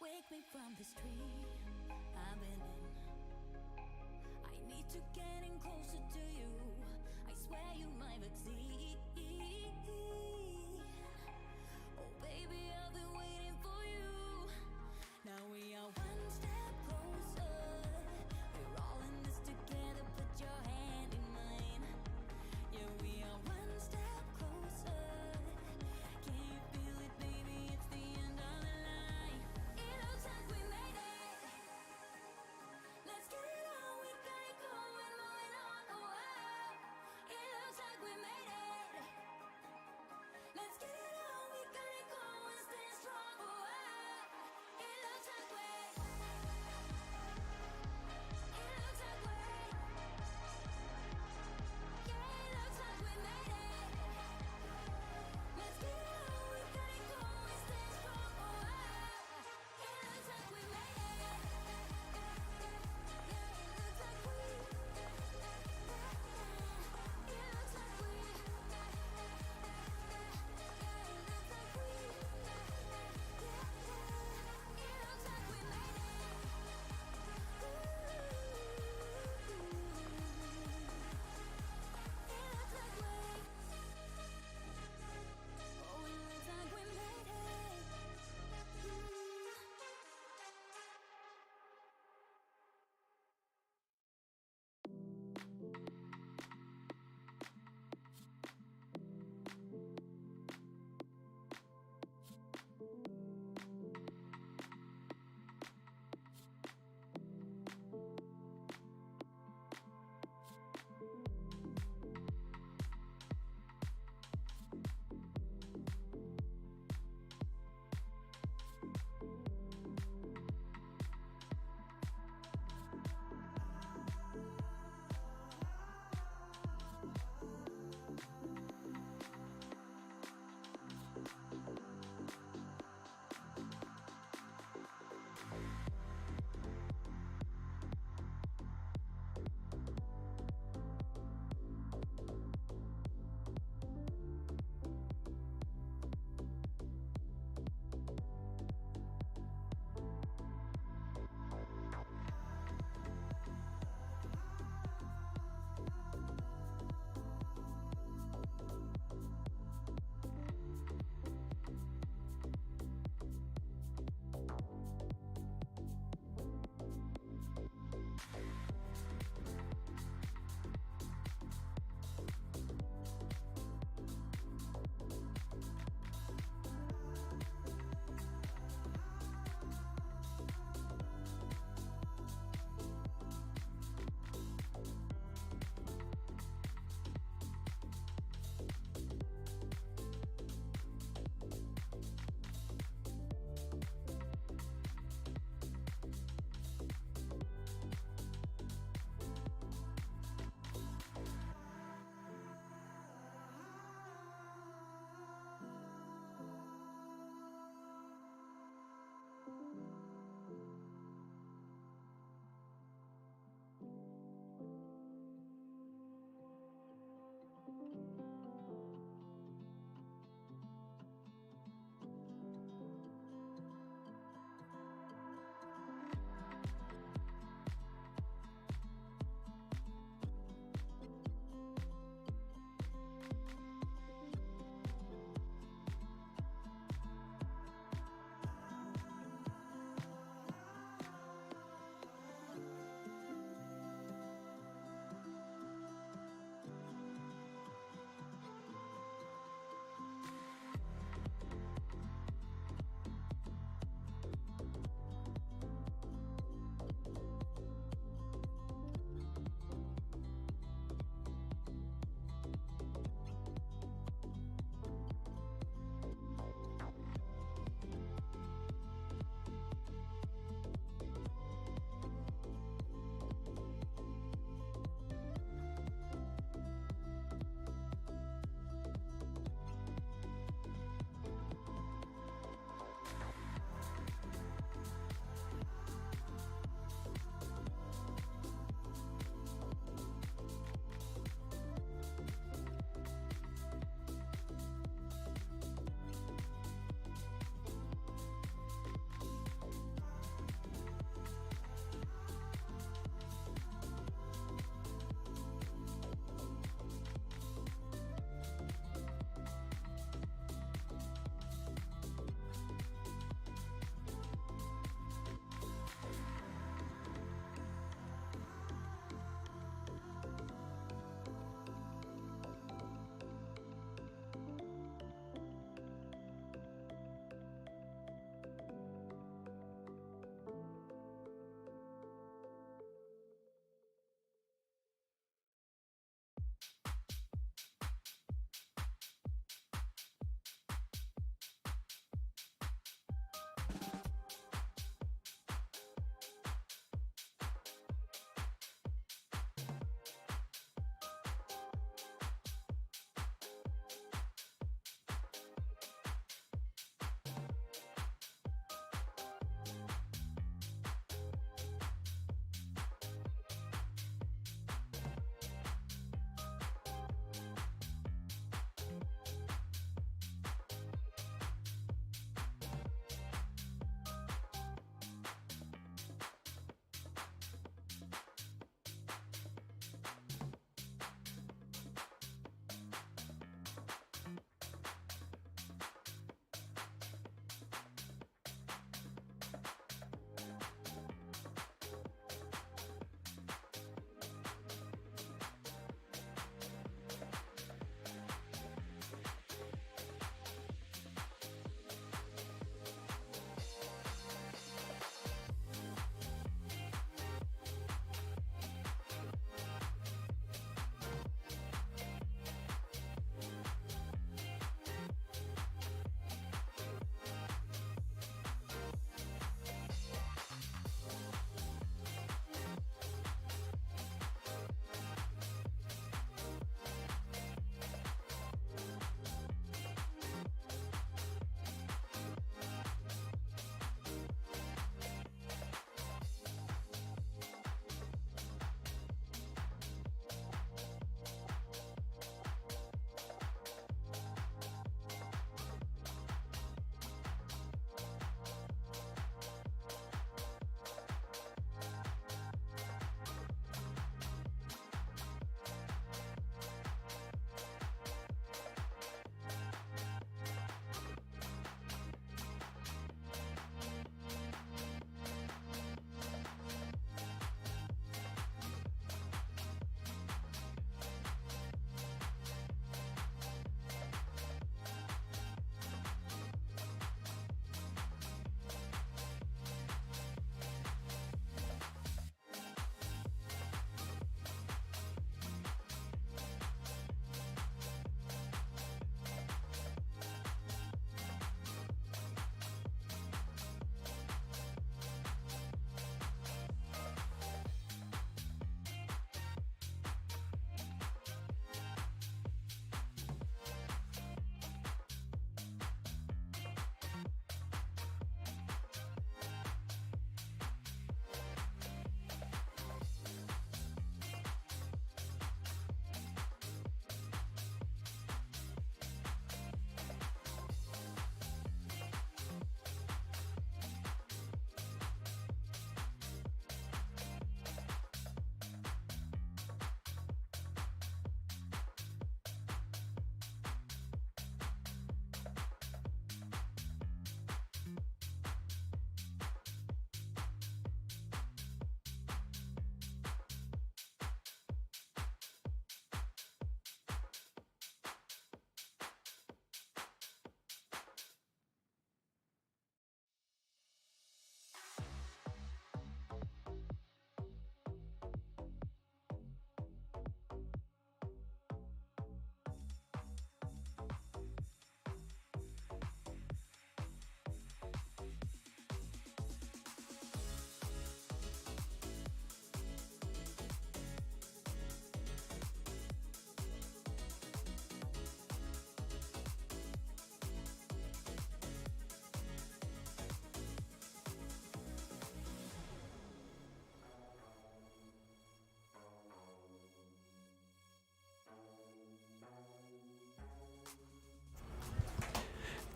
Wake me from this dream I've been in. I need to get in closer to you. I swear you might exceed. Oh baby, I've been waiting for you. Now we are one step closer. We're all in this together. Put your hand in mine. Yeah, we are one step closer. Can you feel it, baby? It's the end of the line. It looks like we made it.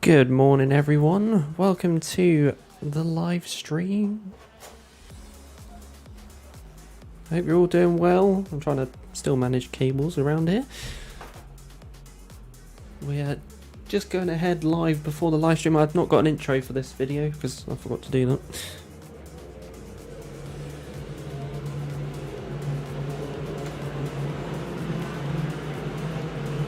Good morning, everyone. Welcome to the live stream. I hope you're all doing well. I'm trying to still manage cables around here. We're just going ahead live before the live stream. I've not got an intro for this video because I forgot to do that.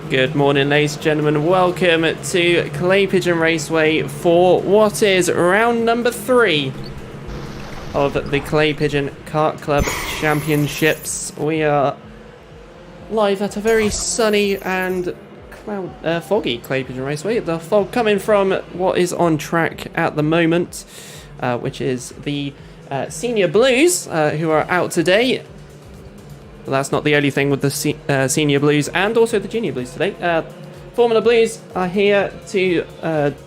Good morning, ladies and gentlemen. Welcome to Clay Pigeon Raceway for what is round number 3 of the Clay Pigeon Kart Club Championships. We are live at a very sunny and foggy Clay Pigeon Raceway. The fog coming from what is on track at the moment, which is the Senior Blues, who are out today. Well, that's not the only thing with the Senior Blues and also the Junior Blues today. Formula Blues are here to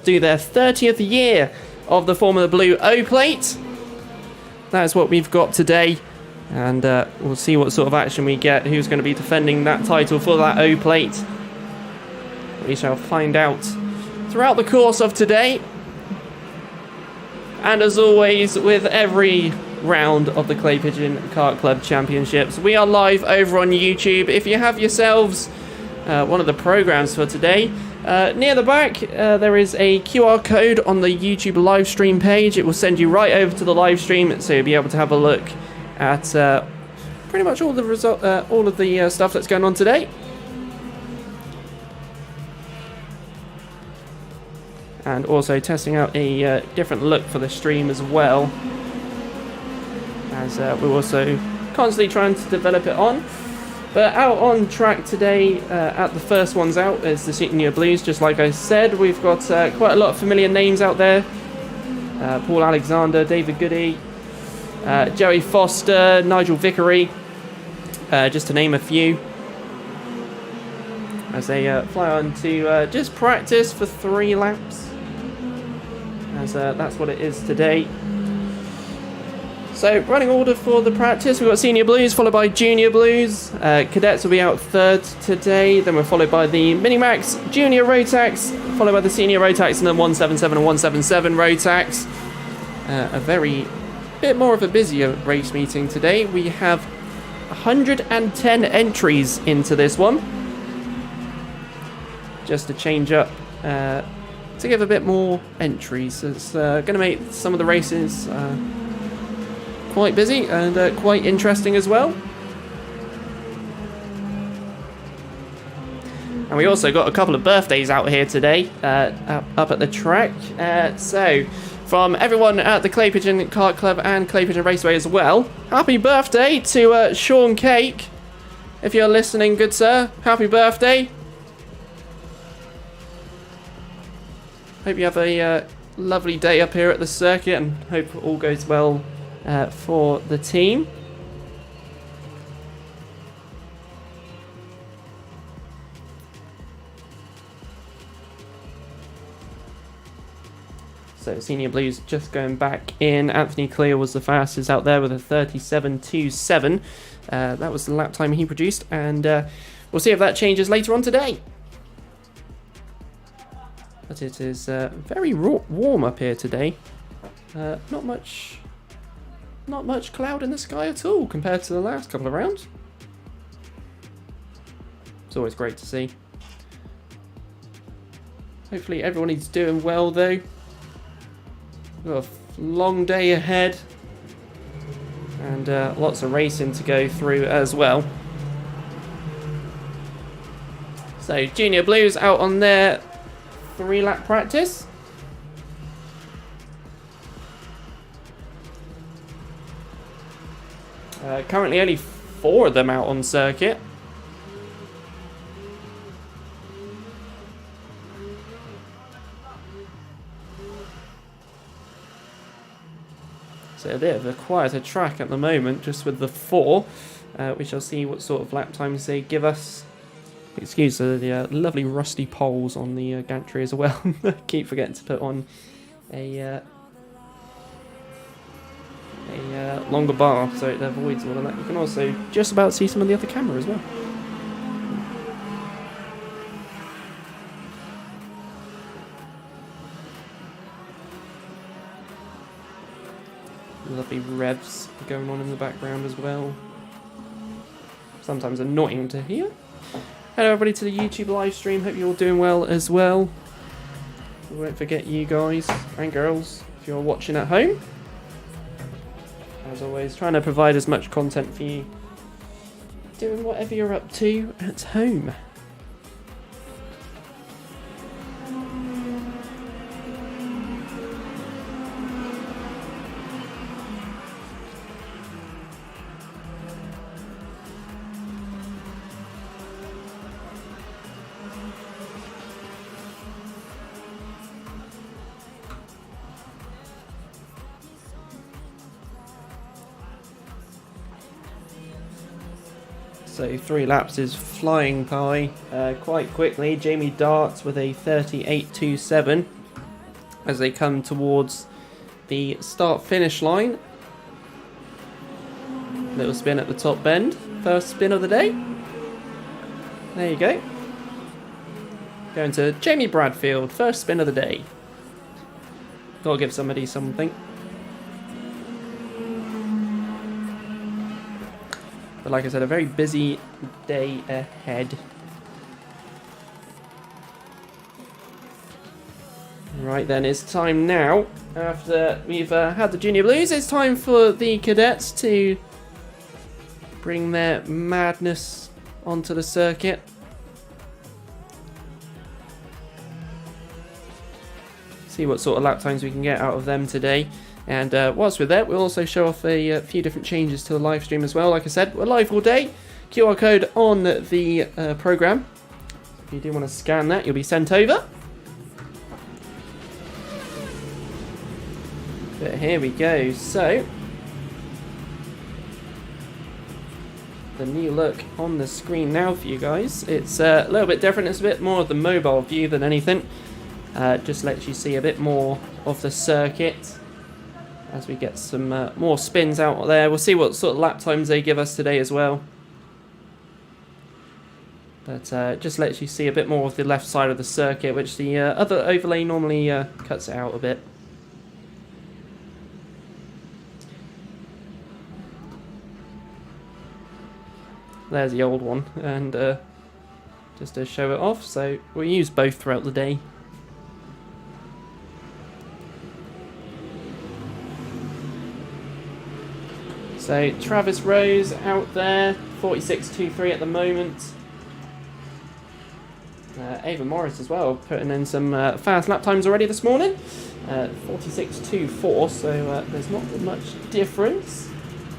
do their 30th year of the Formula Blue O Plate. That is what we've got today, and we'll see what sort of action we get, who's going to be defending that title for that O Plate. We shall find out throughout the course of today. And as always, with every round of the Clay Pigeon Kart Club Championships, we are live over on YouTube. If you have yourselves one of the programs for today, near the back there is a QR code on the YouTube live stream page. It will send you right over to the live stream, so you'll be able to have a look at pretty much all of the stuff that's going on today. And also testing out a different look for the stream as well, as we're also constantly trying to develop it on. But out on track today, at the first ones out, is the Senior Blues. Just like I said, we've got quite a lot of familiar names out there. Paul Alexander, David Goody, Joey Foster, Nigel Vickery, just to name a few, as they fly on to just practice for 3 laps, as that's what it is today. So, running order for the practice, we've got Senior Blues, followed by Junior Blues. Cadets will be out third today, then we're followed by the Minimax Junior Rotax, followed by the Senior Rotax, and then 177 and 177 Rotax. A bit more of a busier race meeting today. We have 110 entries into this one, just to change up, to give a bit more entries. It's going to make some of the races quite busy and quite interesting as well. And we also got a couple of birthdays out here today, up at the track. So, from everyone at the Clay Pigeon Kart Club and Clay Pigeon Raceway as well, happy birthday to Sean Cake. If you're listening, good sir, happy birthday. Hope you have a lovely day up here at the circuit, and hope all goes well for the team. So Senior Blues just going back in. Anthony Clear was the fastest out there with a 37.27. That was the lap time he produced, and we'll see if that changes later on today. But it is very warm up here today. Not much cloud in the sky at all compared to the last couple of rounds. It's always great to see. Hopefully everyone is doing well though. We've got a long day ahead, and lots of racing to go through as well. So Junior Blues out on their 3-lap practice. Currently only 4 of them out on circuit. So a bit of a quieter track at the moment, just with the 4. We shall see what sort of lap times they give us. Excuse the lovely rusty poles on the gantry as well. Keep forgetting to put on a longer bar so it avoids all of that. You can also just about see some of the other camera as well. lovely revs going on in the background as well. Sometimes annoying to hear. Hello everybody to the YouTube live stream. Hope you're all doing well as well. We won't forget you guys and girls if you're watching at home. As always, trying to provide as much content for you. Doing whatever you're up to at home. So 3 laps is flying by quite quickly. Jamie darts with a 38.27 as they come towards the start-finish line. Little spin at the top bend. First spin of the day. There you go. Going to Jamie Bradfield. First spin of the day. Gotta give somebody something. But like I said, a very busy day ahead. Right then, it's time now. After we've had the Junior Blues, it's time for the Cadets to bring their madness onto the circuit. See what sort of lap times we can get out of them today. And whilst we're there, we'll also show off a few different changes to the live stream as well. Like I said, we're live all day. QR code on the program. If you do want to scan that, you'll be sent over. But here we go. So, the new look on the screen now for you guys. It's a little bit different. It's a bit more of the mobile view than anything. Just lets you see a bit more of the circuit. As we get some more spins out there. We'll see what sort of lap times they give us today as well. But just lets you see a bit more of the left side of the circuit, which the other overlay normally cuts it out a bit. There's the old one, and just to show it off, so we'll use both throughout the day. So Travis Rose out there, 46.23 at the moment. Ava Morris as well, putting in some fast lap times already this morning. 46.24, so there's not much difference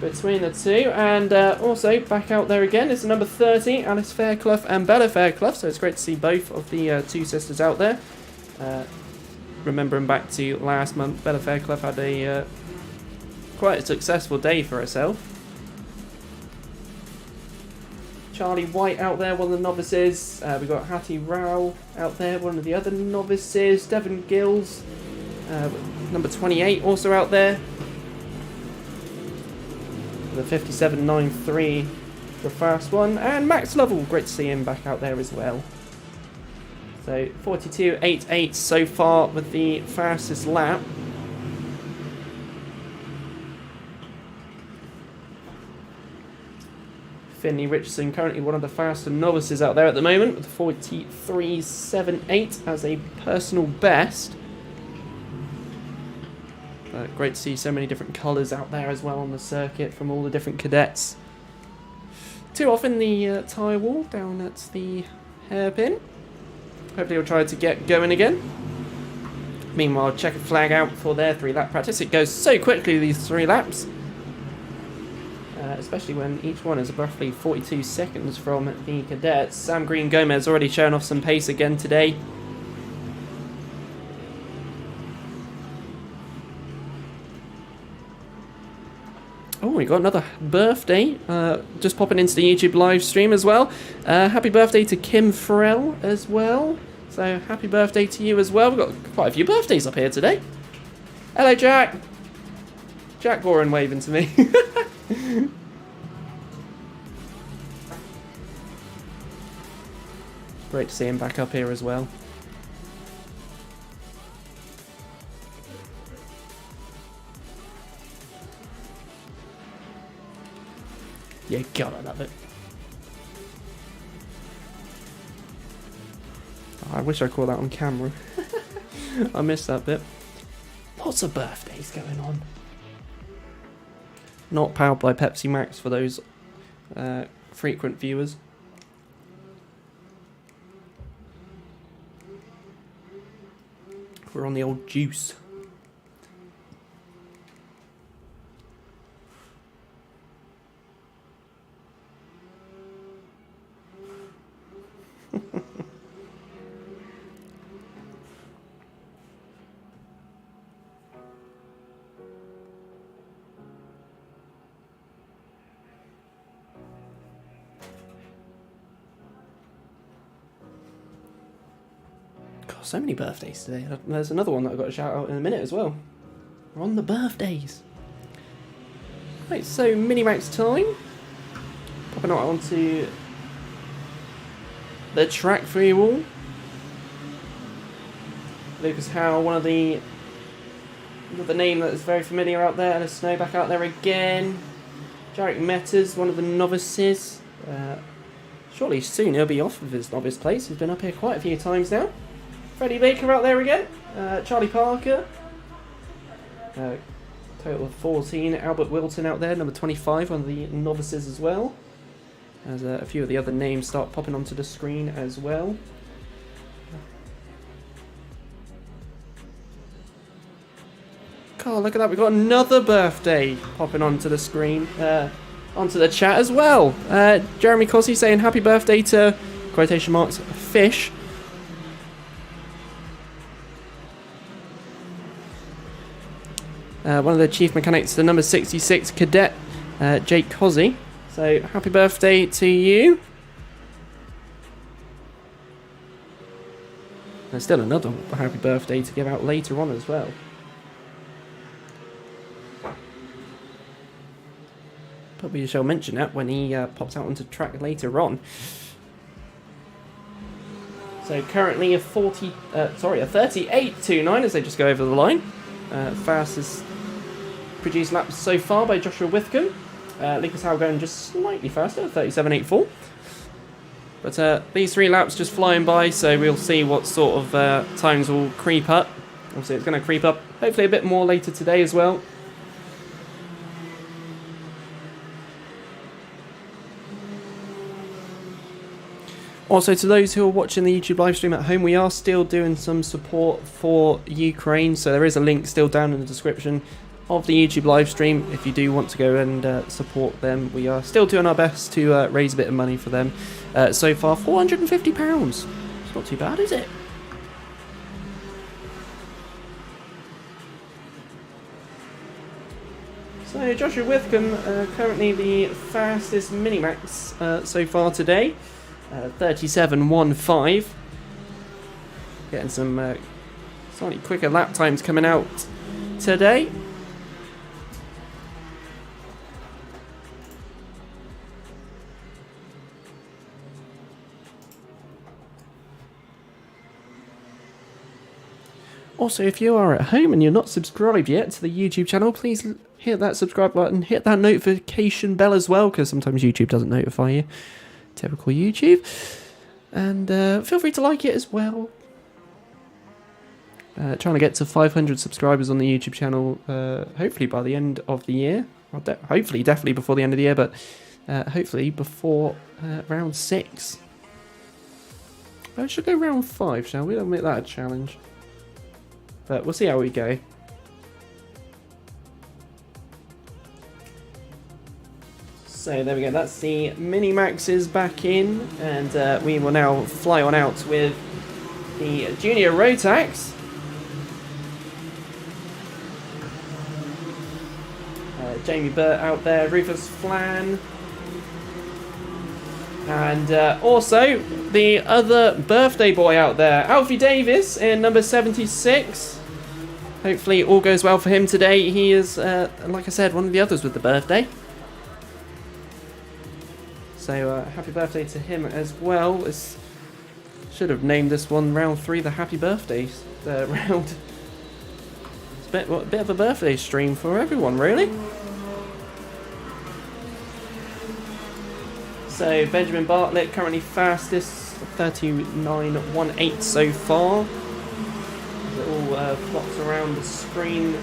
between the two. And also back out there again is the number 30, Alice Fairclough and Bella Fairclough. So it's great to see both of the two sisters out there. Remembering back to last month, Bella Fairclough had a quite a successful day for herself. Charlie White out there, one of the novices. We've got Hattie Rao out there, one of the other novices. Devon Gills, number 28, also out there. The 57.93, the fast one. And Max Lovell, great to see him back out there as well. So 42.88 so far with the fastest lap. Finley Richardson, currently one of the faster novices out there at the moment, with 43.78 as a personal best. Great to see so many different colours out there as well on the circuit from all the different cadets. 2 off in the tyre wall down at the hairpin. Hopefully we'll try to get going again. Meanwhile, checkered flag out for their 3-lap practice. It goes so quickly, these 3 laps. Especially when each one is roughly 42 seconds from the cadets. Sam Green Gomez already showing off some pace again today. Oh, we got another birthday just popping into the YouTube live stream as well. Happy birthday to Kim Farrell as well. So happy birthday to you as well. We've got quite a few birthdays up here today. Hello, Jack. Jack Goran waving to me. Great to see him back up here as well. Yeah, God, I love it. Oh, I wish I caught that on camera. I missed that bit. Lots of birthdays going on. Not powered by Pepsi Max for those frequent viewers. We're on the old juice. God, so many birthdays today. There's another one that I've got to shout out in a minute as well. We're on the birthdays. Right, so Minimax time. Popping out onto the track for you all. Lucas Howe, one of the name that is very familiar out there. Alice Snow back out there again. Jarek Metters, one of the novices. Surely soon he'll be off of his novice place. He's been up here quite a few times now. Freddie Baker out there again. Charlie Parker. Total of 14. Albert Wilton out there, number 25, one of the novices as well. As a few of the other names start popping onto the screen as well. God, look at that. We've got another birthday popping onto the screen. Onto the chat as well. Jeremy Cossey saying happy birthday to, quotation marks, Fish. One of the chief mechanics, the number 66 Cadet, Jake Cossey. So happy birthday to you. There's still another happy birthday to give out later on as well. But we shall mention that when he pops out onto track later on. So currently a 38.29 as they just go over the line. Fastest produced laps so far by Joshua Withcomb. Lucas Howe going just slightly faster, 37.84. But these 3 laps just flying by, so we'll see what sort of times will creep up. Obviously it's going to creep up hopefully a bit more later today as well. Also, to those who are watching the YouTube live stream at home, we are still doing some support for Ukraine, so there is a link still down in the description of the YouTube live stream if you do want to go and support them. We are still doing our best to raise a bit of money for them. So far, £450. It's not too bad, is it? So Joshua Withcomb, currently the fastest Minimax so far today. 37.15. Getting some slightly quicker lap times coming out today. Also, if you are at home and you're not subscribed yet to the YouTube channel, please hit that subscribe button, hit that notification bell as well, because sometimes YouTube doesn't notify you. Typical YouTube. And feel free to like it as well. Trying to get to 500 subscribers on the YouTube channel, hopefully by the end of the year. Well, hopefully, definitely before the end of the year, but hopefully before round 6. I should go round 5, shall we? I'll make that a challenge. But we'll see how we go. So there we go, that's the Minimaxes back in, and we will now fly on out with the Junior Rotax. Jamie Burt out there, Rufus Flan, and also the other birthday boy out there, Alfie Davis in number 76. Hopefully all goes well for him today. He is, like I said, one of the others with the birthday. So happy birthday to him as well. Should have named this one round 3 the happy birthdays round. It's a bit of a birthday stream for everyone, really. So Benjamin Bartlett currently fastest, 39.18 so far. As it all plots around the screen.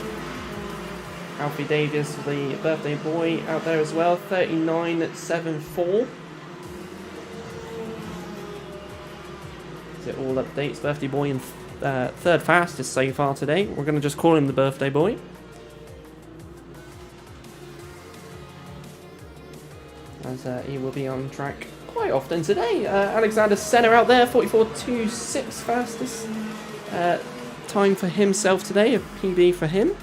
Alfie Davis, the birthday boy, out there as well, 39.74. As it all updates, birthday boy in third fastest so far today. We're going to just call him the birthday boy. As he will be on track quite often today. Alexander Senna out there, 44.26 fastest time for himself today, a PB for him.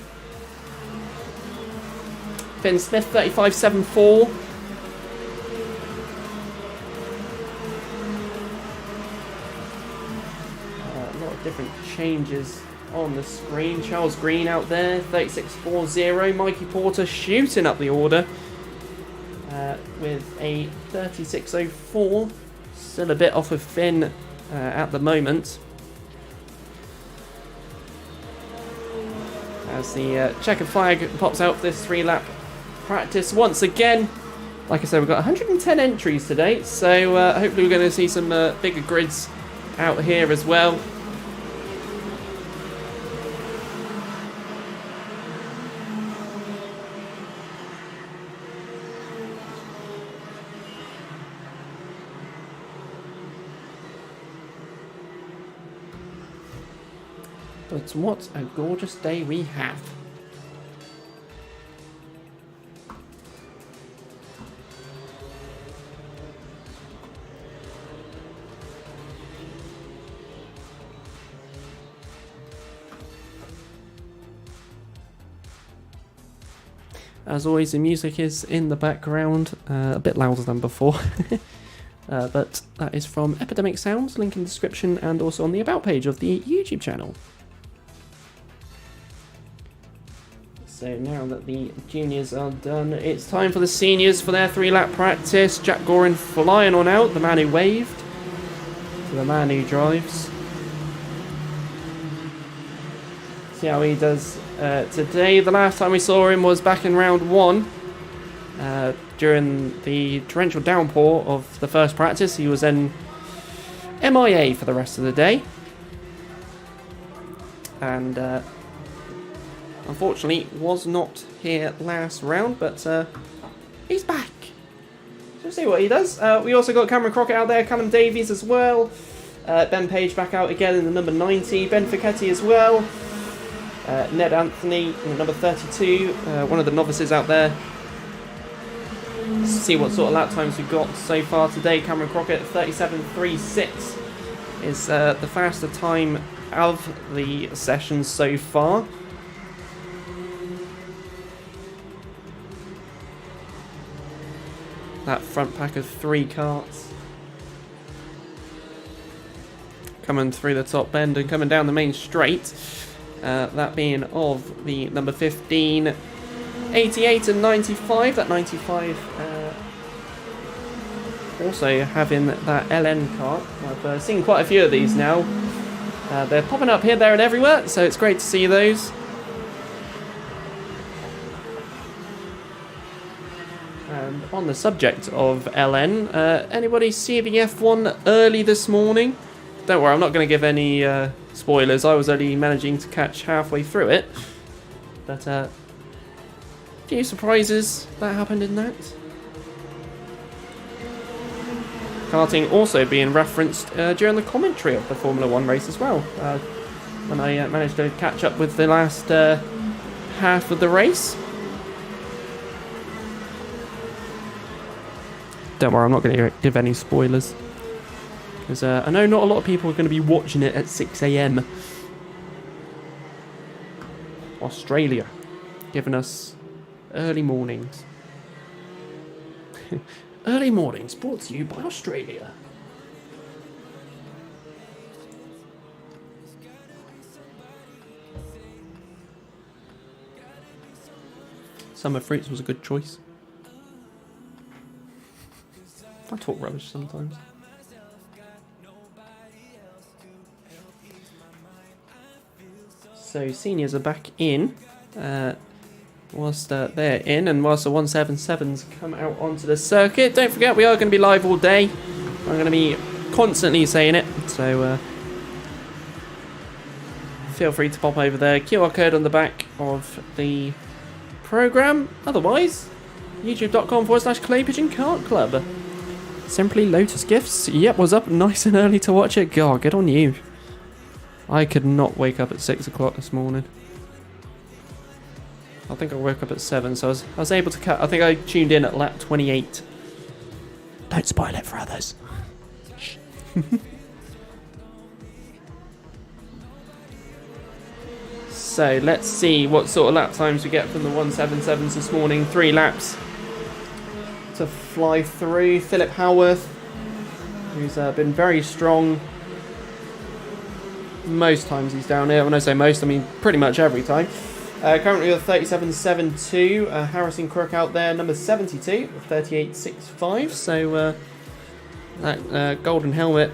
Finn Smith, 35.74. A lot of different changes on the screen. Charles Green out there, 36.40. Mikey Porter shooting up the order with a 36.04. Still a bit off of Finn at the moment. As the checkered flag pops out for this 3-lap practice once again. Like I said, we've got 110 entries today, so hopefully we're going to see some bigger grids out here as well. But what a gorgeous day we have. As always, the music is in the background, a bit louder than before. But that is from Epidemic Sounds, link in the description and also on the About page of the YouTube channel. So now that the juniors are done, it's time for the seniors for their 3-lap practice. Jack Gorin flying on out, the man who waved to the man who drives. See how he does today. The last time we saw him was back in round 1 during the torrential downpour of the first practice. He was then MIA for the rest of the day. And unfortunately was not here last round, but he's back. So we'll see what he does. We also got Cameron Crockett out there, Callum Davies as well. Ben Page back out again in the number 90. Ben Fichetti as well. Ned Anthony in the number 32. One of the novices out there. Let's see what sort of lap times we've got so far today. Cameron Crockett, 37.36 is the faster time of the session so far. That front pack of 3 carts coming through the top bend and coming down the main straight. That being of the number 15, 88 and 95. That 95 also having that LN cart. I've seen quite a few of these now. They're popping up here, there and everywhere, so it's great to see those. And on the subject of LN, anybody see the F1 early this morning? Don't worry, I'm not going to give any spoilers. I was only managing to catch halfway through it. But a few surprises that happened in that. Karting also being referenced during the commentary of the Formula 1 race as well. When I managed to catch up with the last half of the race. Don't worry, I'm not going to give any spoilers. Because I know not a lot of people are going to be watching it at 6 AM. Australia, giving us early mornings. Early mornings brought to you by Australia. Summer Fruits was a good choice. I talk rubbish sometimes. So seniors are back in. whilst they're in and whilst the 177s come out onto the circuit. Don't forget, we are going to be live all day. I'm going to be constantly saying it, so feel free to pop over there. QR code on the back of the program. Otherwise, youtube.com/Clay Pigeon Kart Club. Simply Lotus Gifts. Yep, was up nice and early to watch it. God, good on you. I could not wake up at 6 o'clock this morning. I think I woke up at 7, so I was able to cut. I think I tuned in at lap 28. Don't spoil it for others. So let's see what sort of lap times we get from the 177s this morning. 3 laps to fly through. Philip Howarth, who's been very strong most times he's down here. When I say most, I mean pretty much every time. Currently with 37.72. Harrison Crook out there, number 72, with 38.65. So that golden helmet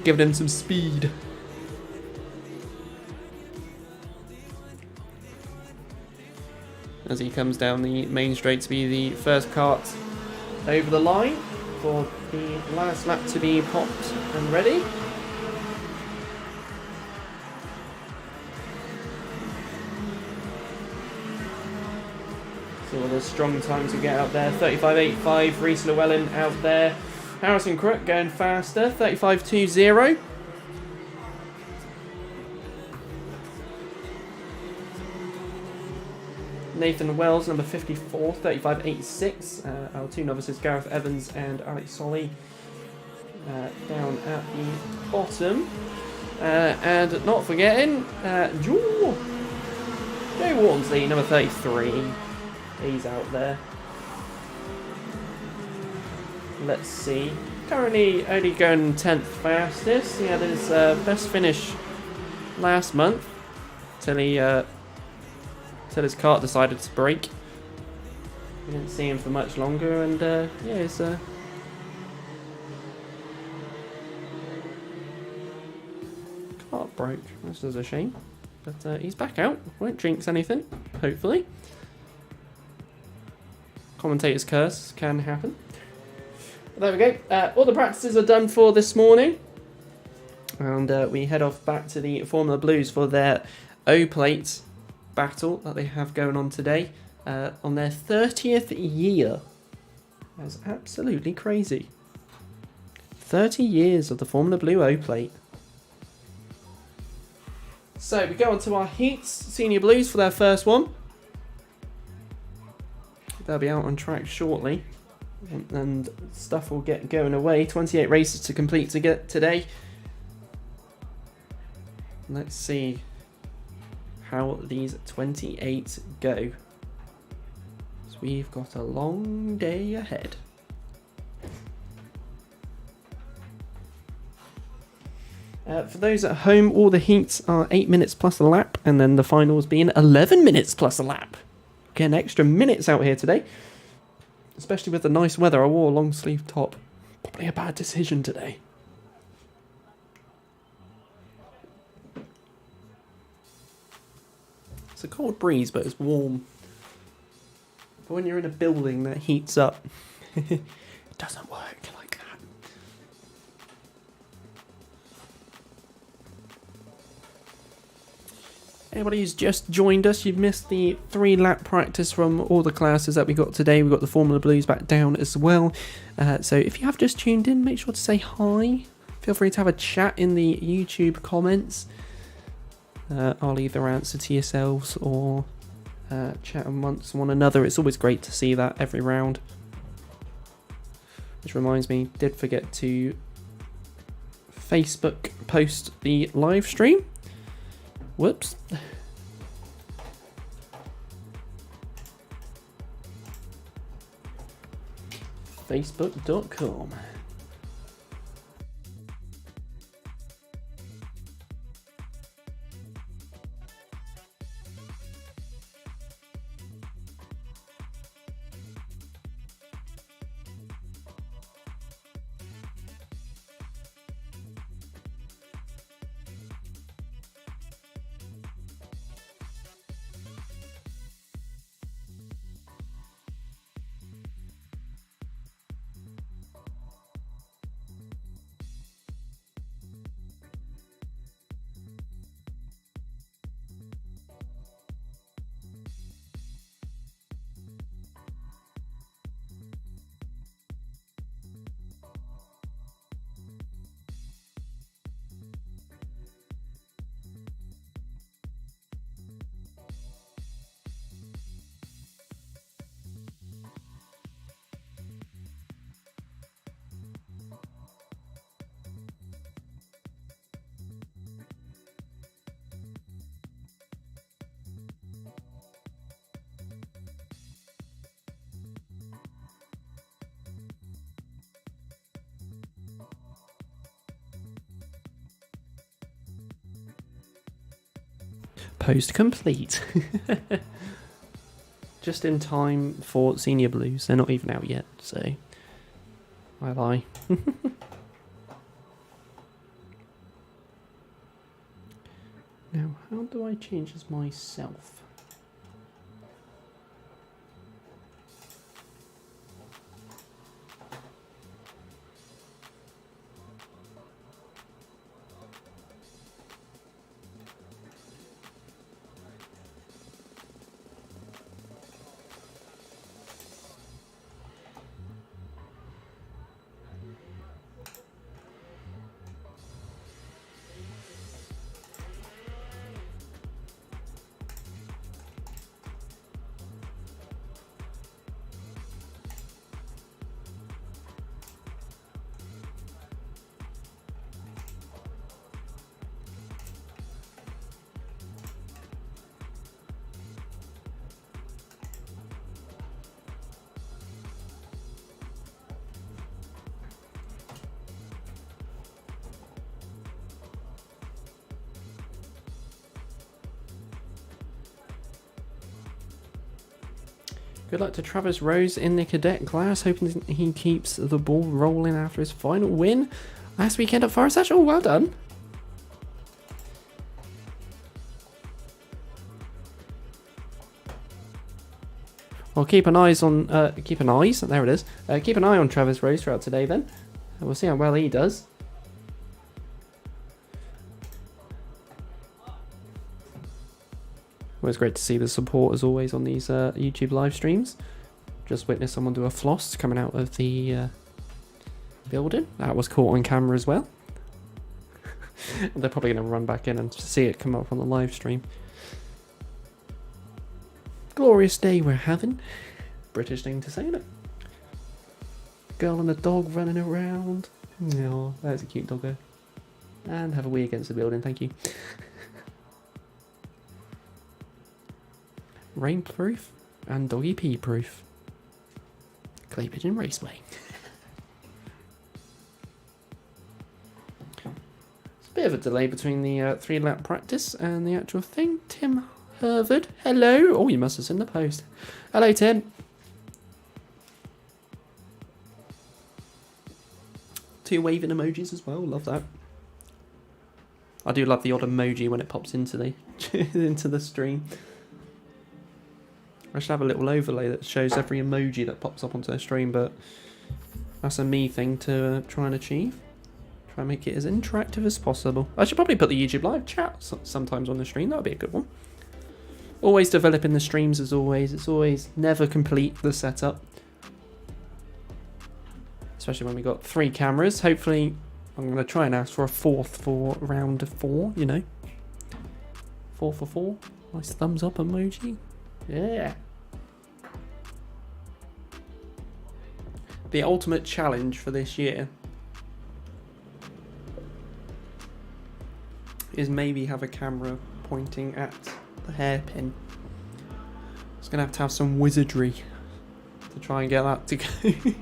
giving him some speed. As he comes down the main straight to be the first kart over the line for the last lap to be popped and ready. So all the strong times we get out there. 35.85, Reese Llewellyn out there. Harrison Crook going faster, 35.20. Nathan Wells, number 54, 35.86. Our two novices, Gareth Evans and Alex Solly, down at the bottom. And not forgetting, Joe Walmsley, number 33. He's out there. Let's see. Currently only going 10th fastest. He had his best finish last month till his kart decided to break. We didn't see him for much longer, and yeah, his kart broke, which is a shame. But he's back out. Won't jinx anything, hopefully. Commentator's curse can happen. But there we go. All the practices are done for this morning. And we head off back to the Formula Blues for their O-Plate battle that they have going on today. On their 30th year. That's absolutely crazy. 30 years of the Formula Blue O-Plate. So we go on to our heats. Senior Blues for their first one. They'll be out on track shortly, and stuff will get going away. 28 races to complete to get today. Let's see how these 28 go. So we've got a long day ahead. For those at home, all the heats are 8 minutes plus a lap, and then the finals being 11 minutes plus a lap. Getting extra minutes out here today, especially with the nice weather. I wore a long sleeve top. Probably a bad decision today. It's a cold breeze, but it's warm. But when you're in a building that heats up, it doesn't work like that. Anybody who's just joined us, you've missed the 3-lap practice from all the classes that we got today. We've got the Formula Blues back down as well. So if you have just tuned in, make sure to say hi. Feel free to have a chat in the YouTube comments. I'll either answer to yourselves or chat amongst one another. It's always great to see that every round. Which reminds me, did forget to Facebook post the live stream. Whoops. Facebook.com. post complete. Just in time for Senior Blues. They're not even out yet, so I lie. Now, how do I change as myself? Good luck to Travis Rose in the Cadet class, hoping he keeps the ball rolling after his final win last weekend at Forest Edge. Oh, well done. Well, keep an eye on Travis Rose throughout today then. We'll see how well he does. Well, it's great to see the support as always on these YouTube live streams. Just witnessed someone do a floss coming out of the building. That was caught on camera as well. They're probably going to run back in and see it come up on the live stream. Glorious day we're having. British thing to say, isn't it? Girl and a dog running around. Oh, that's a cute doggo. And have a wee against the building, thank you. Rainproof and doggy pee proof. Clay Pigeon Raceway. It's a bit of a delay between the 3-lap practice and the actual thing. Tim Hervard, hello. Oh, you must have seen the post. Hello, Tim. 2 waving emojis as well. Love that. I do love the odd emoji when it pops into the into the stream. I should have a little overlay that shows every emoji that pops up onto the stream, but that's a me thing to try and achieve. Try and make it as interactive as possible. I should probably put the YouTube live chat sometimes on the stream. That would be a good one. Always developing the streams as always. It's always never complete, the setup. Especially when we got 3 cameras. Hopefully, I'm going to try and ask for a 4th for round 4, you know. 4 for 4. Nice thumbs up emoji. Yeah. The ultimate challenge for this year is maybe have a camera pointing at the hairpin. It's going to have some wizardry to try and get that to go.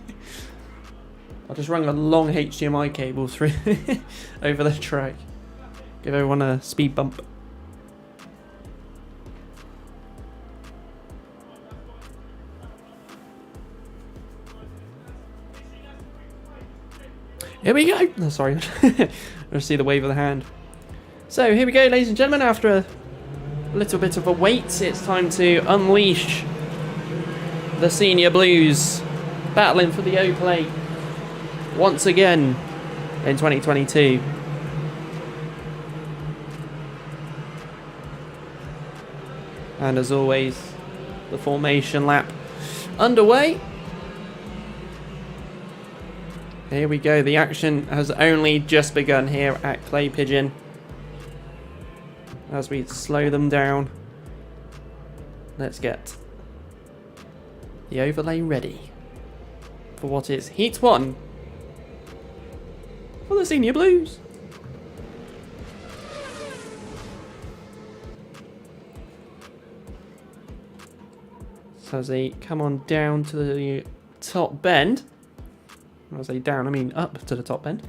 I'll just run a long HDMI cable through over the track. Give everyone a speed bump. Here we go. Oh, sorry. I see the wave of the hand. So here we go, ladies and gentlemen. After a little bit of a wait, it's time to unleash the Senior Blues, battling for the O-Play once again in 2022. And as always, the formation lap underway. Here we go. The action has only just begun here at Clay Pigeon. As we slow them down, let's get the overlay ready for what is Heat 1 for the Senior Blues. So as they come on down to the top bend, when I say down, I mean up to the top bend.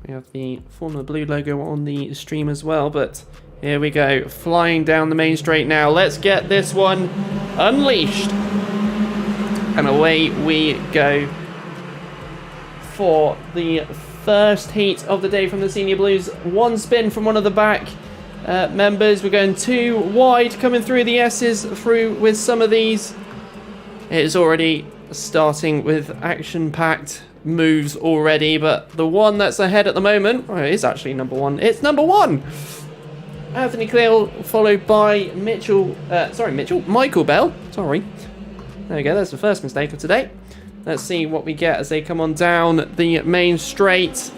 We have the Formula Blue logo on the stream as well, but here we go, flying down the main straight now. Let's get this one unleashed. And away we go for the first heat of the day from the Senior Blues. One spin from one of the back members. We're going 2 wide, coming through the S's, through with some of these. It is already starting with action-packed moves already, but the one that's ahead at the moment, it is actually number 1. It's number 1! Anthony Cleal, followed by Michael Bell. Sorry. There we go, that's the first mistake of today. Let's see what we get as they come on down the main straight.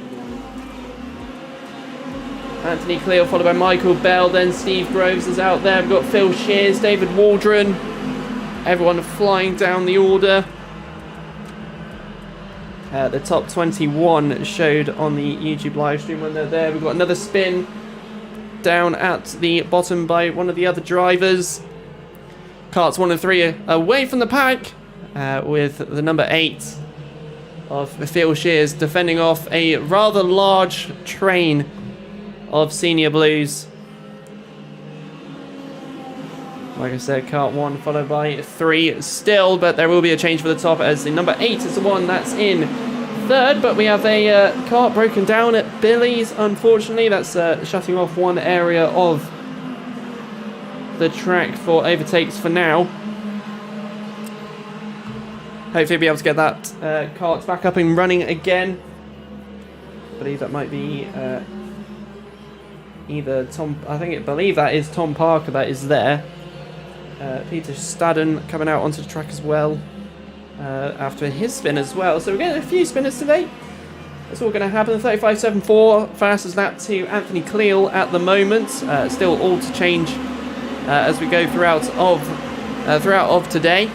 Anthony Cleal, followed by Michael Bell, then Steve Groves is out there. We've got Phil Shears, David Waldron. Everyone flying down the order. The top 21 showed on the YouTube live stream when they're there. We've got another spin down at the bottom by one of the other drivers. Karts 1 and 3 away from the pack, with the number 8 of Phil Shears defending off a rather large train of Senior Blues. Like I said, kart 1 followed by 3 still, but there will be a change for the top as the number 8 is the one that's in third. But we have a kart broken down at Billy's, unfortunately. That's shutting off one area of the track for overtakes for now. Hopefully we'll be able to get that kart back up and running again. I believe that might be either Tom, I believe that is Tom Parker that is there. Peter Stadden coming out onto the track as well after his spin as well. So we're getting a few spinners today. That's all going to happen. 35.74, fastest lap to Anthony Cleal at the moment. Still all to change as we go throughout of today.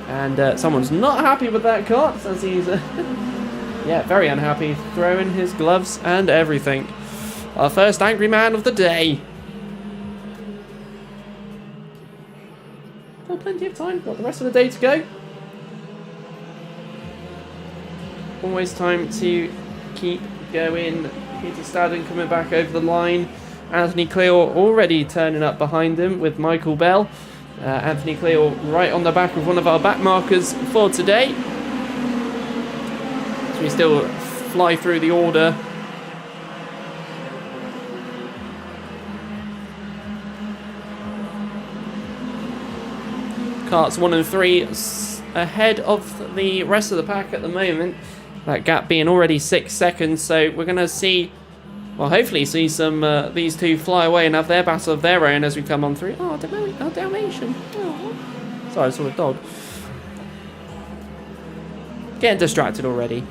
And someone's not happy with that kart, as he's yeah, very unhappy, throwing his gloves and everything. Our first angry man of the day. Still plenty of time, got the rest of the day to go. Always time to keep going. Peter Stadden coming back over the line. Anthony Cleal already turning up behind him with Michael Bell. Anthony Cleal right on the back of one of our back markers for today. So we still fly through the order. Karts 1 and 3 ahead of the rest of the pack at the moment. That gap being already 6 seconds. So we're going to see, well, hopefully see some these two fly away and have their battle of their own as we come on through. Oh, Dalmatian. Oh. Sorry, I saw a dog. Getting distracted already.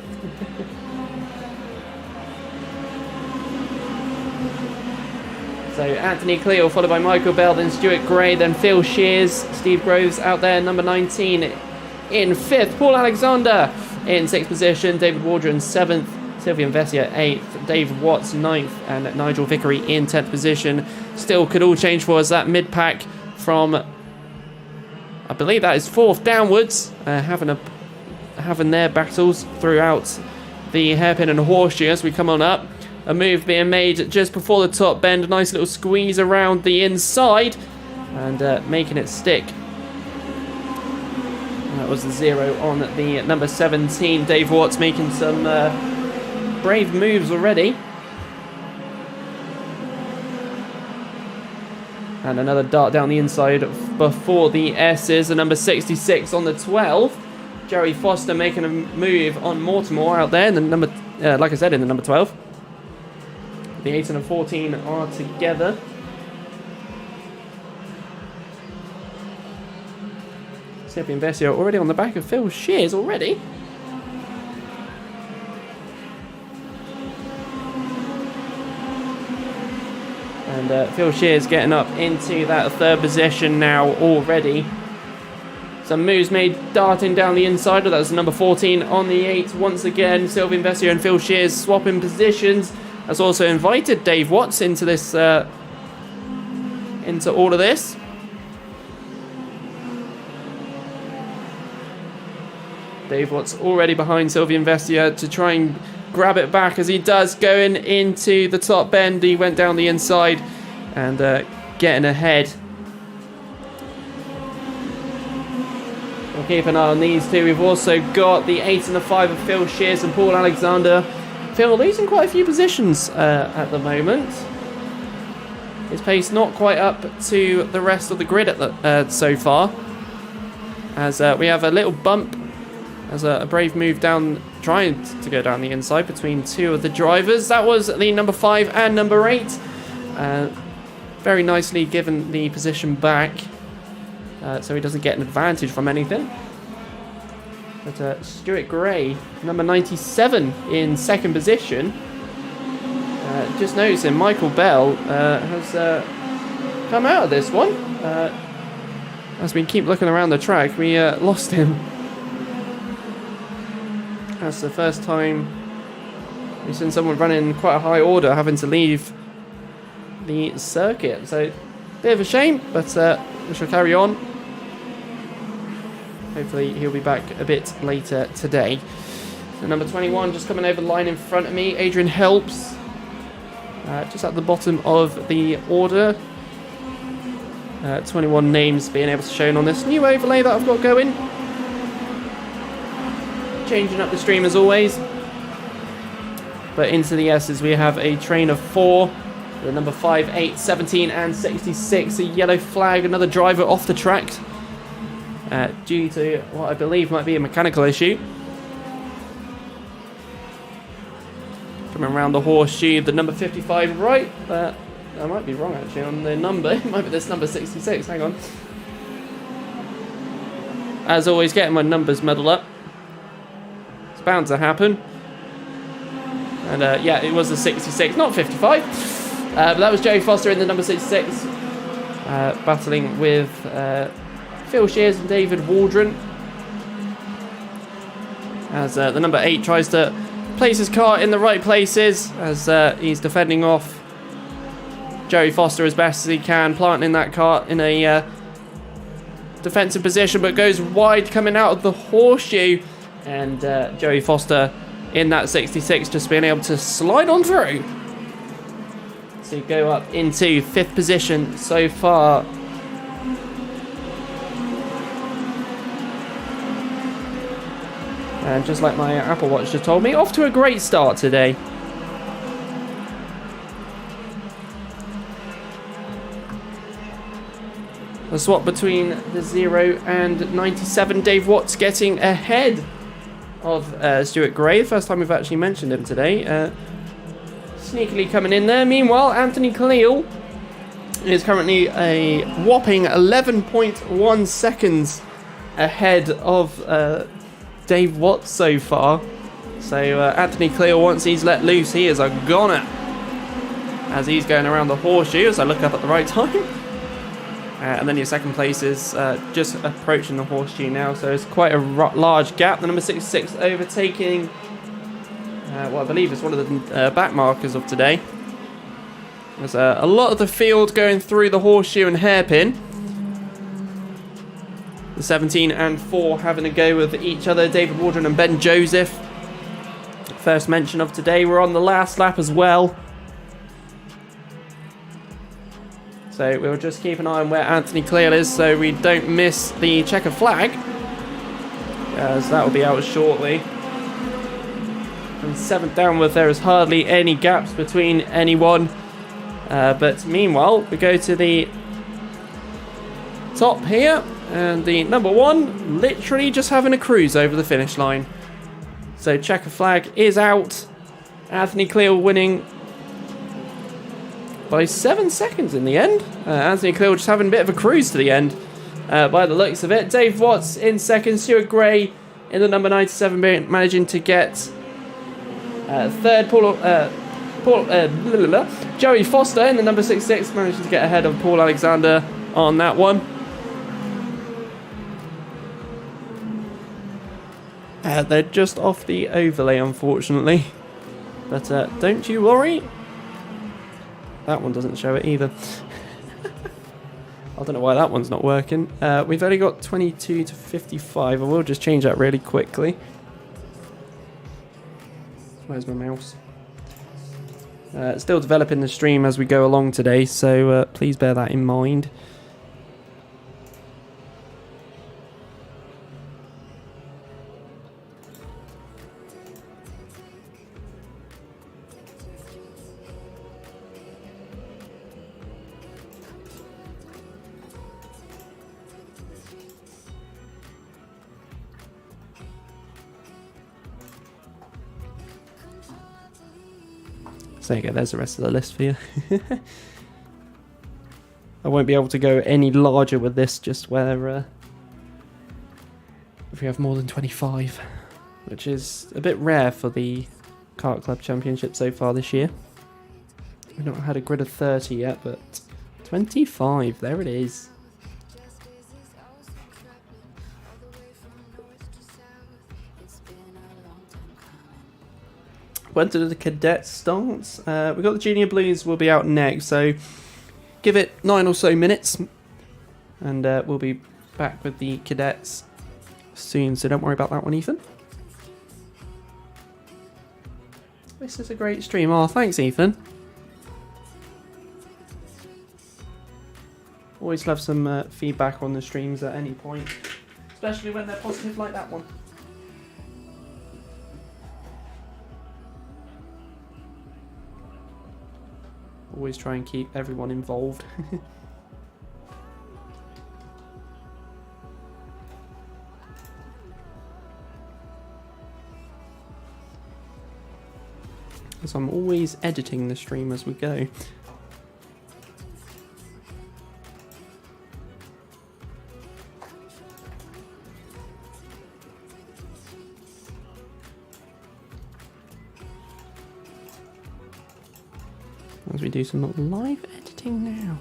So Anthony Cleal followed by Michael Bell, then Stuart Gray, then Phil Shears, Steve Groves out there, number 19 in 5th, Paul Alexander in 6th position, David Waldron 7th, Sylvian Vessia 8th, Dave Watts 9th, and Nigel Vickery in 10th position. Still could all change for us. That mid-pack from, I believe that is 4th downwards, having their battles throughout the hairpin and horseshoe as we come on up. A move being made just before the top bend. A nice little squeeze around the inside and making it stick. And that was the 0 on the number 17. Dave Watts making some brave moves already. And another dart down the inside before the S's. The number 66 on the 12. Jerry Foster making a move on Mortimer out there. And the number, like I said, in the number 12. The 8 and the 14 are together. Sylvian Vessia already on the back of Phil Shears already. And Phil Shears getting up into that 3rd position now already. Some moves made darting down the inside. That was number 14 on the 8. Once again, Sylvian Vessia and Phil Shears swapping positions. Has also invited Dave Watts into this, into all of this. Dave Watts already behind Sylvian Vestia to try and grab it back as he does, going into the top bend. He went down the inside and getting ahead. We'll keep an eye on these two. We've also got the 8 and the 5 of Phil Shears and Paul Alexander. Phil losing quite a few positions at the moment. His pace not quite up to the rest of the grid so far. As we have a little bump as a brave move down, trying to go down the inside between two of the drivers. That was the number 5 and number 8. Very nicely given the position back, so he doesn't get an advantage from anything. But Stuart Gray, number 97 in second position. Just noticing Michael Bell has come out of this one. As we keep looking around the track, we lost him. That's the first time we've seen someone running quite a high order having to leave the circuit. So, bit of a shame, but we shall carry on. Hopefully he'll be back a bit later today. So number 21 just coming over the line in front of me. Adrian Helps. Just at the bottom of the order. 21 names being able to shown on this new overlay that I've got going. Changing up the stream as always. But into the S's we have a train of 4. The number 5, 8, 17 and 66. A yellow flag, another driver off the track. Due to what I believe might be a mechanical issue. Coming around the horseshoe, the number 55 right. I might be wrong actually on the number. It might be this number 66. Hang on. As always, getting my numbers muddled up. It's bound to happen. And yeah, it was the 66, not 55. But that was Joey Foster in the number 66. Battling with Phil Shears and David Waldron. As the number 8 tries to place his car in the right places as he's defending off Joey Foster as best as he can, planting that car in a defensive position, but goes wide coming out of the horseshoe, and Joey Foster in that 66 just being able to slide on through to go up into 5th position so far. And just like my Apple Watch just told me, off to a great start today. The swap between the 0 and 97. Dave Watts getting ahead of Stuart Gray. The first time we've actually mentioned him today. Sneakily coming in there. Meanwhile, Anthony Cleal is currently a whopping 11.1 seconds ahead of Dave Watts so far. So Anthony Cleal, once he's let loose, he is a goner. As he's going around the horseshoe, as I look up at the right time. And then your second place is just approaching the horseshoe now, so it's quite a large gap. The number 66 overtaking what I believe is one of the back markers of today. There's a lot of the field going through the horseshoe and hairpin. The 17 and 4 having a go with each other. David Waldron and Ben Joseph. First mention of today. We're on the last lap as well. So we'll just keep an eye on where Anthony Cleal is so we don't miss the checker flag, as that will be out shortly. From 7th downwards there is hardly any gaps between anyone. But meanwhile we go to the top here, and the number 1 literally just having a cruise over the finish line. So checker flag is out. Anthony Cleal winning by 7 seconds in the end. Anthony Cleal just having a bit of a cruise to the end by the looks of it. Dave Watts in second. Stuart Gray in the number 97 managing to get third. Joey Foster in the number 66 managing to get ahead of Paul Alexander on that one. They're just off the overlay, unfortunately. But don't you worry. That one doesn't show it either. I don't know why that one's not working. We've only got 22 to 55. I will just change that really quickly. Where's my mouse? Still developing the stream as we go along today, so please bear that in mind. So there you go, there's the rest of the list for you. I won't be able to go any larger with this, just where if we have more than 25, which is a bit rare for the Kart Club Championship so far this year. We've not had a grid of 30 yet, but 25, there it is. When did the Cadet start? We've got the Junior Blues will be out next, so give it 9 or so minutes and we'll be back with the Cadets soon, so don't worry about that one, Ethan. This is a great stream. Oh, thanks, Ethan. Always love some feedback on the streams at any point, especially when they're positive like that one. Always try and keep everyone involved. Because I'm always editing the stream as we go. As we do some live editing now.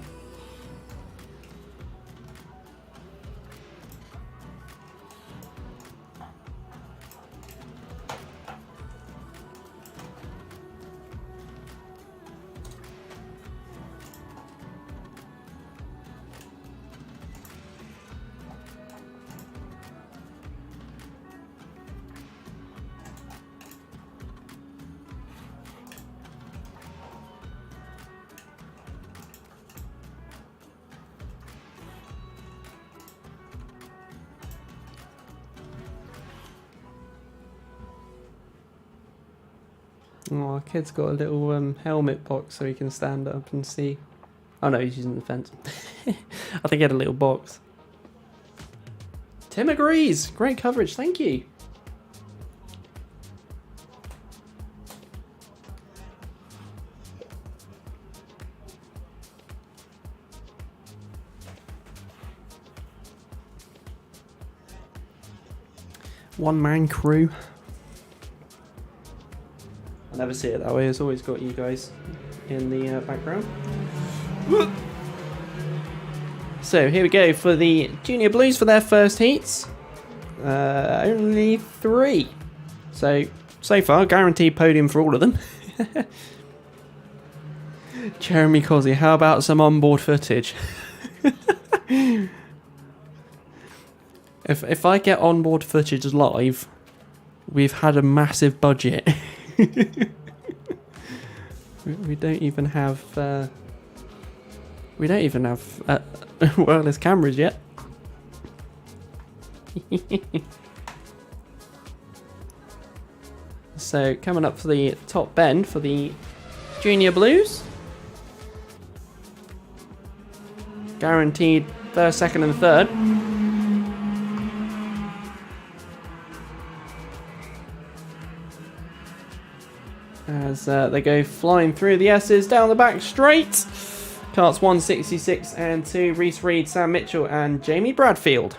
Oh, our kid's got a little helmet box so he can stand up and see. Oh no, he's using the fence. I think he had a little box. Tim agrees. Great coverage, thank you. One-man crew. I never see it that way. It's always got you guys in the background. So here we go for the Junior Blues for their first heats. Only 3. So far, guaranteed podium for all of them. Jeremy Cosy, how about some onboard footage? If I get onboard footage live, we've had a massive budget. we don't even have wireless cameras yet. So coming up for the top bend for the Junior Blues, guaranteed first, second and third. As they go flying through the S's down the back straight. Karts 166 and 2, Reese Reed, Sam Mitchell and Jamie Bradfield.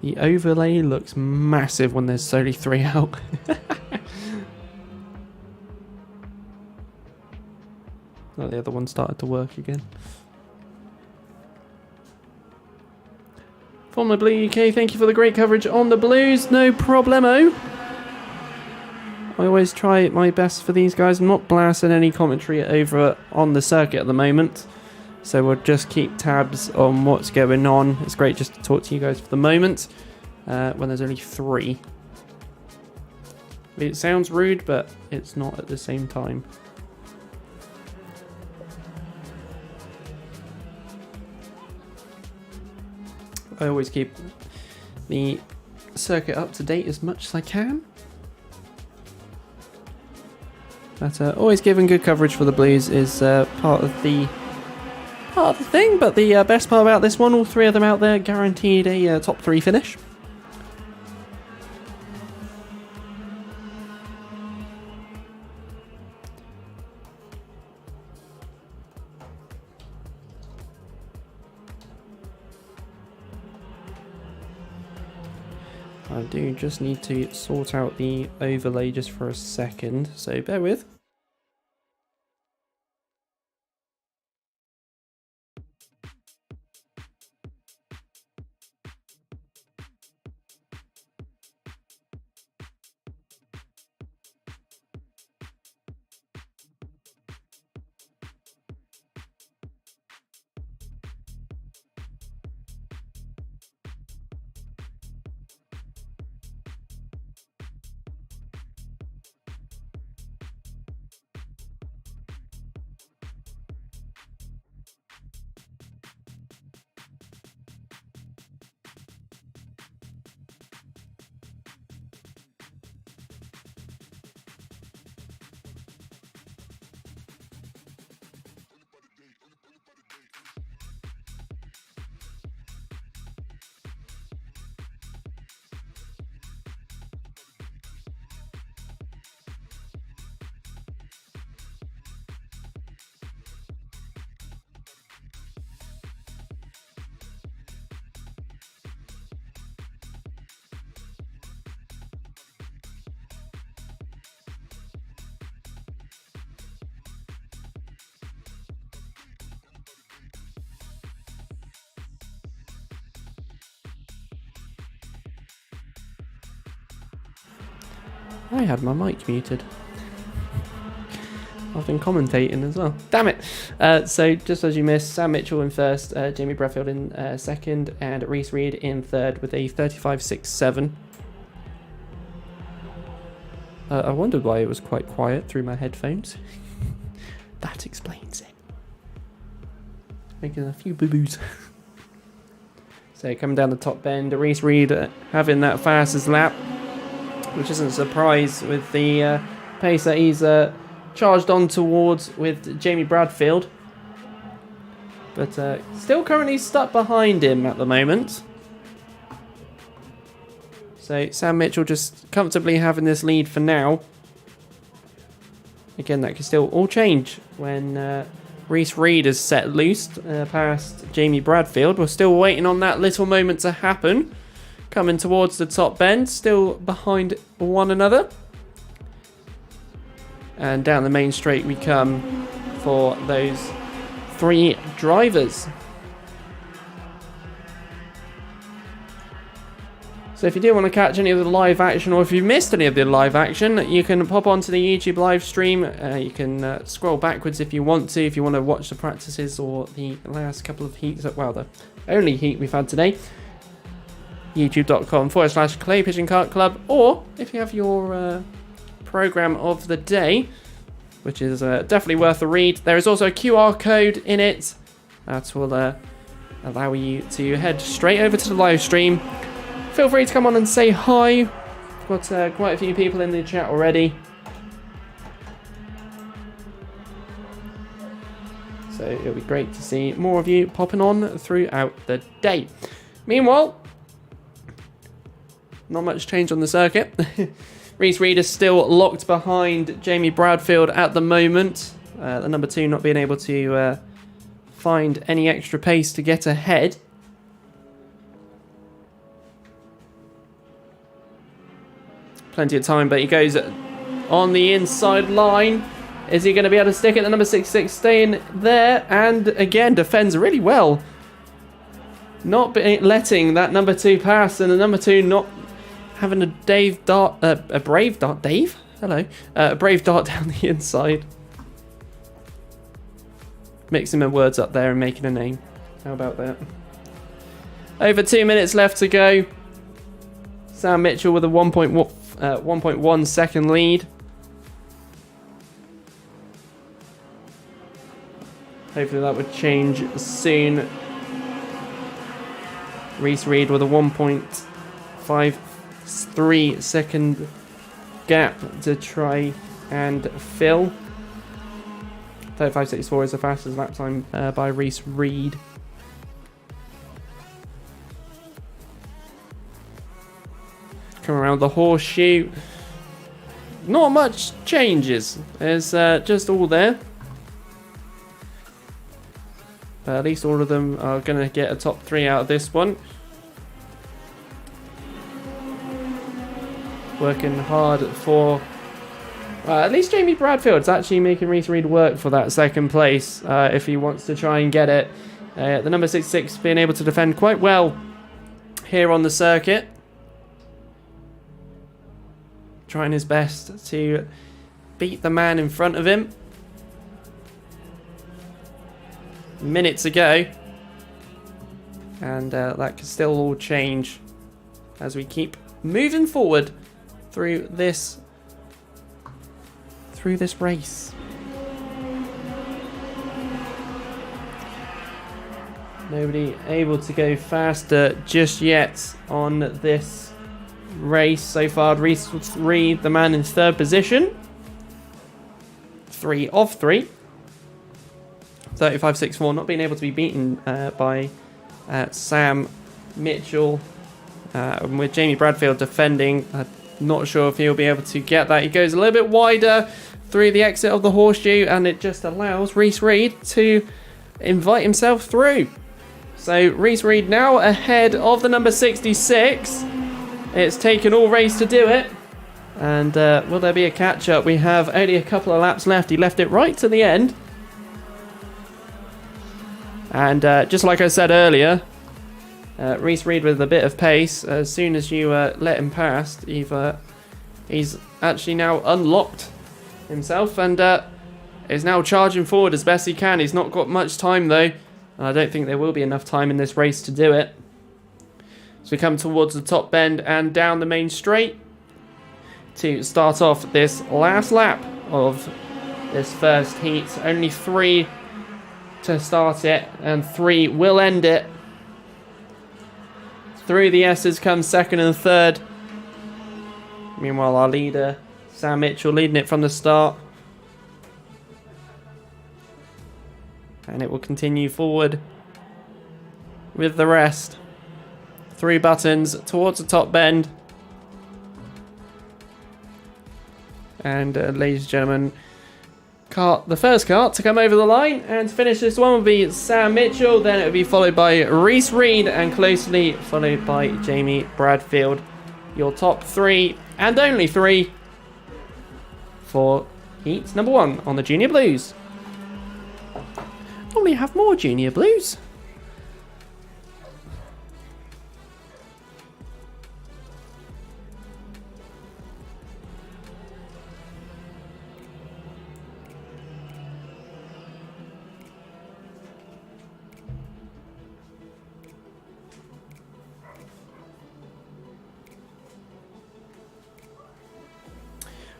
The overlay looks massive when there's only 3 out. Oh, the other one started to work again. Formula Blue UK, thank you for the great coverage on the Blues. No problemo. I always try my best for these guys. I'm not blasting any commentary over on the circuit at the moment, so we'll just keep tabs on what's going on. It's great just to talk to you guys for the moment. when there's only 3. It sounds rude, but it's not at the same time. I always keep the circuit up to date as much as I can. But always giving good coverage for the Blues is part of the thing. But the best part about this one, all 3 of them out there guaranteed a top 3 finish. I do just need to sort out the overlay just for a second, so bear with. I had my mic muted. I've been commentating as well. Damn it! So just as you missed, Sam Mitchell in first, Jamie Bradfield in second, and Reese Reed in third with a 35.67. I wondered why it was quite quiet through my headphones. That explains it. Making a few boo-boos. So coming down the top bend, Reese Reed having that fastest lap, which isn't a surprise with the pace that he's charged on towards with Jamie Bradfield. But still currently stuck behind him at the moment. So Sam Mitchell just comfortably having this lead for now. Again, that can still all change when Reese Reed is set loose past Jamie Bradfield. We're still waiting on that little moment to happen. Coming towards the top bend, still behind one another. And down the main straight we come for those 3 drivers. So if you do want to catch any of the live action, or if you've missed any of the live action, you can pop onto the YouTube live stream. You can scroll backwards if you want to watch the practices or the last couple of heats, well, the only heat we've had today. youtube.com/Clay Pigeon Kart Club, or if you have your program of the day, which is definitely worth a read. There is also a QR code in it that will allow you to head straight over to the live stream. Feel free to come on and say hi. We've got quite a few people in the chat already. So it'll be great to see more of you popping on throughout the day. Meanwhile, not much change on the circuit. Reese Reed is still locked behind Jamie Bradfield at the moment. The number 2 not being able to find any extra pace to get ahead. Plenty of time, but he goes on the inside line. Is he going to be able to stick it? The number 66 staying there, and again defends really well. Not letting that number 2 pass, and the number 2 not having a brave dart. Dave? Hello. A brave dart down the inside. Mixing my words up there and making a name. How about that? Over 2 minutes left to go. Sam Mitchell with a 1.1 second lead. Hopefully that would change soon. Reese Reed with a 1.53 second gap to try and fill. 35.64 is the fastest lap time by Reese Reed. Come around the horseshoe. Not much changes. There's just all there. But at least all of them are going to get a top 3 out of this one. Working hard for... at least Jamie Bradfield's actually making Reese Reed work for that second place if he wants to try and get it. The number 66 being able to defend quite well here on the circuit. Trying his best to beat the man in front of him. Minutes to go. And that can still all change as we keep moving forward through this race. Nobody able to go faster just yet on this race so far. Reese Reed, the man in third position. 3 of 3. 35.64, not being able to be beaten by Sam Mitchell. With Jamie Bradfield defending, I'm not sure if he'll be able to get that. He goes a little bit wider through the exit of the horseshoe, and it just allows Reese Reed to invite himself through. So Reese Reed now ahead of the number 66. It's taken all race to do it. And will there be a catch-up? We have only a couple of laps left. He left it right to the end. And just like I said earlier, Reese Reed with a bit of pace. As soon as you let him past, he's actually now unlocked himself and is now charging forward as best he can. He's not got much time though. I don't think there will be enough time in this race to do it. So we come towards the top bend and down the main straight to start off this last lap of this first heat. Only 3 to start it, and 3 will end it. Through the S's comes second and third. Meanwhile, our leader, Sam Mitchell, leading it from the start. And it will continue forward with the rest. 3 buttons towards the top bend. And ladies and gentlemen, the first kart to come over the line and to finish this one will be Sam Mitchell. Then it will be followed by Reese Reed and closely followed by Jamie Bradfield. Your top 3 and only 3 for heat number 1 on the Junior Blues. Normally have more Junior Blues.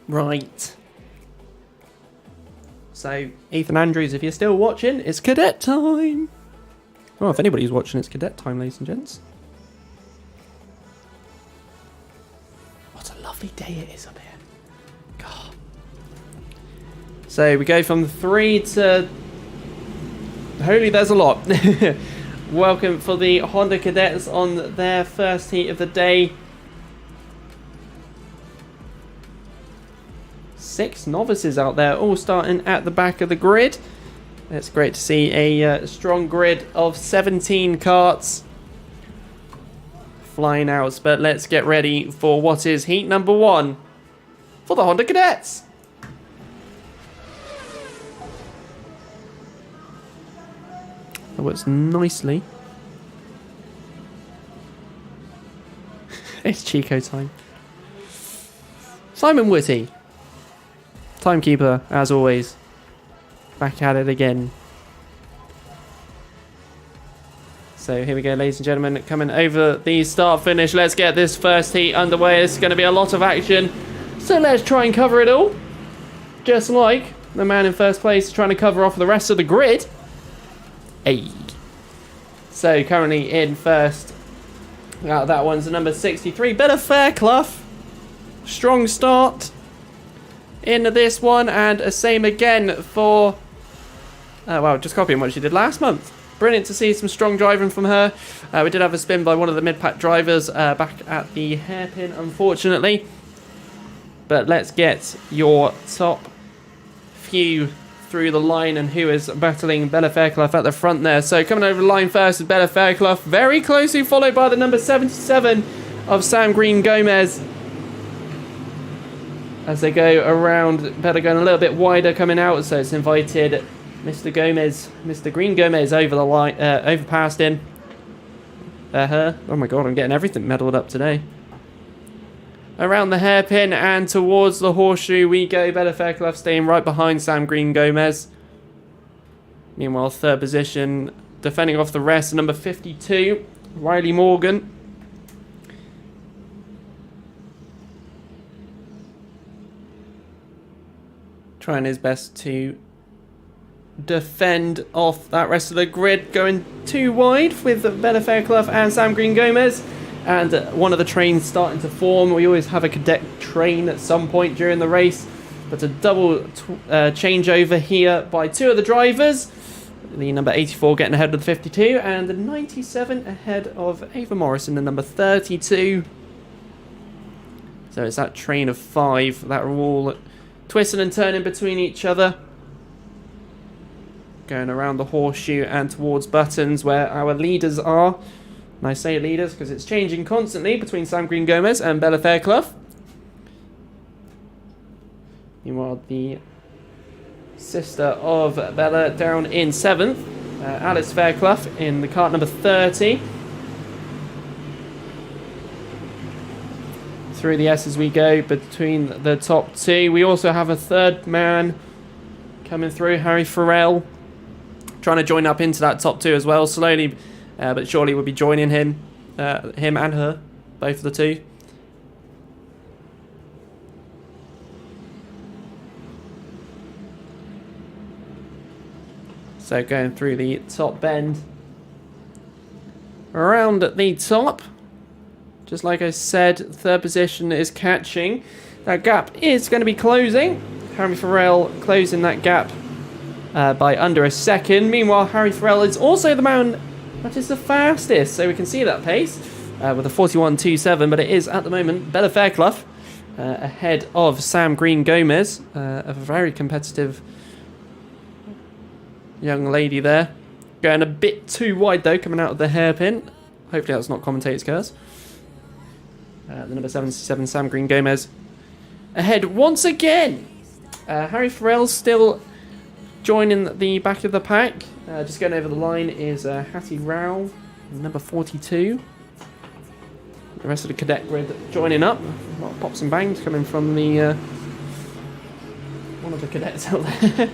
Right. So, Ethan Andrews, if you're still watching, it's cadet time. Well, if anybody's watching, it's cadet time, ladies and gents. What a lovely day it is up here. God. So, we go from 3 to... Holy, there's a lot. Welcome for the Honda Cadets on their first heat of the day. 6 novices out there, all starting at the back of the grid. It's great to see a strong grid of 17 karts flying out. But let's get ready for what is heat number 1 for the Honda Cadets. That works nicely. It's Chico time. Simon Whitty, timekeeper, as always. Back at it again. So here we go, ladies and gentlemen, coming over the start finish. Let's get this first heat underway. It's going to be a lot of action. So let's try and cover it all. Just like the man in first place trying to cover off the rest of the grid. Hey. So currently in first. That one's the number 63. Better Fairclough. Strong start into this one. And a same again for... wow, just copying what she did last month. Brilliant to see some strong driving from her. We did have a spin by one of the mid-pack drivers back at the hairpin, unfortunately. But let's get your top few through the line and who is battling Bella Fairclough at the front there. So coming over the line first is Bella Fairclough, very closely followed by the number 77 of Sam Green Gomez. As they go around, Bella going a little bit wider coming out, so it's invited Mr. Green Gomez over the line, over past in. Her. Oh my god, I'm getting everything medalled up today. Around the hairpin and towards the horseshoe we go. Bella Fairclough staying right behind Sam Green Gomez. Meanwhile, third position, defending off the rest, number 52, Riley Morgan. Trying his best to defend off that rest of the grid, going too wide with Bella Fairclough and Sam Green Gomez. And one of the trains starting to form. We always have a cadet train at some point during the race, but a double changeover here by two of the drivers. The number 84 getting ahead of the 52, and the 97 ahead of Ava Morrison, the number 32. So it's that train of five that are all twisting and turning between each other. Going around the horseshoe and towards buttons where our leaders are. And I say leaders because it's changing constantly between Sam Green Gomez and Bella Fairclough. Meanwhile, the sister of Bella down in 7th, Alice Fairclough in the cart number 30. Through the S as we go between the top two. We also have a third man coming through, Harry Farrell, trying to join up into that top two as well, slowly but surely we'll be joining him and her, both of the two. So going through the top bend, around at the top, just like I said, third position is catching. That gap is going to be closing. Harry Farrell closing that gap by under a second. Meanwhile, Harry Farrell is also the man that is the fastest, so we can see that pace with a 41.27, but it is at the moment Bella Fairclough ahead of Sam Green Gomez, a very competitive young lady there. Going a bit too wide though, coming out of the hairpin. Hopefully that's not commentator's curse. The number 77 Sam Green Gomez ahead once again. Harry Farrell still joining the back of the pack. Just going over the line is Hattie Rao, number 42. The rest of the cadet grid joining up. A lot of pops and bangs coming from the one of the cadets out there.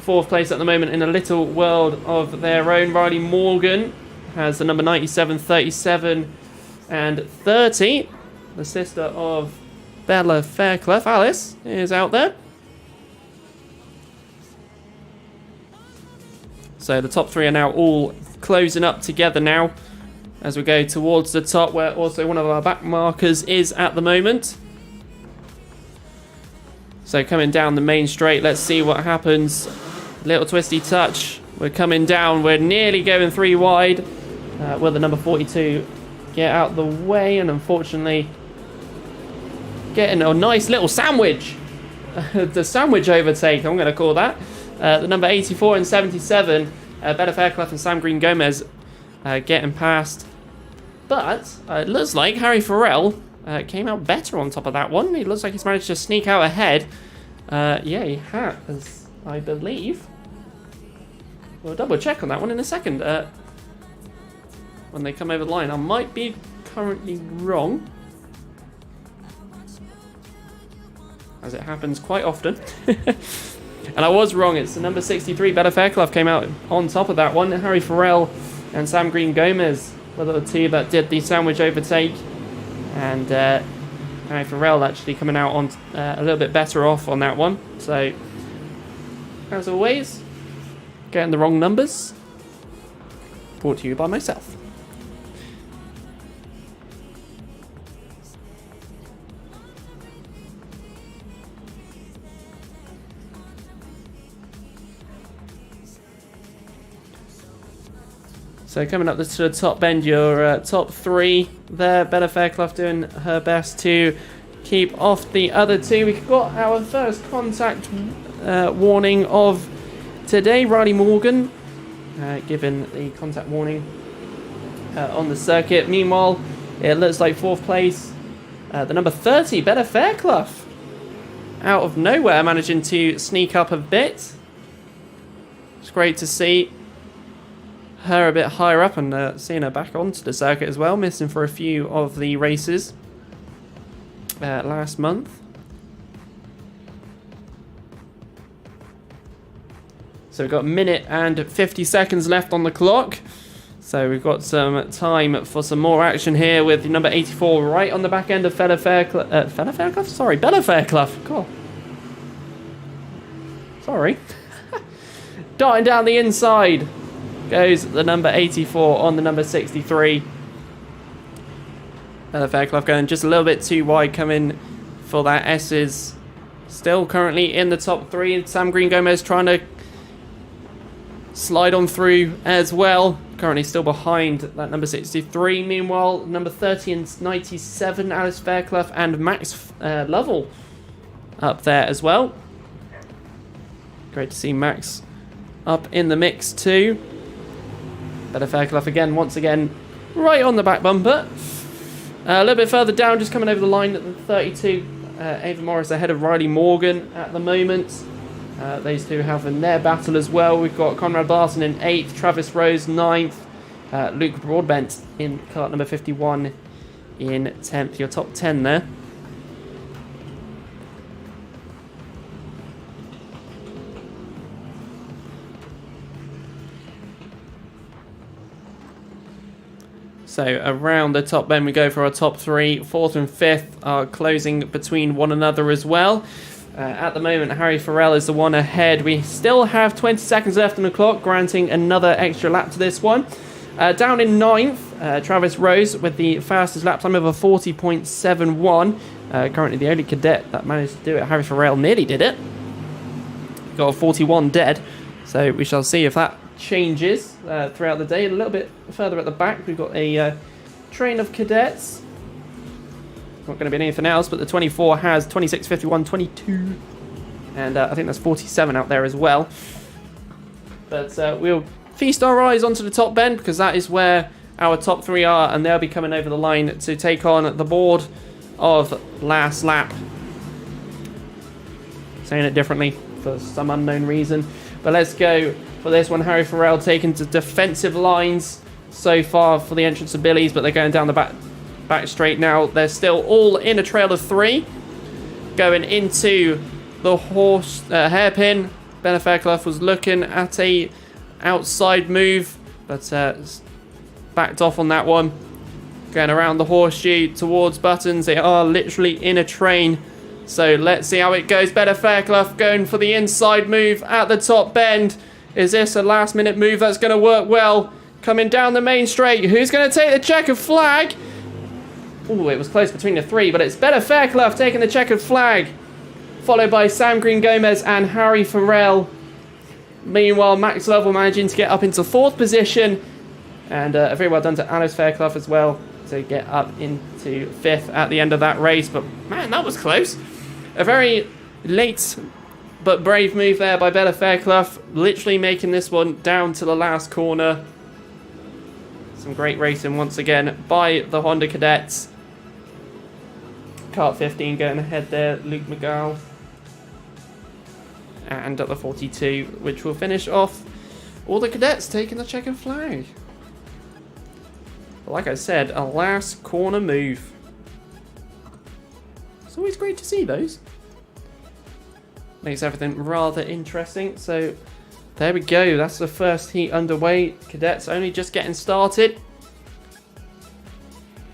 Fourth place at the moment in a little world of their own. Riley Morgan has the number 97, 37 and 30. The sister of Bella Fairclough, Alice, is out there. So the top three are now all closing up together now as we go towards the top, where also one of our back markers is at the moment. So coming down the main straight, let's see what happens. Little twisty touch. We're coming down. We're nearly going three wide. Will the number 42 get out the way? And unfortunately, getting a nice little sandwich. The sandwich overtake, I'm going to call that. The number 84 and 77, Bella Fairclough and Sam Green Gomez getting past. But it looks like Harry Farrell came out better on top of that one. He looks like he's managed to sneak out ahead. Yeah, he has, I believe. We'll double check on that one in a second. When they come over the line, I might be currently wrong, as it happens quite often. And I was wrong. It's the number 63. Better Fairclough came out on top of that one. Harry Farrell and Sam Green Gomez were the two that did the sandwich overtake. And Harry Farrell actually coming out on a little bit better off on that one. So, as always, getting the wrong numbers. Brought to you by myself. So coming up to the top bend, your top three there. Better Fairclough doing her best to keep off the other two. We've got our first contact warning of today. Riley Morgan given the contact warning on the circuit. Meanwhile, it looks like fourth place, the number 30, Better Fairclough, out of nowhere managing to sneak up a bit. It's great to see her a bit higher up and seeing her back onto the circuit as well, missing for a few of the races last month. So we've got a minute and 50 seconds left on the clock. So we've got some time for some more action here with number 84 right on the back end of Better Fairclough? Sorry, Better Fairclough. God. Sorry. Darting down the inside goes the number 84 on the number 63. Better Fairclough going just a little bit too wide, coming for that S's. Still currently in the top three. Sam Green Gomez trying to slide on through as well. Currently still behind that number 63. Meanwhile, number 30 and 97, Alice Fairclough and Max Lovell up there as well. Great to see Max up in the mix too. Better Fairclough again, once again, right on the back bumper. A little bit further down, just coming over the line at the 32. Ava Morris ahead of Riley Morgan at the moment. These two having their battle as well. We've got Conrad Barton in 8th, Travis Rose 9th, Luke Broadbent in cart number 51 in 10th. Your top 10 there. So around the top bend we go for our top three. 4th and 5th are closing between one another as well. At the moment, Harry Farrell is the one ahead. We still have 20 seconds left on the clock, granting another extra lap to this one. Down in 9th, Travis Rose with the fastest lap time of a 40.71. Currently the only cadet that managed to do it. Harry Farrell nearly did it. Got a 41 dead. So we shall see if that changes throughout the day. A little bit further at the back, we've got a train of cadets. Not going to be anything else, but the 24 has 26, 51, 22, and I think that's 47 out there as well. But we'll feast our eyes onto the top bend, because that is where our top three are, and they'll be coming over the line to take on the board of last lap. Saying it differently for some unknown reason, but let's go for this one. Harry Farrell taking to defensive lines so far for the entrance of Billy's, but they're going down the back straight now. They're still all in a trail of three. Going into the horse hairpin. Better Fairclough was looking at a outside move, but backed off on that one. Going around the horseshoe towards Buttons. They are literally in a train. So let's see how it goes. Better Fairclough going for the inside move at the top bend. Is this a last minute move that's going to work well? Coming down the main straight. Who's going to take the checkered flag? Ooh, it was close between the three, but it's Better Fairclough taking the checkered flag. Followed by Sam Green Gomez and Harry Farrell. Meanwhile, Max Lovell managing to get up into 4th position. And very well done to Alice Fairclough as well to get up into 5th at the end of that race. But man, that was close. A very late but brave move there by Better Fairclough. Literally making this one down to the last corner. Some great racing once again by the Honda Cadets. Kart 15 going ahead there, Luke McGowl. And at the 42, which will finish off all the cadets taking the checkered flag. But like I said, a last corner move. It's always great to see those. Makes everything rather interesting. So there we go. That's the first heat underway. Cadets only just getting started.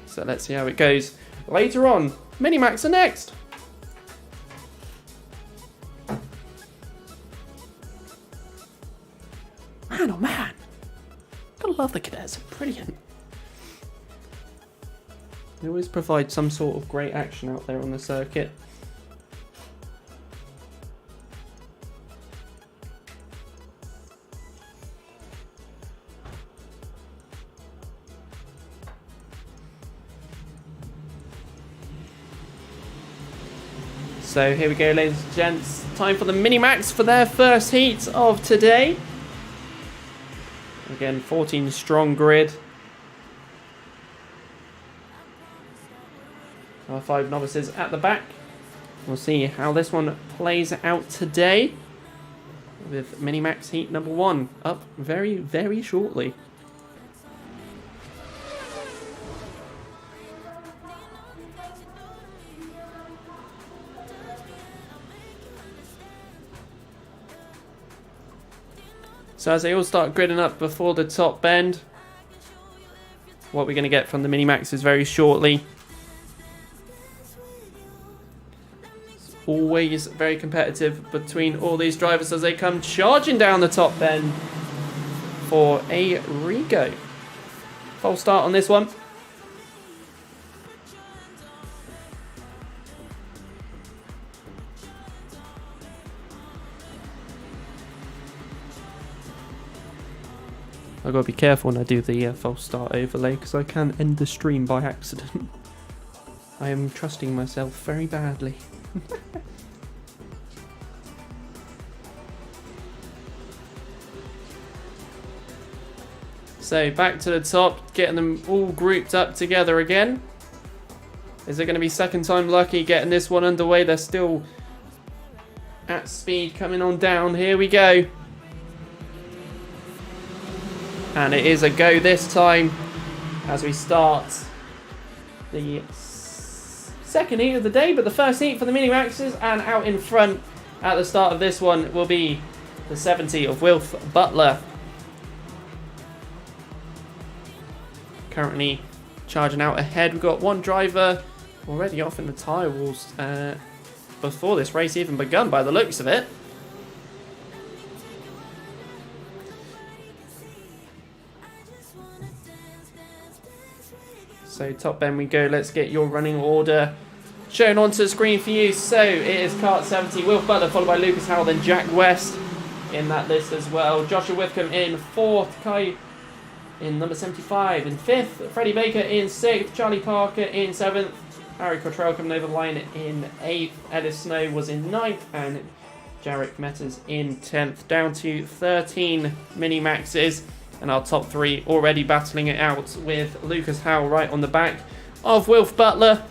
So let's see how it goes. Later on, Minimax are next. Man, oh man. Gotta love the Cadets. Brilliant. They always provide some sort of great action out there on the circuit. So here we go, ladies and gents. Time for the Minimax for their first heat of today. Again, 14 strong grid. Our 5 novices at the back. We'll see how this one plays out today. With Minimax heat number 1 up very, very shortly. So as they all start gridding up before the top bend, what we're going to get from the Minimaxes very shortly. It's always very competitive between all these drivers as they come charging down the top bend for a re-go. False start on this one. I've got to be careful when I do the false start overlay because I can end the stream by accident. I am trusting myself very badly. So back to the top, getting them all grouped up together again. Is it going to be second time lucky getting this one underway? They're still at speed coming on down. Here we go. And it is a go this time as we start the second heat of the day, but the first heat for the Minimaxes. And out in front at the start of this one will be the 70 of Wilf Butler. Currently charging out ahead. We've got one driver already off in the tyre walls before this race even begun by the looks of it. So top bend we go. Let's get your running order shown onto the screen for you. So it is Kart 70, Wilf Butler, followed by Lucas Howell, then Jack West in that list as well. Joshua Whitcomb in 4th, Kai in number 75 in 5th, Freddie Baker in 6th, Charlie Parker in 7th, Harry Cottrell coming over the line in 8th, Ellis Snow was in 9th, and Jarek Metters in 10th. Down to 13 Minimaxes. And our top 3 already battling it out with Lucas Howell right on the back of Wilf Butler.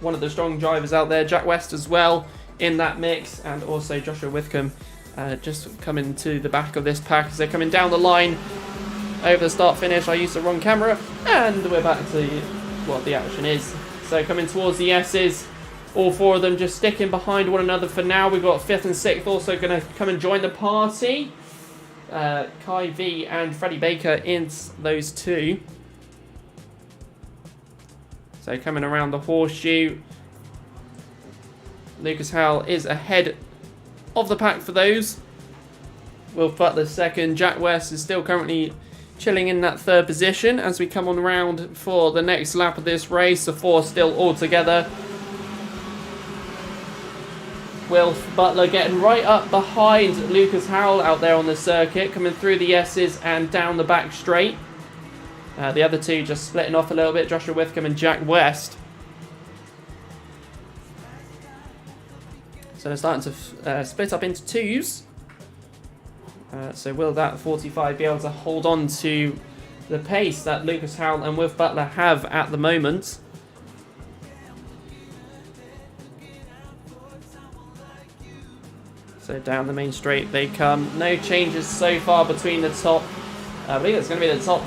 One of the strong drivers out there. Jack West as well in that mix. And also Joshua Whitcomb just coming to the back of this pack as they're coming down the line over the start finish. I used the wrong camera. And we're back to what the action is. So coming towards the S's. All 4 of them just sticking behind one another for now. We've got 5th and 6th also going to come and join the party. Kai V and Freddie Baker in those 2. So coming around the horseshoe, Lucas Howell is ahead of the pack for those. Wilf Butler 2nd. Jack West is still currently chilling in that 3rd position as we come on round for the next lap of this race. The 4 still all together. Wilf Butler getting right up behind Lucas Howell out there on the circuit, coming through the S's and down the back straight. The other 2 just splitting off a little bit, Joshua Whitcomb and Jack West. So they're starting to split up into 2s. So will that 45 be able to hold on to the pace that Lucas Howell and Wilf Butler have at the moment? So down the main straight they come. No changes so far between the top. I believe it's going to be the top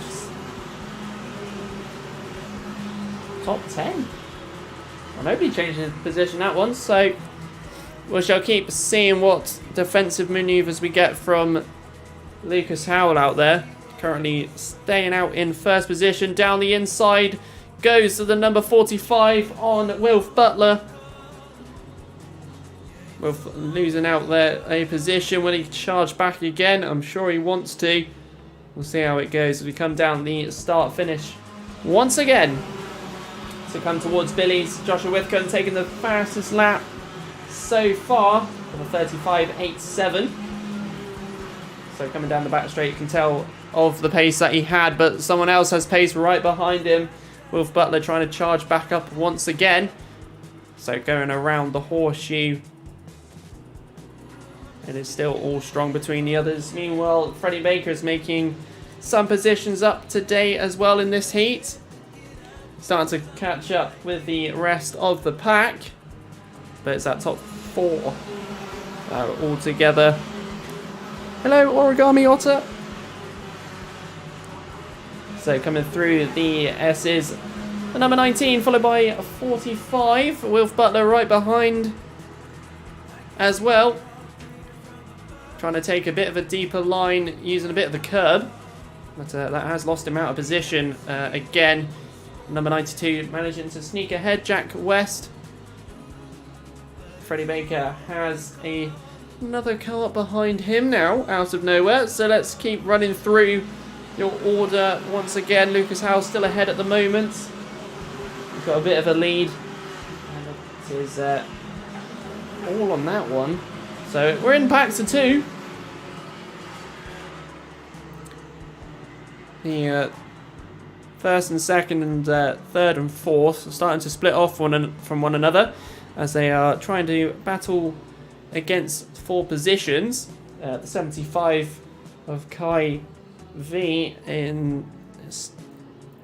10. Well, nobody changed his position that one. So We shall keep seeing what defensive maneuvers we get from Lucas Howell out there. Currently staying out in first position. Down the inside goes to the number 45 on Wilf Butler. Wilf losing out there a position. Will he charge back again? I'm sure he wants to. We'll see how it goes as we come down the start-finish once again. So come towards Billy's. Joshua Withcombe taking the fastest lap so far of a 35.87. So coming down the back straight, you can tell of the pace that he had, but someone else has pace right behind him. Wilf Butler trying to charge back up once again. So going around the horseshoe. It is still all strong between the others. Meanwhile, Freddie Baker is making some positions up today as well in this heat. Starting to catch up with the rest of the pack. But it's that top 4 all together. Hello, Origami Otter. So coming through the S's. The number 19 followed by 45. Wilf Butler right behind as well. Trying to take a bit of a deeper line using a bit of the curb. But that has lost him out of position again. Number 92 managing to sneak ahead, Jack West. Freddie Baker has another car behind him now, out of nowhere. So let's keep running through your order once again. Lucas Howell still ahead at the moment. We've got a bit of a lead. And it is all on that one. So we're in packs of 2. The first and second and third and fourth are starting to split off from one another as they are trying to battle against 4 positions. The 75 of Kai V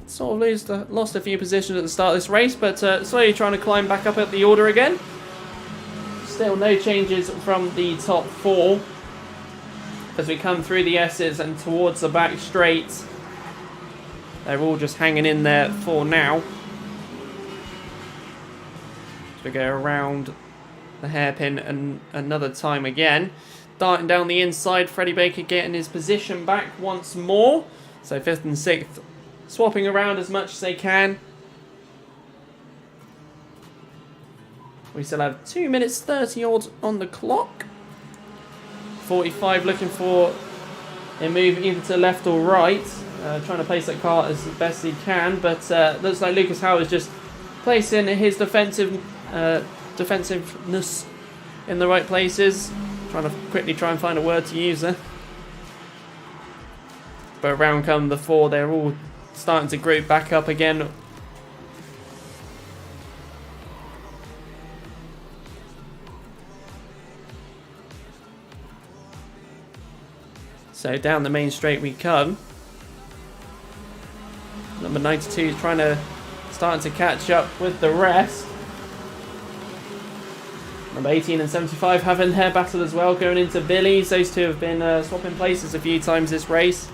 sort of lost a few positions at the start of this race, but slowly trying to climb back up at the order again. Still no changes from the top 4 as we come through the S's and towards the back straight. They're all just hanging in there for now. So we go around the hairpin and another time again. Darting down the inside, Freddie Baker getting his position back once more. So 5th and 6th swapping around as much as they can. We still have 2 minutes 30 odd on the clock. 45 looking for a move either to left or right. Trying to place that car as best he can, but looks like Lucas Howell is just placing his defensiveness in the right places. Trying to quickly try and find a word to use there. But around come the 4, they're all starting to group back up again. So down the main straight we come. Number 92 is starting to catch up with the rest. Number 18 and 75 having their battle as well, going into Billy's. Those two have been swapping places a few times this race.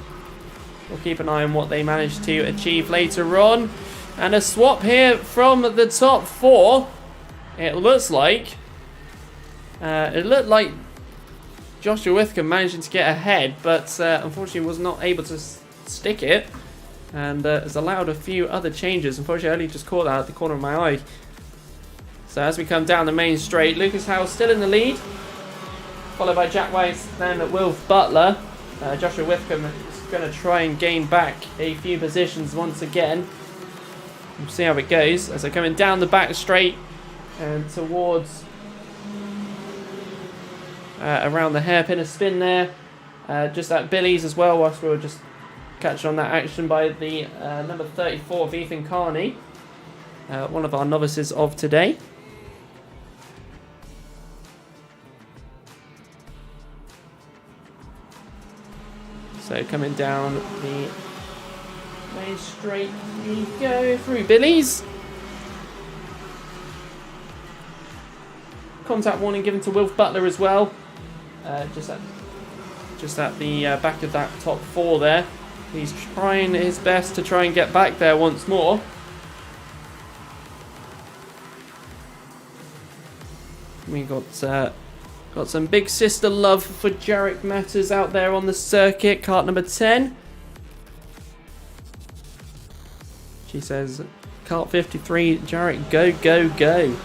We'll keep an eye on what they manage to achieve later on. And a swap here from the top 4. It looks like. It looked like Joshua Withcombe managing to get ahead, but unfortunately was not able to stick it. And has allowed a few other changes. Unfortunately, I only just caught that at the corner of my eye. So as we come down the main straight, Lucas Howell still in the lead. Followed by Jack Weiss, then Wilf Butler. Joshua Withcombe is going to try and gain back a few positions once again. We'll see how it goes as they're coming down the back straight and towards around the hairpin, a spin there. Just at Billy's as well, whilst we were just catching on that action by the number 34 of Ethan Carney, one of our novices of today. So coming down the main straight we go through Billy's. Contact warning given to Wilf Butler as well. Just at the back of that top 4 there. He's trying his best to try and get back there once more. We got some big sister love for Jarek Matters out there on the circuit. Kart number 10. She says, Kart 53, Jarek, go, go, go.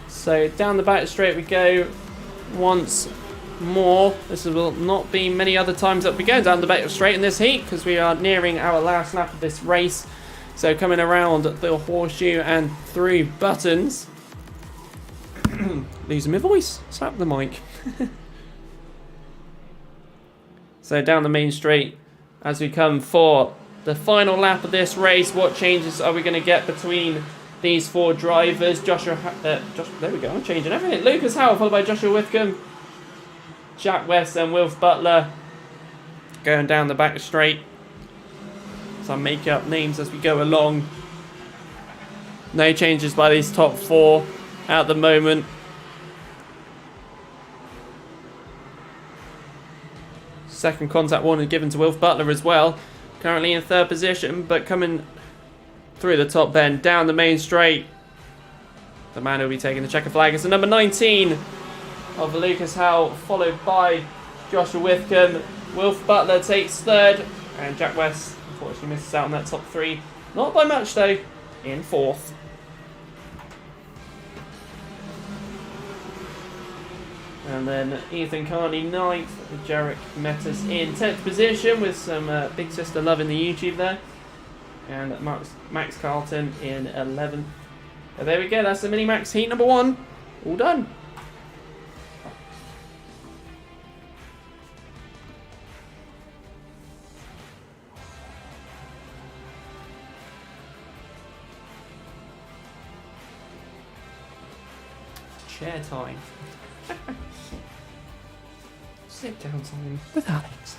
So down the back straight we go once more. This will not be many other times that we go down the back straight in this heat, because we are nearing our last lap of this race. So coming around the horseshoe and through buttons. Losing my voice. Slap the mic. So down the main straight as we come for the final lap of this race. What changes are we going to get between these four drivers? There we go, I'm changing everything. Lucas Howell followed by Joshua Whitcomb, Jack West and Wilf Butler going down the back straight. So I'm making up names as we go along. No changes by these top four at the moment. Second contact warning given to Wilf Butler as well. Currently in third position, but coming through the top bend, down the main straight. The man who will be taking the checker flag is the number 19 of Lucas Howell, followed by Joshua Whitcomb. Wilf Butler takes third, and Jack West unfortunately misses out on that top three. Not by much though, in fourth. And then Ethan Carney 9th, Jarek Metas in 10th position with some big sister love in the YouTube there. And Max Carlton in 11th. But there we go, that's the Mini-Max heat number 1. All done. Chair time. Sit down time with Alex.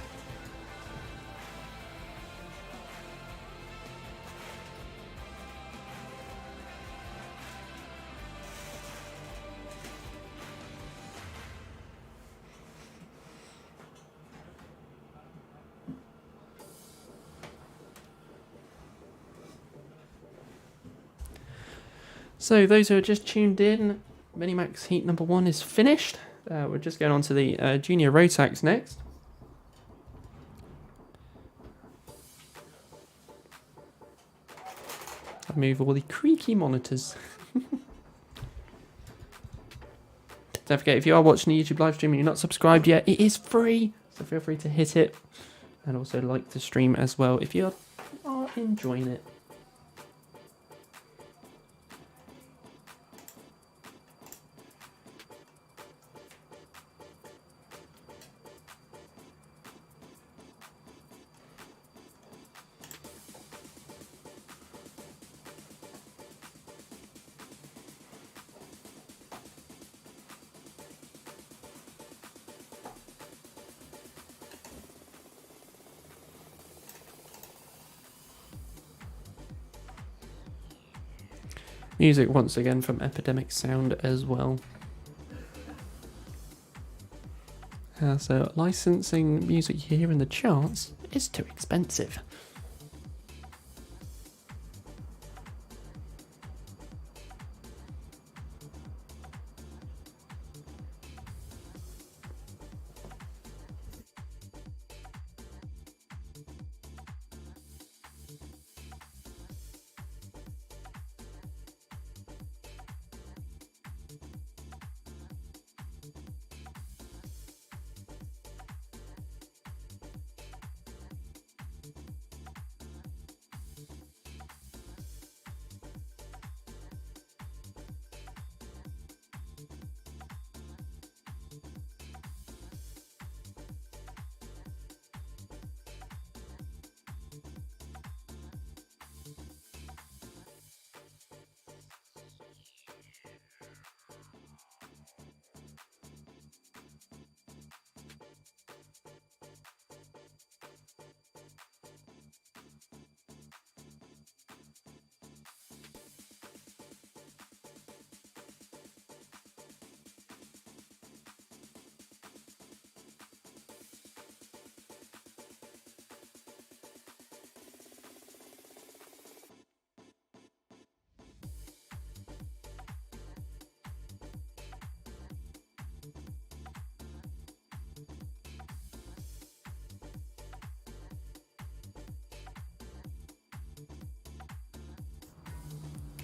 So those who are just tuned in, Minimax heat number 1 is finished. We're just going on to the junior rotax next. I move all the creaky monitors. Don't forget, if you are watching the YouTube live stream and you're not subscribed yet, it is free, so feel free to hit it. And also like the stream as well if you are enjoying it. Music once again from Epidemic Sound as well. So licensing music here in the charts is too expensive.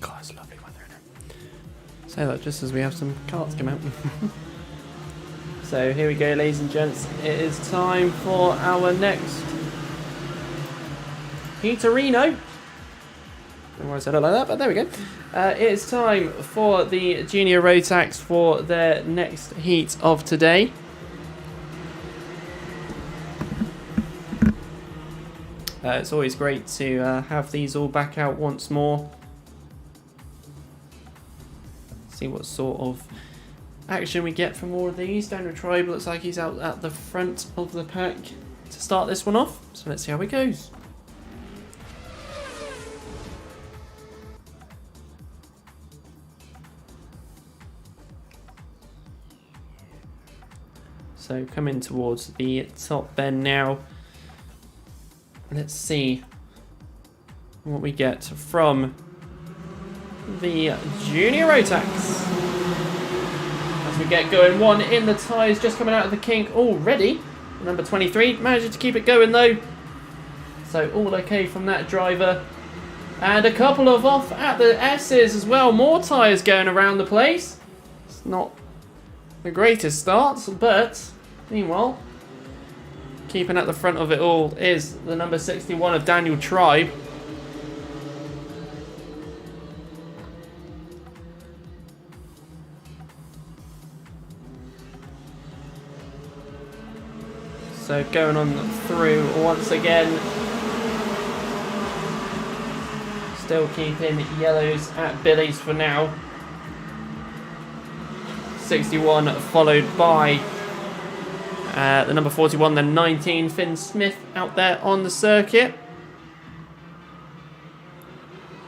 God, it's lovely weather in it. Say that just as we have some carts come out. So here we go, ladies and gents. It is time for our next Heaterino. Don't know why I said it like that, but there we go. It's time for the Junior Rotax for their next heat of today. It's always great to have these all back out once more. See what sort of action we get from all of these. Daniel Tribe looks like he's out at the front of the pack to start this one off. So let's see how it goes. So coming towards the top bend now. Let's see what we get from the Junior Rotax. As we get going, one in the tyres, just coming out of the kink already. Number 23, managed to keep it going though. So all okay from that driver. And a couple of off at the S's as well. More tyres going around the place. It's not the greatest start, but meanwhile, keeping at the front of it all is the number 61 of Daniel Tribe. So going on through once again. Still keeping yellows at Billy's for now. 61 followed by the number 41, then 19, Finn Smith out there on the circuit.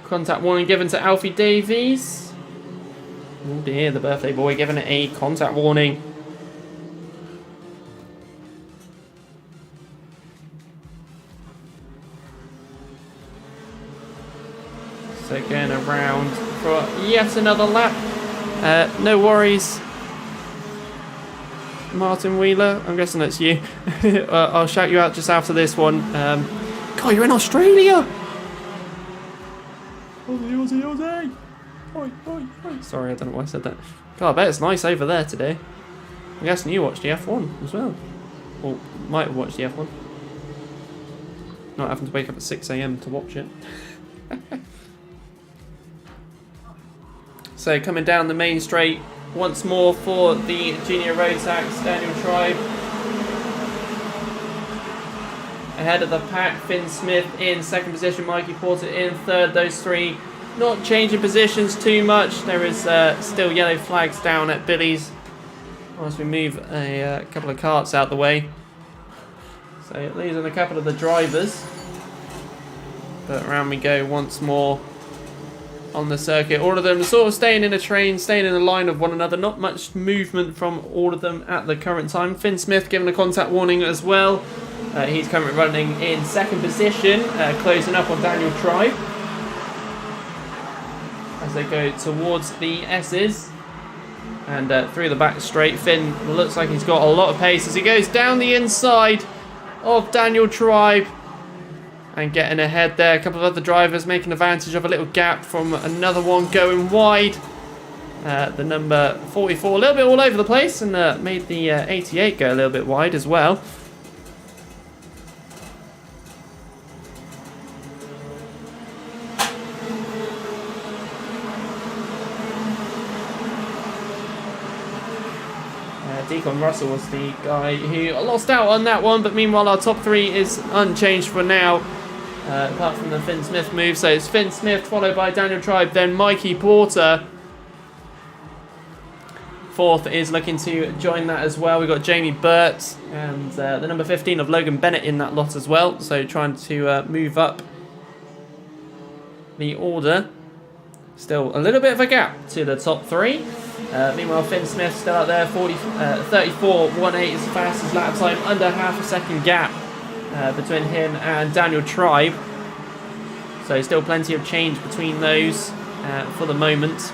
Contact warning given to Alfie Davies. Oh dear, the birthday boy giving it a contact warning. So going around for yet another lap. No worries, Martin Wheeler. I'm guessing that's you. I'll shout you out just after this one. God, you're in Australia! Aussie, Aussie! Oi, oi, oi. Sorry, I don't know why I said that. God, I bet it's nice over there today. I'm guessing you watched the F1 as well. Or might have watched the F1. Not having to wake up at 6 AM to watch it. So coming down the main straight once more for the Junior Rotax, Daniel Tribe. Ahead of the pack, Finn Smith in second position, Mikey Porter in third. Those three not changing positions too much. There is still yellow flags down at Billy's as we move a couple of carts out the way. So it leaves on a couple of the drivers. But around we go once more on the circuit. All of them sort of staying in a train, staying in a line of one another. Not much movement from all of them at the current time. Finn Smith given a contact warning as well. He's currently running in second position, closing up on Daniel Tribe as they go towards the S's. And through the back straight, Finn looks like he's got a lot of pace as he goes down the inside of Daniel Tribe. And getting ahead there, a couple of other drivers making advantage of a little gap from another one going wide. The number 44, a little bit all over the place, and made the 88 go a little bit wide as well. Deacon Russell was the guy who lost out on that one, but meanwhile our top three is unchanged for now. Apart from the Finn Smith move. So it's Finn Smith followed by Daniel Tribe, then Mikey Porter. Fourth is looking to join that as well. We've got Jamie Burt and the number 15 of Logan Bennett in that lot as well. So trying to move up the order. Still a little bit of a gap to the top three. Meanwhile, Finn Smith still out there. 34.18 is the fastest lap time. Under half a second gap between him and Daniel Tribe. So still plenty of change between those for the moment.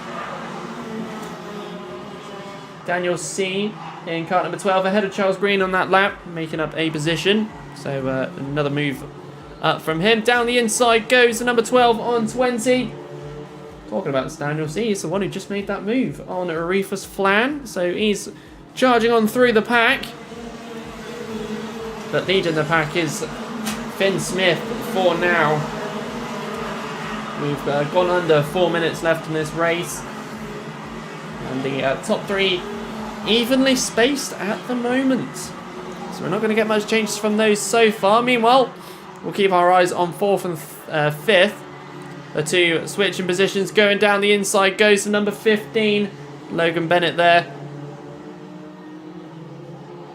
Daniel C in kart number 12 ahead of Charles Green on that lap, making up a position. So another move up from him. Down the inside goes the number 12 on 20. Talking about this, Daniel C, he's the one who just made that move on Aretha's Flan. So he's charging on through the pack. But leading the pack is Finn Smith for now. We've gone under 4 minutes left in this race. And the top three evenly spaced at the moment. So we're not going to get much changes from those so far. Meanwhile, we'll keep our eyes on 4th and 5th. The two switching positions. Going down the inside goes to number 15. Logan Bennett there.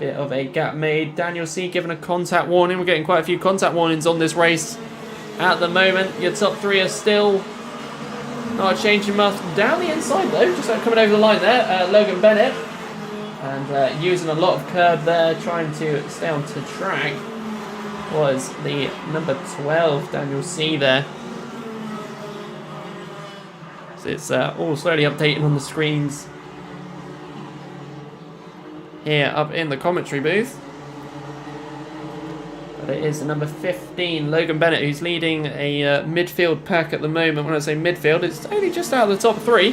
Bit of a gap made. Daniel C given a contact warning. We're getting quite a few contact warnings on this race at the moment. Your top three are still not changing much. Down the inside though, just coming over the line there. Logan Bennett. And using a lot of curb there, trying to stay onto track, was the number 12, Daniel C there. So it's all slowly updating on the screens here up in the commentary booth. But it is the number 15, Logan Bennett, who's leading a midfield pack at the moment. When I say midfield, it's only just out of the top three,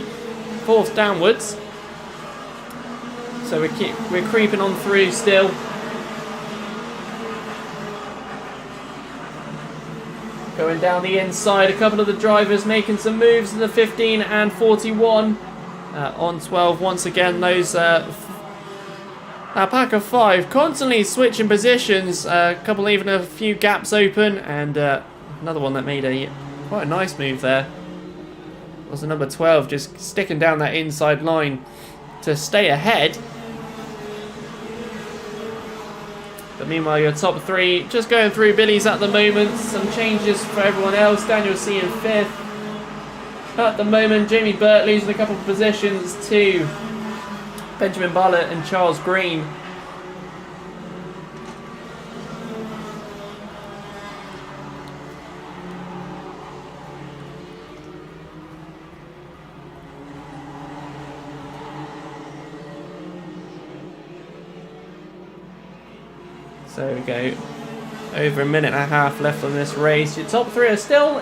fourth downwards. So we're creeping on through still. Going down the inside, a couple of the drivers making some moves in the 15 and 41 on 12. Once again, those that pack of five constantly switching positions. A couple leaving a few gaps open, and another one that made quite a nice move there was the number 12, just sticking down that inside line to stay ahead. But meanwhile, your top three just going through Billy's at the moment. Some changes for everyone else. Daniel C in 5th. At the moment, Jamie Burt losing a couple of positions to Benjamin Bartlett and Charles Green. So we go over a minute and a half left on this race. Your top three are still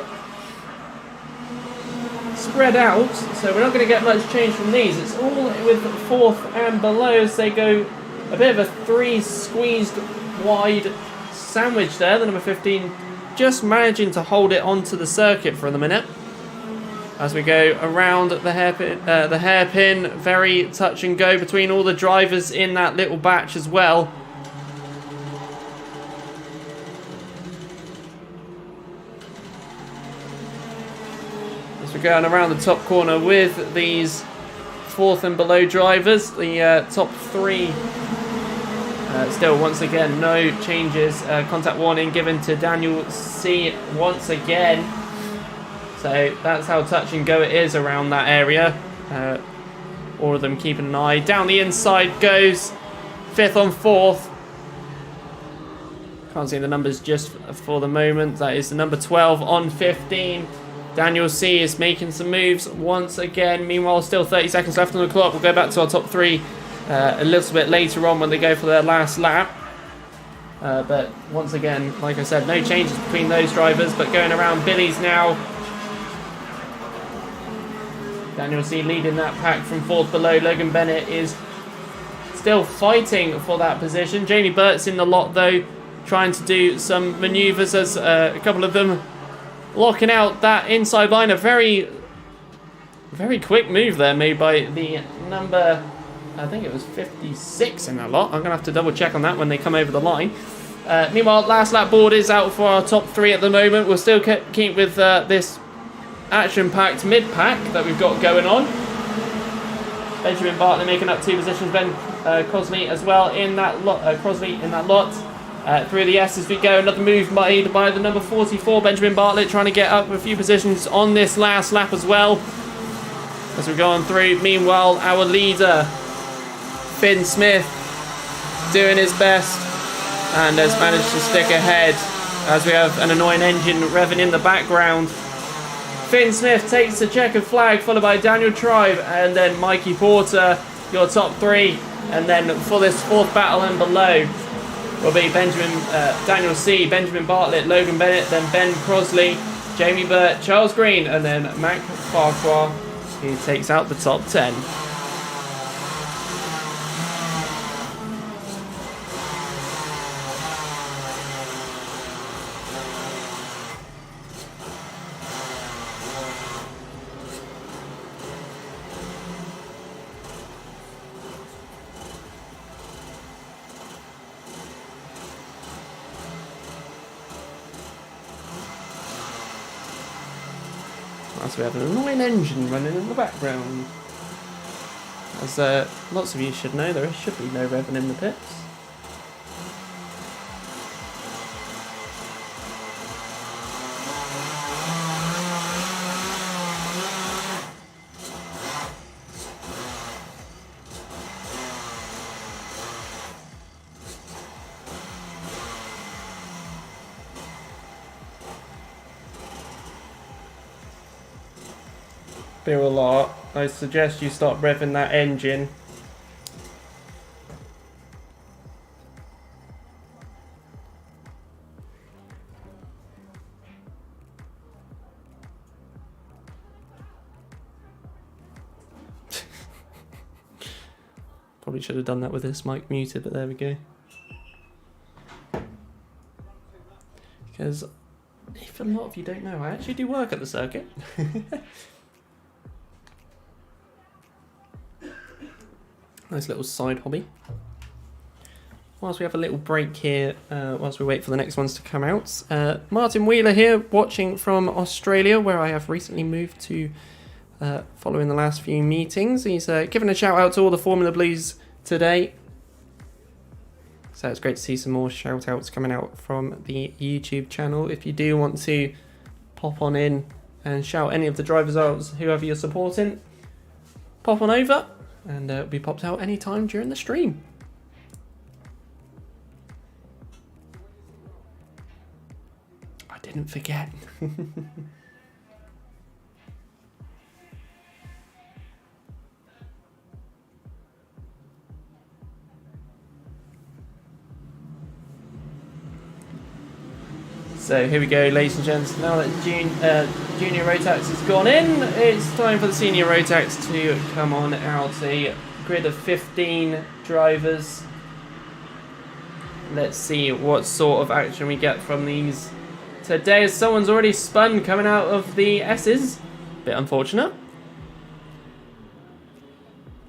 spread out, so we're not going to get much change from these. It's all with 4th and below as they go a bit of a three squeezed wide sandwich there. The number 15 just managing to hold it onto the circuit for the minute. As we go around the hairpin, very touch and go between all the drivers in that little batch as well. We're going around the top corner with these 4th and below drivers. The top three still, once again, no changes. Contact warning given to Daniel C once again. So that's how touch and go it is around that area. All of them keeping an eye. Down the inside goes 5th on 4th. Can't see the numbers just for the moment. That is the number 12 on 15. Daniel C is making some moves once again. Meanwhile, still 30 seconds left on the clock. We'll go back to our top three a little bit later on when they go for their last lap. But once again, like I said, no changes between those drivers. But going around Billy's now. Daniel C leading that pack from 4th below. Logan Bennett is still fighting for that position. Jamie Burt's in the lot though, trying to do some manoeuvres as a couple of them locking out that inside line. A very, very quick move there made by the number, I think it was 56 in that lot. I'm going to have to double check on that when they come over the line. Meanwhile, last lap board is out for our top three at the moment. We'll still keep with this action-packed mid-pack that we've got going on. Benjamin Bartlett making up 2 positions. Ben Crosley as well in that lot. Through the S as we go. Another move made by the number 44, Benjamin Bartlett, trying to get up a few positions on this last lap as well. As we're going through, meanwhile, our leader, Finn Smith, doing his best and has managed to stick ahead as we have an annoying engine revving in the background. Finn Smith takes the checkered flag, followed by Daniel Tribe and then Mikey Porter, your top three. And then for this 4th battle and below will be Daniel C, Benjamin Bartlett, Logan Bennett, then Ben Crosley, Jamie Burt, Charles Green, and then Mac Farquhar, who takes out the top 10. So we have an annoying engine running in the background. As lots of you should know, there should be no revving in the pits. Feel a lot. I suggest you start revving that engine. Probably should have done that with this mic muted, but there we go. Because if a lot of you don't know, I actually do work at the circuit. Nice little side hobby. Whilst we have a little break here, whilst we wait for the next ones to come out. Martin Wheeler here, watching from Australia, where I have recently moved to following the last few meetings. He's given a shout out to all the Formula Blues today. So it's great to see some more shout outs coming out from the YouTube channel. If you do want to pop on in and shout any of the drivers out, whoever you're supporting, pop on over. And it'll be popped out anytime during the stream. I didn't forget. So here we go, ladies and gents. Now that Junior Rotax has gone in, it's time for the Senior Rotax to come on out. A grid of 15 drivers. Let's see what sort of action we get from these today. As someone's already spun coming out of the S's. Bit unfortunate.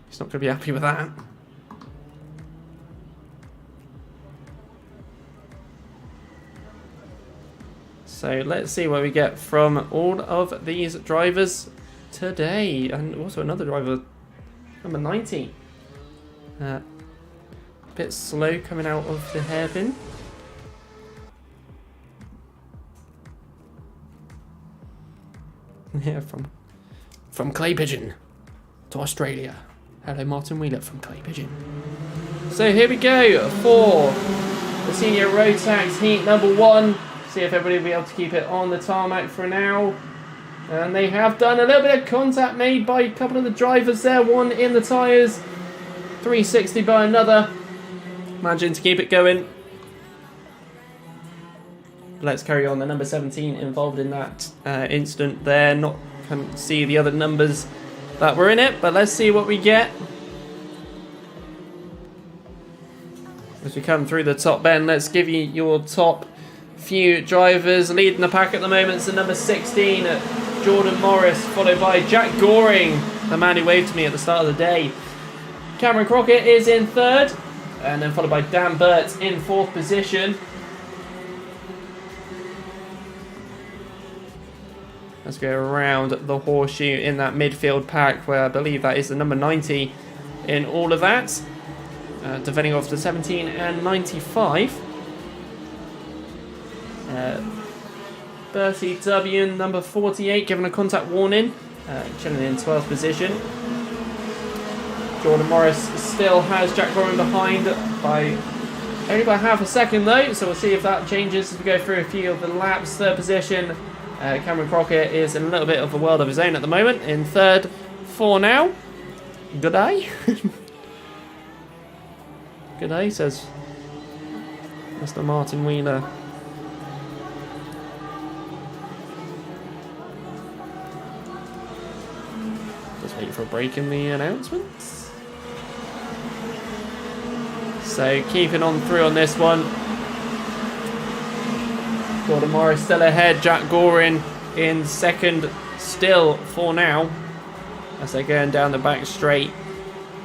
He's not going to be happy with that. So let's see what we get from all of these drivers today. And also another driver, number 90. A bit slow coming out of the hairpin. Yeah, from Clay Pigeon to Australia. Hello, Martin Wheeler from Clay Pigeon. So here we go for the Senior Rotax heat number 1. See if everybody will be able to keep it on the tarmac for now. And they have done a little bit of contact made by a couple of the drivers there. One in the tyres. 360 by another. Managing to keep it going. Let's carry on. The number 17 involved in that incident there. Can't see the other numbers that were in it. But let's see what we get. As we come through the top bend, let's give you your top few drivers. Leading the pack at the moment is the number 16, Jordan Morris, followed by Jack Goring, the man who waved to me at the start of the day. Cameron Crockett is in 3rd, and then followed by Dan Burt in 4th position. Let's go around the horseshoe in that midfield pack, where I believe that is the number 90 in all of that. Defending off to 17 and 95. Bertie W, number 48, given a contact warning, chilling in 12th position. Jordan Morris still has Jack Goring behind by only by half a second though, so we'll see if that changes as we go through a few of the laps. 3rd position, Cameron Crockett is in a little bit of a world of his own at the moment, in 3rd for now. Good day. Good day, says Mr. Martin Wheeler. Just wait for a break in the announcements. So keeping on through on this one. Gordon Morris still ahead. Jack Gorin in second still for now. As they're going down the back straight.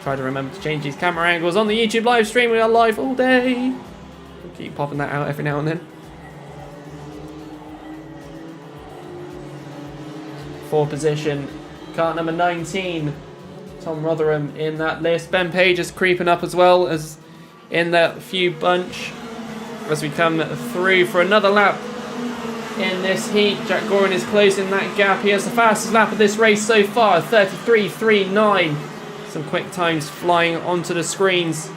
Try to remember to change these camera angles on the YouTube live stream. We are live all day. We'll keep popping that out every now and then. 4th position. Kart number 19. Tom Rotherham in that list. Ben Page is creeping up as well as in that few bunch. As we come through for another lap in this heat. Jack Gorin is closing that gap. He has the fastest lap of this race so far, 33.39. Some quick times flying onto the screens.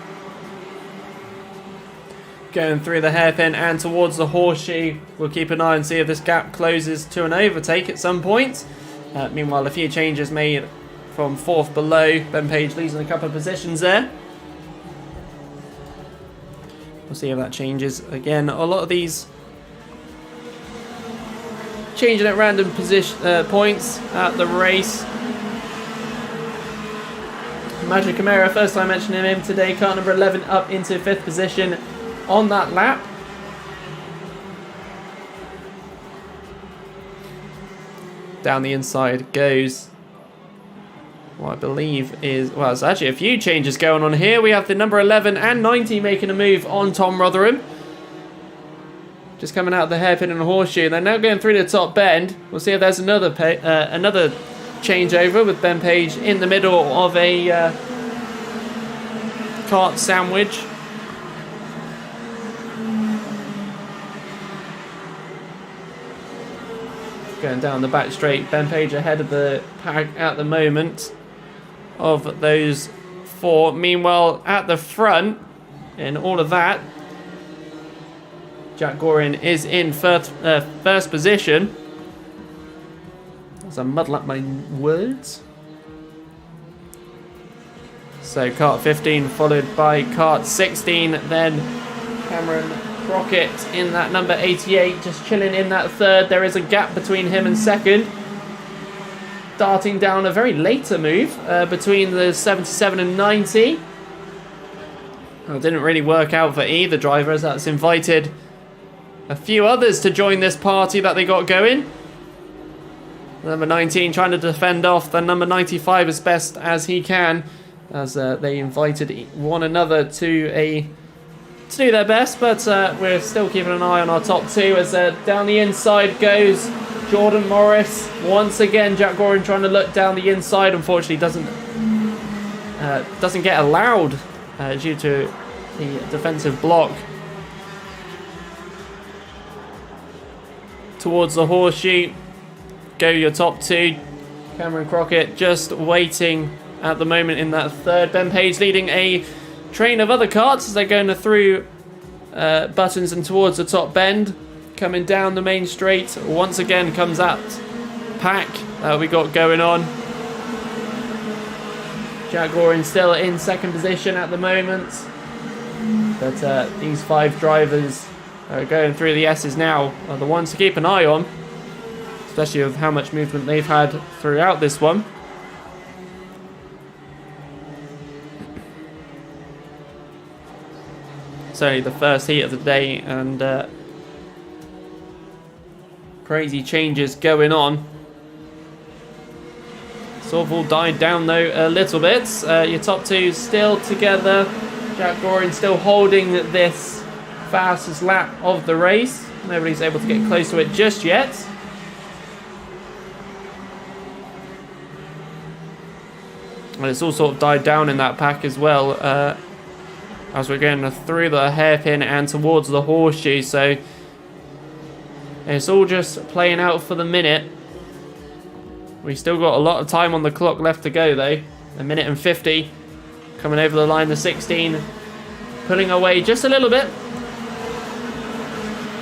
Going through the hairpin and towards the horseshoe. We'll keep an eye and see if this gap closes to an overtake at some point. Meanwhile, a few changes made from 4th below. Ben Page losing a couple of positions there. We'll see if that changes. Again, a lot of these changing at random position points at the race. Magic Camara, first time mentioning him today. Car number 11 up into 5th position on that lap. Down the inside goes what I believe is, well, there's actually a few changes going on here. We have the number 11 and 90 making a move on Tom Rotherham. Just coming out of the hairpin and a horseshoe. They're now going through the top bend. We'll see if there's another changeover with Ben Page in the middle of a kart sandwich. Going down the back straight. Ben Page ahead of the pack at the moment of those 4. Meanwhile, at the front, in all of that, Jack Gorin is in first position. As I muddle up my words. So kart 15 followed by kart 16. Then Cameron Crockett in that number 88. Just chilling in that 3rd. There is a gap between him and 2nd. Darting down a very later move between the 77 and 90. Well, it didn't really work out for either driver as that's invited a few others to join this party that they got going. Number 19 trying to defend off the number 95 as best as he can, as they invited one another to do their best, but we're still keeping an eye on our top 2 as down the inside goes Jordan Morris. Once again, Jack Gorin trying to look down the inside. Unfortunately, doesn't get allowed due to the defensive block. Towards the horseshoe go your top 2. Cameron Crockett just waiting at the moment in that 3rd. Ben Page leading a train of other karts as they're going through buttons and towards the top bend. Coming down the main straight. Once again comes that pack we got going on. Jack Gorin still in 2nd position at the moment. But these 5 drivers going through the S's now are the ones to keep an eye on, especially with how much movement they've had throughout this one. It's only the first heat of the day and crazy changes going on. Sort of all died down though a little bit. Your top 2 still together. Jack Gorin still holding this fastest lap of the race. Nobody's able to get close to it just yet. And it's all sort of died down in that pack as well as we're going through the hairpin and towards the horseshoe. So it's all just playing out for the minute. We still got a lot of time on the clock left to go though. 1 minute and 50. Coming over the line, the 16. Pulling away just a little bit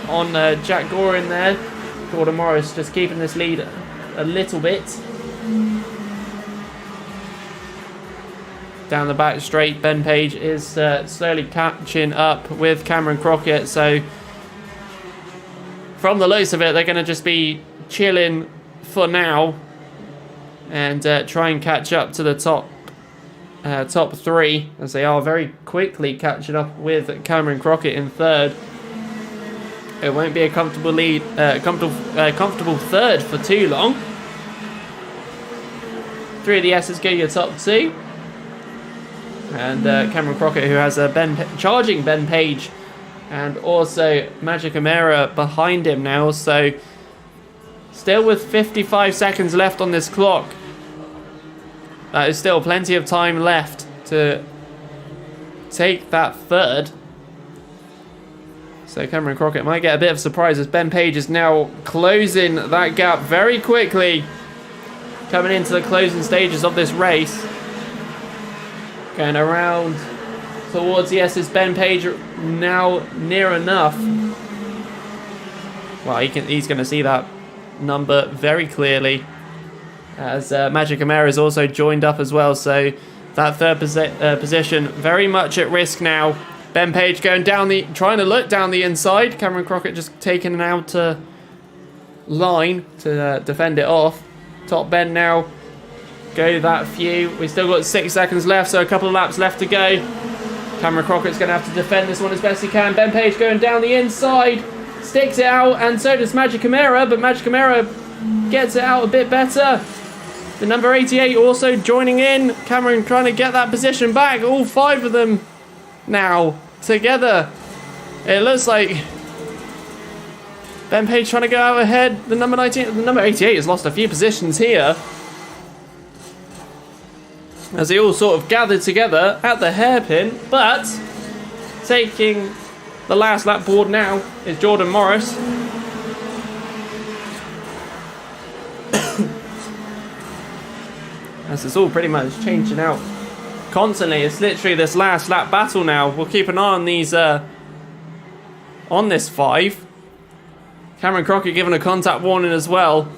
on Jack Gorin there. Gordon Morris just keeping this lead a little bit. Down the back straight, Ben Page is slowly catching up with Cameron Crockett. So from the looks of it, they're going to just be chilling for now. and try and catch up to the top three, as they are very quickly catching up with Cameron Crockett in third. It won't be a comfortable lead, comfortable third for too long. 3 of the S's go your top 2. And Cameron Crockett, who has charging Ben Page, and also Magic Amera behind him now. So still with 55 seconds left on this clock. That is still plenty of time left to take that third. So Cameron Crockett might get a bit of surprise as Ben Page is now closing that gap very quickly. Coming into the closing stages of this race. Going around towards the S's. Ben Page now near enough. Well, he's going to see that number very clearly. As Magic Amera is also joined up as well. So that third position very much at risk now. Ben Page going trying to look down the inside. Cameron Crockett just taking an outer line to defend it off. Top Ben now. Go that few. We've still got 6 seconds left, so a couple of laps left to go. Cameron Crockett's going to have to defend this one as best he can. Ben Page going down the inside. Sticks it out, and so does Magic Amera, but Magic Amera gets it out a bit better. The number 88 also joining in. Cameron trying to get that position back. All 5 of them now together. It looks like Ben Page trying to go out ahead. The number 88 has lost a few positions here, as they all sort of gathered together at the hairpin. But taking the last lap board now is Jordan Morris. As it's all pretty much changing out constantly. It's literally this last lap battle now. We'll keep an eye on these on this 5. Cameron Crockett given a contact warning as well.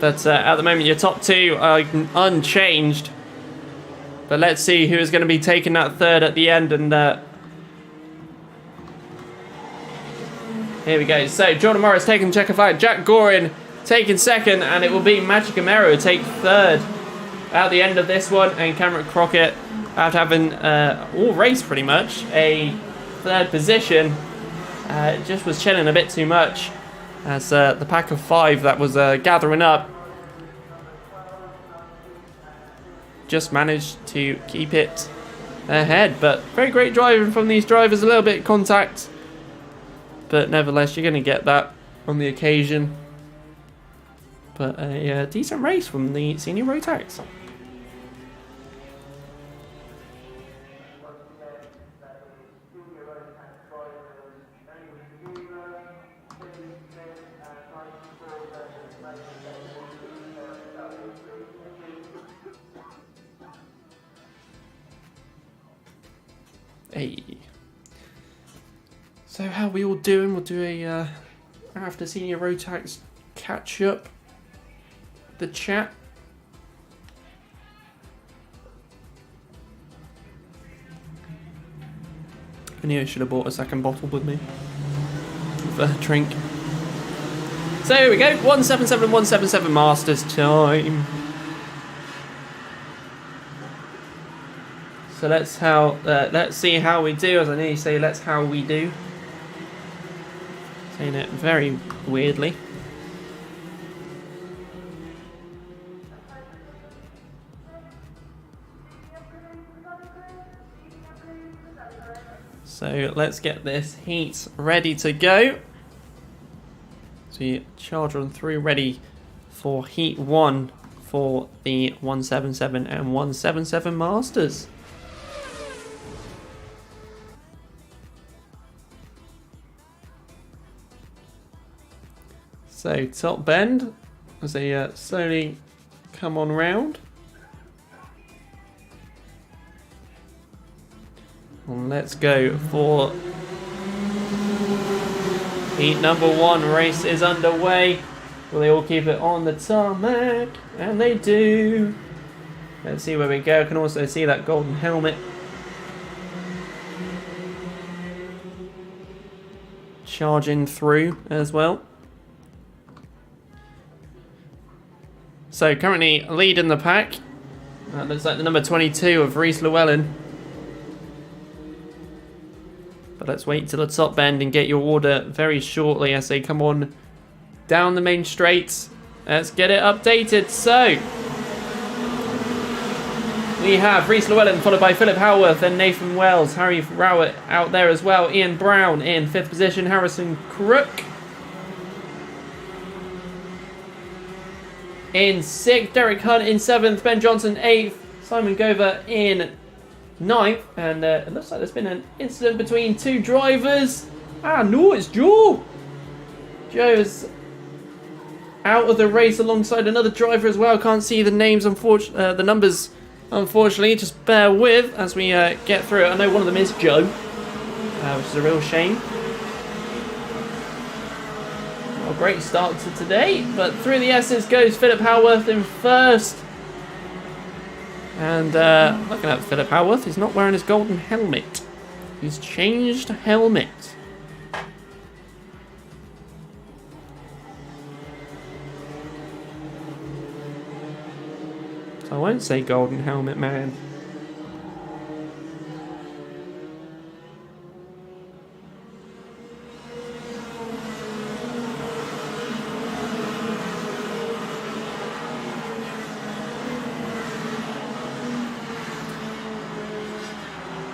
But at the moment your top 2 are unchanged. But let's see who is going to be taking that third at the end. And here we go. So Jordan Morris taking checker flag. Jack Gorin taking second. And it will be Magic Amera who take third at the end of this one. And Cameron Crockett, after having all race pretty much a third position, just was chilling a bit too much, as the pack of 5 that was gathering up just managed to keep it ahead. But very great driving from these drivers. A little bit of contact, but nevertheless you're going to get that on the occasion. But a decent race from the senior rotax. Hey. So how we all doing? We'll do a after senior rotax catch up. The chat. I knew I should have bought a second bottle with me for a drink. So here we go. 177, 177 Masters time. So let's see how we do. As I nearly say, let's how we do. Saying it very weirdly. So let's get this heat ready to go. So charge on through, ready for heat 1 for the 177 and 177 Masters. So top bend as they slowly come on round. And let's go for heat number 1. Race is underway. Will they all keep it on the tarmac? And they do. Let's see where we go. I can also see that golden helmet. Charging through as well. So currently lead in the pack. That looks like the number 22 of Rhys Llewellyn. But let's wait till the top bend and get your order very shortly as they come on down the main straight. Let's get it updated. So we have Rhys Llewellyn followed by Philip Howarth and Nathan Wells. Harry Rowett out there as well. Ian Brown in 5th position. Harrison Crook in 6th. Derek Hunt in 7th. Ben Johnson 8th. Simon Gover in 9th. And it looks like there's been an incident between 2 drivers. Ah, no, it's Joe. Joe's out of the race alongside another driver as well. Can't see the names, the numbers. Unfortunately, just bear with as we get through it. I know one of them is Joe, which is a real shame. Well, great start to today, but through the S's goes Philip Howarth in 1st. And looking at Philip Howarth, he's not wearing his golden helmet. He's changed helmet. I won't say golden helmet man.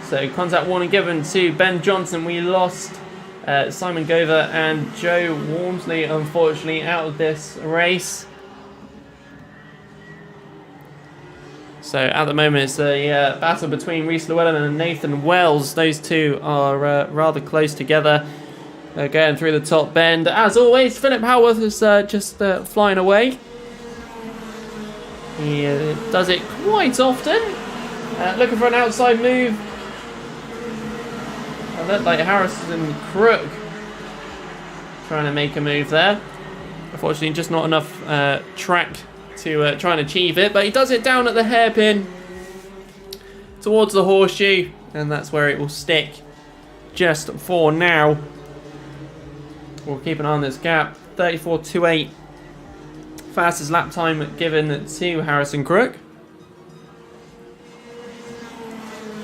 So contact warning given to Ben Johnson. We lost Simon Gover and Joe Wormsley, unfortunately, out of this race. So at the moment it's a battle between Rhys Llewellyn and Nathan Wells. Those two are rather close together. Going through the top bend. As always, Philip Howarth is just flying away. He does it quite often. Looking for an outside move. I look like Harrison Crook trying to make a move there. Unfortunately, just not enough track to try and achieve it, but he does it down at the hairpin towards the horseshoe, and that's where it will stick just for now. We'll keep an eye on this gap. 34.28 fastest lap time given to Harrison Crook.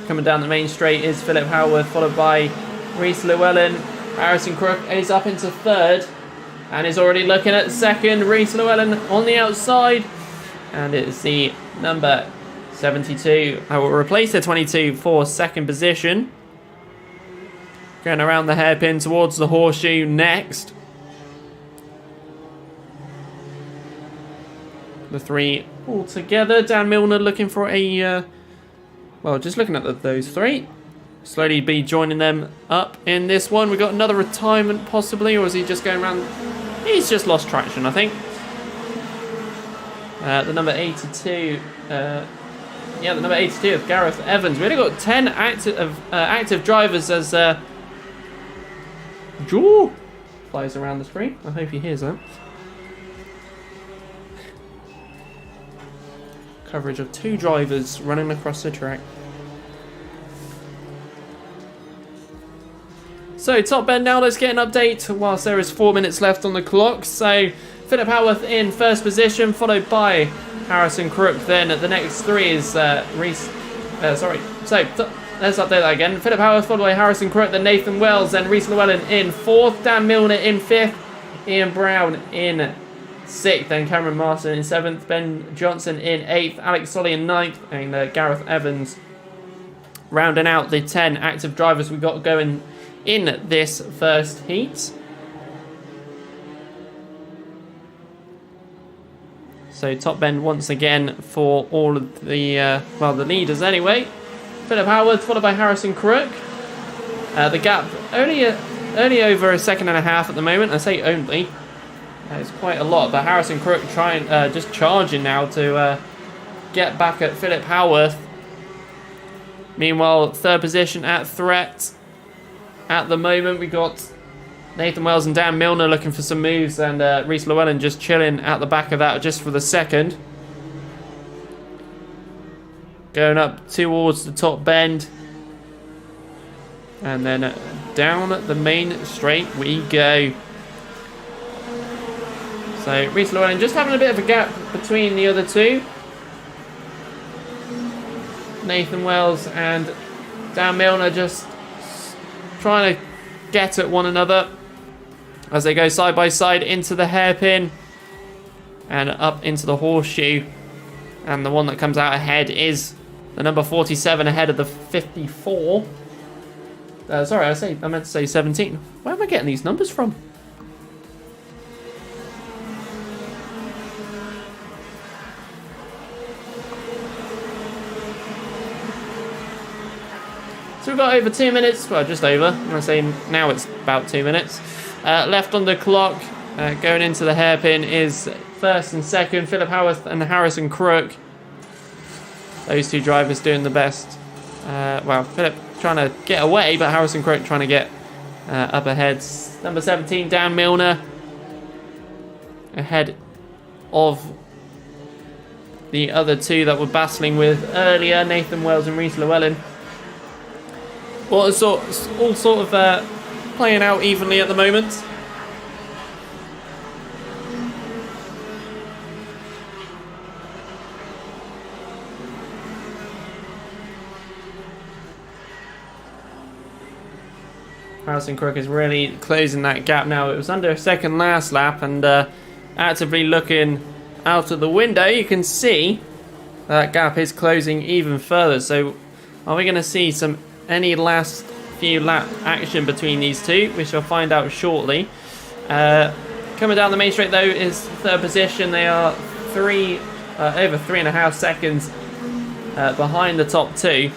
Coming down the main straight is Philip Howarth, followed by Rhys Llewellyn. Harrison Crook is up into 3rd and is already looking at 2nd. Rhys Llewellyn on the outside, and it's the number 72. I will replace the 22 for 2nd position. Going around the hairpin towards the horseshoe next. The 3 all together. Dan Milner looking for a well, just looking at those 3. Slowly be joining them up in this one. We've got another retirement possibly, or is he just going around? He's just lost traction, I think. The number 82, the number 82 of Gareth Evans. We only got 10 active drivers as Joe flies around the screen. I hope he hears that. Coverage of 2 drivers running across the track. So top bend now, let's get an update whilst there is 4 minutes left on the clock. So Philip Howarth in 1st position, followed by Harrison Crook. Then the next 3 is Rhys. So let's update that again. Philip Howarth followed by Harrison Crook, then Nathan Wells, then Rhys Llewellyn in 4th, Dan Milner in 5th, Ian Brown in 6th, then Cameron Marston in 7th, Ben Johnson in 8th, Alex Solly in 9th, and Gareth Evans rounding out the 10 active drivers we got going in this first heat. So top bend once again for all of the the leaders anyway. Philip Howarth followed by Harrison Crook. The gap only over a 1.5 seconds at the moment. I say only. It's quite a lot, but Harrison Crook just charging now to get back at Philip Howarth. Meanwhile, 3rd position at threat. At the moment, we got Nathan Wells and Dan Milner looking for some moves, and Rhys Llewellyn just chilling at the back of that just for the 2nd. Going up towards the top bend. And then down the main straight we go. So Reese Llewellyn just having a bit of a gap between the other two. Nathan Wells and Dan Milner just trying to get at one another as they go side by side into the hairpin and up into the horseshoe. And the one that comes out ahead is the number 47 ahead of the 54. Sorry, I meant to say 17. Where am I getting these numbers from? So we've got over 2 minutes, well, just over. I'm going to say now it's about 2 minutes. Left on the clock, going into the hairpin is first and second, Philip Howarth and Harrison Crook. Those two drivers doing the best. Well, Philip trying to get away, but Harrison Crook trying to get up ahead. Number 17, Dan Milner, ahead of the other two that were battling with earlier, Nathan Wells and Reese Llewellyn. All sort of playing out evenly at the moment. Harrison Crook is really closing that gap now. It was under a second last lap, and actively looking out of the window, you can see that gap is closing even further. So are we going to see any last few lap action between these two? We shall find out shortly. Coming down the main straight though is third position. They are over 3.5 seconds behind the top two.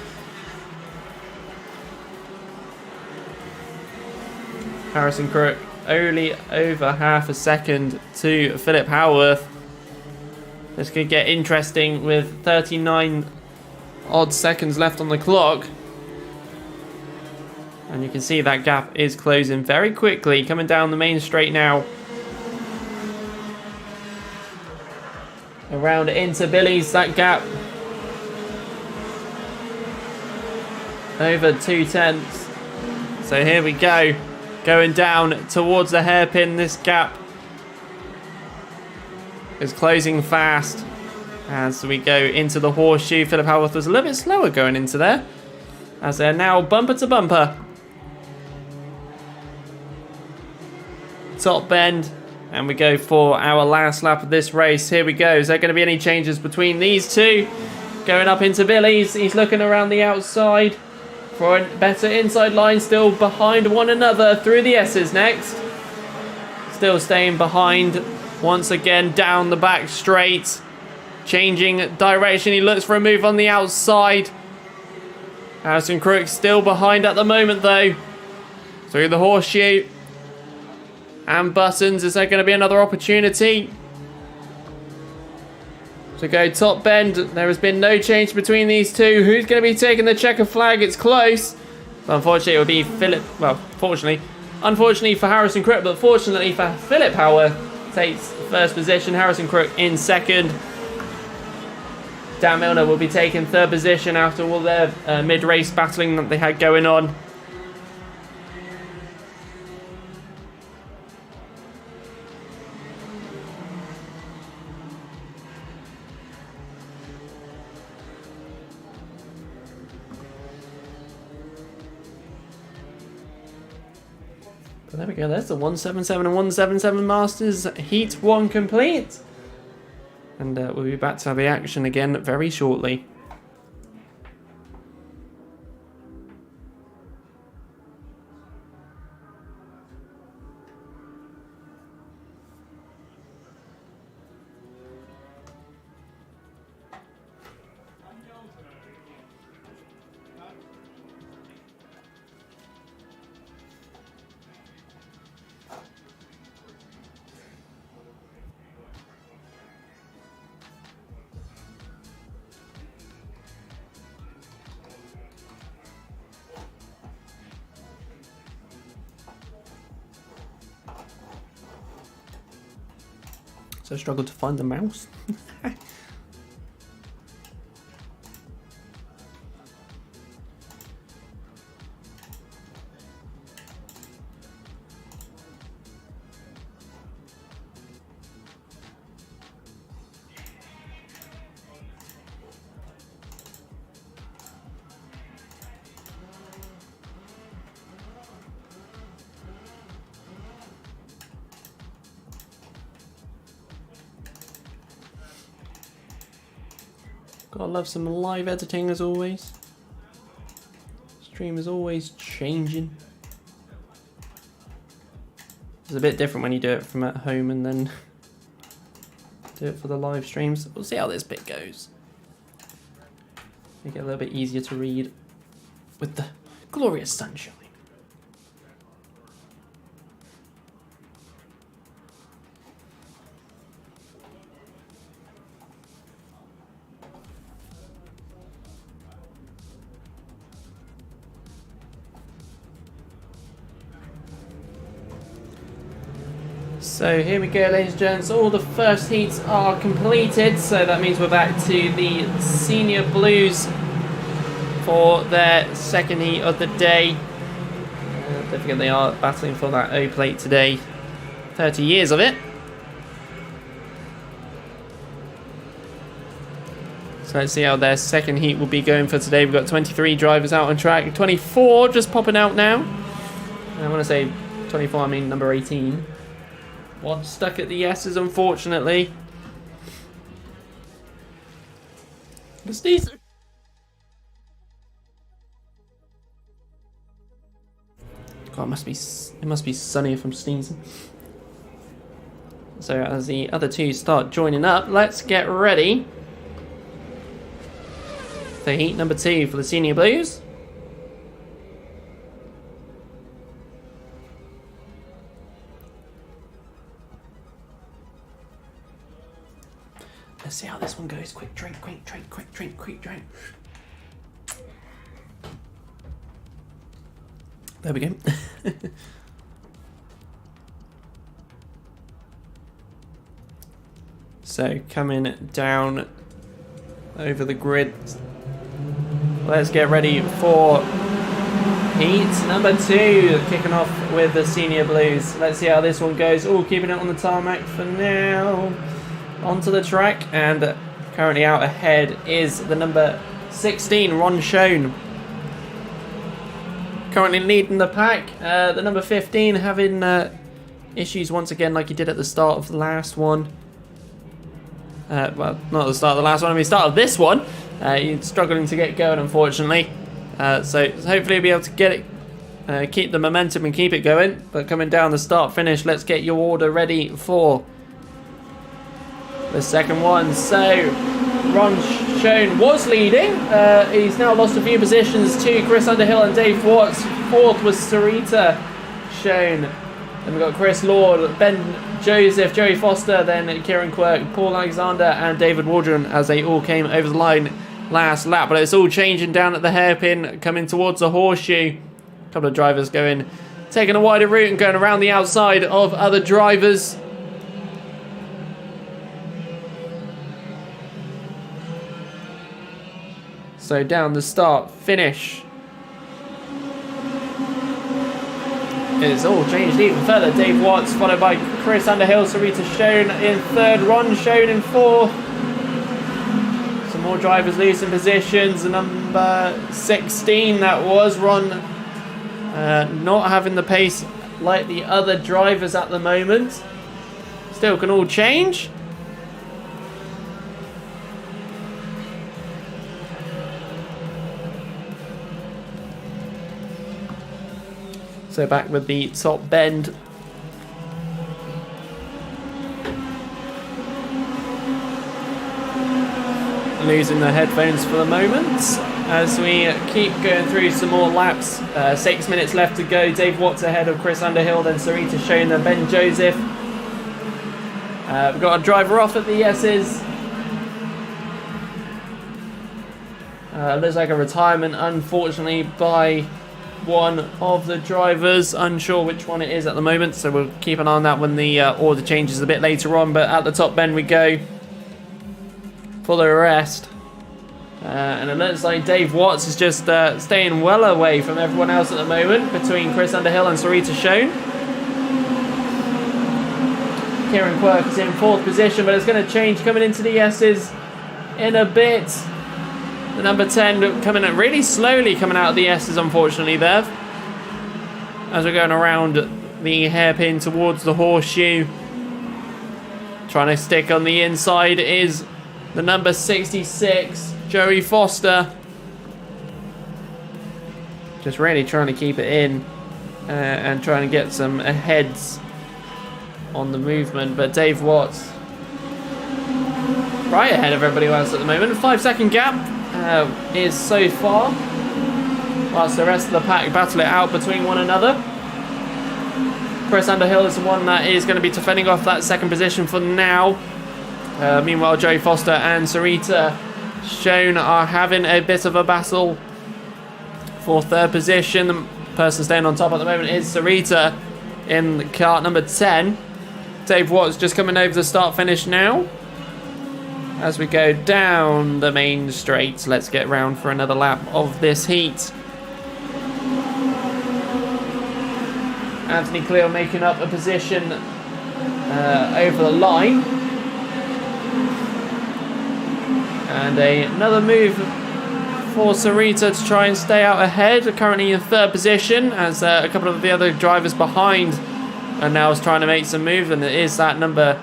Harrison Crook only over half a second to Philip Howarth. This could get interesting with 39 odd seconds left on the clock. And you can see that gap is closing very quickly, coming down the main straight now. Around into Billy's, that gap. Over 2/10. So here we go. Going down towards the hairpin, this gap is closing fast. As we go into the horseshoe, Philip Howarth was a little bit slower going into there, as they're now bumper to bumper. Top bend, and we go for our last lap of this race. Here we go. Is there going to be any changes between these two? Going up into Billy's, he's looking around the outside for a better inside line, still behind one another through the S's next. Still staying behind once again down the back straight. Changing direction, he looks for a move on the outside. Harrison Crook still behind at the moment though. Through the horseshoe. And Buttons, is there going to be another opportunity to go top bend? There has been no change between these two. Who's going to be taking the checker flag? It's close. But unfortunately, it would be Philip. Well, unfortunately for Harrison Crook, but fortunately for Philip Howarth, takes first position. Harrison Crook in second. Dan Milner will be taking third position after all their mid-race battling that they had going on. But there we go, there's the 177 and 177 Masters Heat 1 complete. And we'll be back to have the action again very shortly. So I struggled to find the mouse. Gotta love some live editing as always. Stream is always changing. It's a bit different when you do it from at home and then do it for the live streams. We'll see how this bit goes. Make it a little bit easier to read with the glorious sunshine. So here we go, ladies and gents. All the first heats are completed, so that means we're back to the Senior Blues for their second heat of the day. Don't forget they are battling for that O plate today. 30 years of it. So let's see how their second heat will be going for today. We've got 23 drivers out on track, 24 just popping out now. I want to say 24, I mean number 18. One stuck at the S's, unfortunately. God, it must be sunny if I'm sneezing. So as the other two start joining up, let's get ready for heat number 2 for the Senior Blues. Let's see how this one goes. Quick drink, quick drink, quick drink, quick drink. There we go. So coming down over the grid. Let's get ready for heat number 2. Kicking off with the Senior Blues. Let's see how this one goes. Oh, keeping it on the tarmac for now. Onto the track, and currently out ahead is the number 16, Ron Schoen. Currently leading the pack. The number 15 having issues once again like he did at the start of the last one. Well, not at the start of the last one, I mean start of this one. He's struggling to get going, unfortunately. So hopefully he'll be able to get it, keep the momentum and keep it going. But coming down the start finish, let's get your order ready for the second one. So Ron Schoen was leading. He's now lost a few positions to Chris Underhill and Dave Watts. Fourth was Sarita Schoen. Then we've got Chris Lord, Ben Joseph, Joey Foster, then Kieran Quirk, Paul Alexander and David Waldron as they all came over the line last lap. But it's all changing down at the hairpin, coming towards the horseshoe. A couple of drivers taking a wider route and going around the outside of other drivers. So down the start finish. It's all changed even further. Dave Watts followed by Chris Underhill, Sarita Schoen in third, Ron Schoen in fourth. Some more drivers losing positions. The number 16, that was Ron, not having the pace like the other drivers at the moment. Still can all change. So back with the top bend. Losing the headphones for the moment as we keep going through some more laps. 6 minutes left to go. Dave Watts ahead of Chris Underhill, then Sarita Schoen, then Ben Joseph. We've got a driver off at the S's. Looks like a retirement, unfortunately, by one of the drivers. Unsure which one it is at the moment, so we'll keep an eye on that when the order changes a bit later on. But at the top bend we go for the rest, and it looks like Dave Watts is just staying well away from everyone else at the moment, between Chris Underhill and Sarita Schoen. Kieran Quirk is in fourth position, but it's going to change coming into the S's in a bit. The number 10 coming in really slowly, coming out of the S's, unfortunately, there. As we're going around the hairpin towards the horseshoe. Trying to stick on the inside is the number 66, Joey Foster. Just really trying to keep it in and trying to get some heads on the movement. But Dave Watts right ahead of everybody else at the moment. A 5-second gap is so far, whilst the rest of the pack battle it out between one another. Chris Underhill is the one that is going to be defending off that second position for now. Meanwhile, Joey Foster and Sarita Schoen are having a bit of a battle for third position. The person staying on top at the moment is Sarita in kart number 10. Dave Watts just coming over the start finish now. As we go down the main straight, let's get round for another lap of this heat. Anthony Cleo making up a position over the line. And another move for Sarita to try and stay out ahead. Currently in third position, as a couple of the other drivers behind are now trying to make some moves. And it is that number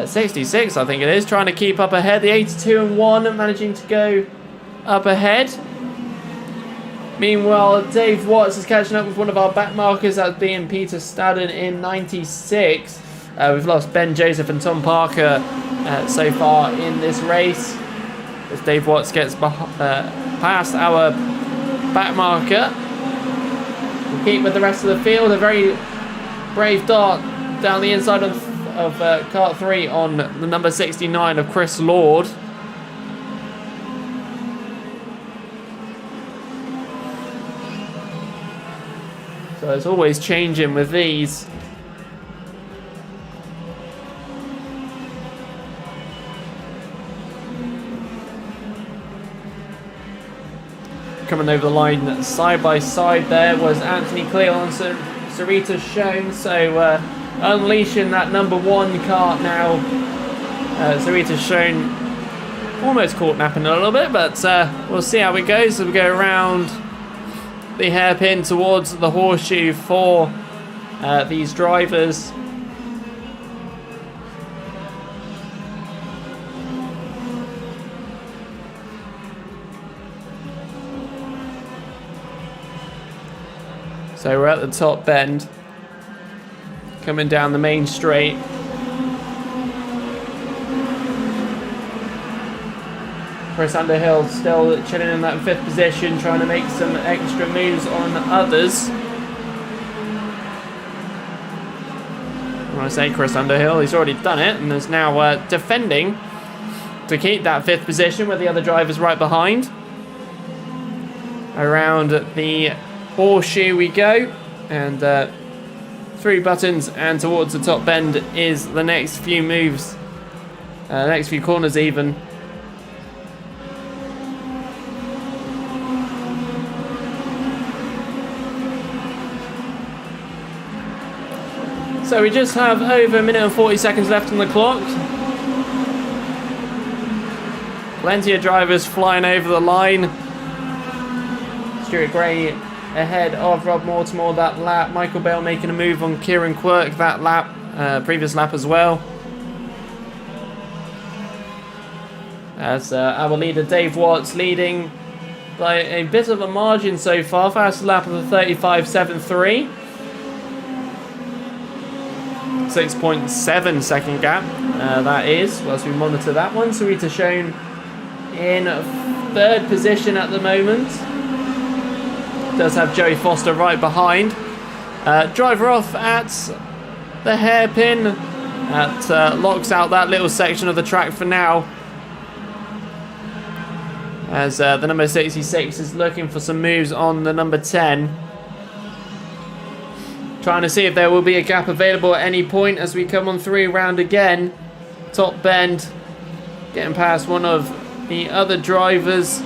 66, I think it is, trying to keep up ahead. The 82 and 1 managing to go up ahead. Meanwhile, Dave Watts is catching up with one of our back markers, that being Peter Stadden in 96. We've lost Ben Joseph and Tom Parker so far in this race, as Dave Watts gets past our back marker. We'll keep with the rest of the field. A very brave dart down the inside of kart 3 on the number 69 of Chris Lord. So it's always changing with these. Coming over the line side by side there was Anthony Cleo and Sarita Schoen. So unleashing that number 1 kart now. Sarita Schoen almost caught napping a little bit, but we'll see how it goes. So we go around the hairpin towards the horseshoe for these drivers. So we're at the top bend, coming down the main straight. Chris Underhill still chilling in that 5th position, trying to make some extra moves on others. When I say Chris Underhill, he's already done it and is now defending to keep that 5th position with the other drivers right behind. Around the horseshoe we go, and through buttons and towards the top bend is the next few moves, next few corners even. So we just have over a minute and 40 seconds left on the clock. Plenty of drivers flying over the line. Stuart Gray ahead of Rob Mortimer that lap. Michael Bale making a move on Kieran Quirk that lap, previous lap as well. As our leader Dave Watts leading by a bit of a margin so far. Fastest lap of the 35.73. 6.7 second gap, that is, whilst we monitor that one. Sarita Schoen in 3rd position at the moment. Does have Joey Foster right behind. Driver off at the hairpin. That locks out that little section of the track for now. As the number 66 is looking for some moves on the number 10. Trying to see if there will be a gap available at any point as we come on through round again. Top bend. Getting past one of the other drivers.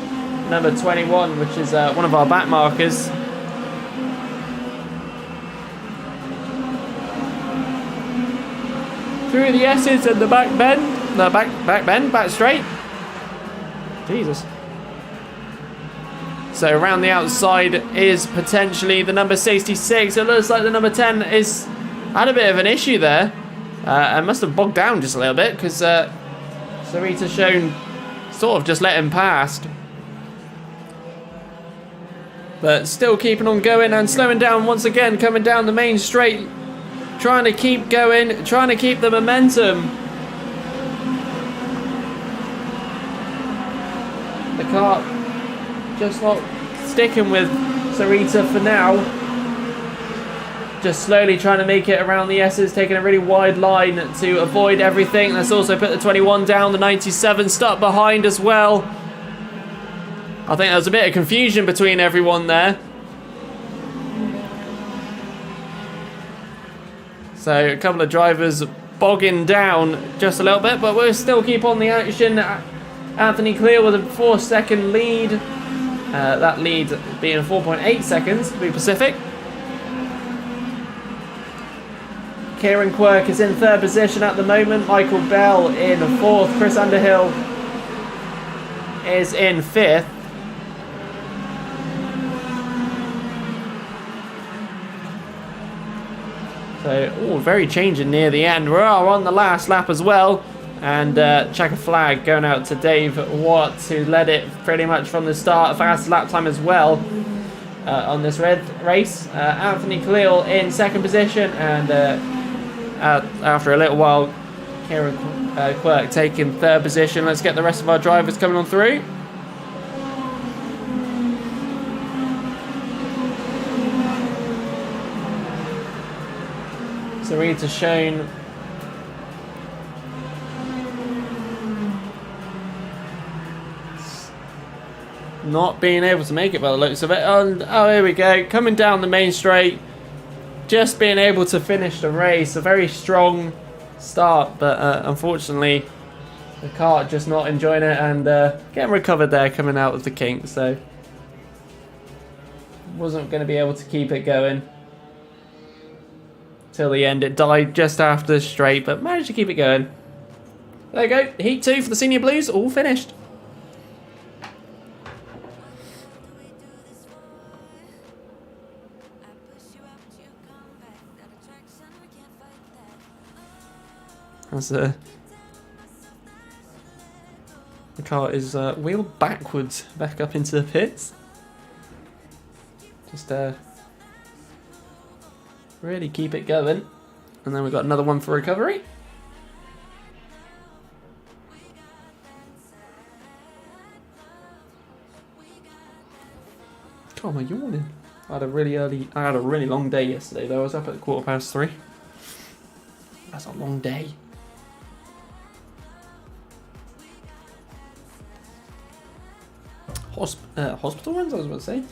Number 21, which is one of our back markers. Through the S's and the back bend. The back bend, back straight. Jesus. So around the outside is potentially the number 66. It looks like the number 10 is had a bit of an issue there. And must have bogged down just a little bit because Sarita Schoen sort of just let him past. But still keeping on going and slowing down once again, coming down the main straight. Trying to keep going, trying to keep the momentum. The kart just not sticking with Sarita for now. Just slowly trying to make it around the S's, taking a really wide line to avoid everything. Let's also put the 21 down, the 97 stuck behind as well. I think there was a bit of confusion between everyone there. So a couple of drivers bogging down just a little bit, but we'll still keep on the action. Anthony Clear with a 4-second lead. That lead being 4.8 seconds to be Pacific. Kieran Quirk is in 3rd position at the moment. Michael Bell in 4th. Chris Underhill is in 5th. So, very changing near the end. We're on the last lap as well. And check a flag going out to Dave Watts, who led it pretty much from the start. Fast lap time as well on this race. Anthony Cleal in 2nd position. And after a little while, Kieran Quirk taking 3rd position. Let's get the rest of our drivers coming on through. Sarita Shane not being able to make it by the looks of it. Oh, here we go. Coming down the main straight. Just being able to finish the race. A very strong start, but unfortunately the kart just not enjoying it and getting recovered there coming out of the kink. So wasn't going to be able to keep it going till the end. It died just after the straight, but managed to keep it going. There you go. Heat 2 for the Senior Blues, all finished. As the car is wheeled backwards back up into the pits. Just really keep it going. And then we've got another one for recovery. God, am I yawning? I had a really long day yesterday though. I was up at 3:15. That's a long day. Hospital runs, I was about to say.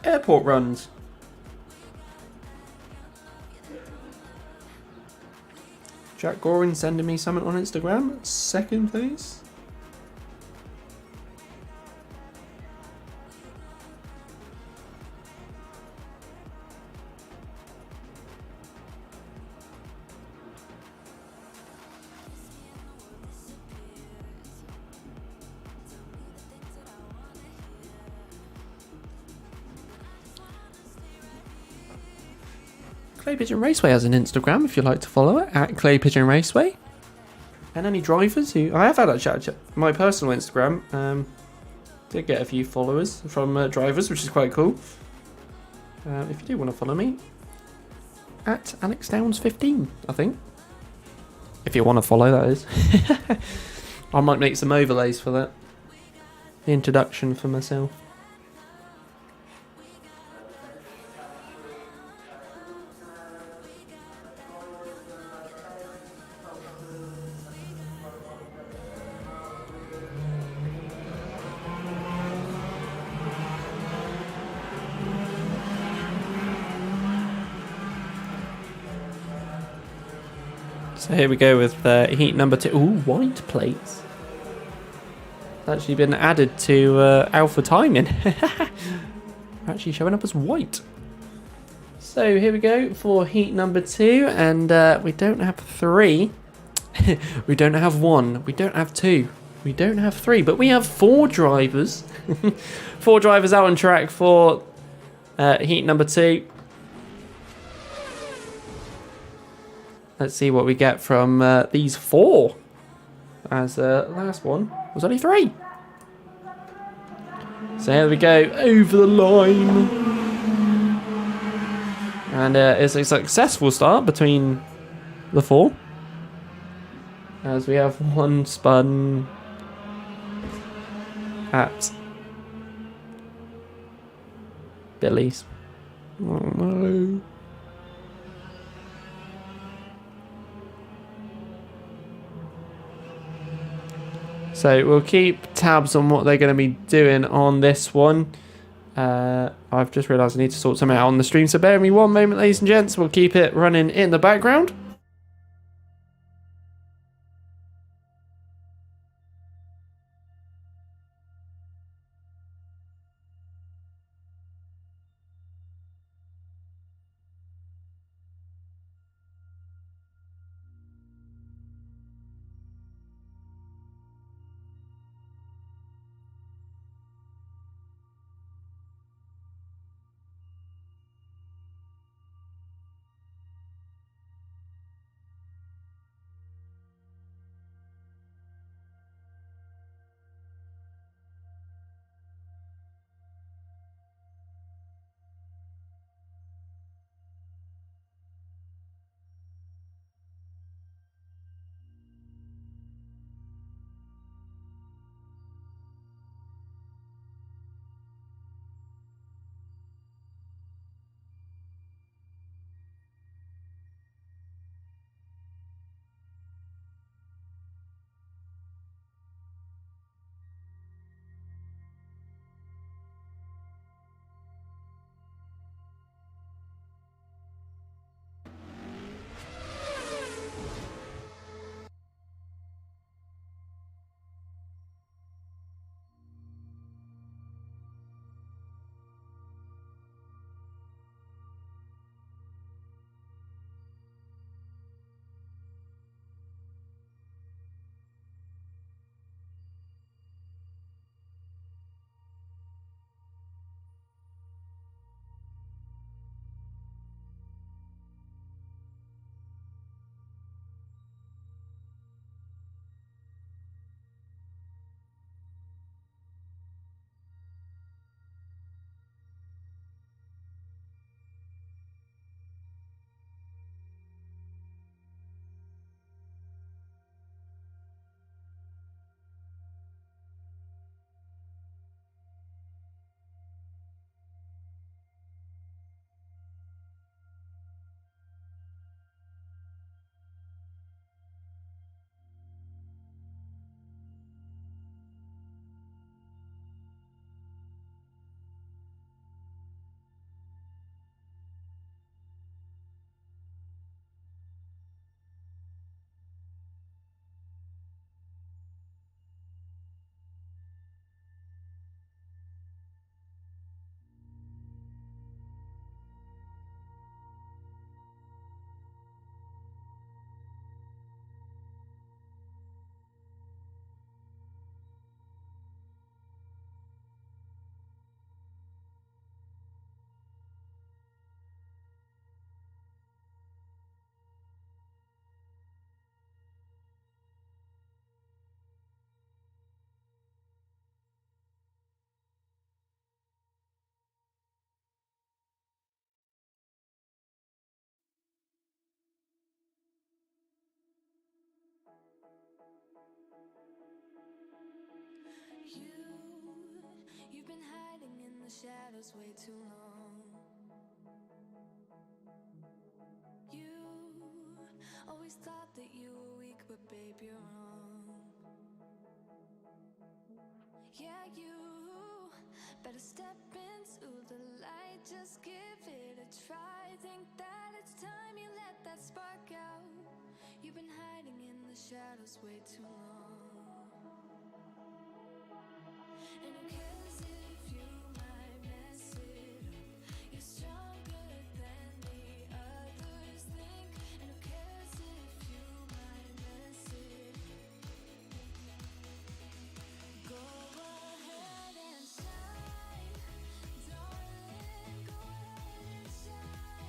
Airport runs. Jack Gorin sending me something on Instagram. 2nd place. Clay Pigeon Raceway has an Instagram if you'd like to follow it, at Clay Pigeon Raceway. And any drivers who... I have had a chat my personal Instagram. Did get a few followers from drivers, which is quite cool. If you do want to follow me, at AlexDowns15, I think. If you want to follow, that is. I might make some overlays for that. The introduction for myself. So here we go with heat number 2. Ooh, white plates. Actually been added to alpha timing. Actually showing up as white. So here we go for heat number 2, and we don't have 3. We don't have 1. We don't have 2. We don't have 3, but we have 4 drivers. 4 drivers out on track for heat number 2. Let's see what we get from these 4. as the last one was only 3. So here we go, over the line. And it's a successful start between the 4. As we have one spun at Billy's. Oh no. So we'll keep tabs on what they're going to be doing on this one. I've just realised I need to sort something out on the stream, so bear with me one moment, ladies and gents. We'll keep it running in the background. You've been hiding in the shadows way too long. You always thought that you were weak, but babe, you're wrong. Yeah, you better step into the light, just give it a try. Think that it's time you let that spark out. You've been hiding in the shadows way too long. And who cares if you might mess it up? You're stronger than the others think. And who cares if you might mess it up? Go ahead and shine, darling. Go ahead and shine,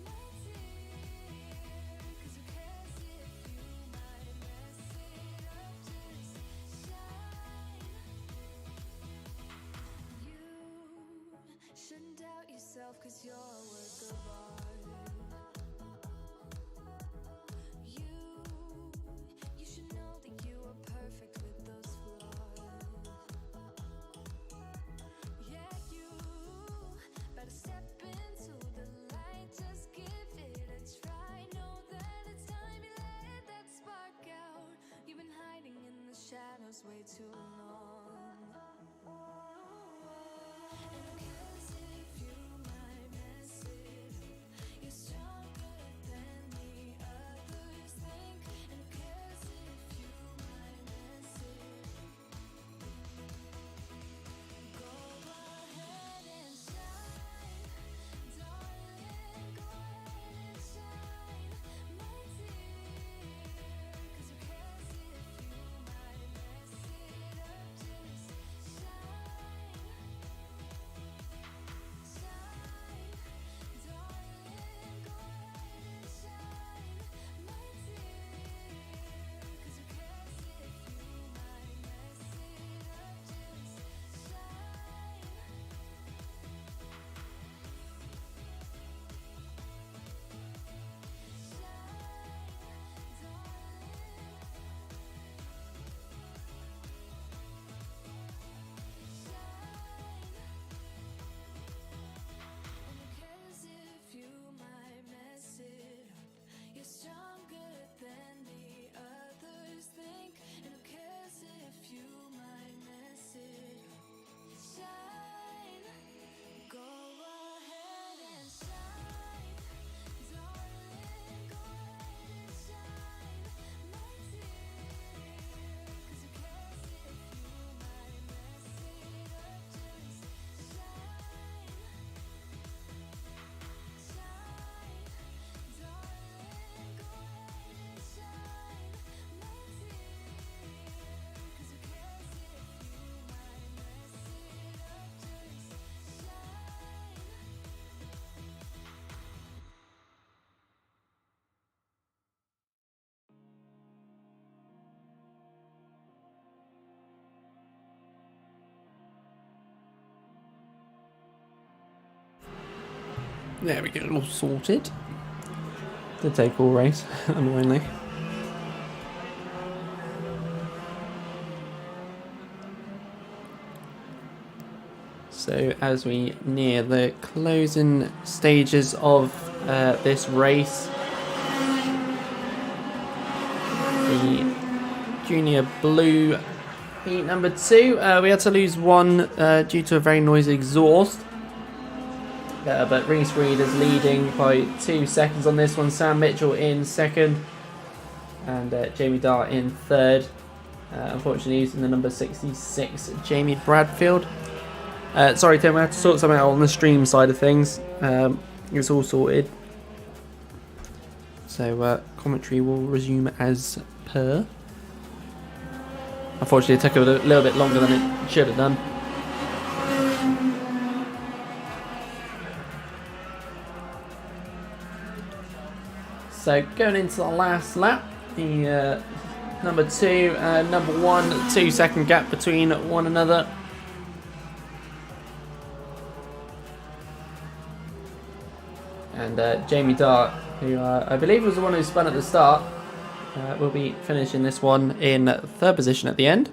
my dear. 'Cause who cares if you might mess it up? yourself 'cause you're a work of art. You should know that you are perfect with those flaws. Yeah, you better step into the light, just give it a try. Know that it's time you let that spark out. You've been hiding in the shadows way too long. And who cares if you might mess it up? You're stronger than the others think. And who cares if you might mess it up? Go ahead and shine, darling. Go ahead and shine, my dear. 'Cause who cares if you might mess it up? Just shine, shine, darling. Go ahead and shine, my dear. 'Cause who cares if you might mess it up? Just shine. And who cares if you might mess it up? You're stronger than the others think. And who cares if you might mess it up? Shine, go ahead and shine, darling. Go ahead and shine, my dear. 'Cause who cares if you might mess it up? Just shine, shine, darling. Go ahead and shine, my dear. 'Cause who cares if you might mess it up? Just shine. There we go, all sorted. Did take all race, annoyingly. So as we near the closing stages of this race, the Junior Blue heat number 2, we had to lose one due to a very noisy exhaust. But Reese Reed is leading by 2 seconds on this one. Sam Mitchell in second, and Jamie Dart in third. Unfortunately, using the number 66, Jamie Bradfield. Sorry, Tim, I have to sort something out on the stream side of things. It's all sorted. So commentary will resume as per. Unfortunately, it took a little bit longer than it should have done. So going into the last lap, the number 2 and number 1, 2 second gap between one another. And Jamie Dart, who I believe was the one who spun at the start, will be finishing this one in third position at the end.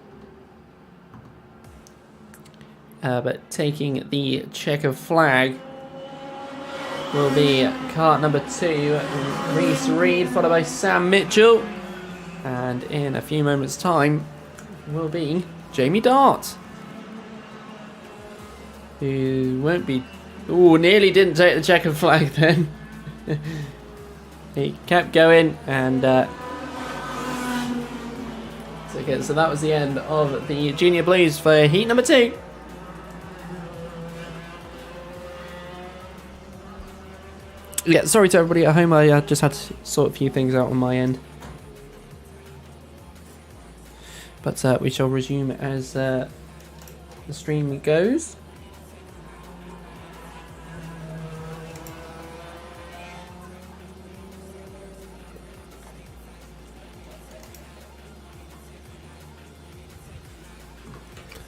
But taking the checkered flag will be kart number 2, Reese Reed, followed by Sam Mitchell. And in a few moments' time will be Jamie Dart, who won't be... Ooh, nearly didn't take the checkered flag then. He kept going, and so that was the end of the Junior Blues for heat number 2. Yeah, sorry to everybody at home, I just had to sort a few things out on my end. But we shall resume as the stream goes.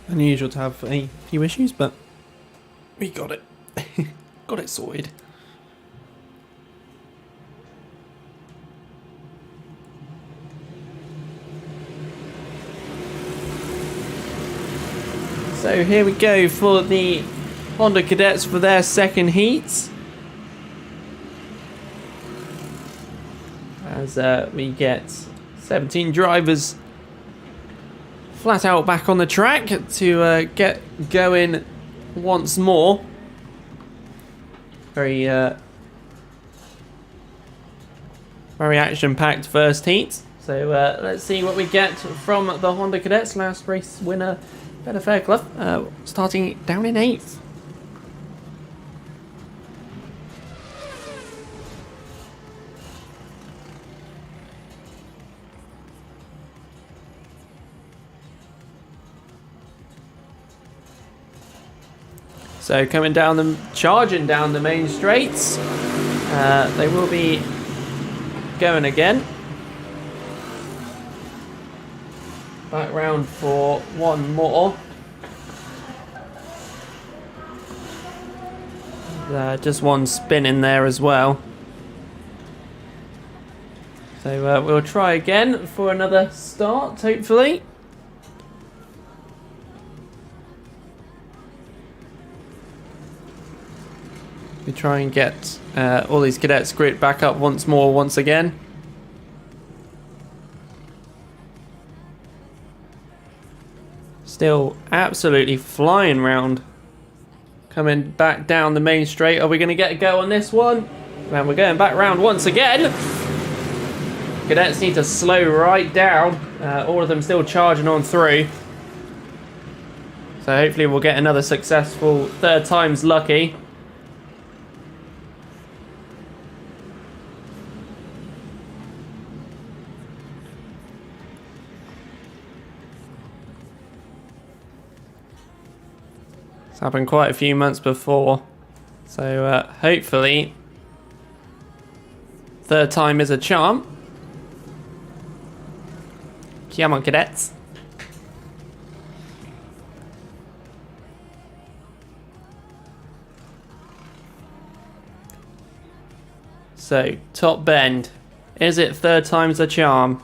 Unusual to have a few issues, but we got it. Got it sorted. So here we go for the Honda Cadets for their second heat. As we get 17 drivers flat out back on the track to get going once more. Very action-packed first heat. So let's see what we get from the Honda Cadets. Last race winner, Better Fairclough, starting down in 8th. So charging down the main straights. They will be going again. Back round for one more. Just one spin in there as well. So we'll try again for another start, hopefully. We try and get all these cadets grouped back up once again. Still absolutely flying round. Coming back down the main straight. Are we going to get a go on this one? And we're going back round once again. Cadets need to slow right down. All of them still charging on through. So hopefully we'll get another successful third time's lucky. It's happened quite a few months before, so hopefully third time is a charm. Come on, cadets. So, top bend. Is it third time's a charm?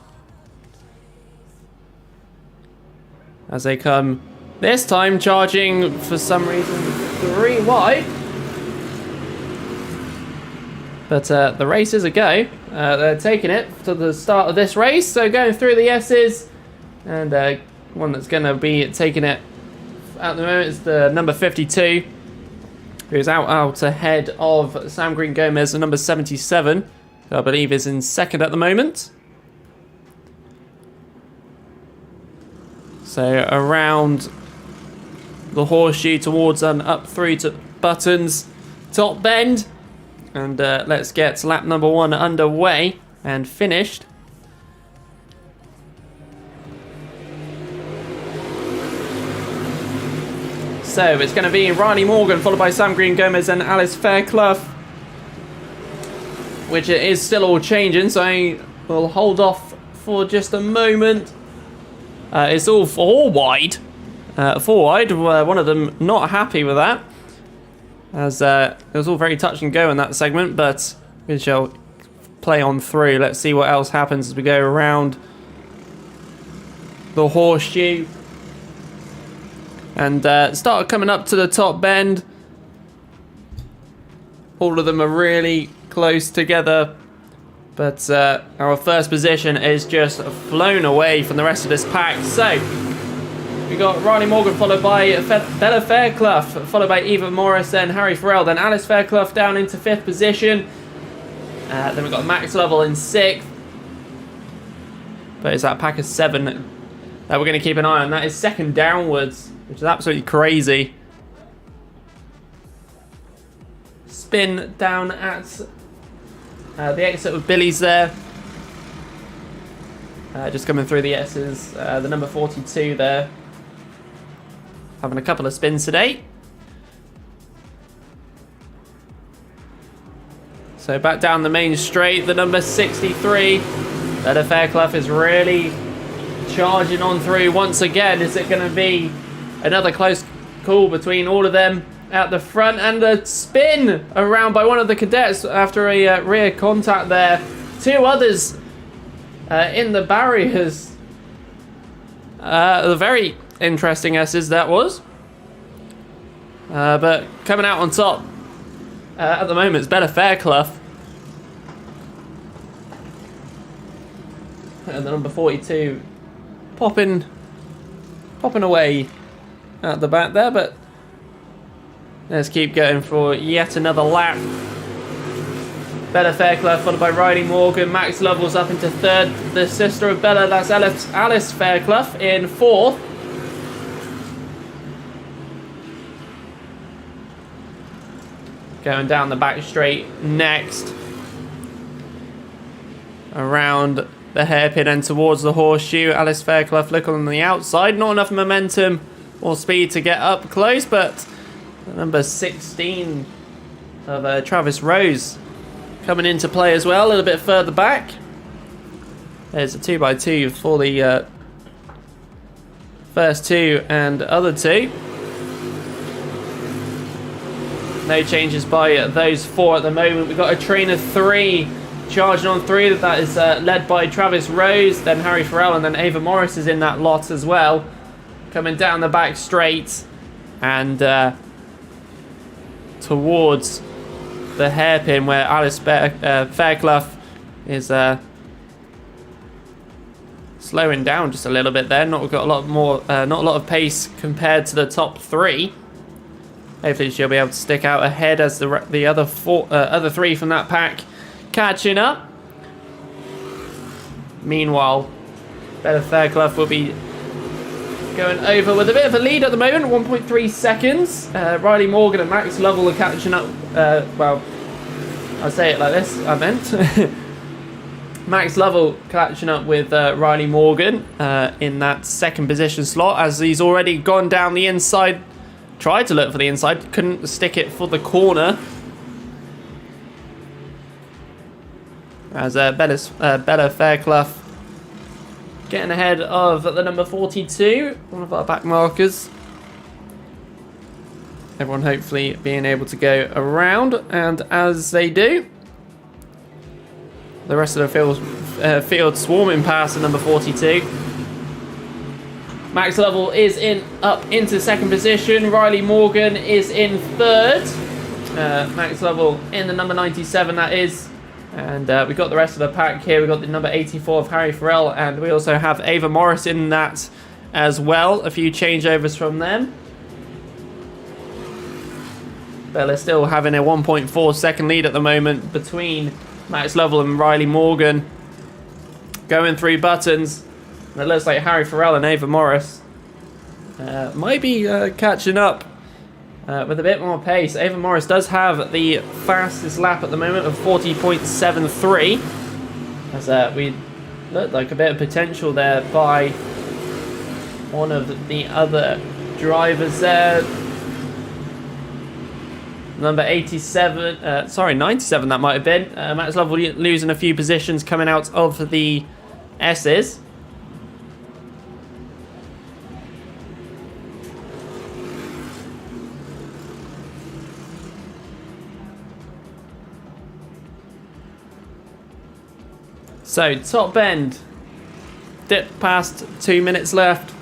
As they come... This time charging, for some reason, 3 wide. But the race is a go. They're taking it to the start of this race. So going through the S's. And one that's going to be taking it at the moment is the number 52. Who's out ahead of Sam Green Gomez, the number 77. Who I believe is in second at the moment. So around... the horseshoe towards and up through to buttons, top bend, and let's get lap number 1 underway and finished. So it's going to be Riley Morgan followed by Sam Green Gomez and Alice Fairclough, which it is still all changing, so I will hold off for just a moment. It's all 4 wide. 4 wide, one of them not happy with that, as it was all very touch and go in that segment, but we shall play on through. Let's see what else happens as we go around the horseshoe and start coming up to the top bend. All of them are really close together, but our first position is just flown away from the rest of this pack. So we got Riley Morgan followed by Bella Fairclough, followed by Eva Morris, then Harry Farrell, then Alice Fairclough down into 5th position. Then we've got Max Lovell in 6th. But it's that pack of 7 that we're going to keep an eye on. That is second downwards, which is absolutely crazy. Spin down at the exit of Billy's there. Just coming through the S's, the number 42 there. Having a couple of spins today. So back down the main straight, the number 63. Better Fairclough is really charging on through once again. Is it going to be another close call between all of them? at the front, and a spin around by one of the cadets after a rear contact there. Two others in the barriers. A very interesting S's that was. But coming out on top at the moment is Bella Fairclough. And the number 42 popping away at the back there, but let's keep going for yet another lap. Bella Fairclough followed by Riley Morgan. Max Lovell's up into third. The sister of Bella, that's Alice Fairclough, in fourth. Going down the back straight next. Around the hairpin and towards the horseshoe. Alice Fairclough looking on the outside. Not enough momentum or speed to get up close, but number 16 of Travis Rose coming into play as well, a little bit further back. There's a 2x2 for the first two and other two. No changes by those four at the moment. We've got a train of three charging on three. That is led by Travis Rose, then Harry Farrell, and then Ava Morris is in that lot as well. Coming down the back straight and towards the hairpin where Alice Fairclough is slowing down just a little bit there. Not got a lot more, not a lot of pace compared to the top three. Hopefully she'll be able to stick out ahead as the other three from that pack catching up. Meanwhile, Bella Fairclough will be going over with a bit of a lead at the moment, 1.3 seconds. Riley Morgan and Max Lovell are catching up. Well, I'll say it like this, I meant. Max Lovell catching up with Riley Morgan in that second position slot, as he's already gone down the inside. Tried to look for the inside, couldn't stick it for the corner. As Bella Fairclough getting ahead of the number 42, one of our back markers. Everyone hopefully being able to go around, and as they do, the rest of the field swarming past the number 42. Max Lovell is up into second position. Riley Morgan is in third. Max Lovell in the number 97, that is. And we've got the rest of the pack here. We've got the number 84 of Harry Farrell, and we also have Ava Morris in that as well. A few changeovers from them. Bella still having a 1.4 second lead at the moment between Max Lovell and Riley Morgan. Going through buttons. And it looks like Harry Farrell and Ava Morris might be catching up with a bit more pace. Ava Morris does have the fastest lap at the moment of 40.73. As we look like a bit of potential there by one of the other drivers there. Number 87, 97 that might have been. Max Lovell losing a few positions coming out of the S's. So, top bend, dip past 2 minutes left.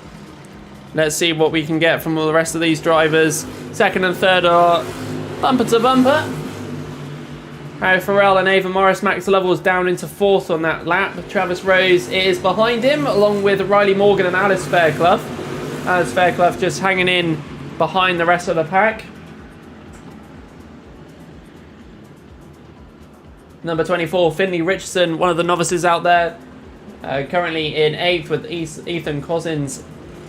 Let's see what we can get from all the rest of these drivers. Second and third are bumper to bumper. Harry Farrell and Ava Morris. Max Lovell is down into fourth on that lap. Travis Rose is behind him, along with Riley Morgan and Alice Fairclough. Alice Fairclough just hanging in behind the rest of the pack. Number 24, Finley Richardson, one of the novices out there, currently in 8th with Ethan Cousins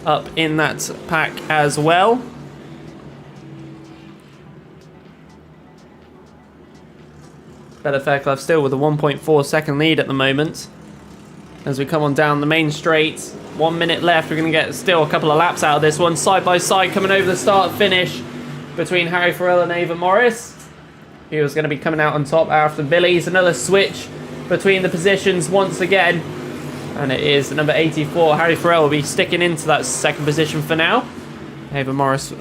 up in that pack as well. Bella Fairclough still with a 1.4 second lead at the moment. As we come on down the main straight, 1 minute left. We're going to get still a couple of laps out of this one. Side by side coming over the start finish between Harry Farrell and Ava Morris. He was going to be coming out on top after Billy's. Another switch between the positions once again. And it is the number 84. Harry Farrell will be sticking into that second position for now. Ava Morris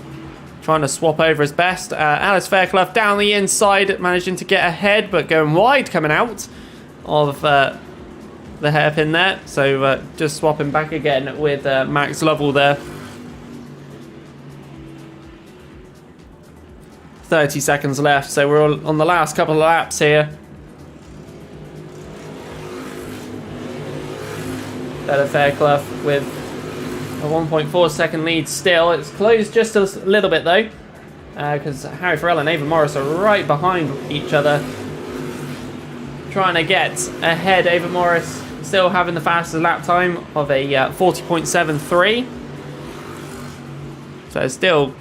trying to swap over as best. Alice Fairclough down the inside, managing to get ahead, but going wide coming out of the hairpin there. So just swapping back again with Max Lovell there. 30 seconds left, so we're on the last couple of laps here. Better Fairclough with a 1.4 second lead still. It's closed just a little bit though, because Harry Farrell and Ava Morris are right behind each other, trying to get ahead. Ava Morris still having the fastest lap time of a 40.73. So still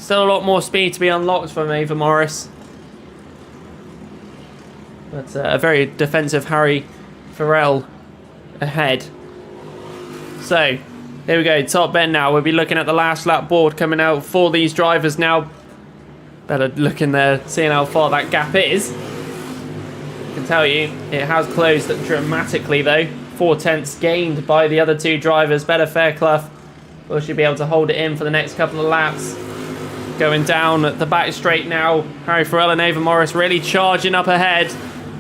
a lot more speed to be unlocked from Ava Morris. But a very defensive Harry Farrell ahead. So here we go, top bend now. We'll be looking at the last lap board coming out for these drivers now. Better look in there, seeing how far that gap is. I can tell you, it has closed dramatically though. 4/10 gained by the other two drivers. Better Fairclough will she be able to hold it in for the next couple of laps. Going down the back straight now. Harry Farrell and Ava Morris really charging up ahead.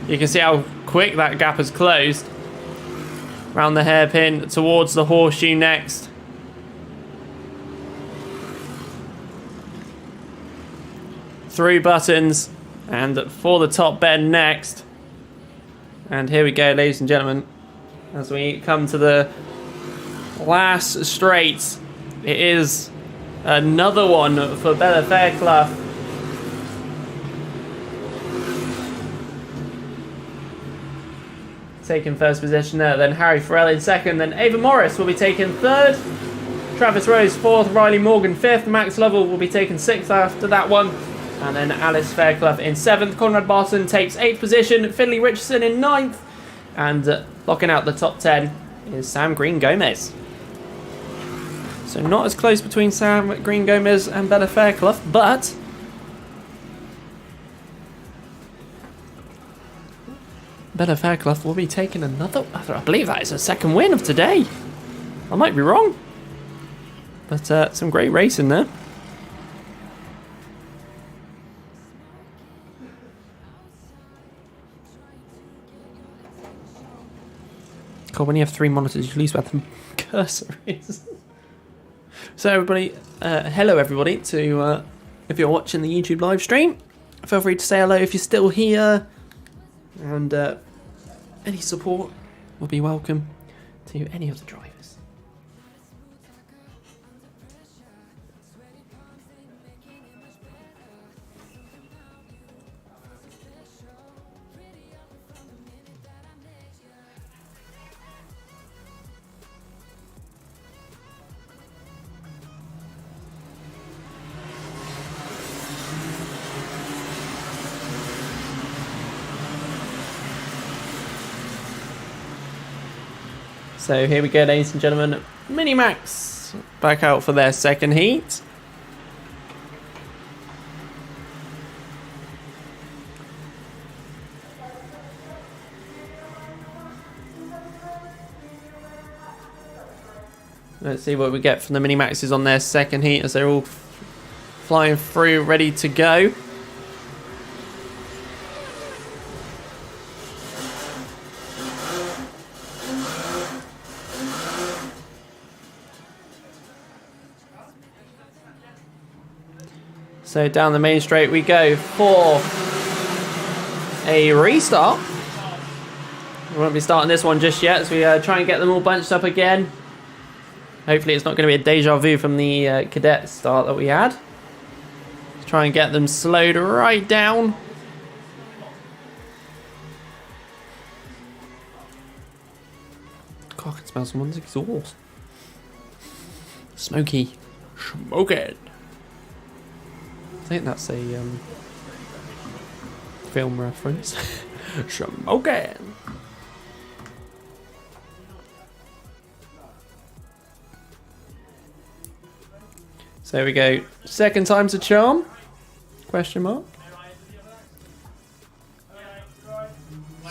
You can see how quick that gap has closed. Round the hairpin towards the horseshoe next. Through buttons and for the top bend next. And here we go, ladies and gentlemen, as we come to the last straight. It is another one for Bella Fairclough. Taking first position there, then Harry Farrell in second, then Ava Morris will be taking third, Travis Rose fourth, Riley Morgan fifth, Max Lovell will be taking sixth after that one, and then Alice Fairclough in seventh. Conrad Barton takes eighth position, Finley Richardson in ninth, and locking out the top 10 is Sam Green Gomez. So not as close between Sam Green Gomez and Bella Fairclough, but Bella Fairclough will be taking another, I believe that is her second win of today. I might be wrong. But some great racing there. God, when you have three monitors, you lose where the cursor is. So everybody, hello everybody to, if you're watching the YouTube live stream, feel free to say hello if you're still here. And any support will be welcome to any of the drivers. So here we go, ladies and gentlemen. Minimax back out for their second heat. Let's see what we get from the Minimaxes on their second heat as they're all flying through, ready to go. So down the main straight we go for a restart. We won't be starting this one just yet as we try and get them all bunched up again. Hopefully it's not going to be a deja vu from the Cadet start that we had. Let's try and get them slowed right down. God, I can smell someone's exhaust. Smoky. Smoke it. I think that's a film reference. Smoking. So there we go. Second time's a charm? Question mark.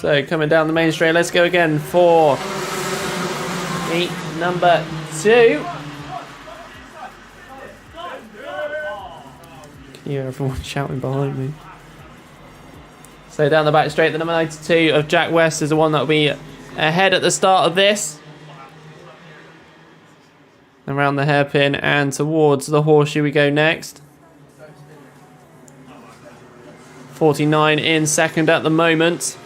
So coming down the main straight, let's go again for heat number 2. hear everyone shouting behind me. So down the back straight, the number 92 of Jack West is the one that will be ahead at the start of this. Around the hairpin and towards the horseshoe we go next. 49 in second at the moment.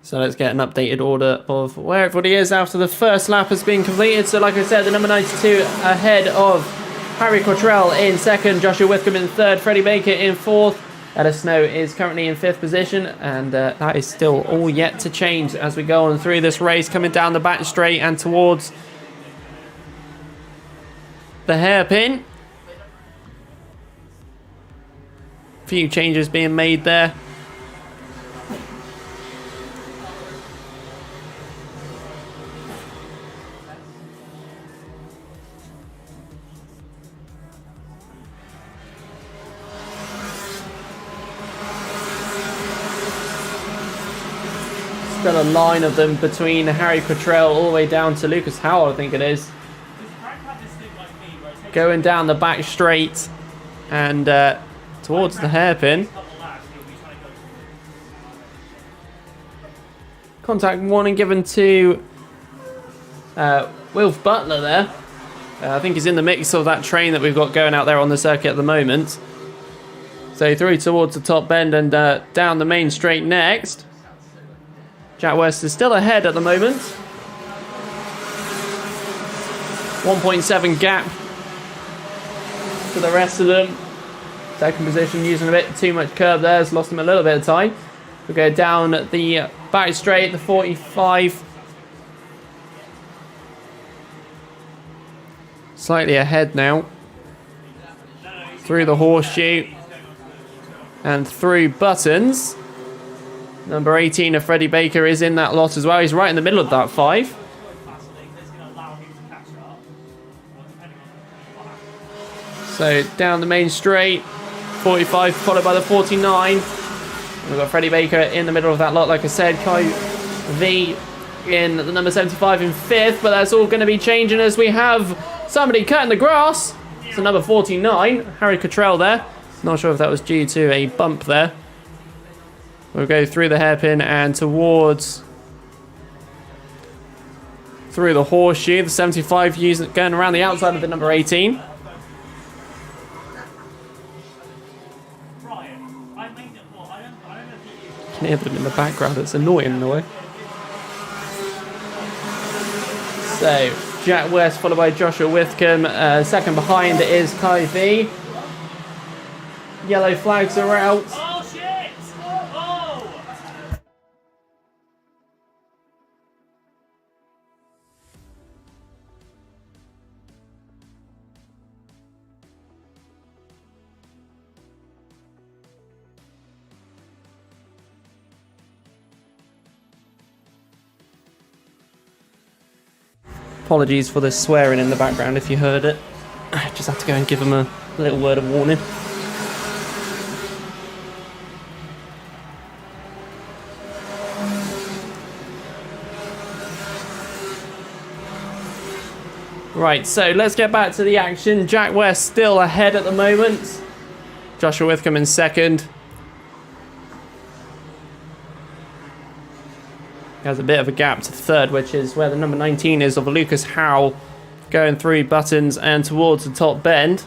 So let's get an updated order of where everybody is after the first lap has been completed. So like I said, the number 92 ahead of Harry Cottrell in second, Joshua Whitcomb in third, Freddie Baker in fourth. Ella Snow is currently in fifth position, and that is still all yet to change as we go on through this race, coming down the back straight and towards the hairpin. Few changes being made there. Still a line of them between Harry Cottrell all the way down to Lucas Howell, I think it is. Going down the back straight and towards the hairpin. Contact warning given to Wilf Butler there. I think he's in the mix of that train that we've got going out there on the circuit at the moment. So through towards the top bend and down the main straight next. Jack West is still ahead at the moment. 1.7 gap to the rest of them. Second position using a bit too much curb there. Has lost him a little bit of time. We'll go down the back straight, the 45. Slightly ahead now. Through the horseshoe. And through buttons. Number 18 of Freddie Baker is in that lot as well. He's right in the middle of that 5. So down the main straight, 45 followed by the 49. We've got Freddie Baker in the middle of that lot, like I said. Kai V in the number 75 in 5th, but that's all going to be changing as we have somebody cutting the grass. It's the number 49, Harry Cottrell there. Not sure if that was due to a bump there. We'll go through the hairpin and towards through the horseshoe. The 75 going around the outside of the number 18. You can hear them in the background. It's annoying in a way. So Jack West followed by Joshua Whitcomb. Second behind is Kai V. Yellow flags are out. Apologies for the swearing in the background if you heard it. I just had to go and give them a little word of warning. Right, so let's get back to the action. Jack West still ahead at the moment. Joshua Whitcomb in second. Has a bit of a gap to third, which is where the number 19 is of Lucas Howell, going through buttons and towards the top bend.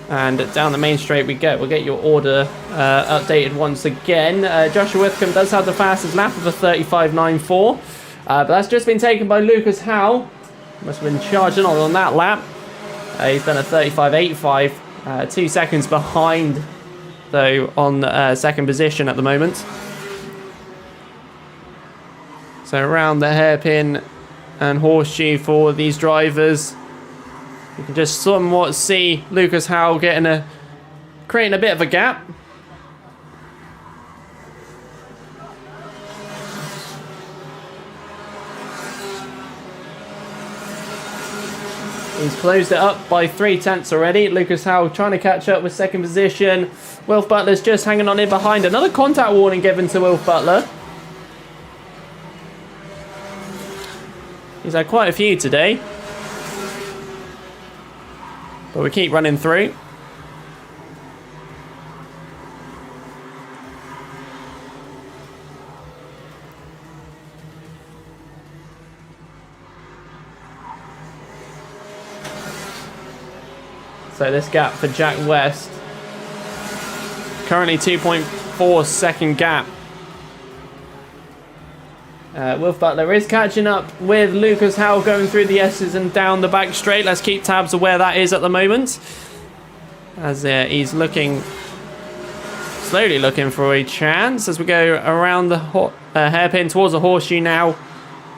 And down the main straight we go. We'll get your order updated once again. Joshua Whitcomb does have the fastest lap of a 35.94, but that's just been taken by Lucas Howell. Must have been charging on that lap. He's done a 35.85, 2 seconds behind, though, on second position at the moment. So around the hairpin and horseshoe for these drivers. You can just somewhat see Lucas Howell creating a bit of a gap. He's closed it up by 3/10 already. Lucas Howell trying to catch up with second position. Wilf Butler's just hanging on in behind. Another contact warning given to Wilf Butler. He's had quite a few today. But we keep running through. So this gap for Jack West. Currently 2.4 second gap. Wilf Butler is catching up with Lucas Howell going through the S's and down the back straight. Let's keep tabs of where that is at the moment. As he's slowly looking for a chance as we go around the hairpin towards the horseshoe now.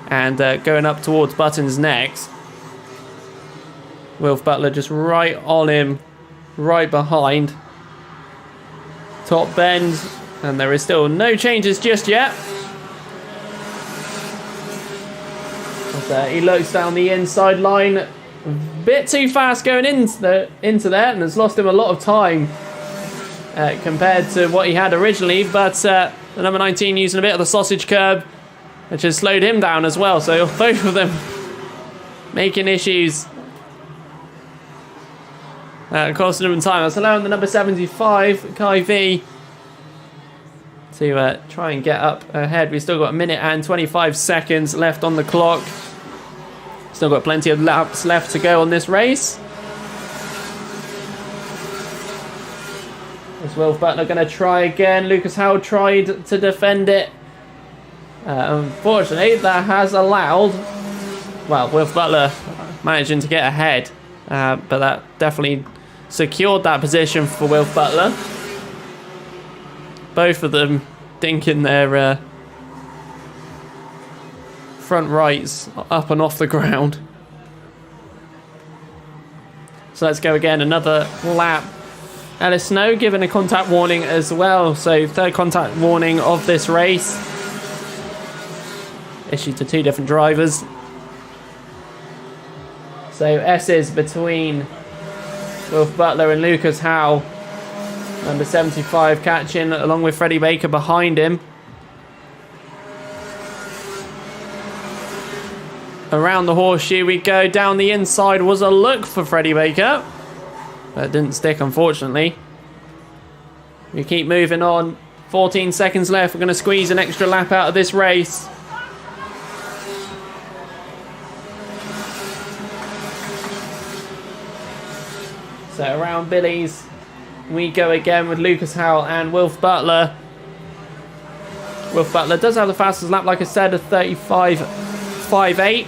And going up towards Buttons next. Wilf Butler just right on him, right behind. Top bend, and there is still no changes just yet. He looks down the inside line, a bit too fast going into there, and has lost him a lot of time compared to what he had originally. But the number 19 using a bit of the sausage curb, which has slowed him down as well. So both of them making issues, costing him time. That's allowing the number 75, Kai V, to try and get up ahead. We've still got a minute and 25 seconds left on the clock. Still got plenty of laps left to go on this race. Is Wilf Butler going to try again? Lucas Howell tried to defend it. Unfortunately, that has allowed, well, Wilf Butler managing to get ahead. But that definitely secured that position for Wilf Butler. Both of them dinking their front rights up and off the ground. So let's go again, another lap. Ellis Snow given a contact warning as well. So third contact warning of this race. Issued to two different drivers. So S's between Wilf Butler and Lucas Howell. Number 75 catching along with Freddie Baker behind him. Around the horseshoe we go. Down the inside was a look for Freddie Baker. But it didn't stick, unfortunately. We keep moving on. 14 seconds left. We're going to squeeze an extra lap out of this race. So around Billy's we go again with Lucas Howell and Wilf Butler. Wilf Butler does have the fastest lap, like I said, of 35.58.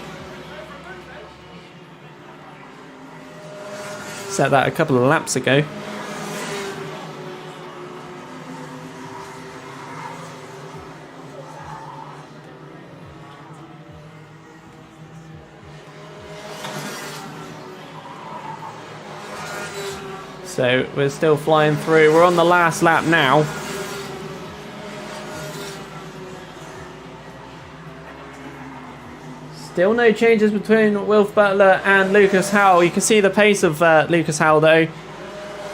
Set that a couple of laps ago. So we're still flying through. We're on the last lap now. Still no changes between Wilf Butler and Lucas Howell. You can see the pace of Lucas Howell though.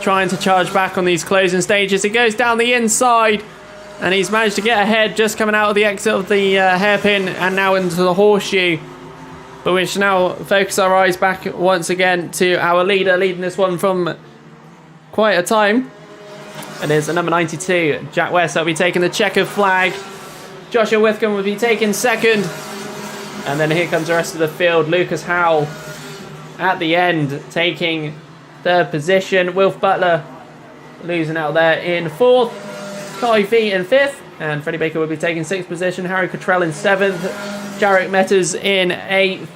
Trying to charge back on these closing stages. He goes down the inside and he's managed to get ahead just coming out of the exit of the hairpin and now into the horseshoe. But we should now focus our eyes back once again to our leader, leading this one from quite a time. It is the number 92, Jack West, that'll be taking the checkered flag. Joshua Withcombe will be taking second. And then here comes the rest of the field. Lucas Howell at the end taking third position. Wilf Butler losing out there in fourth. Kai V in fifth. And Freddie Baker will be taking sixth position. Harry Cottrell in seventh. Jarek Metters in eighth.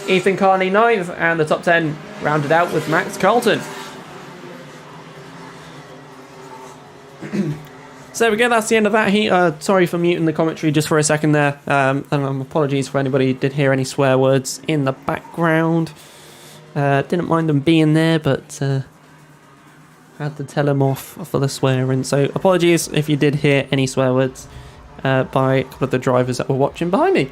Ethan Carney ninth. And the top 10 rounded out with Max Carlton. So there we go, that's the end of that heat. Sorry for muting the commentary just for a second there. And apologies for anybody who did hear any swear words in the background. Didn't mind them being there, but had to tell them off for the swearing. So apologies if you did hear any swear words by a couple of the drivers that were watching behind me.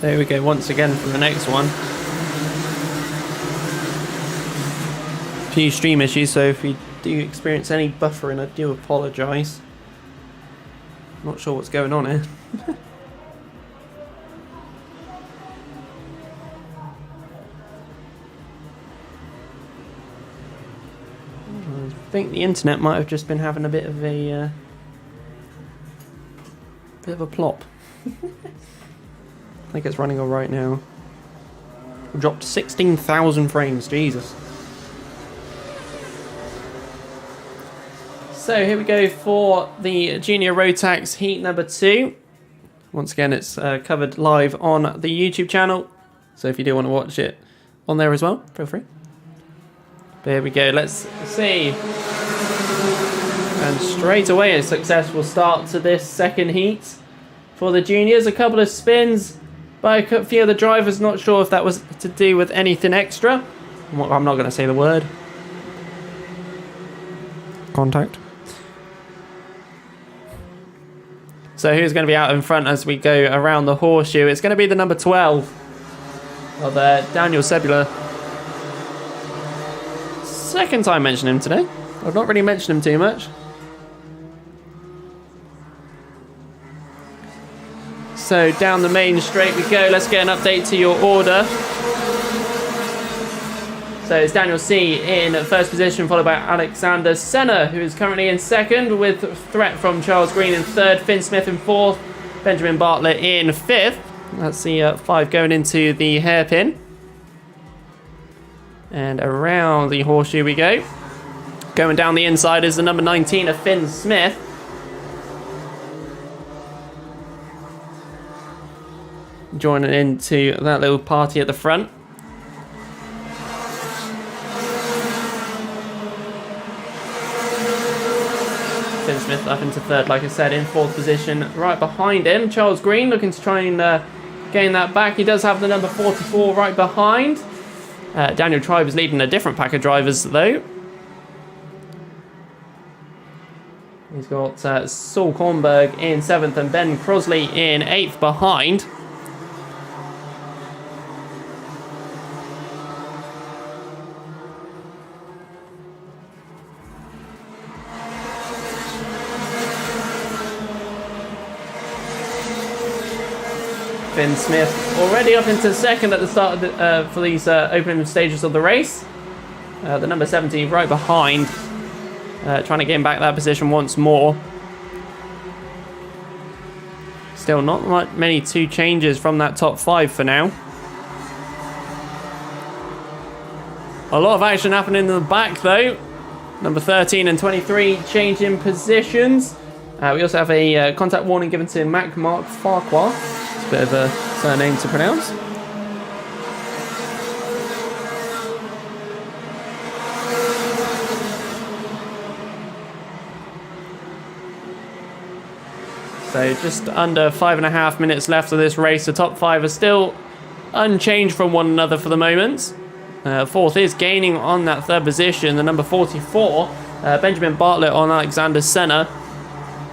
So here we go once again for the next one. A few stream issues, so if you do experience any buffering, I do apologise. Not sure what's going on here. I think the internet might have just been having a bit of a plop. I think it's running all right now. We dropped 16,000 frames, Jesus. So here we go for the Junior Rotax Heat number 2. Once again, it's covered live on the YouTube channel. So if you do want to watch it on there as well, feel free. But here we go, let's see. And straight away, a successful start to this second heat for the juniors. A couple of spins by a few of the drivers. Not sure if that was to do with anything extra. I'm not going to say the word. Contact. So who's going to be out in front as we go around the horseshoe? It's going to be the number 12 of Daniel Sebula. Second time mentioning him today. I've not really mentioned him too much. So down the main straight we go. Let's get an update to your order. So it's Daniel C in first position, followed by Alexander Senna, who is currently in second, with threat from Charles Green in third, Finn Smith in fourth, Benjamin Bartlett in fifth. That's the 5 going into the hairpin. And around the horseshoe we go. Going down the inside is the number 19 of Finn Smith. Joining into that little party at the front. Finn Smith up into third, like I said, in fourth position. Right behind him, Charles Green looking to try and gain that back. He does have the number 44 right behind. Daniel Tribe is leading a different pack of drivers, though. He's got Saul Kornberg in 7th and Ben Crosley in 8th behind. Finn Smith already up into second at the start of the, for these opening stages of the race. The number 17 right behind, trying to gain back that position once more. Still not many two changes from that top 5 for now. A lot of action happening in the back though. Number 13 and 23 changing positions. We also have a contact warning given to Mark Farquhar. It's a bit of a surname to pronounce. So just under 5.5 minutes left of this race. The top 5 are still unchanged from one another for the moment. Fourth is gaining on that third position, the number 44, Benjamin Bartlett on Alexander Senna,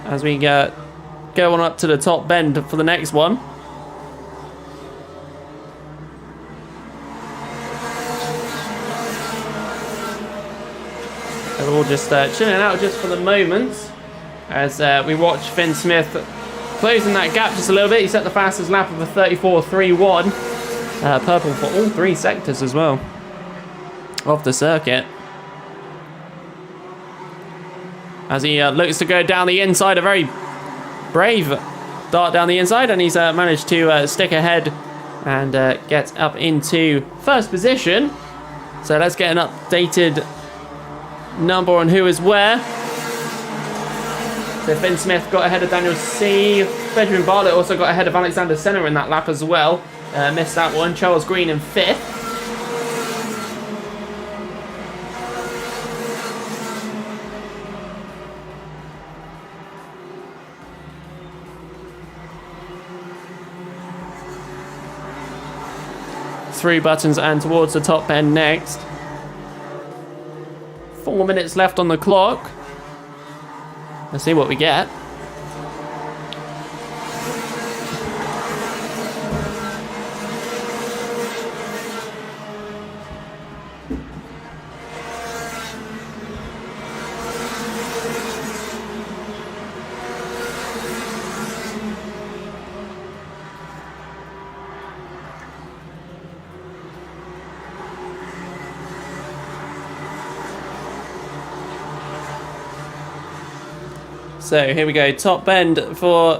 as we go on up to the top bend for the next one. They're all just chilling out just for the moment as we watch Finn Smith closing that gap just a little bit. He set the fastest lap of a 34.31. Purple for all 3 sectors as well of the circuit. As he looks to go down the inside, a very brave dart down the inside, and he's managed to stick ahead and get up into first position. So let's get an updated number on who is where. So Finn Smith got ahead of Daniel C. Benjamin Bartlett also got ahead of Alexander Senna in that lap as well. Missed that one. Charles Green in 5th. Three buttons and towards the top end next. 4 minutes left on the clock. Let's see what we get. So here we go, top bend for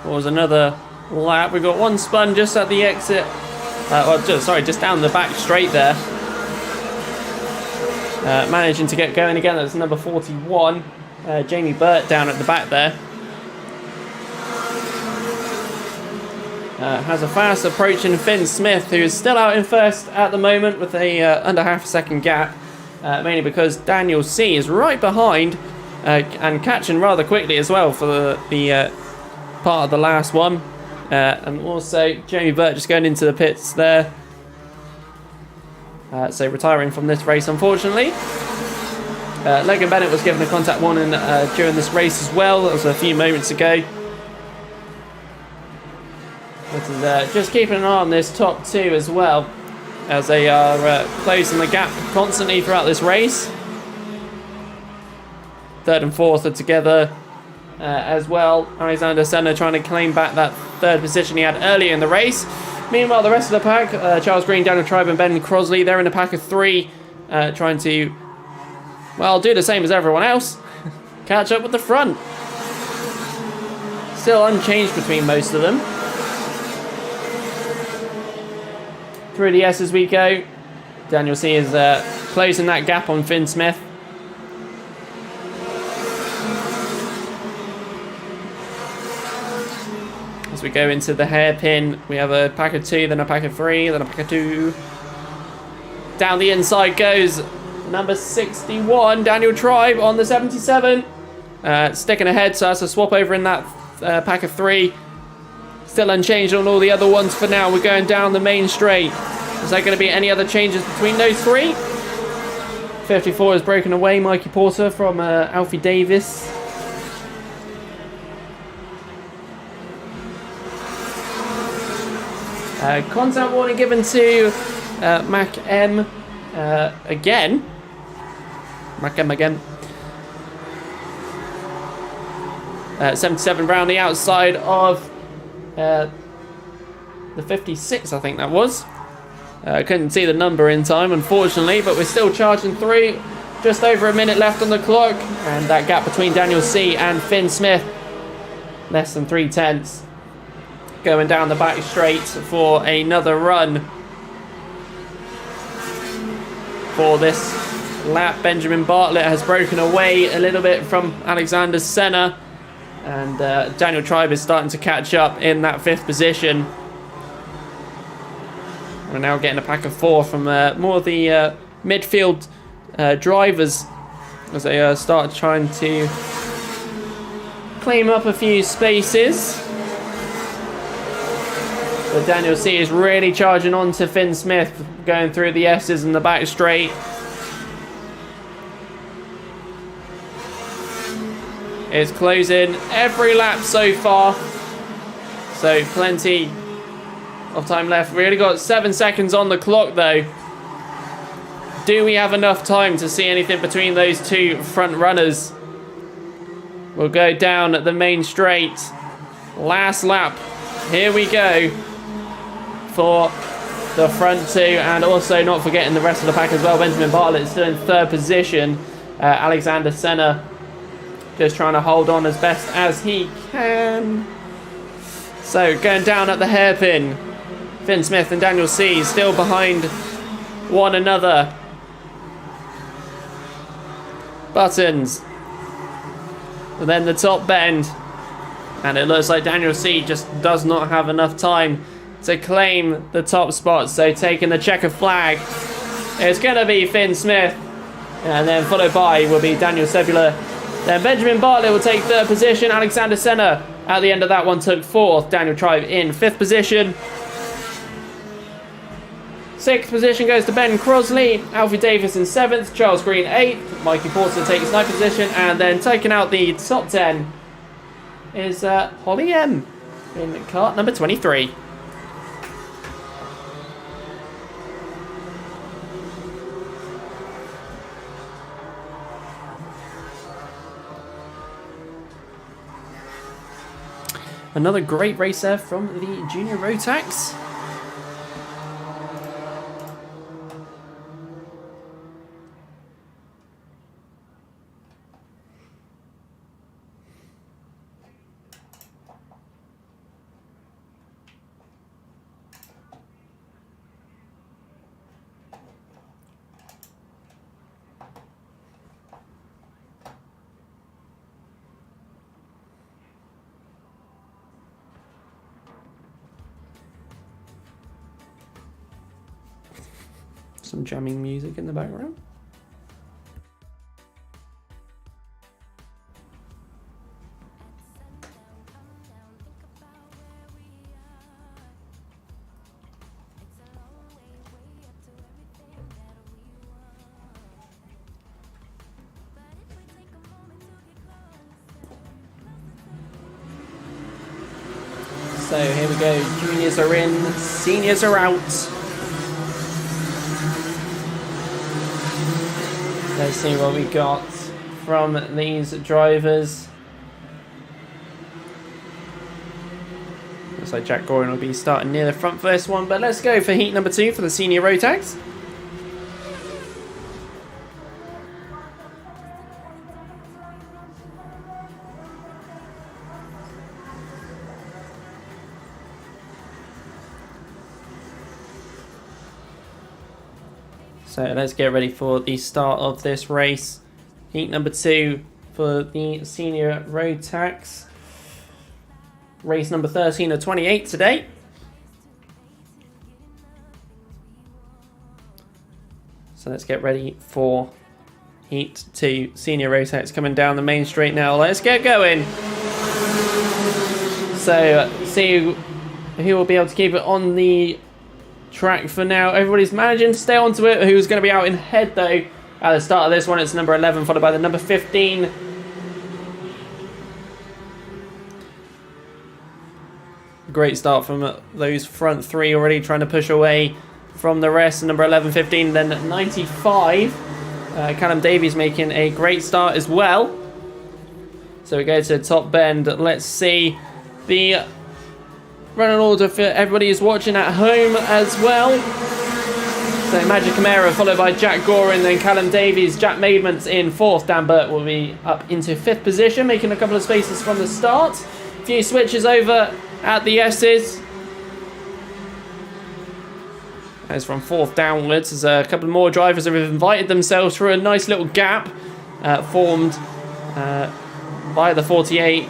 what was another lap. We've got one spun just at the exit. Just down the back straight there. Managing to get going again. That's number 41, Jamie Burt down at the back there. Has a fast approaching Finn Smith, who is still out in first at the moment with a under half a second gap, mainly because Daniel C is right behind and catching rather quickly as well for the part of the last one. And also Jamie Burt just going into the pits there. So retiring from this race, unfortunately. Logan Bennett was given a contact warning during this race as well. That was a few moments ago. This is just keeping an eye on this top two as well, as they are closing the gap constantly throughout this race. Third and fourth are together as well. Alexander Senna trying to claim back that third position he had earlier in the race. Meanwhile, the rest of the pack, Charles Green, Daniel Tribe and Ben Crosley, they're in a pack of three, trying to, well, do the same as everyone else. Catch up with the front. Still unchanged between most of them. Through the S as we go. Daniel C is closing that gap on Finn Smith. As we go into the hairpin, we have a pack of two, then a pack of three, then a pack of two. Down the inside goes number 61, Daniel Tribe on the 77. Sticking ahead, so that's a swap over in that pack of three. Still unchanged on all the other ones for now. We're going down the main straight. Is there going to be any other changes between those three? 54 has broken away, Mikey Porter from Alfie Davis. Contact warning given to Mac M again. Mac M again. 77 round the outside of the 56, I think that was. Couldn't see the number in time, unfortunately, but we're still charging through. Just over a minute left on the clock, and that gap between Daniel C and Finn Smith, less than 3/10. Going down the back straight for another run for this lap. Benjamin Bartlett has broken away a little bit from Alexander Senna, and Daniel Tribe is starting to catch up in that fifth position. We're now getting a pack of four from more of the midfield drivers as they start trying to claim up a few spaces. But Daniel C is really charging on to Finn Smith, going through the S's in the back straight. It's closing every lap so far. So plenty of time left. We only got 7 seconds on the clock though. Do we have enough time to see anything between those two front runners? We'll go down at the main straight. Last lap. Here we go for the front two, and also not forgetting the rest of the pack as well. Benjamin Bartlett is still in third position. Alexander Senna just trying to hold on as best as he can. So going down at the hairpin, Finn Smith and Daniel C still behind one another. Buttons. And then the top bend. And it looks like Daniel C just does not have enough time to claim the top spot. So taking the checker flag, it's going to be Finn Smith. And then followed by will be Daniel Sebula. Then Benjamin Bartlett will take third position. Alexander Senna at the end of that one took fourth. Daniel Tribe in fifth position. Sixth position goes to Ben Crosley. Alfie Davis in seventh. Charles Green eighth. Mikey Porter takes ninth position. And then taking out the top 10 is Holly M in kart number 23. Another great race there from the junior rotax. Some jamming music in the background. So here we go, juniors are in, seniors are out. Let's see what we got from these drivers. Looks like Jack Gorin will be starting near the front for this one, but let's go for heat number 2 for the senior rotax. So let's get ready for the start of this race. Heat number 2 for the senior rotax. Race number 13 of 28 today. So let's get ready for Heat 2 senior rotax coming down the main straight now. Let's get going. So see who will be able to keep it on the track for now. Everybody's managing to stay onto it. Who's going to be out in head though at the start of this one? It's number 11 followed by the number 15. Great start from those front three, already trying to push away from the rest. Number 11, 15, then 95. Callum Davies making a great start as well. So we go to the top bend. Let's see the running order for everybody who's watching at home as well. So Magic Camara followed by Jack Gorin, then Callum Davies, Jack Maidment's in 4th. Dan Burt will be up into 5th position, making a couple of spaces from the start. A few switches over at the S's. As from 4th downwards, there's a couple more drivers that have invited themselves through a nice little gap formed by the 48.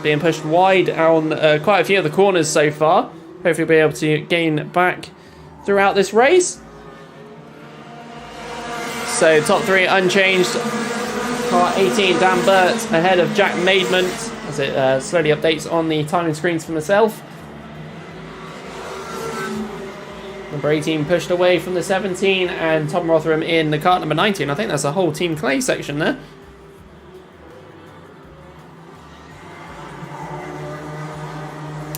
Being pushed wide on quite a few of the corners so far. Hopefully we'll be able to gain back throughout this race. So top 3 unchanged. Car 18, Dan Burt ahead of Jack Maidment as it slowly updates on the timing screens for myself. Number 18 pushed away from the 17 and Tom Rotherham in the kart number 19. I think that's a whole Team Clay section there.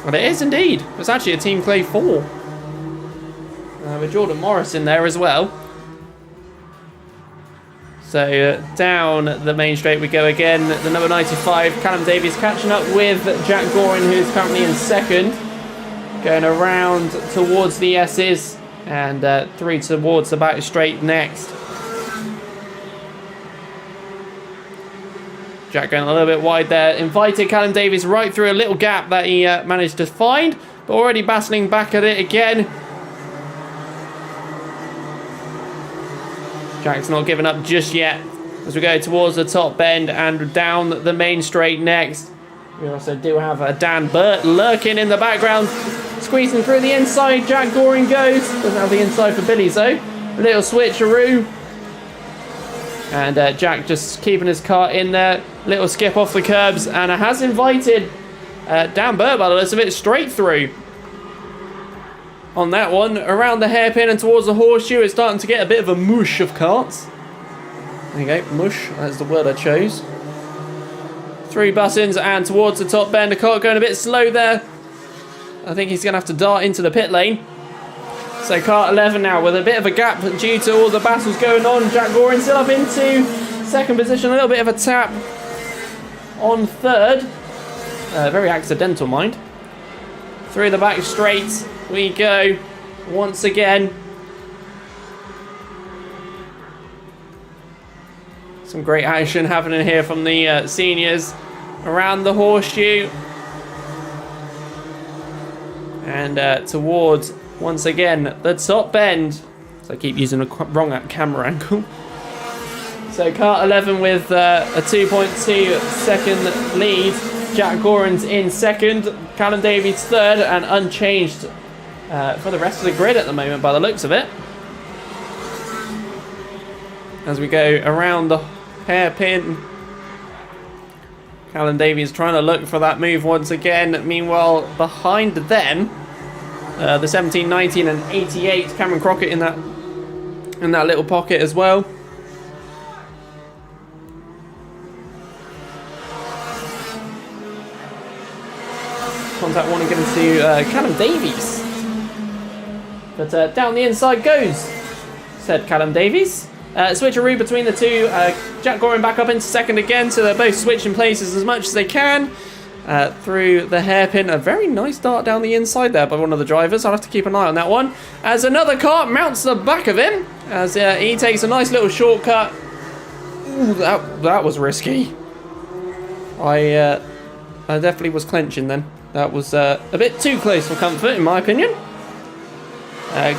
And it is indeed. It's actually a Team Clay 4. With Jordan Morris in there as well. So down the main straight we go again. The number 95, Callum Davies, catching up with Jack Gorin, who's currently in 2nd. Going around towards the S's and 3 towards the back straight next. Jack going a little bit wide there. Invited Callum Davies right through a little gap that he managed to find. But already battling back at it again. Jack's not giving up just yet. As we go towards the top bend and down the main straight next. We also do have a Dan Burt lurking in the background. Squeezing through the inside. Jack Goring goes. Doesn't have the inside for Billy though. A little switcheroo. And Jack just keeping his car in there. Little skip off the curbs. And has invited Dan Burt by the looks of it straight through. On that one, around the hairpin and towards the horseshoe, it's starting to get a bit of a mush of karts. There you go, mush, that's the word I chose. 3 buttons and towards the top bend. The kart going a bit slow there. I think he's going to have to dart into the pit lane. So kart 11 now with a bit of a gap due to all the battles going on. Jack Gorin still up into 2nd position. A little bit of a tap on 3rd. Very accidental, mind. Through the back straight we go once again. Some great action happening here from the seniors around the horseshoe. And towards, once again, the top bend. So I keep using the wrong camera angle. So kart 11 with a 2.2 second lead. Jack Gorin's in 2nd, Callum Davies 3rd, and unchanged for the rest of the grid at the moment by the looks of it. as we go around the hairpin. Callum Davies trying to look for that move once again. Meanwhile, behind them, the 17, 19 and 88, Cameron Crockett in that little pocket as well. Contact warning given to Callum Davies. But down the inside goes, said Callum Davies. Switcheroo between the two. Jack Goring back up into second again, so they're both switching places as much as they can through the hairpin. A very nice dart down the inside there by one of the drivers. I'll have to keep an eye on that one. As another car mounts the back of him, as he takes a nice little shortcut. Ooh, that was risky. I definitely was clenching then. That was a bit too close for comfort, in my opinion.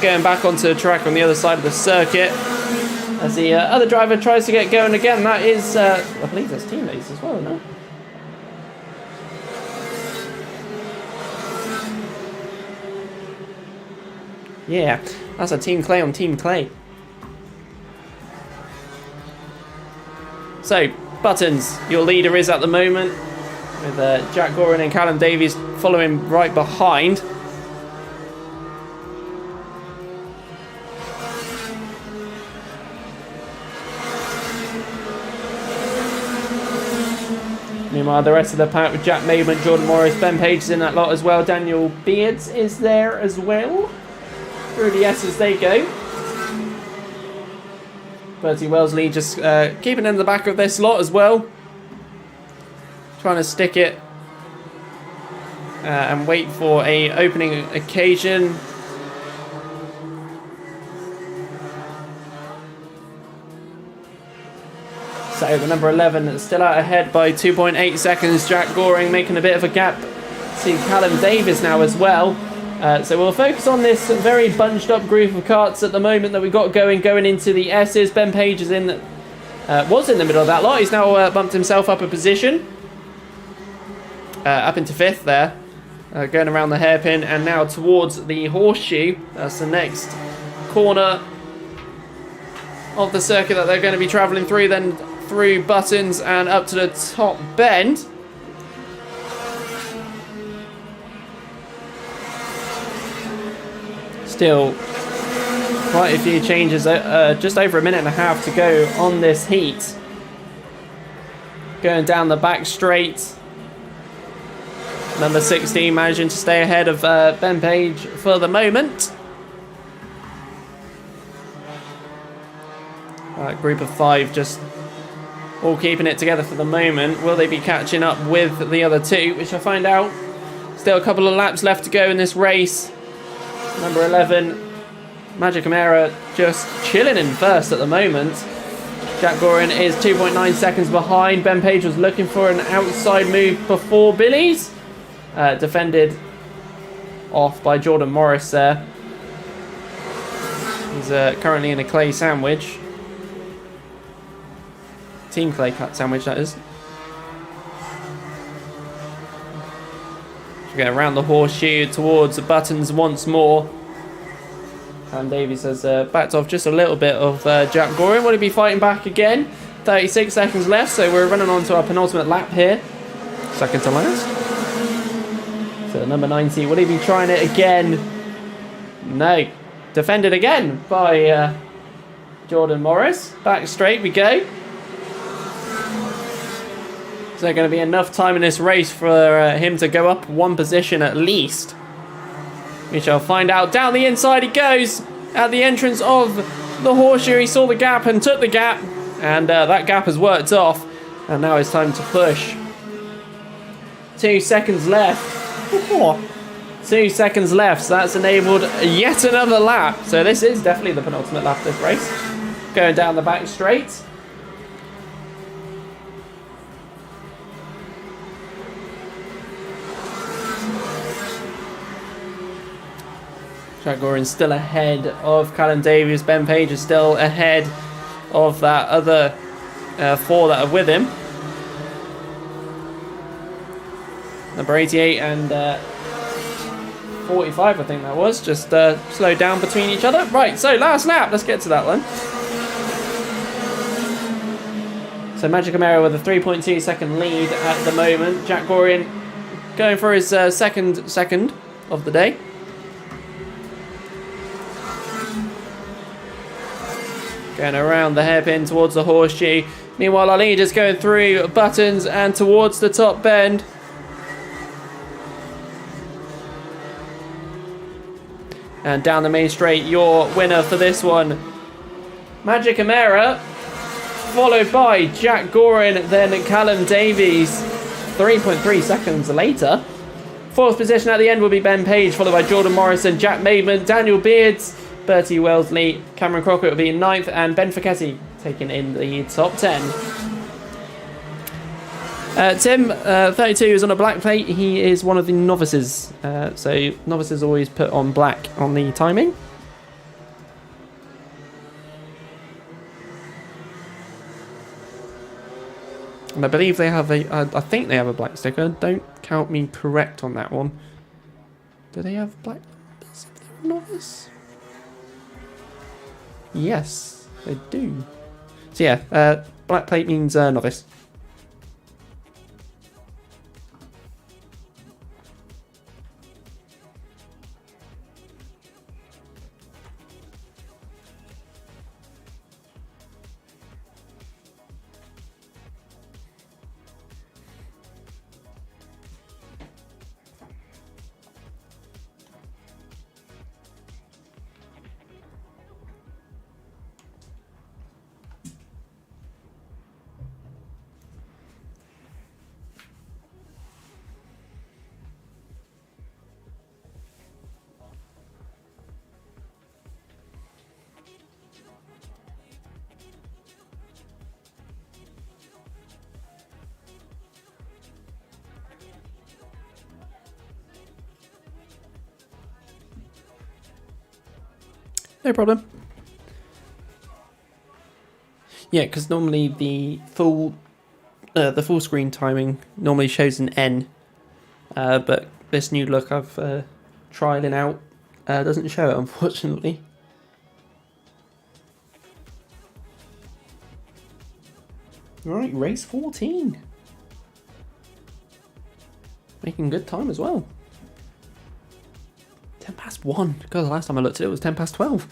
Going back onto the track on the other side of the circuit. As the other driver tries to get going again, that is, I believe there's teammates as well, no? Yeah, that's a Team Clay on Team Clay. So, Buttons, your leader is at the moment, with Jack Goring and Callum Davies following right behind. Meanwhile, the rest of the pack with Jack Maidment, Jordan Morris, Ben Page is in that lot as well. Daniel Beards is there as well. Through the S as they go. Bertie Wellesley just keeping in the back of this lot as well. Trying to stick it and wait for a opening occasion. So the number 11 is still out ahead by 2.8 seconds. Jack Goring making a bit of a gap to Callum Davies now as well. So we'll focus on this very bunched up group of karts at the moment that we've got going into the S's. Ben Page is was in the middle of that lot. He's now bumped himself up a position. Up into 5th there. Going around the hairpin and now towards the horseshoe. That's the next corner of the circuit that they're going to be travelling through, then through Buttons and up to the top bend. Still quite a few changes, just over a minute and a half to go on this heat. Going down the back straight. Number 16 managing to stay ahead of Ben Page for the moment. Group of 5 just all keeping it together for the moment. Will they be catching up with the other two? We shall find out. Still a couple of laps left to go in this race. Number 11, Magic Amera, just chilling in first at the moment. Jack Goring is 2.9 seconds behind. Ben Page was looking for an outside move before Billy's. Defended off by Jordan Morris there. He's currently in a clay sandwich. Team Clay cut sandwich, that is. We get around the horseshoe towards the Buttons once more. Callum Davies has backed off just a little bit of Jack Goring. Will he be fighting back again? 36 seconds left, so we're running on to our penultimate lap here. Second to last. So number 90, will he be trying it again? No. Defended again by Jordan Morris. Back straight we go. Is there going to be enough time in this race for him to go up one position at least? We shall find out. Down the inside he goes. At the entrance of the horseshoe, he saw the gap and took the gap. And that gap has worked off. And now it's time to push. 2 seconds left. 2 seconds left. So that's enabled yet another lap. So this is definitely the penultimate lap of this race. Going down the back straight. Jack Goring still ahead of Callum Davies. Ben Page is still ahead of that other 4 that are with him. Number 88 and 45, I think that was. Just slowed down between each other. Right, so last lap. Let's get to that one. So Magic Amera with a 3.2 second lead at the moment. Jack Gorian going for his second of the day. Going around the hairpin towards the horseshoe. Meanwhile, our leader's going through buttons and towards the top bend. And down the main straight, your winner for this one, Magic Amera, followed by Jack Gorin, then Callum Davies. 3.3 seconds later. Fourth position at the end will be Ben Page, followed by Jordan Morrison, Jack Maidman, Daniel Beards, Bertie Wellesley, Cameron Crockett will be in 9th, and Ben Ficchetti taking in the top 10. Tim, 32, is on a black plate. He is one of the novices. So novices always put on black on the timing. And I believe they have I think they have a black sticker. Don't count me correct on that one. Do they have black numbers if they're a novice? Yes, they do. So yeah, black plate means novice. No problem. Yeah, because normally the full screen timing normally shows an N, but this new look I've trialing out doesn't show it, unfortunately. Right, race 14. Making good time as well. 10 past 1. God, the last time I looked at it was 10 past 12.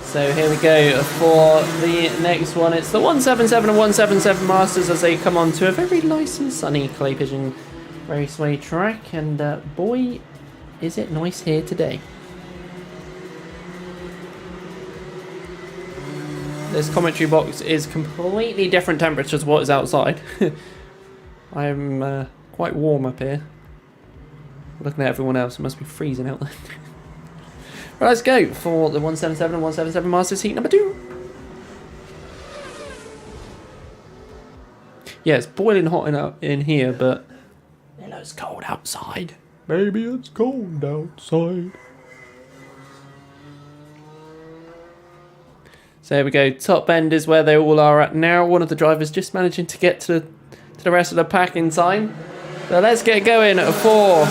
So here we go for the next one. It's the 177 and 177 Masters as they come on to a very nice and sunny Clay Pigeon Raceway track. And boy, is it nice here today. This commentary box is completely different temperature to what is outside. I'm quite warm up here. Looking at everyone else, it must be freezing out there. Right, let's go for the 177 and 177 Masters heat number 2. Yeah, it's boiling hot in here, but it's cold outside. Maybe it's cold outside. So there we go. Top end is where they all are at now. One of the drivers just managing to get to the rest of the pack in time. So let's get going for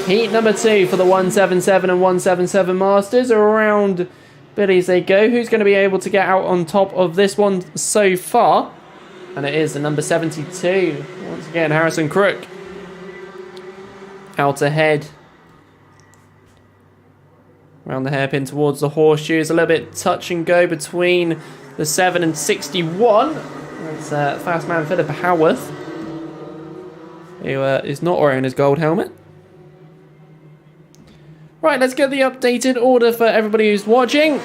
heat number 2 for the 177 and 177 Masters. Around Billy as they go. Who's going to be able to get out on top of this one so far? And it is the number 72. Once again, Harrison Crook out ahead. Around the hairpin towards the horseshoes. A little bit touch and go between the 7 and 61. That's fast man Philip Howarth, who is not wearing his gold helmet. Right, let's get the updated order for everybody who's watching.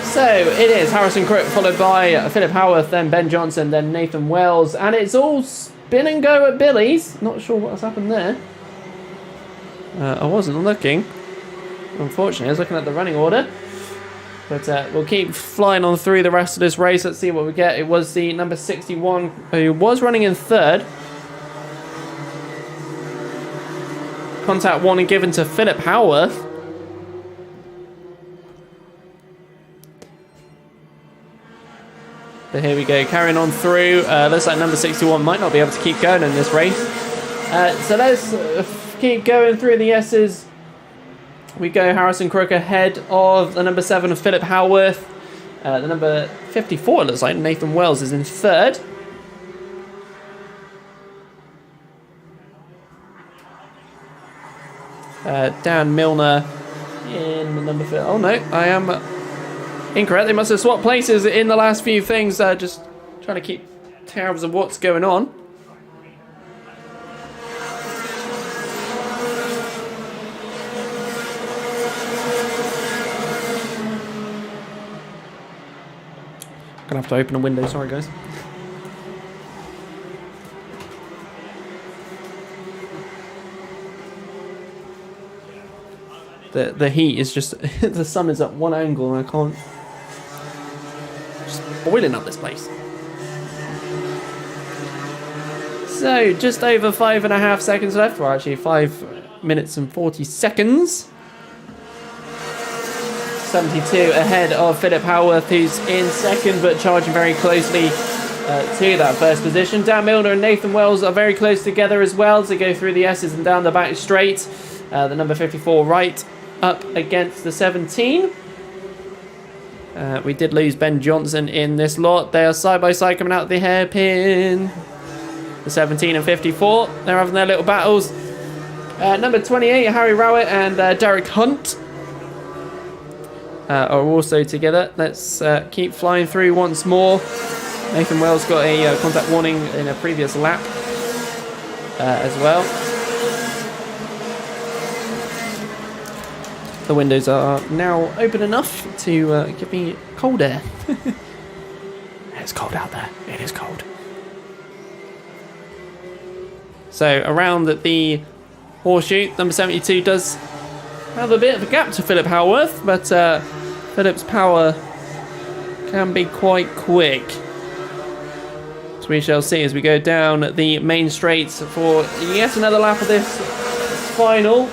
So it is Harrison Crook, followed by Philip Howarth, then Ben Johnson, then Nathan Wells. And it's all spin and go at Billy's. Not sure what has happened there. I wasn't looking. Unfortunately, I was looking at the running order. But we'll keep flying on through the rest of this race. Let's see what we get. It was the number 61 who was running in third. Contact warning given to Philip Howarth. But here we go, carrying on through. Looks like number 61 might not be able to keep going in this race. So let's keep going through the S's. We go Harrison Crook ahead of the number 7 of Philip Howarth. The number 54 looks like Nathan Wells is in third. Dan Milner in the number 5. Oh no, I am incorrect. They must have swapped places in the last few things. Just trying to keep tabs of what's going on. Gonna have to open a window, sorry guys. The heat is just, the sun is at one angle and I can't, just boiling up this place. So just over 5.5 seconds left, or actually 5 minutes and 40 seconds. 72 ahead of Philip Howarth, who's in second but charging very closely to that first position. Dan Milner and Nathan Wells are very close together as well to go through the S's and down the back straight. The number 54 right up against the 17. We did lose Ben Johnson in this lot. They are side by side coming out of the hairpin. The 17 and 54, they're having their little battles. Number 28, Harry Rowett and Derek Hunt are also together. Let's keep flying through once more. Nathan Wells got a contact warning in a previous lap as well. The windows are now open enough to give me cold air. It's cold out there. It is cold. So around the horseshoe, number 72 does have a bit of a gap to Philip Howarth, but Philip's power can be quite quick. So we shall see as we go down the main straights for yet another lap of this final.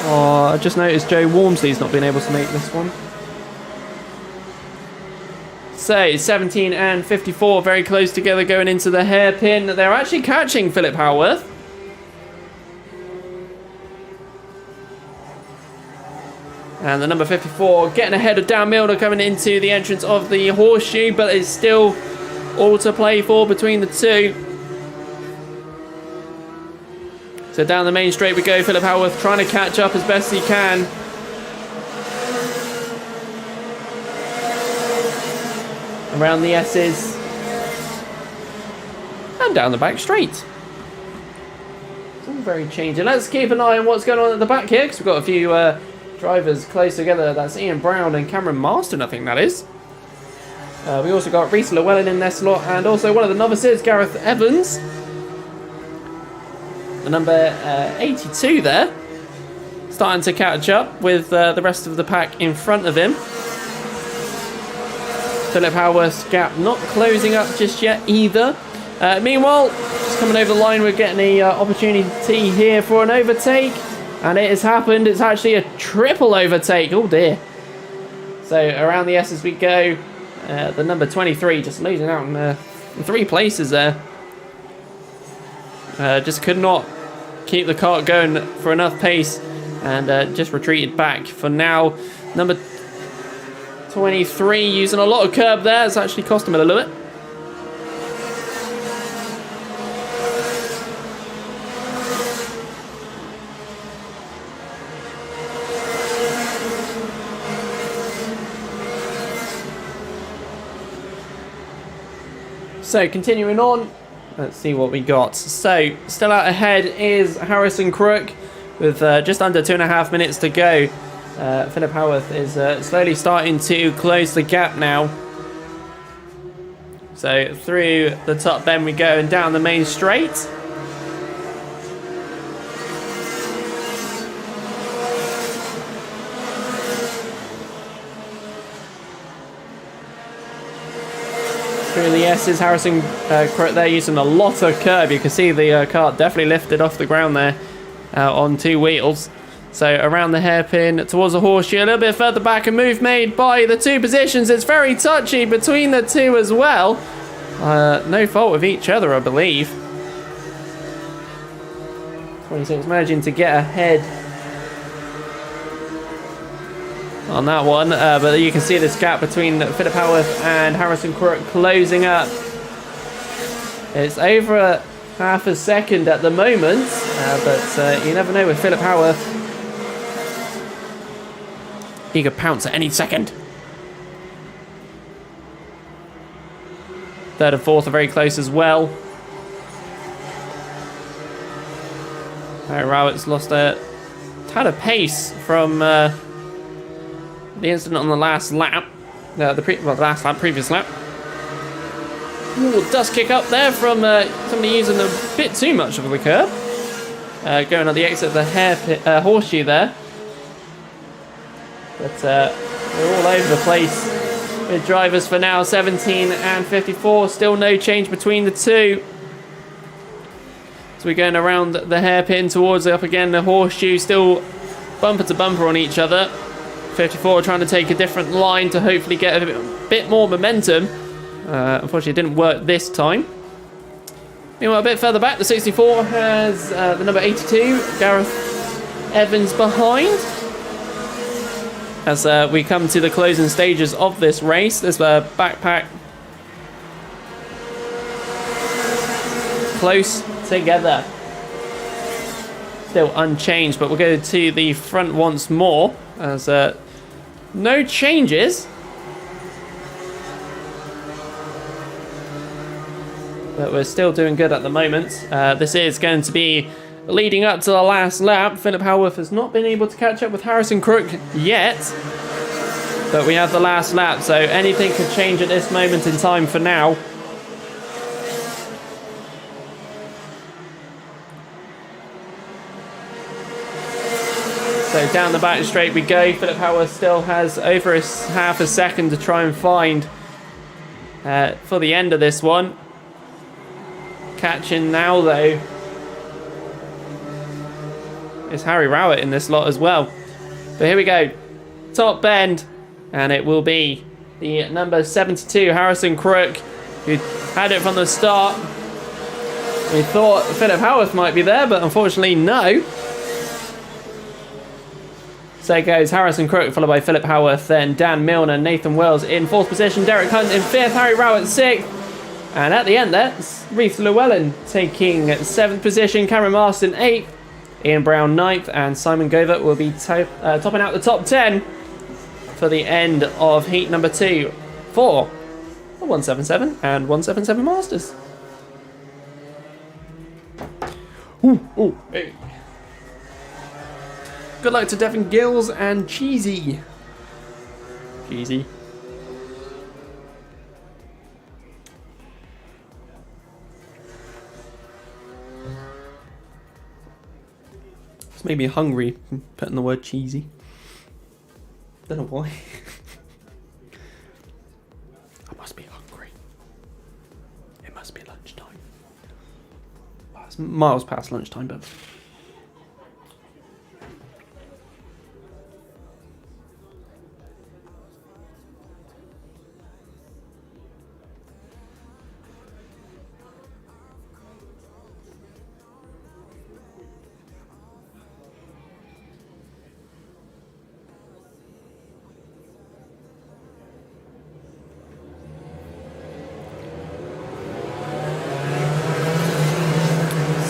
Oh, I just noticed Joe Walmsley's not been able to make this one. So 17 and 54 very close together going into the hairpin. They're actually catching Philip Howarth. And the number 54 getting ahead of Dan Milner coming into the entrance of the horseshoe, but it's still all to play for between the two. So down the main straight we go, Philip Howarth trying to catch up as best he can. Around the S's. And down the back straight. It's all very changing. Let's keep an eye on what's going on at the back here, because we've got a few drivers close together. That's Ian Brown and Cameron Marston, I think that is. We also got Reese Llewellyn in their slot, and also one of the novices, Gareth Evans. The number 82 there, starting to catch up with the rest of the pack in front of him. Philip Howarth's gap not closing up just yet either. Meanwhile, just coming over the line, we're getting an opportunity here for an overtake. And it has happened. It's actually a triple overtake. Oh dear. So around the S's we go. The number 23 just losing out in 3 places there. Just could not keep the kart going for enough pace and just retreated back for now. Number 23 using a lot of curb there. It's actually cost him a little bit. So continuing on, let's see what we got. So still out ahead is Harrison Crook with just under 2.5 minutes to go. Philip Howarth is slowly starting to close the gap now. So through the top bend we go and down the main straight. Through the S's, Harrison Crook there using a lot of curb. You can see the kart definitely lifted off the ground there on 2 wheels. So around the hairpin towards the horseshoe, a little bit further back, a move made by the two positions. It's very touchy between the two as well. No fault of each other, I believe. 26 managing to get ahead on that one, but you can see this gap between Philip Howarth and Harrison Crook closing up. It's over a half a second at the moment, but you never know with Philip Howarth. He could pounce at any second. Third and fourth are very close as well. Rowett's lost a tad of pace from the incident on the last lap. Previous lap. Ooh, dust kick up there from somebody using a bit too much of the curb. Going on the exit of the horseshoe there. But we're all over the place with drivers for now. 17 and 54. Still no change between the two. So we're going around the hairpin towards up again. The horseshoe still bumper to bumper on each other. 54 trying to take a different line to hopefully get a bit more momentum. Unfortunately, it didn't work this time. Meanwhile, a bit further back, the 64 has the number 82, Gareth Evans, behind. As we come to the closing stages of this race, there's a backpack close together. Still unchanged, but we'll go to the front once more as no changes. But we're still doing good at the moment. This is going to be leading up to the last lap. Philip Howarth has not been able to catch up with Harrison Crook yet. But we have the last lap, so anything could change at this moment in time for now. So down the back straight we go. Philip Howarth still has over half a second to try and find for the end of this one. Catching now though is Harry Rowett in this lot as well. But here we go, top bend, and it will be the number 72 Harrison Crook, who had it from the start. We thought Philip Howarth might be there, but unfortunately no. So it goes Harrison Crook, followed by Philip Howarth, then Dan Milner, Nathan Wells in fourth position, Derek Hunt in fifth, Harry Rowett sixth. And at the end there, Reece Llewellyn taking seventh position, Cameron Marston eighth, Ian Brown ninth, and Simon Govert will be topping out the top 10 for the end of heat number 2 for the 177 and 177 Masters. Ooh, hey. Good luck to Devin Gills and Cheesy. Cheesy. It's made me hungry putting the word cheesy. Don't know why. I must be hungry. It must be lunchtime. Well, it's miles past lunchtime, but...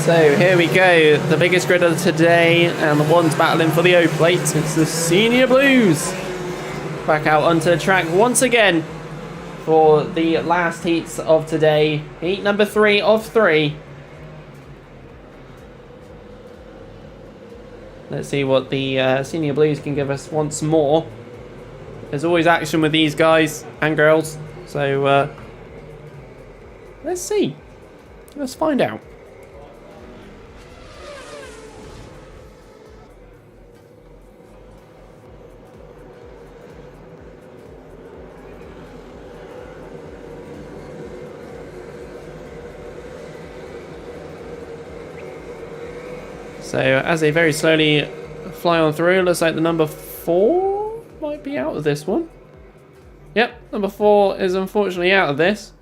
So here we go, the biggest grid of today, and the ones battling for the O plate. It's the Senior Blues. Back out onto the track once again for the last heats of today. Heat number 3 of 3. Let's see what the Senior Blues can give us once more. There's always action with these guys and girls, so let's see. Let's find out. So as they very slowly fly on through. Looks like the number 4 might be out of this one. Yep, number 4 is unfortunately out of this.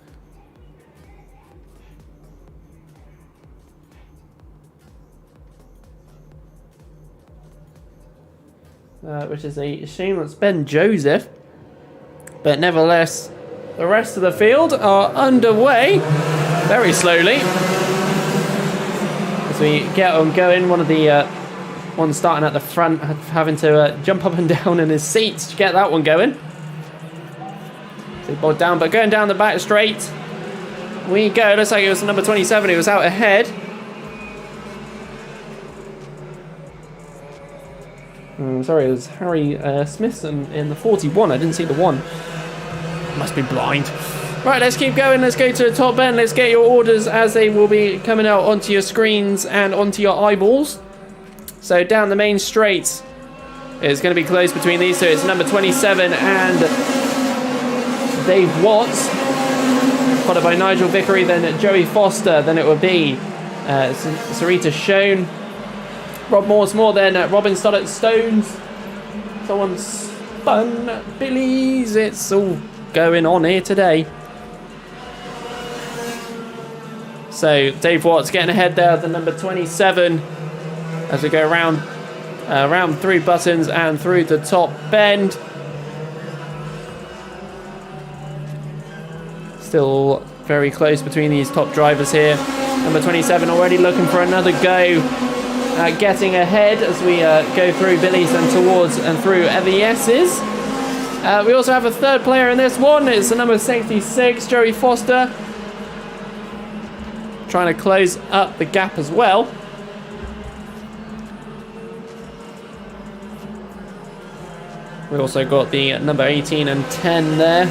Which is a shame. That's Ben Joseph. But nevertheless, the rest of the field are underway very slowly. As we get on going, one of the ones starting at the front having to jump up and down in his seats to get that one going. So bogged down, but going down the back straight we go. Looks like it was number 27 who was out ahead. Sorry, it was Harry Smithson in the 41. I didn't see the 1. Must be blind. Right, let's keep going. Let's go to the top end. Let's get your orders as they will be coming out onto your screens and onto your eyeballs. So down the main straight, it's going to be close between these two. It's number 27 and Dave Watts, followed by Nigel Vickery, then Joey Foster, then it will be Sarita Schoen, Rob Mooresmore, then Robin Stoddart Stones. Someone spun Billy's. It's all going on here today. So Dave Watts getting ahead there, the number 27, as we go around through buttons and through the top bend. Still very close between these top drivers here. Number 27 already looking for another go at getting ahead as we go through Billy's and towards and through the S's. We also have a third player in this one. It's the number 66, Joey Foster, trying to close up the gap as well. We also got the number 18 and 10 there.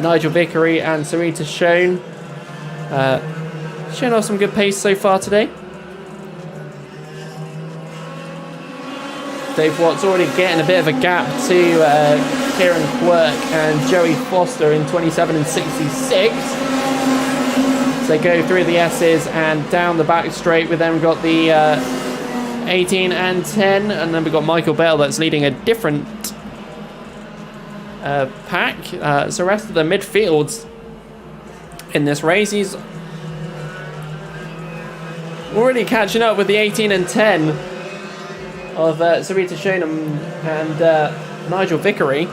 Nigel Vickery and Sarita Schoen. Showing off some good pace so far today. Dave Watts already getting a bit of a gap to Kieran Quirk and Joey Foster in 27 and 66. So they go through the S's and down the back straight. We then got the 18 and 10, and then we've got Michael Bell that's leading a different pack. So the rest of the midfields in this race, he's already catching up with the 18 and 10 of Sarita Schoen and Nigel Vickery.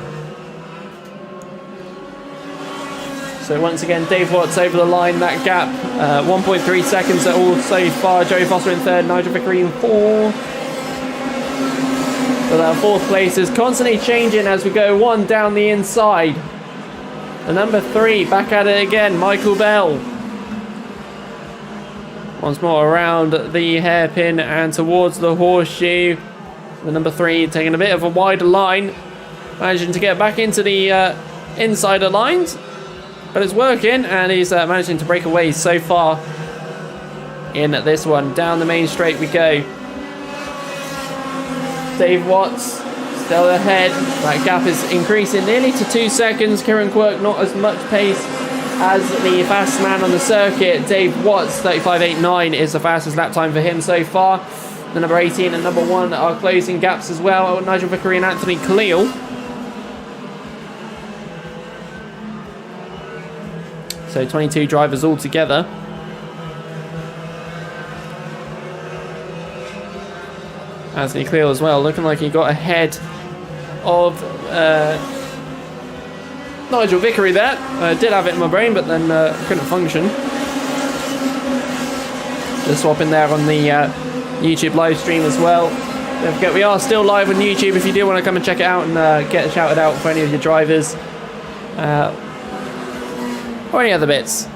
So once again, Dave Watts over the line. That gap, 1.3 seconds at all so far. Joey Foster in third, Nigel Vickery in fourth. So that fourth place is constantly changing as we go one down the inside. The number 3 back at it again, Michael Bell. Once more around the hairpin and towards the horseshoe. The number 3 taking a bit of a wider line, managing to get back into the insider lines, but it's working, and he's managing to break away so far in this one. Down the main straight we go. Dave Watts still ahead. That gap is increasing nearly to 2 seconds. Kieran Quirk not as much pace as the fastest man on the circuit. Dave Watts, 35.89 is the fastest lap time for him so far. The number 18 and number 1 are closing gaps as well. Nigel Vickery and Anthony Cleal. So 22 drivers all together. Anthony Cleal as well, looking like he got ahead of Nigel Vickery there. Did have it in my brain, but then couldn't function. Just swapping there on the YouTube live stream as well. Don't forget, we are still live on YouTube if you do want to come and check it out and get shouted out for any of your drivers. Or any other bits.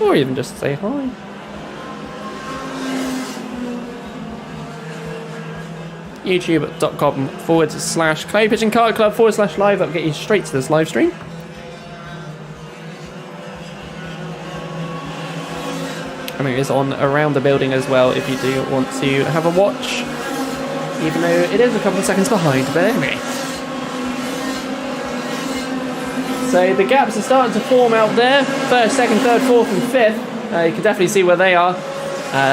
Or even just say hi. YouTube.com/Clay Pigeon Kart Club /live. That'll get you straight to this live stream. And it is on around the building as well if you do want to have a watch, even though it is a couple of seconds behind, but anyway. So the gaps are starting to form out there. First, second, third, fourth and fifth. You can definitely see where they are.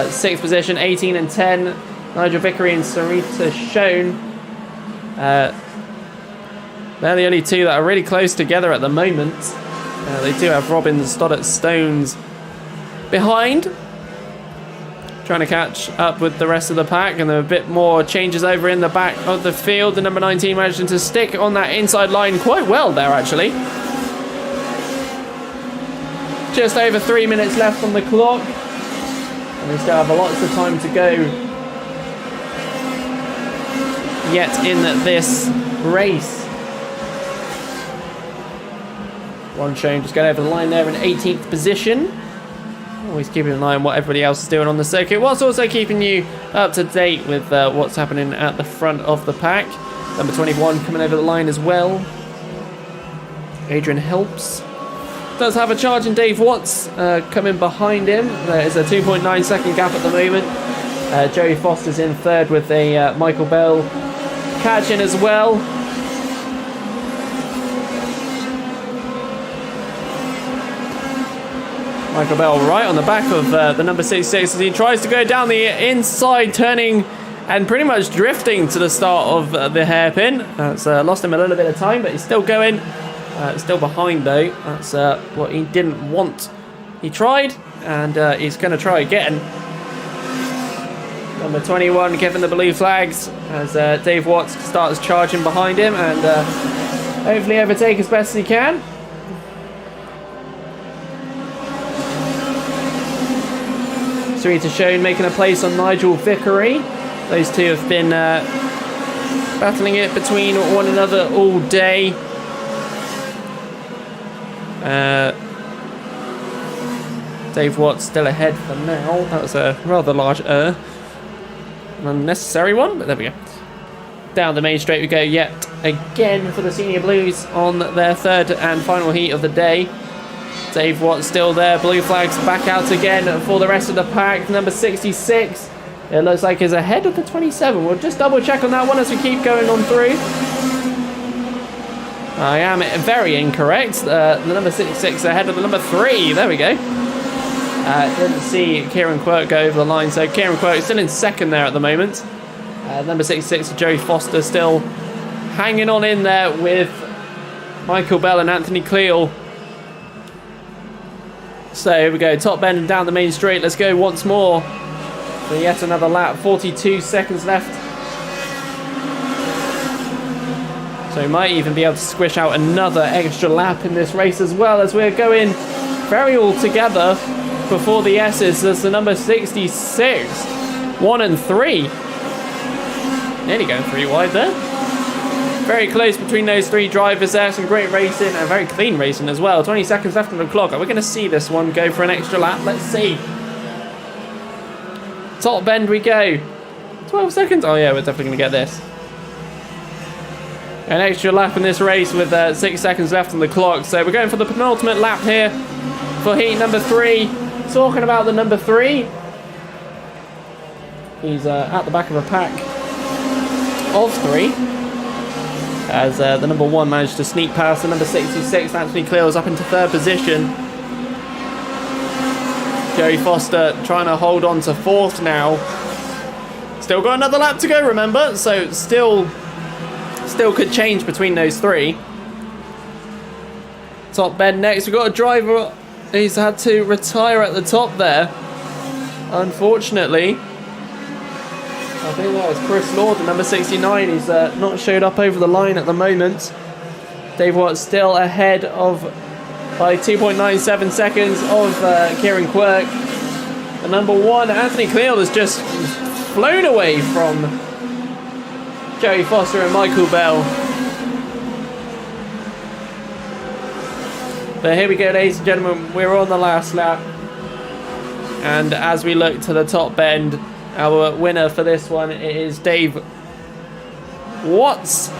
6th position, 18 and 10. Nigel Vickery and Sarita Schoen. They're the only two that are really close together at the moment. They do have Robin Stoddart Stones behind, trying to catch up with the rest of the pack, and there are a bit more changes over in the back of the field. The number 19 managing to stick on that inside line quite well there, actually. Just over 3 minutes left on the clock, and we still have lots of time to go yet in this race. Ron Schoen just going over the line there in 18th position. Always keeping an eye on what everybody else is doing on the circuit, whilst also keeping you up to date with what's happening at the front of the pack. Number 21 coming over the line as well. Adrian Helps does have a charge, and Dave Watts coming behind him. There is a 2.9 second gap at the moment. Joey Foster's in third with a Michael Bell catching as well. Michael Bell right on the back of the number 66 as he tries to go down the inside, turning and pretty much drifting to the start of the hairpin. That's lost him a little bit of time, but he's still going. Still behind though. That's what he didn't want. He tried, and he's going to try again. Number 21 giving the blue flags as Dave Watts starts charging behind him and hopefully overtake as best as he can. Sarita Schoen making a place on Nigel Vickery. Those two have been battling it between one another all day. Dave Watts still ahead for now. That was a rather large unnecessary one, but there we go. Down the main straight we go yet again for the Senior Blues on their third and final heat of the day. Dave Watts still there. Blue flags back out again for the rest of the pack. Number 66, it looks like is ahead of the 27. We'll just double check on that one as we keep going on through. I am very incorrect. The number 66 ahead of the number 3. There we go. Didn't see Kieran Quirk go over the line, so Kieran Quirk still in second there at the moment. Number 66, Joey Foster, still hanging on in there with Michael Bell and Anthony Cleal. So here we go, top bend and down the main straight. Let's go once more for yet another lap. 42 seconds left. So we might even be able to squish out another extra lap in this race as well, as we're going very all together before the S's. There's the number 66, 1 and 3. Nearly going 3 wide there. Very close between those 3 drivers there. Some great racing and very clean racing as well. 20 seconds left on the clock. Are we going to see this one go for an extra lap? Let's see. Top bend we go. 12 seconds. Oh yeah, we're definitely going to get this. An extra lap in this race with 6 seconds left on the clock. So we're going for the penultimate lap here for heat number 3. Talking about the number 3. He's at the back of a pack of 3. As the number 1 managed to sneak past the number 66. Anthony Cleal is up into 3rd position. Joey Foster trying to hold on to 4th now. Still got another lap to go, remember? So still could change between those 3. Top bend next. We've got a driver who's had to retire at the top there, unfortunately. I think that was Chris Lord, the number 69. He's not showed up over the line at the moment. Dave Watts still ahead of by 2.97 seconds of Kieran Quirk. The number 1, Anthony Cleal, has just flown away from Joey Foster and Michael Bell. But here we go, ladies and gentlemen. We're on the last lap. And as we look to the top bend, our winner for this one is Dave Watts.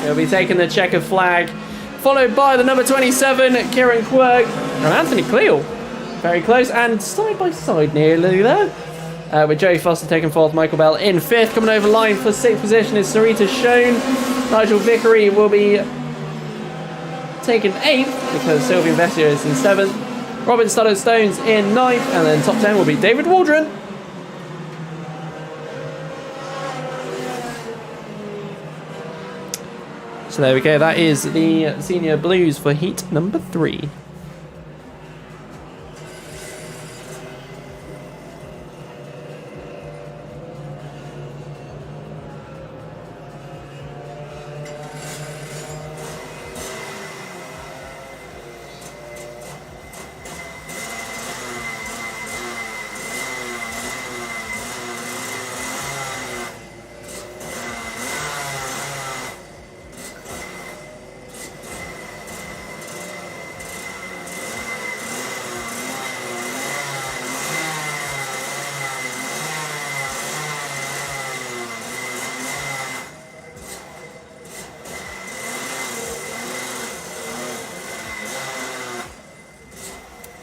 He'll be taking the checkered flag, followed by the number 27, Kieran Quirk, and Anthony Cleal. Very close, and side by side nearly there. With Joey Foster taking 4th, Michael Bell in 5th. Coming over line for 6th position is Sarita Schoen. Nigel Vickery will be taking 8th because Sylvian Vessia is in 7th. Robin Stoddart Stones in 9th, and then top 10 will be David Waldron. So there we go. That is the senior blues for heat number 3.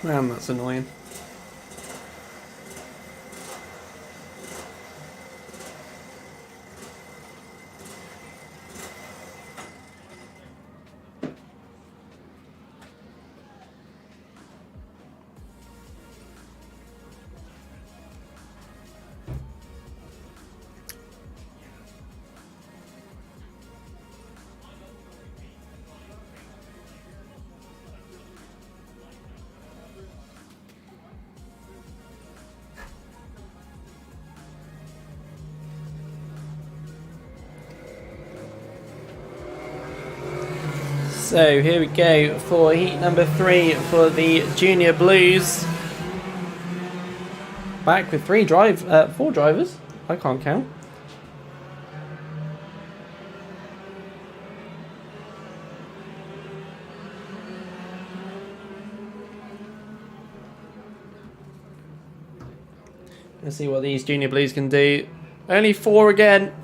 Man, that's annoying. So here we go for heat number 3 for the junior blues. Back with 4 drivers. I can't count. Let's see what these junior blues can do. Only 4 again.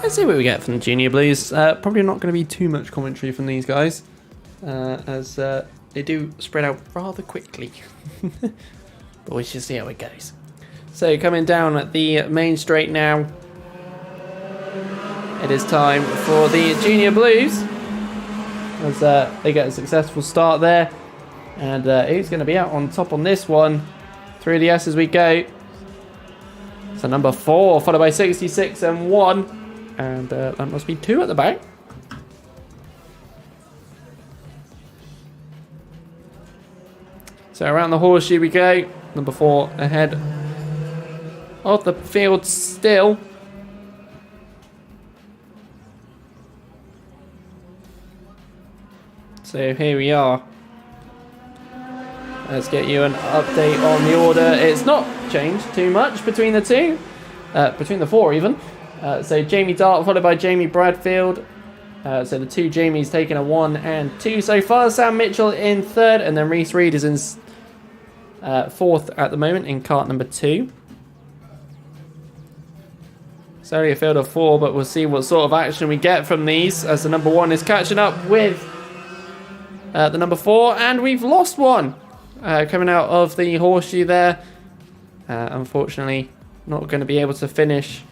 Let's see what we get from the junior blues. Probably not going to be too much commentary from these guys, as they do spread out rather quickly. But we shall see how it goes. So coming down at the main straight now, it is time for the junior blues, as they get a successful start there. And who's going to be out on top on this one? Through the S as we go. So number 4, followed by 66 and 1. And that must be 2 at the back. So around the horseshoe we go. Number 4 ahead of the field still. So here we are. Let's get you an update on the order. It's not changed too much between the two. Between the 4 even. So Jamie Dart followed by Jamie Bradfield. So the 2 Jamies taking a 1 and 2 so far. Sam Mitchell in 3rd, and then Reese Reed is in 4th at the moment in kart number 2. It's only a field of 4, but we'll see what sort of action we get from these, as the number 1 is catching up with the number 4, and we've lost one coming out of the horseshoe there. Unfortunately, not going to be able to finish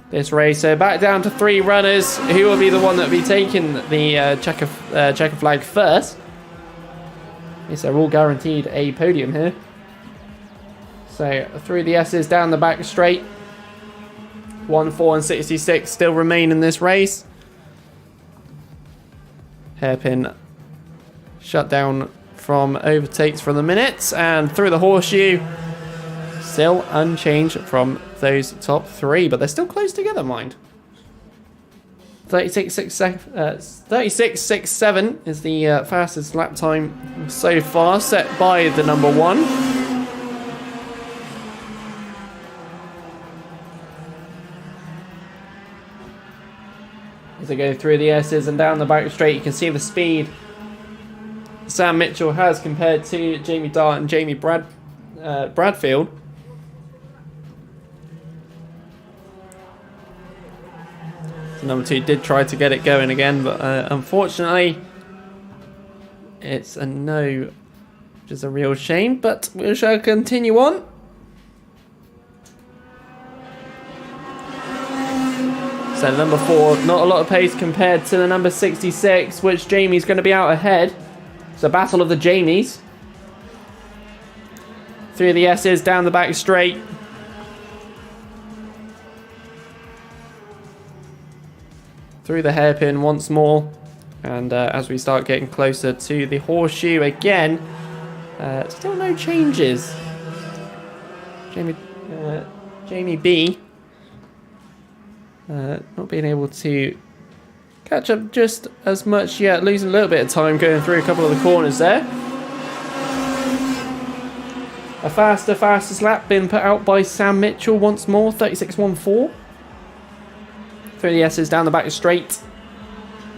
this race. So back down to 3 runners. Who will be the one that will be taking the checker flag first? Yes, they're all guaranteed a podium here. So through the S's down the back straight. 1, 4 and 66 still remain in this race. Hairpin shut down from overtakes for the minutes, and through the horseshoe. Still unchanged from those top 3, but they're still close together, mind. 36.67 is the fastest lap time so far, set by the number 1. As they go through the S's and down the back straight, you can see the speed Sam Mitchell has compared to Jamie Dart and Jamie Bradfield. Number 2 did try to get it going again, but unfortunately it's a no, which is a real shame, but we shall continue on. So number 4, not a lot of pace compared to the number 66, which Jamie's going to be out ahead. It's a battle of the Jamies. Through the S's, down the back straight. through the hairpin once more. And as we start getting closer to the horseshoe again, still no changes. Jamie B not being able to catch up just as much yet, losing a little bit of time going through a couple of the corners there. A fastest lap being put out by Sam Mitchell once more, 36.14. Through the S's down the back straight.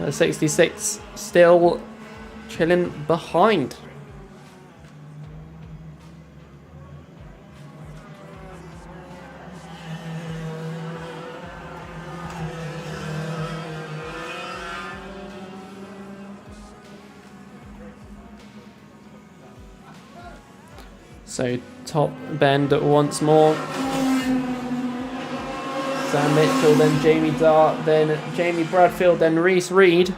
66 still chilling behind. So top bend once more. Sam Mitchell, then Jamie Dart, then Jamie Bradfield, then Reese Reed.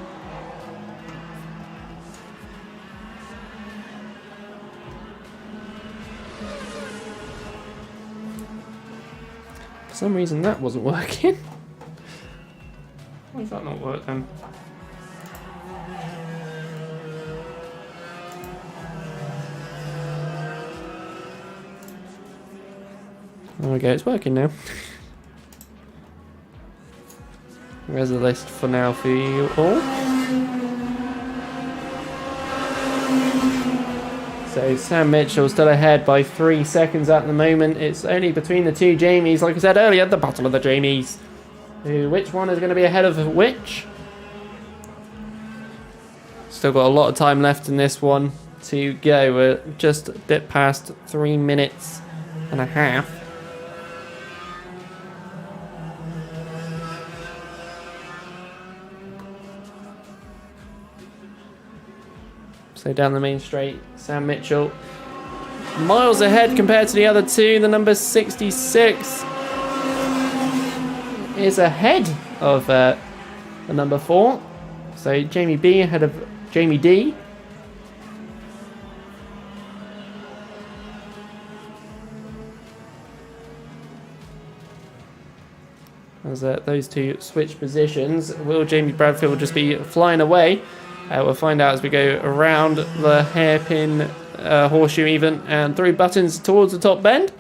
For some reason that wasn't working. Why does that not work then? There we go, it's working now. There's a list for now for you all. So Sam Mitchell still ahead by 3 seconds at the moment. It's only between the two Jamies. Like I said earlier, the battle of the Jamies. Which one is going to be ahead of which? Still got a lot of time left in this one to go. We're just a bit past 3 minutes and a half. So down the main straight, Sam Mitchell miles ahead compared to the other two. The number 66 is ahead of the number 4. So Jamie B ahead of Jamie D. As those two switch positions, will Jamie Bradfield just be flying away? We'll find out as we go around the hairpin, horseshoe even, and through buttons towards the top bend.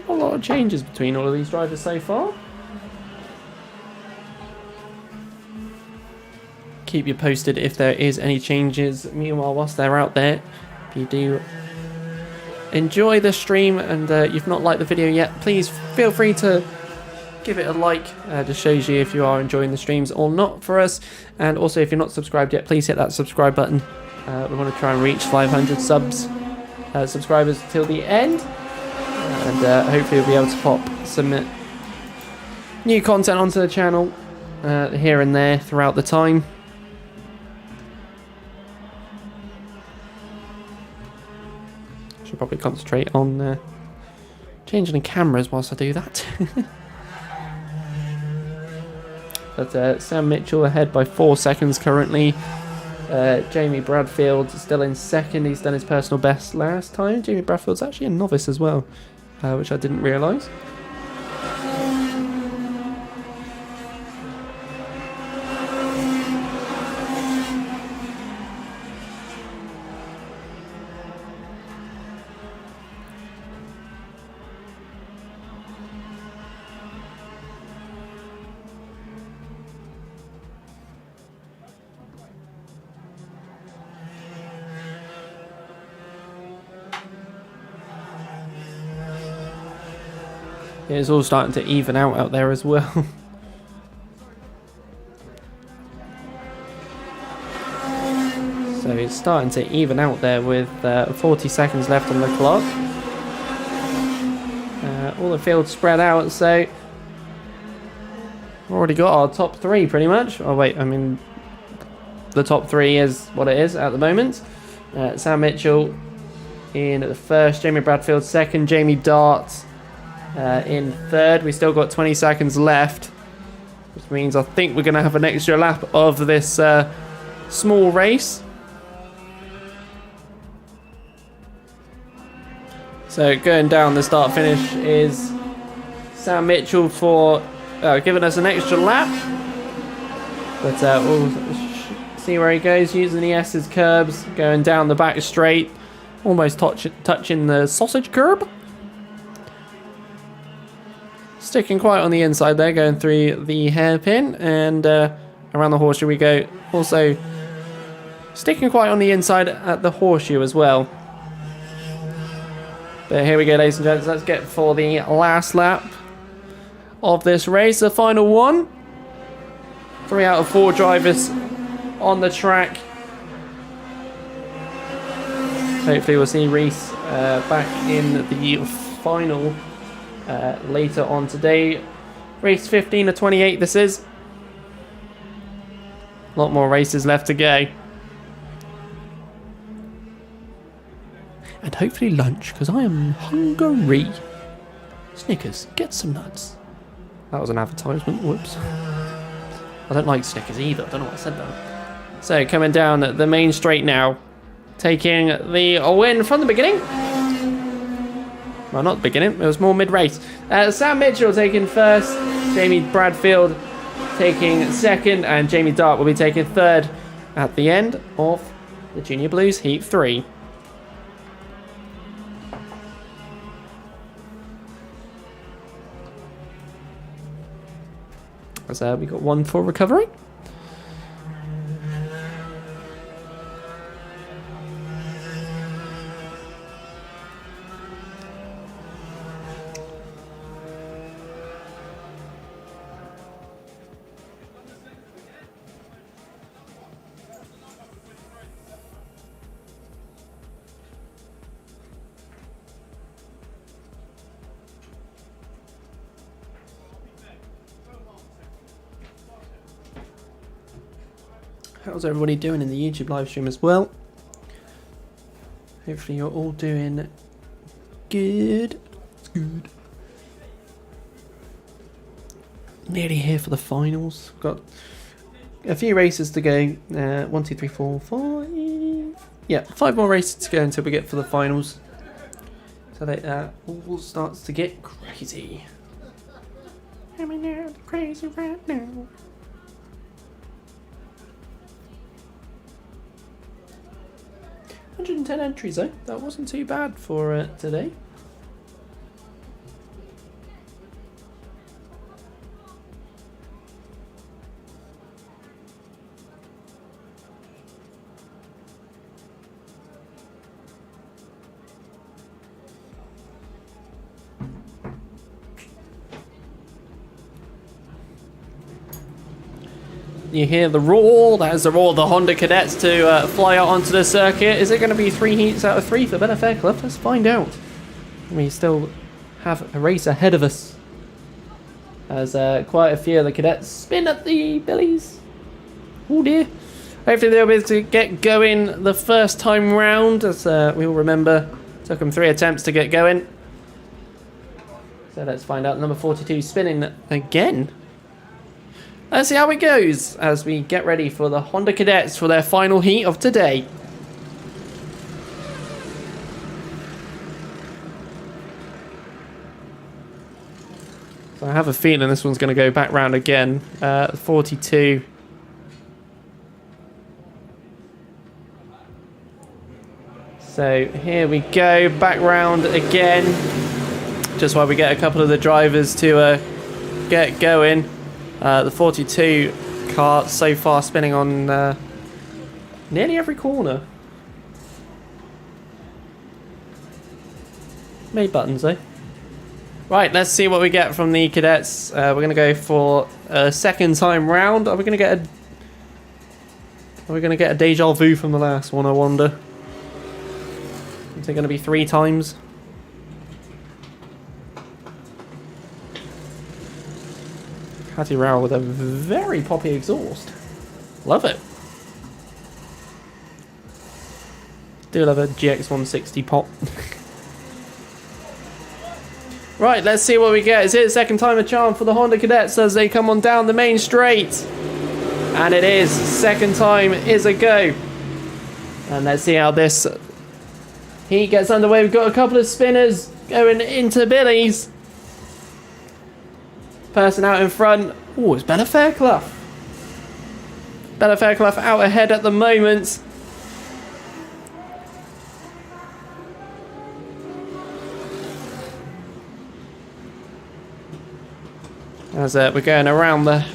A lot of changes between all of these drivers so far. Keep you posted if there is any changes. Meanwhile, whilst they're out there, if you do enjoy the stream and you've not liked the video yet, please feel free to give it a like. Just shows you if you are enjoying the streams or not for us. And also, if you're not subscribed yet, please hit that subscribe button. We want to try and reach 500 subscribers till the end, and hopefully we'll be able to pop some new content onto the channel here and there throughout the time. Should probably concentrate on changing the cameras whilst I do that. But Sam Mitchell ahead by 4 seconds currently. Jamie Bradfield still in second. He's done his personal best last time. Jamie Bradfield's actually a novice as well, which I didn't realise. It's all starting to even out there as well. So it's starting to even out there with 40 seconds left on the clock. All the field spread out, so we've already got our top 3 pretty much. Oh wait, I mean the top 3 is what it is at the moment. Sam Mitchell in the first, Jamie Bradfield second, Jamie Dart in third. We still got 20 seconds left. which means I think we're going to have an extra lap of this small race. So going down the start finish is Sam Mitchell for giving us an extra lap. But we'll see where he goes, using the S's curbs, going down the back straight, almost touching the sausage curb. Sticking quite on the inside there, going through the hairpin, and around the horseshoe we go. Also sticking quite on the inside at the horseshoe as well. But here we go, ladies and gents. Let's get for the last lap of this race, the final one. 3 out of 4 drivers on the track. Hopefully we'll see Reese back in the final later on today. Race 15 of 28 this is. A lot more races left to go. And hopefully lunch, because I am hungry. Snickers, get some nuts. That was an advertisement, whoops. I don't like Snickers either, I don't know why I said that. So coming down the main straight now. Taking the win from the beginning. Well, not the beginning, it was more mid-race. Sam Mitchell taking first, Jamie Bradfield taking second, and Jamie Dart will be taking third at the end of the Junior Blues Heat 3. So we got 1 for recovery. How's everybody doing in the YouTube live stream as well? Hopefully you're all doing good. It's good. Nearly here for the finals. Got a few races to go. 1, 2, 3, 4, 5. Yeah, 5 more races to go until we get for the finals. So that all starts to get crazy. I'm now crazy right now. 110 entries though, that wasn't too bad for today. You hear the roar, that is the roar of the Honda Cadets to fly out onto the circuit. Is it going to be 3 heats out of 3 for Benefair Club? Let's find out. We still have a race ahead of us, as quite a few of the cadets spin at the billies. Oh dear. Hopefully they'll be able to get going the first time round, as we all remember, took them 3 attempts to get going. So let's find out. Number 42 spinning again. Let's see how it goes as we get ready for the Honda Cadets for their final heat of today. So I have a feeling this one's going to go back round again. 42. So here we go, back round again. Just while we get a couple of the drivers to get going. The 42 car so far spinning on nearly every corner. Made buttons though. Right, let's see what we get from the cadets. We're going to go for a second time round. Are we going to get a deja vu from the last one, I wonder? Is it going to be 3 times? Hattie Rowell with a very poppy exhaust. Love it. Do love a GX160 pop. Right, let's see what we get. Is it a second time a charm for the Honda Cadets as they come on down the main straight? And it is. Second time is a go. And let's see how this heat gets underway. We've got a couple of spinners going into Billy's. Person out in front. Oh, it's Bella Fairclough. Bella Fairclough out ahead at the moment. As we're going around the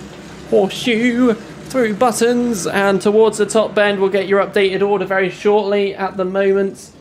horseshoe, through buttons and towards the top bend. We'll get your updated order very shortly. At the moment,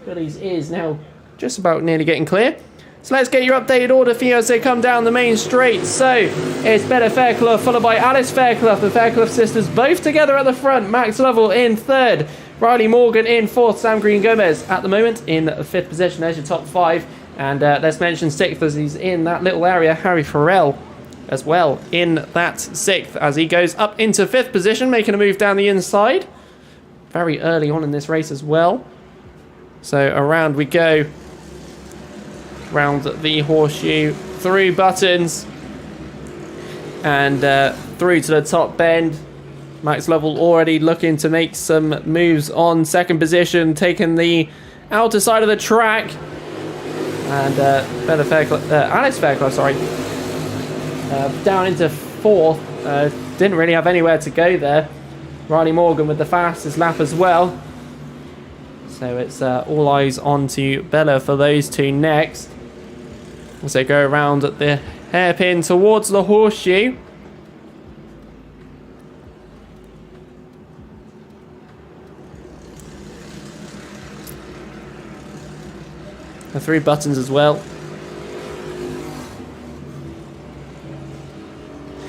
Billy's is now just about nearly getting clear. So let's get your updated order for you as they come down the main straight. So it's Bella Fairclough followed by Alice Fairclough, the Fairclough sisters both together at the front. Max Lovell in third, Riley Morgan in fourth, Sam Green Gomez at the moment in fifth position. There's your top five. And let's mention sixth as he's in that little area, Harry Farrell as well in that sixth as he goes up into fifth position, making a move down the inside. Very early on in this race as well. So around we go. Round the horseshoe, through buttons, and through to the top bend. Max Lovell already looking to make some moves on second position, taking the outer side of the track. And Alice Fairclough, sorry, down into fourth. Didn't really have anywhere to go there. Riley Morgan with the fastest lap as well. So it's all eyes on to Bella for those two next. As they go around at the hairpin towards the horseshoe. The three buttons as well.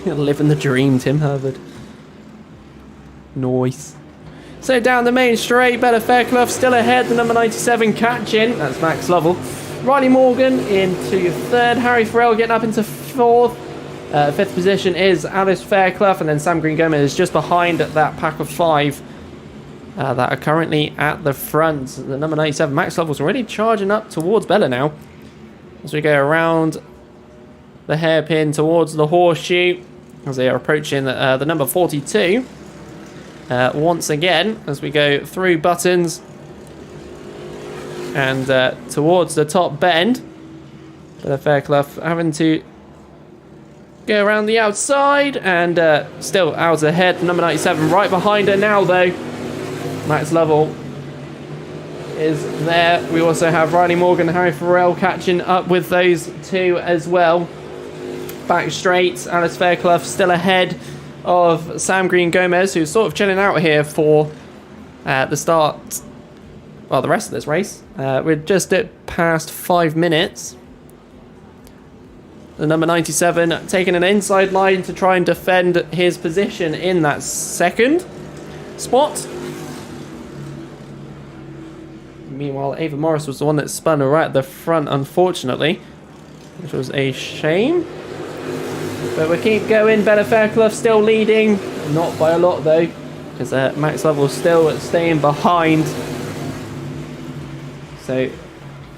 Living the dream, Tim Herbert. Nice. So down the main straight, Bella Fairclough still ahead. The number 97 catching. That's Max Lovell. Riley Morgan into third. Harry Farrell getting up into fourth. Fifth position is Alice Fairclough. And then Sam Green Gomez is just behind that pack of five that are currently at the front. The number 97, Max Lovell's already charging up towards Bella now. As we go around the hairpin towards the horseshoe. As they are approaching the number 42. Once again, as we go through buttons and towards the top bend. Bella Fairclough having to go around the outside and still out ahead. Number 97 right behind her now though. Max Lovell is there. We also have Riley Morgan and Harry Farrell catching up with those two as well. Back straight, Alice Fairclough still ahead of Sam Green Gomez, who's sort of chilling out here for the start, well, the rest of this race. We're just at past 5 minutes. The number 97 taking an inside line to try and defend his position in that second spot. Meanwhile, Ava Morris was the one that spun right at the front, unfortunately, which was a shame. But we keep going. Bella Fairclough still leading. Not by a lot, though, because Max Lovell still staying behind. So,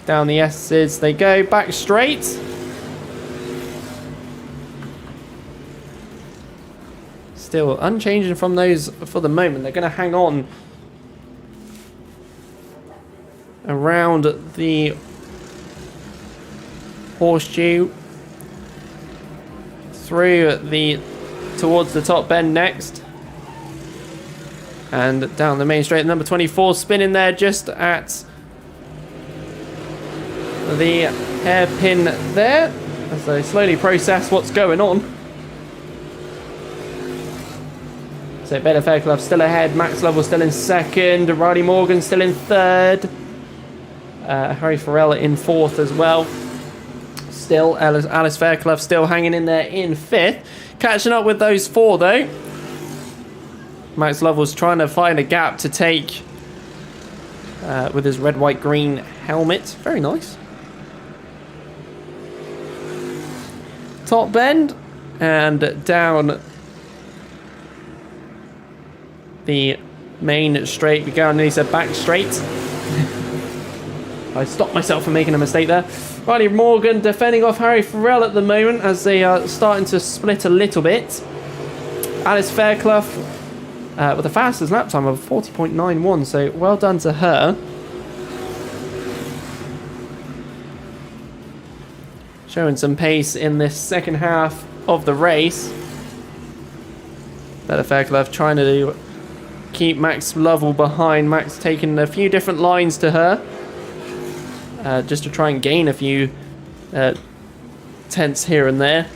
down the S's they go. Back straight. Still unchanging from those for the moment. They're going to hang on around the horseshoe, through towards the top bend next, and down the main straight. Number 24 spinning there just at the hairpin there as they slowly process what's going on. So Bella Fairclough still ahead, Max Lovell still in second, Riley Morgan still in third, Harry Farrell in fourth as well. Still, Alice Fairclough still hanging in there in fifth. Catching up with those four though. Max Lovell's trying to find a gap to take with his red, white, green helmet. Very nice. Top bend and down the main straight. We go underneath the back straight. I stopped myself from making a mistake there. Riley Morgan defending off Harry Farrell at the moment as they are starting to split a little bit. Alice Fairclough with the fastest lap time of 40.91, so well done to her. Showing some pace in this second half of the race. Bella Fairclough trying to keep Max Lovell behind. Max taking a few different lines to her. Just to try and gain a few tenths here and there.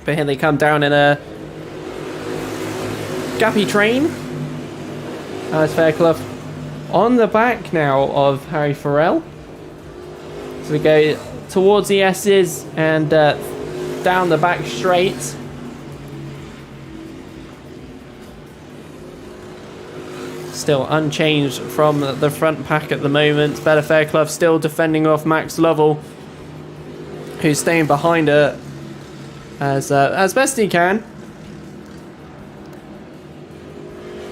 But here they come down in a gappy train. Alice Fairclough on the back now of Harry Farrell. So we go towards the S's and down the back straight. Still unchanged from the front pack at the moment. Bella Fairclough still defending off Max Lovell, who's staying behind her as best he can.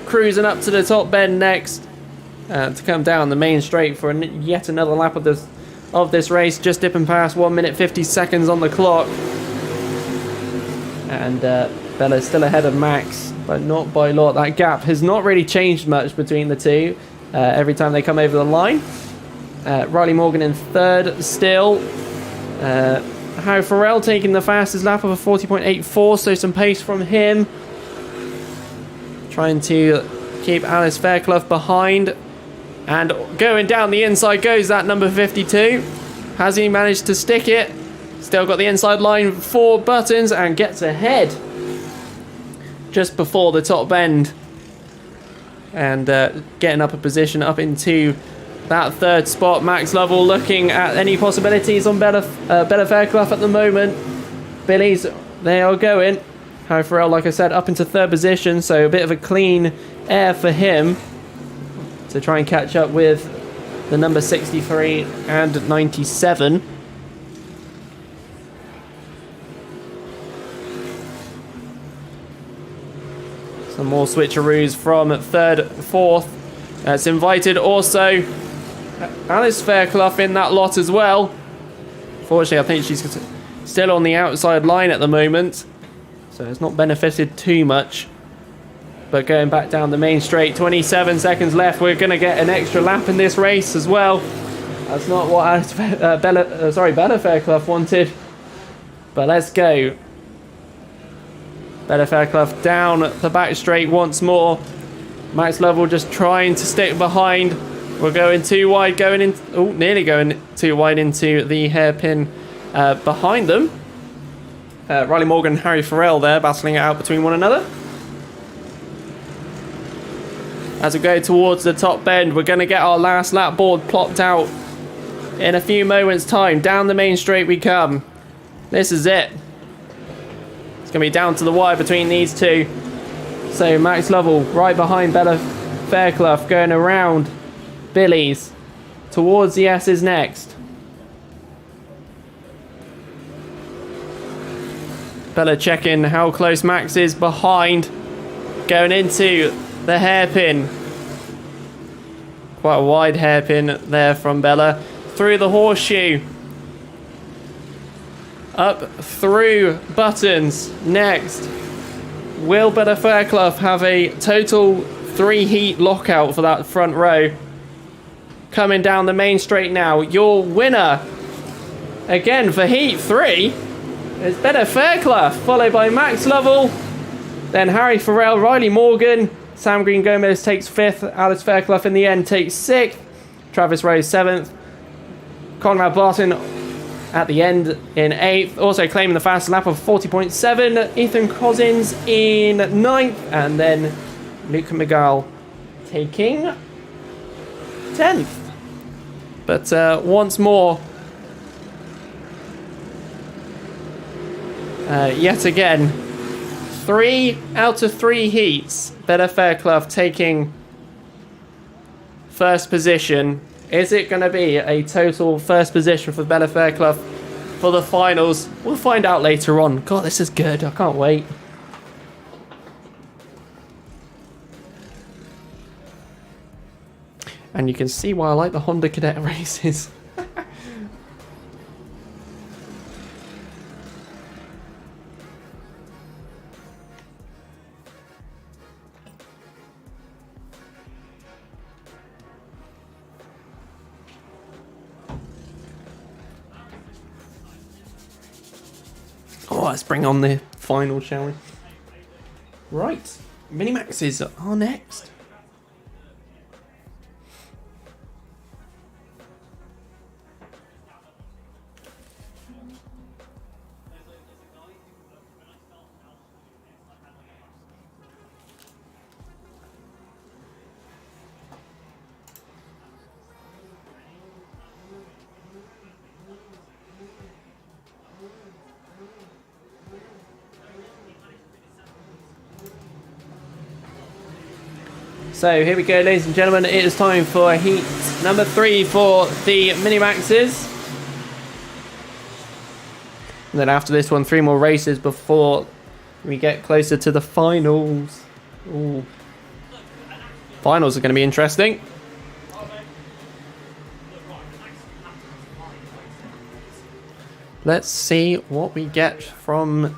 Cruising up to the top bend next to come down the main straight for yet another lap of this race. Just dipping past 1 minute 50 seconds on the clock. And Bella's still ahead of Max, but not by a lot. That gap has not really changed much between the two every time they come over the line. Riley Morgan in third still. Harry Farrell taking the fastest lap of a 40.84, so some pace from him. Trying to keep Alice Fairclough behind. And going down the inside goes that number 52. Has he managed to stick it? Still got the inside line 4 buttons and gets ahead just before the top bend. And getting up a position up into that third spot. Max Lovell looking at any possibilities on Bella Fairclough at the moment. Billy's, they are going. Harry Farrell, like I said, up into third position, so a bit of a clean air for him to try and catch up with the number 63 and 97. Some more switcheroos from third, fourth. It's invited also Alice Fairclough in that lot as well. Fortunately, I think she's still on the outside line at the moment, so it's not benefited too much. But going back down the main straight, 27 seconds left. We're going to get an extra lap in this race as well. That's not what Bella Fairclough wanted. But let's go. Bella Fairclough down the back straight once more. Max Lovell just trying to stick behind. We're going too wide, nearly going too wide into the hairpin behind them. Riley Morgan and Harry Farrell there battling it out between one another. As we go towards the top bend, we're going to get our last lap board plopped out in a few moments' time. Down the main straight we come. This is it. It's going to be down to the wire between these two. So Max Lovell right behind Bella Fairclough, going around Billy's towards the S's next. Bella checking how close Max is behind. Going into the hairpin. Quite a wide hairpin there from Bella. Through the horseshoe. Up through buttons. Next. Will Bella Fairclough have a total 3-heat lockout for that front row? Coming down the main straight now. Your winner, again for heat 3, is Bella Fairclough, followed by Max Lovell, then Harry Farrell, Riley Morgan, Sam Green Gomez takes 5th, Alice Fairclough in the end takes 6th, Travis Rose 7th, Conrad Barton at the end in 8th, also claiming the fastest lap of 40.7, Ethan Cousins in 9th, and then Luke McGall taking 10th. But once more, yet again, 3 out of 3 heats, Bella Fairclough taking first position. Is it going to be a total first position for Bella Fairclough for the finals? We'll find out later on. God, this is good. I can't wait. And you can see why I like the Honda Cadet races. Oh, let's bring on the final, shall we? Right, Minimaxes are next. So here we go, ladies and gentlemen. It is time for heat number 3 for the Minimaxes. And then after this one, 3 more races before we get closer to the finals. Ooh. Finals are going to be interesting. Let's see what we get from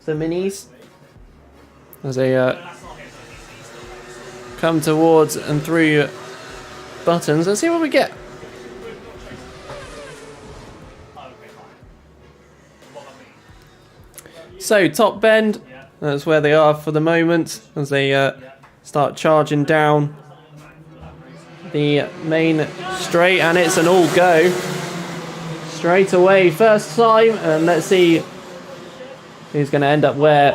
the minis as they come towards and through buttons. Let's see what we get. So top bend, that's where they are for the moment as they start charging down the main straight, and it's an all go straight away first time. And let's see who's going to end up where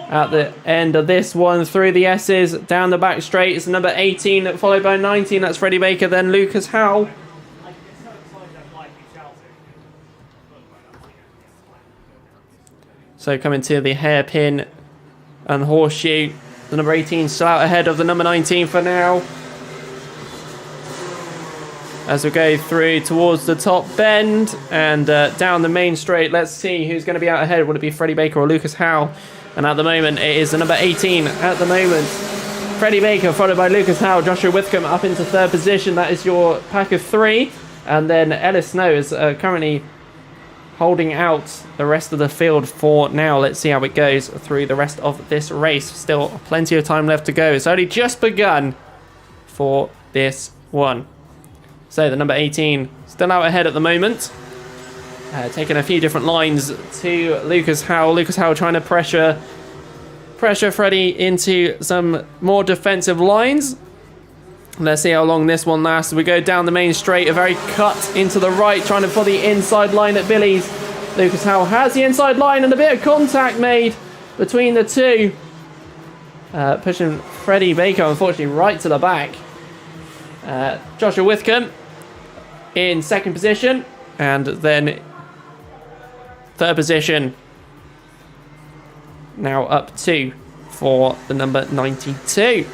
at the end of this one. Through the S's, down the back straight, it's number 18, followed by 19, that's Freddie Baker, then Lucas Howell. So coming to the hairpin and horseshoe, the number 18 still out ahead of the number 19 for now. As we go through towards the top bend and down the main straight, let's see who's going to be out ahead. Would it be Freddie Baker or Lucas Howell? And at the moment, it is the number 18 at the moment. Freddie Baker, followed by Lucas Howell. Joshua Withcombe up into 3rd position. That is your pack of 3. And then Ellis Snow is currently holding out the rest of the field for now. Let's see how it goes through the rest of this race. Still plenty of time left to go. It's only just begun for this one. So the number 18 still out ahead at the moment. Taking a few different lines to Lucas Howell. Lucas Howell trying to pressure Freddie into some more defensive lines. Let's see how long this one lasts. We go down the main straight, a very cut into the right, trying to put the inside line at Billy's. Lucas Howell has the inside line and a bit of contact made between the two. Pushing Freddie Baker, unfortunately, right to the back. Joshua Withcombe in 2nd position, and then 3rd position now up 2 for the number 92.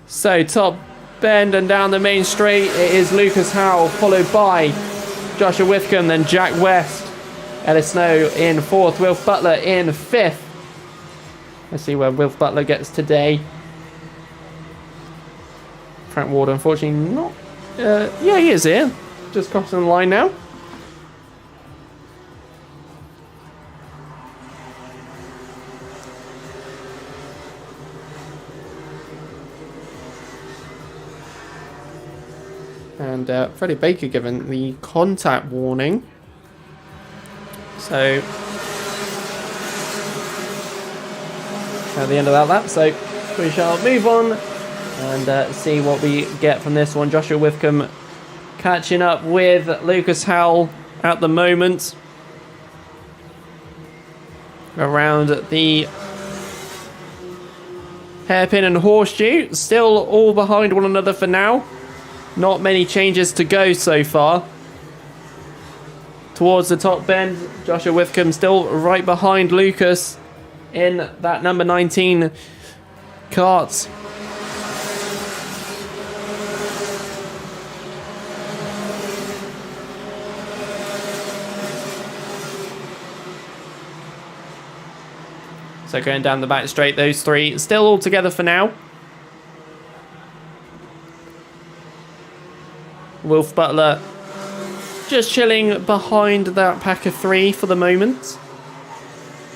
So top bend and down the main straight, it is Lucas Howell, followed by Joshua Withcombe, then Jack West, Ellis Snow in 4th, Wilf Butler in 5th. Let's see where Wilf Butler gets today. Frank Ward, unfortunately, not. Yeah, he is here. Just crossing the line now. And Freddie Baker given the contact warning. So at the end of that lap, so we shall move on and see what we get from this one. Joshua Withcombe catching up with Lucas Howell at the moment around the hairpin and horseshoe. Still all behind one another for now. Not many changes to go so far. Towards the top bend, Joshua Withcombe still right behind Lucas in that number 19 kart. So going down the back straight, those three still all together for now. Wilf Butler just chilling behind that pack of three for the moment.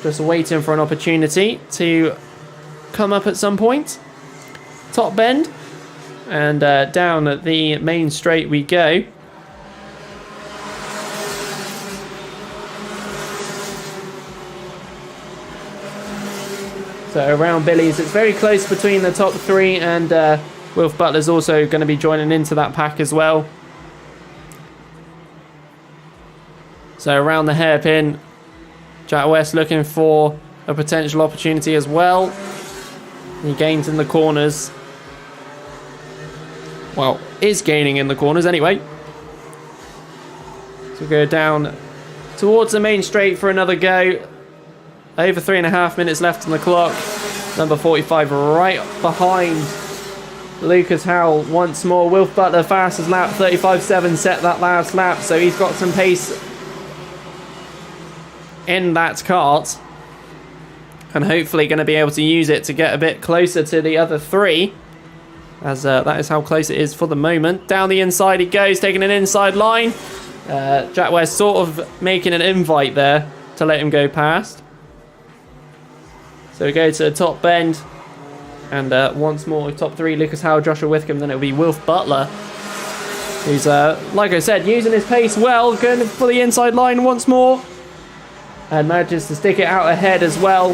Just waiting for an opportunity to come up at some point. Top bend. And down at the main straight we go. So around Billy's, it's very close between the top three, and Wilf Butler's also going to be joining into that pack as well. So around the hairpin, Jack West looking for a potential opportunity as well. He gains in the corners. Well, is gaining in the corners anyway. So go down towards the main straight for another go. Over 3.5 minutes left on the clock. Number 45 right behind Lucas Howell once more. Wilf Butler fastest lap, 35.7 set that last lap. So he's got some pace in that kart. And hopefully going to be able to use it to get a bit closer to the other three. As that is how close it is for the moment. Down the inside he goes, taking an inside line. Jack West sort of making an invite there to let him go past. So we go to the top bend. And once more, top three, Lucas Howell, Joshua Withcombe. Then it'll be Wilf Butler. Who's, like I said, using his pace well. Going for the inside line once more. And manages to stick it out ahead as well.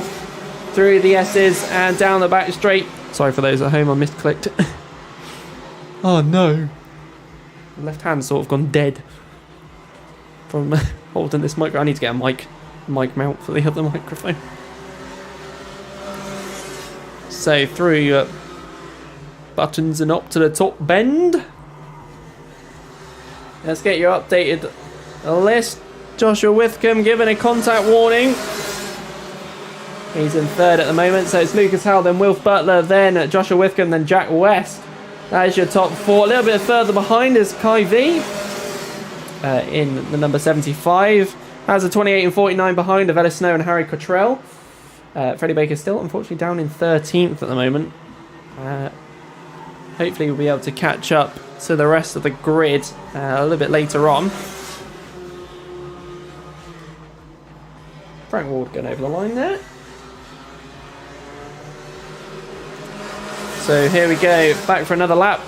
Through the S's and down the back straight. Sorry for those at home, I misclicked. Oh no. The left hand's sort of gone dead from holding this microphone. I need to get a mic mount for the other microphone. So through buttons and up to the top bend. Let's get your updated list. Joshua Withcombe given a contact warning. He's in third at the moment, so it's Lucas Howell, then Wilf Butler, then Joshua Withcombe, then Jack West. That is your top four. A little bit further behind is Kai V in the number 75. Has a 28 and 49 behind of Ellis Snow and Harry Cottrell. Freddie Baker still, unfortunately, down in 13th at the moment. Hopefully we'll be able to catch up to the rest of the grid a little bit later on. Frank Ward going over the line there. So here we go, back for another lap.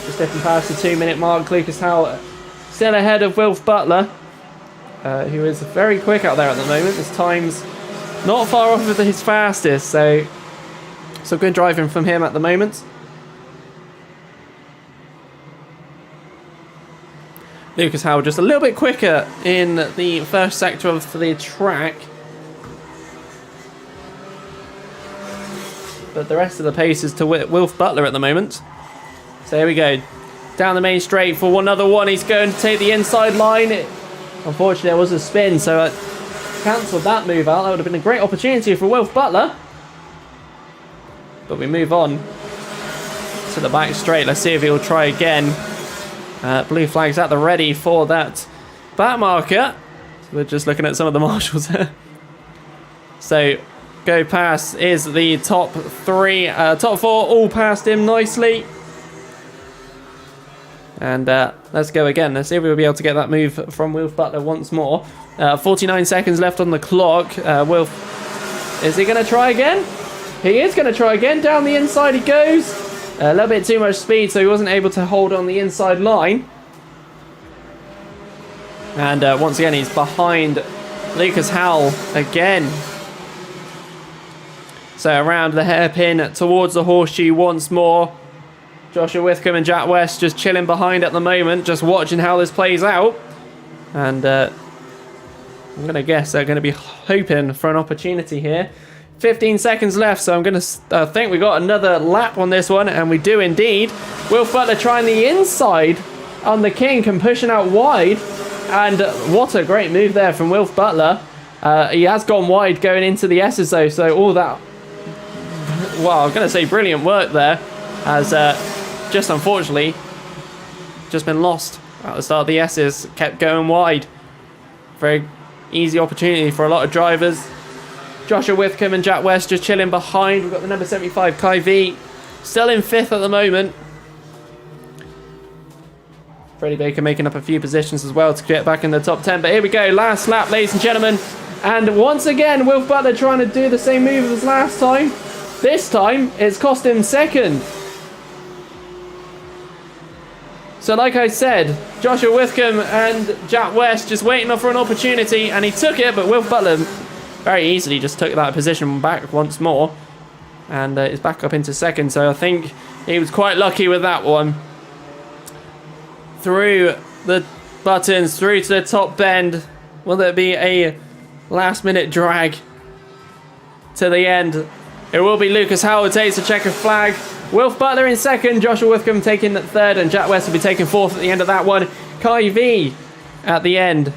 Just stepping past the 2-minute mark. Lucas Howell still ahead of Wilf Butler, who is very quick out there at the moment. His time's not far off of his fastest, so good driving from him at the moment. Lucas Howell just a little bit quicker in the first sector of the track. But the rest of the pace is to Wilf Butler at the moment. So here we go. Down the main straight for another one. He's going to take the inside line. Unfortunately, there was a spin, so I cancelled that move out. That would have been a great opportunity for Wilf Butler. But we move on to the back straight. Let's see if he'll try again. Blue flags at the ready for that back marker. So we're just looking at some of the marshals there. So go past is the top three. Top four all past him nicely. And let's go again. Let's see if we'll be able to get that move from Wilf Butler once more. 49 seconds left on the clock. Wilf, is he going to try again? He is going to try again. Down the inside he goes. A little bit too much speed, so he wasn't able to hold on the inside line. And once again, he's behind Lucas Howell again. So around the hairpin towards the horseshoe once more. Joshua Withcombe and Jack West just chilling behind at the moment, just watching how this plays out. And I'm going to guess they're going to be hoping for an opportunity here. 15 seconds left, so I'm going to think we got another lap on this one, and we do indeed. Wilf Butler trying the inside on the kink and pushing out wide. And what a great move there from Wilf Butler. He has gone wide going into the S's though, so all that, well, I'm going to say brilliant work there, has just unfortunately just been lost at the start of the S's. Kept going wide. Very easy opportunity for a lot of drivers. Joshua Withcombe and Jack West just chilling behind. We've got the number 75, Kai V, still in 5th at the moment. Freddie Baker making up a few positions as well to get back in the top 10. But here we go, last lap, ladies and gentlemen. And once again, Wilf Butler trying to do the same move as last time. This time, it's cost him 2nd. So like I said, Joshua Withcombe and Jack West just waiting for an opportunity, and he took it, but Wilf Butler very easily just took that position back once more, and is back up into 2nd. So I think he was quite lucky with that one. Through the buttons, through to the top bend. Will there be a last minute drag to the end? It will be Lucas Howard takes the checkered flag. Wilf Butler in 2nd, Joshua Withcombe taking 3rd, and Jack West will be taking 4th at the end of that one. Kai V at the end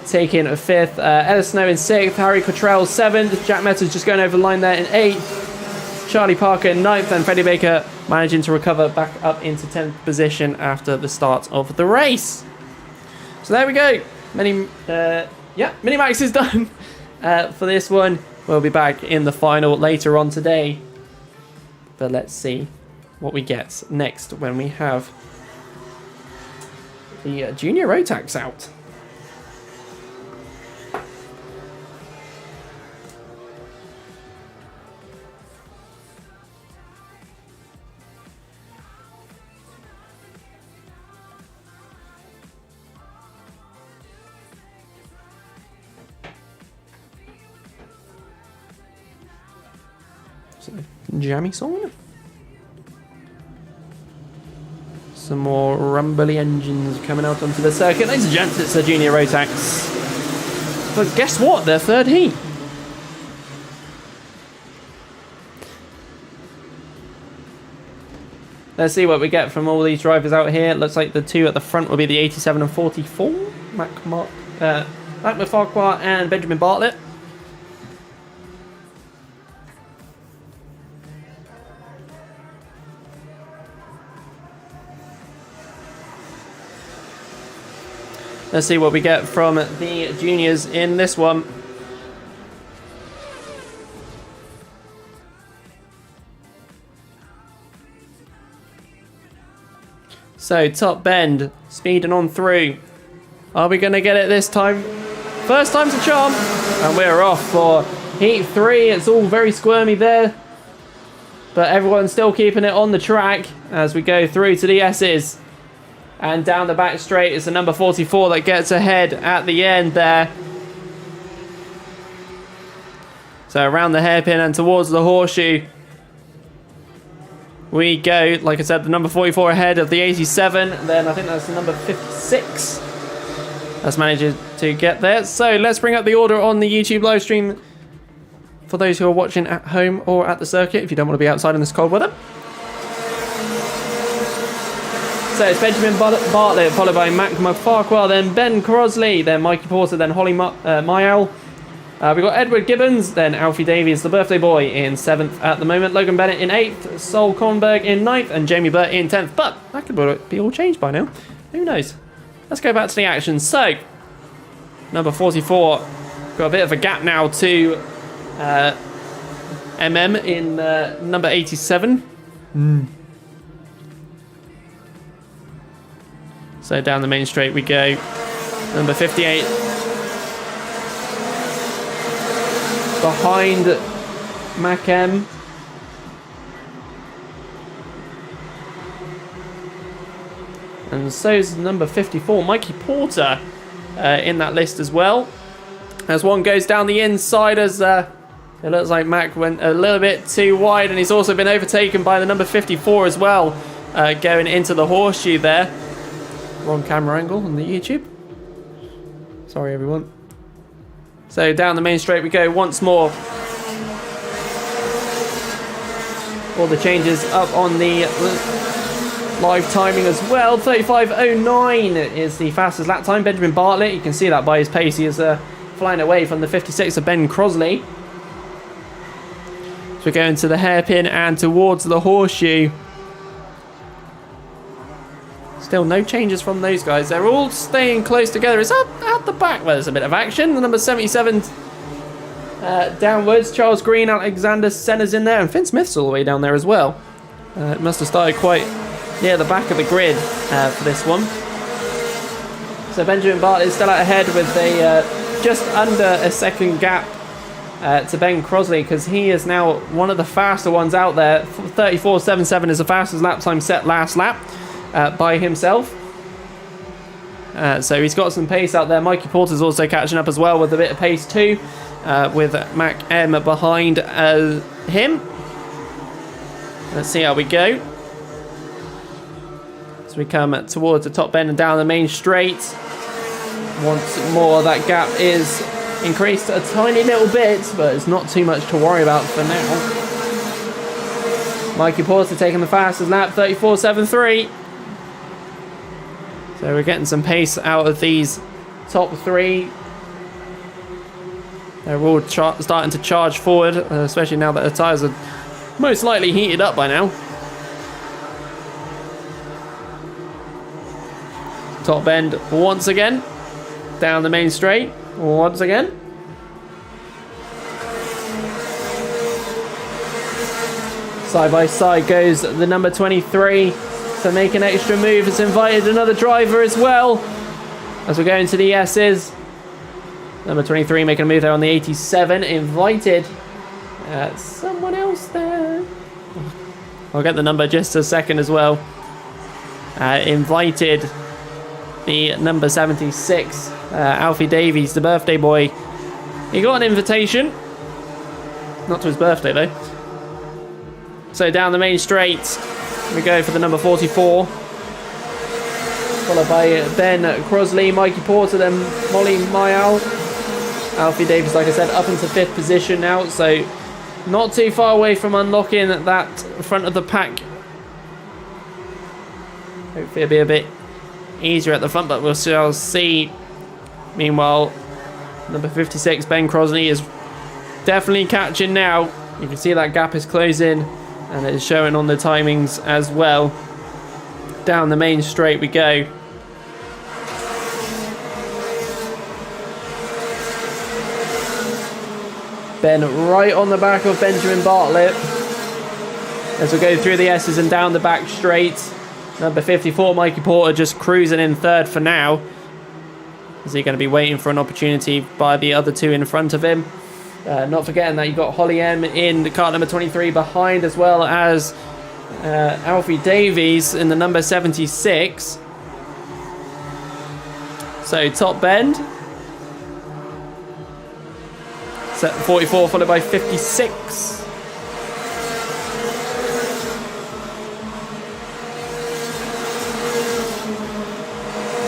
taking 5th. Ellis Snow in 6th, Harry Cottrell 7th, Jack Meadows just going over the line there in 8th, Charlie Parker in 9th, and Freddie Baker managing to recover back up into 10th position after the start of the race. So there we go. Minimax is done for this one. We'll be back in the final later on today. But let's see what we get next when we have the junior rotax out. Jammy song. Some more rumbly engines coming out onto the circuit. Ladies and gents, it's a junior rotax. But guess what? They're 3rd heat. Let's see what we get from all these drivers out here. It looks like the 2 at the front will be the 87 and 44. Mac Farquhar and Benjamin Bartlett. Let's see what we get from the juniors in this one. So, top bend, speeding on through. Are we going to get it this time? First time's a charm. And we're off for heat 3. It's all very squirmy there. But everyone's still keeping it on the track as we go through to the S's. And down the back straight is the number 44 that gets ahead at the end there. So around the hairpin and towards the horseshoe we go. Like I said, the number 44 ahead of the 87. Then I think that's the number 56 that's managed to get there. So let's bring up the order on the YouTube live stream for those who are watching at home or at the circuit if you don't want to be outside in this cold weather. So it's Benjamin Bartlett, followed by Mac Farquhar, then Ben Crosley, then Mikey Porter, then Holly Mayall. We've got Edward Gibbons, then Alfie Davies, the birthday boy, in 7th at the moment. Logan Bennett in 8th, Sol Kornberg in 9th, and Jamie Burt in 10th. But that could be all changed by now. Who knows? Let's go back to the action. So, number 44, got a bit of a gap now to MM in number 87. So down the main straight we go. Number 58. Behind Mac M. And so's number 54, Mikey Porter, in that list as well. As one goes down the inside, as it looks like Mac went a little bit too wide, and he's also been overtaken by the number 54 as well, going into the horseshoe there. Wrong camera angle on the YouTube. Sorry, everyone. So down the main straight we go once more. All the changes up on the live timing as well. 35.09 is the fastest lap time. Benjamin Bartlett, you can see that by his pace. He is flying away from the 56 of Ben Crosley. So we're going to the hairpin and towards the horseshoe. Still no changes from those guys. They're all staying close together. It's at the back where there's a bit of action. The number 77 downwards. Charles Green, Alexander Senna's in there, and Finn Smith's all the way down there as well. It must have started quite near the back of the grid for this one. So Benjamin Bartlett is still out ahead with a just under a second gap to Ben Crosley, because he is now one of the faster ones out there. 34.77 is the fastest lap time set last lap by himself. So he's got some pace out there. Mikey Porter's also catching up as well with a bit of pace too, with Mac M behind him. Let's see how we go. As we come towards the top bend and down the main straight. Once more, that gap is increased a tiny little bit, but it's not too much to worry about for now. Mikey Porter taking the fastest lap, 34.73. So we're getting some pace out of these top three. They're all starting to charge forward, especially now that the tyres are most likely heated up by now. Top bend once again. Down the main straight once again. Side by side goes the number 23 to make an extra move. It's invited another driver as well as we go into the S's. Number 23 making a move there on the 87. Invited someone else there. I'll get the number just a second as well. Invited the number 76, Alfie Davies, the birthday boy. He got an invitation. Not to his birthday though. So down the main straight, we go for the number 44. Followed by Ben Crosley, Mikey Porter, then Molly Mayal. Alfie Davies, like I said, up into 5th position now. So not too far away from unlocking that front of the pack. Hopefully it'll be a bit easier at the front, but we'll see. Meanwhile, number 56, Ben Crosley, is definitely catching now. You can see that gap is closing, and it is showing on the timings as well. Down the main straight we go. Ben right on the back of Benjamin Bartlett as we go through the S's and down the back straight. Number 54, Mikey Porter, just cruising in 3rd for now. Is he going to be waiting for an opportunity by the other two in front of him? Not forgetting that you've got Holly M in the car number 23 behind, as well as Alfie Davies in the number 76. So top bend. Set 44 followed by 56.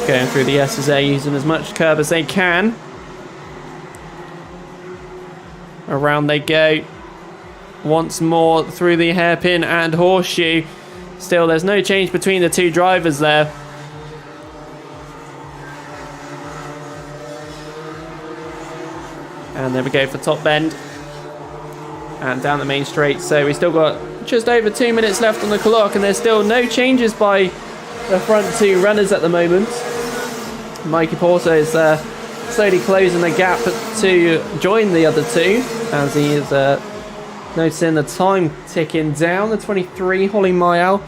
Going through the SSA, using as much curb as they can. Around they go. Once more through the hairpin and horseshoe. Still, there's no change between the two drivers there. And there we go for top bend. And down the main straight. So we still got just over 2 minutes left on the clock, and there's still no changes by the front two runners at the moment. Mikey Porter is slowly closing the gap to join the other two, as he is noticing the time ticking down. The 23, Holly Mayal,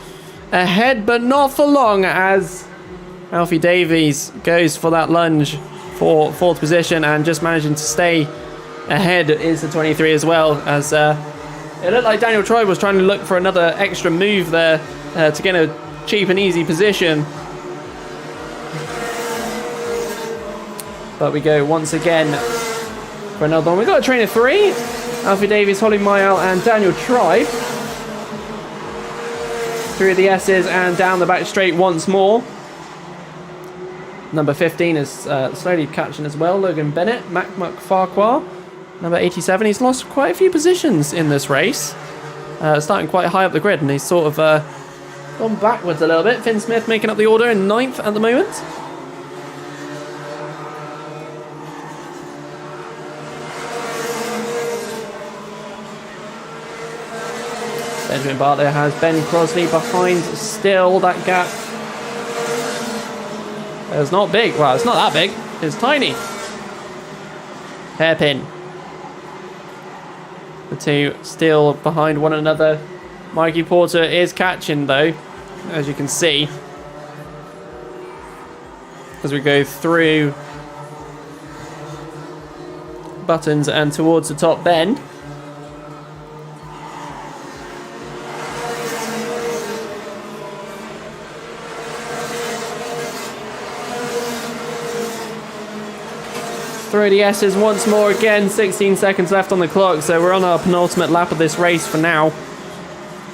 ahead but not for long, as Alfie Davies goes for that lunge for 4th position, and just managing to stay ahead is the 23 as well, as it looked like Daniel Troy was trying to look for another extra move there to get a cheap and easy position. But we go once again for another one. We've got a train of 3. Alfie Davies, Holly Mayal and Daniel Troy. Through the S's and down the back straight once more. Number 15 is slowly catching as well. Logan Bennett, Mac Farquhar. Number 87, he's lost quite a few positions in this race. Starting quite high up the grid, and he's sort of gone backwards a little bit. Finn Smith making up the order in 9th at the moment. Benjamin Bartlett has Ben Crosley behind still. That gap is not big. Well, it's not that big. It's tiny. Hairpin. The two still behind one another. Mikey Porter is catching though, as you can see, as we go through buttons and towards the top bend. Through the S's once more again, 16 seconds left on the clock, so we're on our penultimate lap of this race for now.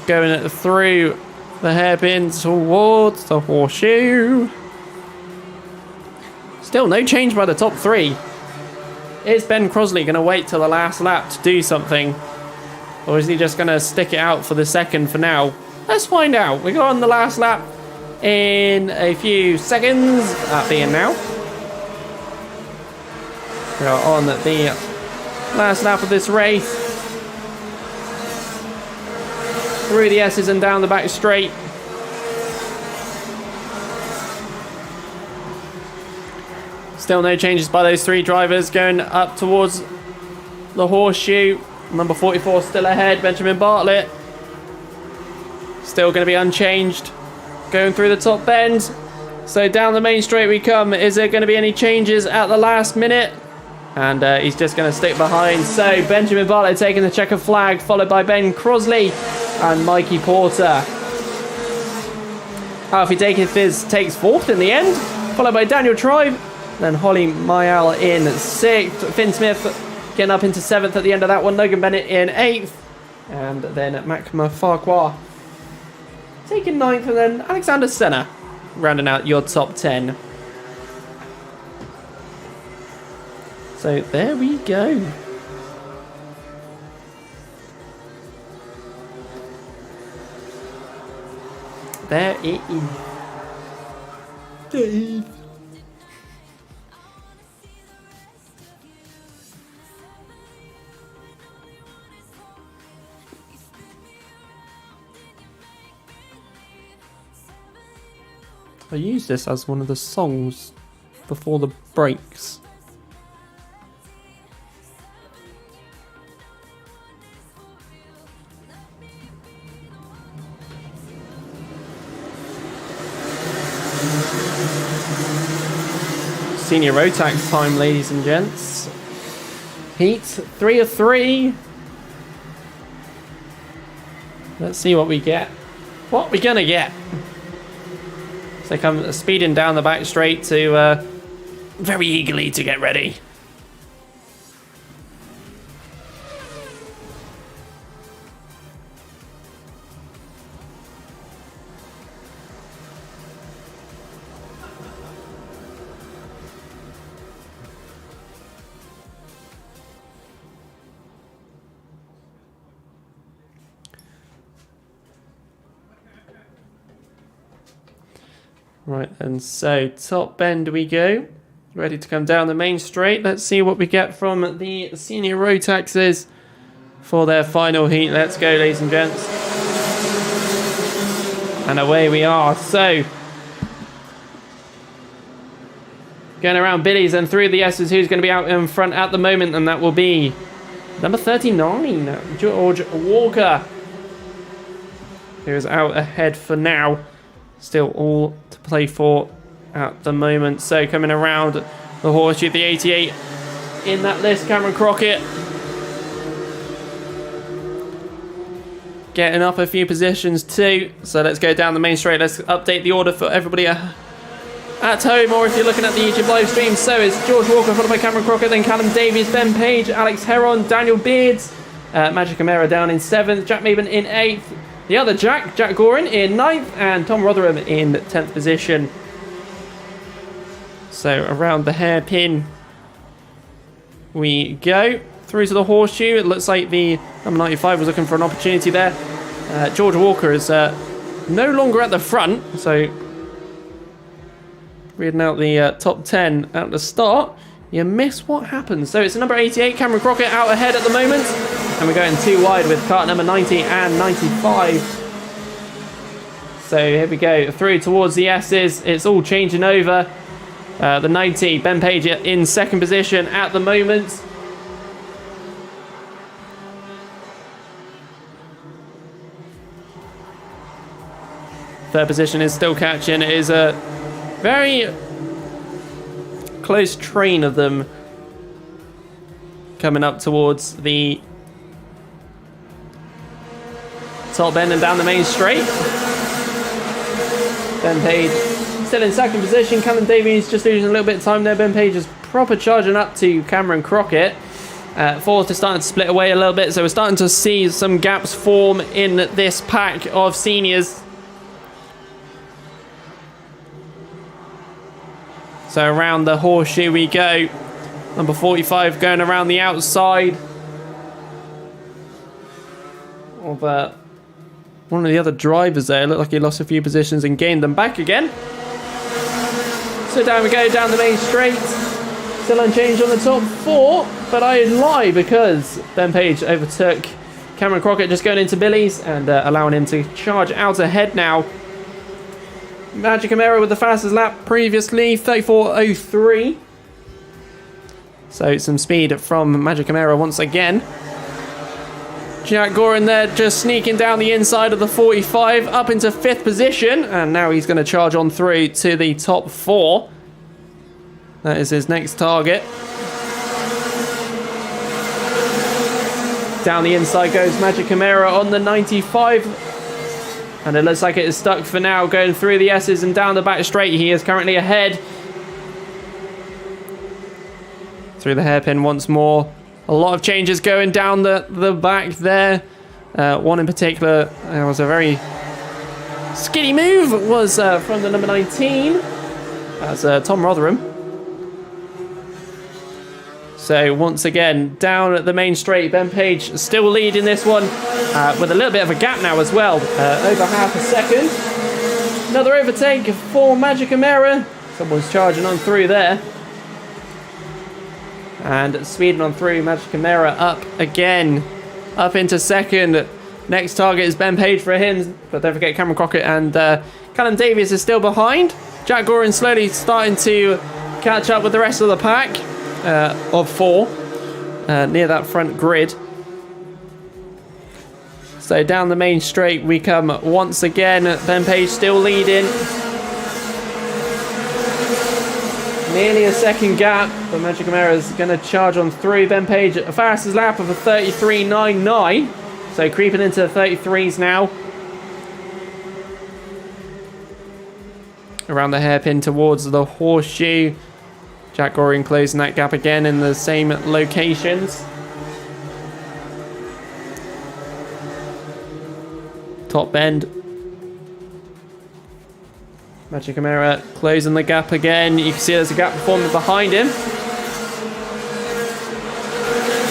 Going through the hairpin towards the horseshoe. Still no change by the top three. Is Ben Crosley going to wait till the last lap to do something? Or is he just going to stick it out for the second for now? Let's find out. We go on the last lap in a few seconds, that being now. We are on the last lap of this race. Through the S's and down the back straight. Still no changes by those three drivers going up towards the horseshoe. Number 44 still ahead, Benjamin Bartlett. Still going to be unchanged. Going through the top bend. So down the main straight we come. Is there going to be any changes at the last minute? And he's just going to stick behind. So Benjamin Bartlett taking the checkered flag, followed by Ben Crosley and Mikey Porter. Alfie Dakifiz takes fourth in the end, followed by Daniel Tribe. Then Holly Mayal in sixth. Finn Smith getting up into seventh at the end of that one. Logan Bennett in eighth. And then Makma Farquhar taking ninth. And then Alexander Senna rounding out your top 10. So there we go. There it is. Dave. I use this as one of the songs before the breaks. Senior rotax time, ladies and gents. Heat 3 of 3. Let's see what we get. What we gonna get? So they come speeding down the back straight to very eagerly to get ready. Right, and so top bend we go. Ready to come down the main straight. Let's see what we get from the senior rotaxes for their final heat. Let's go, ladies and gents. And away we are. So, going around Billy's and through the S's, who's going to be out in front at the moment, and that will be number 39, George Walker, who is out ahead for now. Still all to play for at the moment. So coming around the horseshoe, the 88 in that list, Cameron Crockett getting up a few positions too. So let's go down the main straight. Let's update the order for everybody at home, or if you're looking at the YouTube live stream. So it's George Walker followed by Cameron Crockett, then Callum Davies, Ben Page, Alex Heron, Daniel Beards, Magic Amera down in 7th, Jack Maben in 8th. The other Jack Gorin in 9th, and Tom Rotherham in 10th position. So around the hairpin we go. Through to the horseshoe. It looks like the number 95 was looking for an opportunity there. George Walker is no longer at the front, so reading out the top 10 at the start. You miss what happens. So it's number 88, Cameron Crockett, out ahead at the moment. And we're going too wide with cart number 90 and 95. So here we go, through towards the S's. It's all changing over. The 90, Ben Page in 2nd position at the moment. Third position is still catching. It is a very close train of them coming up towards the top end and down the main straight. Ben Page still in second position. Callum Davies just losing a little bit of time there. Ben Page is proper charging up to Cameron Crockett. Fourth is starting to split away a little bit, so we're starting to see some gaps form in this pack of seniors. So around the horseshoe we go. Number 45 going around the outside of one of the other drivers there. Looked like he lost a few positions and gained them back again. So down we go, down the main straight. Still unchanged on the top four, but I lie because Ben Page overtook Cameron Crockett just going into Billy's and allowing him to charge out ahead now. Magic Camaro with the fastest lap previously, 34.03. So some speed from Magic Camaro once again. Jack Gorin there just sneaking down the inside of the 45 up into 5th position, and now he's going to charge on through to the top 4. That is his next target. Down the inside goes Magic Camaro on the 95, and it looks like it is stuck for now, going through the S's and down the back straight. He is currently ahead. Through the hairpin once more. A lot of changes going down the back there. One in particular was a very skinny move. Was from the number 19. That's Tom Rotherham. So once again, down at the main straight, Ben Page still leading this one with a little bit of a gap now as well. Over half a second. Another overtake for Magic Camaro. Someone's charging on through there. And speeding on through, Magic Camaro up again, up into second. Next target is Ben Page for him, but don't forget Cameron Crockett and Callum Davies is still behind. Jack Gorin slowly starting to catch up with the rest of the pack of 4 near that front grid. So down the main straight we come once again. Ben Page still leading. Nearly a second gap, but Magic Camaro is going to charge on through. Ben Page, a fastest lap of a 33.99. So creeping into the 33s now. Around the hairpin towards the horseshoe. Jack Goring closing that gap again in the same locations. Top bend. Magic Camaro closing the gap again. You can see there's a gap forming behind him.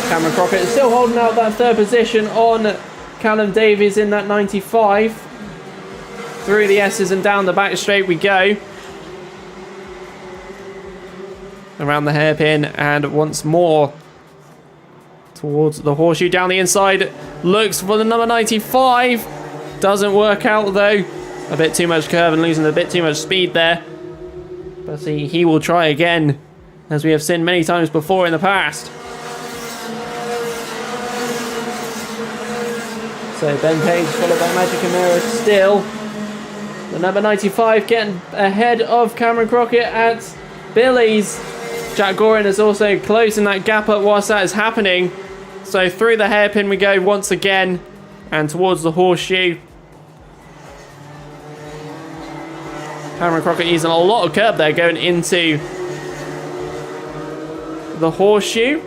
Cameron Crockett is still holding out that 3rd position on Callum Davies in that 95. Through the S's and down the back straight we go. Around the hairpin and once more towards the horseshoe. Down the inside. Looks for the number 95. Doesn't work out though. A bit too much curve and losing a bit too much speed there. But see, he will try again, as we have seen many times before in the past. So Ben Page followed by Magic Camaro still. The number 95 getting ahead of Cameron Crockett at Billy's. Jack Gorin is also closing that gap up whilst that is happening. So through the hairpin we go once again and towards the horseshoe. Cameron Crockett using a lot of curb there going into the horseshoe.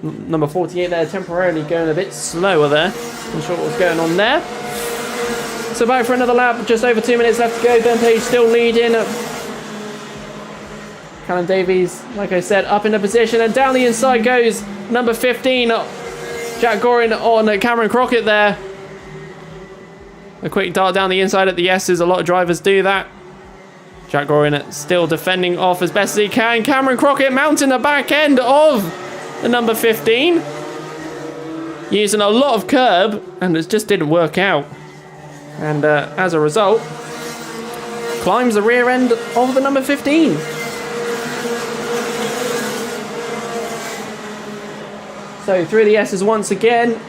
Number 48 there temporarily going a bit slower there. Not sure what was going on there. So back for another lap, just over 2 minutes left to go. Ben Page still leading. Callum Davies, like I said, up in the position and down the inside goes number 15. Jack Gorin on Cameron Crockett there. A quick dart down the inside at the S's. A lot of drivers do that. Jack Gorin still defending off as best as he can. Cameron Crockett mounting the back end of the number 15. Using a lot of curb, and it just didn't work out. And as a result, climbs the rear end of the number 15. So through the S's once again.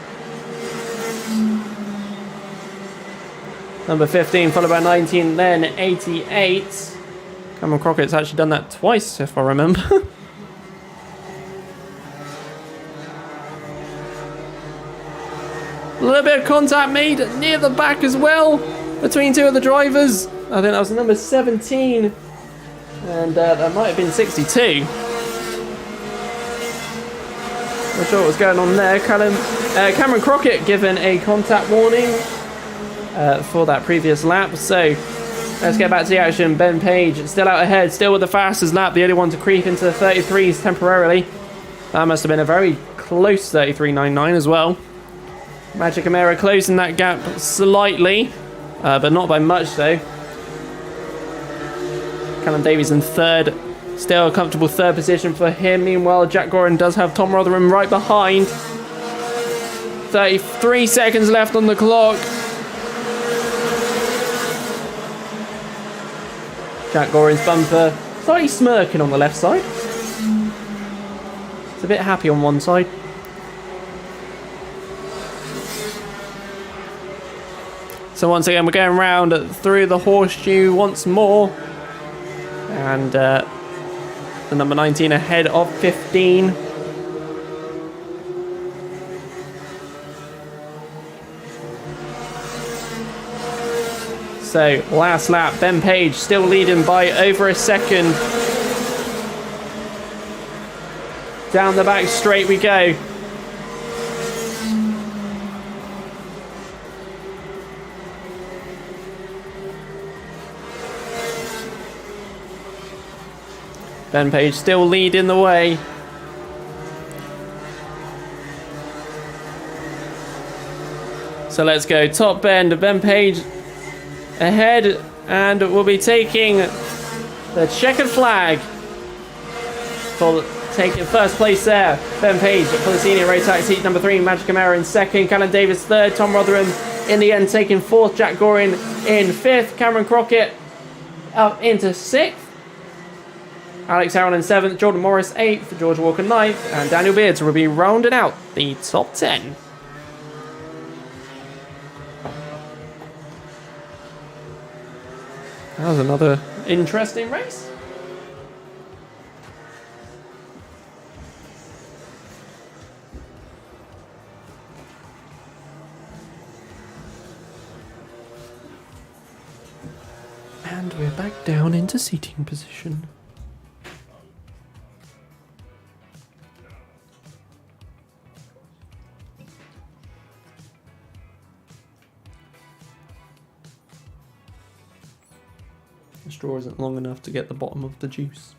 Number 15 followed by 19, then 88. Cameron Crockett's actually done that twice, if I remember. A little bit of contact made near the back as well between two of the drivers. I think that was number 17, and that might have been 62. Not sure what was going on there. Cameron Crockett given a contact warning for that previous lap. So let's get back to the action. Ben Page still out ahead, still with the fastest lap, the only one to creep into the 33s temporarily. That must have been a very close 33.99 as well. Magic Amera closing that gap slightly, but not by much though. Callum Davies in third, still a comfortable third position for him. Meanwhile, Jack Gorin does have Tom Rotherham right behind. 33 seconds left on the clock. Jack Gorin's bumper slightly smirking on the left side. It's a bit happy on one side. So once again, we're going round through the horseshoe once more. And the number 19 ahead of 15. So last lap, Ben Page still leading by over a second. Down the back straight we go. Ben Page still leading the way. So let's go. Top bend, Ben Page ahead, and we'll be taking the checkered flag for taking first place there. Ben Page for the senior rotax heat number 3, Magic Amera in second, Callum Davis third, Tom Rotherham in the end taking fourth, Jack Gorin in fifth, Cameron Crockett up into sixth. Alex Aaron in 7th, Jordan Morris 8th, George Walker 9th, and Daniel Beards will be rounding out the top 10. That was another interesting race. And we're back down into seating position. The straw isn't long enough to get the bottom of the juice.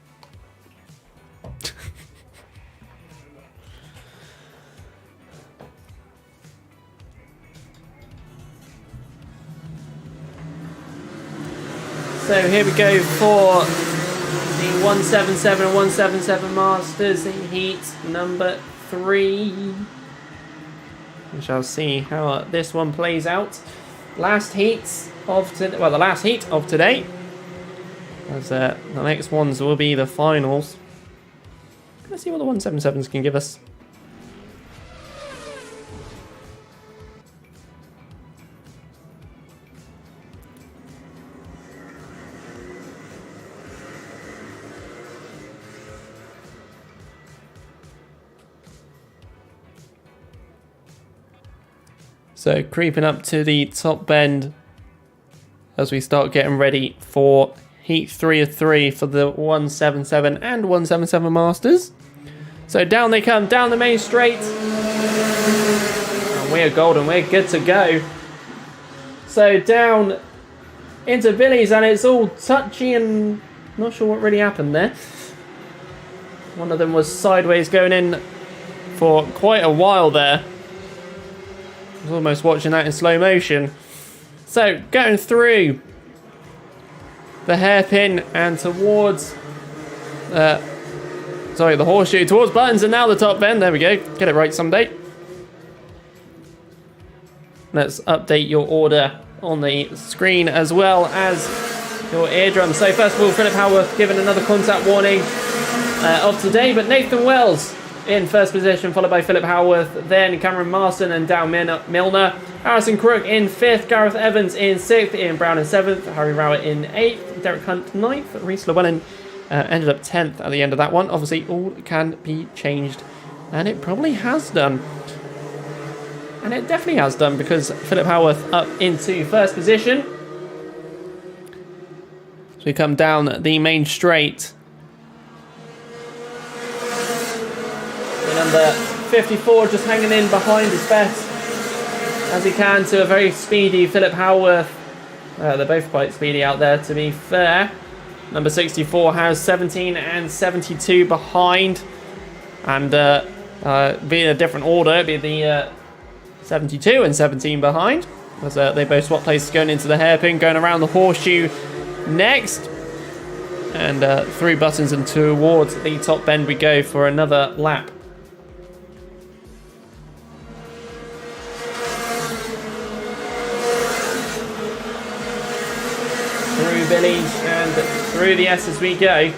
So here we go for the 177 and 177 Masters in heat number 3. We shall see how this one plays out. The last heat of today. As the next ones will be the finals. Let's see what the 177s can give us. So creeping up to the top bend as we start getting ready for Heat 3 of 3 for the 177 and 177 Masters. So down they come, down the main straight. And we're golden, we're good to go. So down into Billy's, and it's all touchy and not sure what really happened there. One of them was sideways going in for quite a while there. I was almost watching that in slow motion. So going through the hairpin and towards the horseshoe, towards buttons, and now the top bend. There we go, get it right someday. Let's update your order on the screen as well as your eardrum. So first of all, Philip Howarth given another contact warning of today, but Nathan Wells in first position, followed by Philip Howarth, then Cameron Marston and Dan Milner. Harrison Crook in 5th, Gareth Evans in 6th, Ian Brown in 7th, Harry Rowett in 8th, Derek Hunt 9th, Rhys Llewellyn ended up 10th at the end of that one. Obviously, all can be changed, and it probably has done. And it definitely has done, because Philip Howarth up into first position. So we come down the main straight. The number 54 just hanging in behind as best as he can to a very speedy Philip Howarth. They're both quite speedy out there, to be fair. Number 64 has 17 and 72 behind. And be in a different order, it'd be the 72 and 17 behind. As they both swap places going into the hairpin, going around the horseshoe next. And through buttons and towards the top bend we go for another lap. Through Billies and through the S as we go.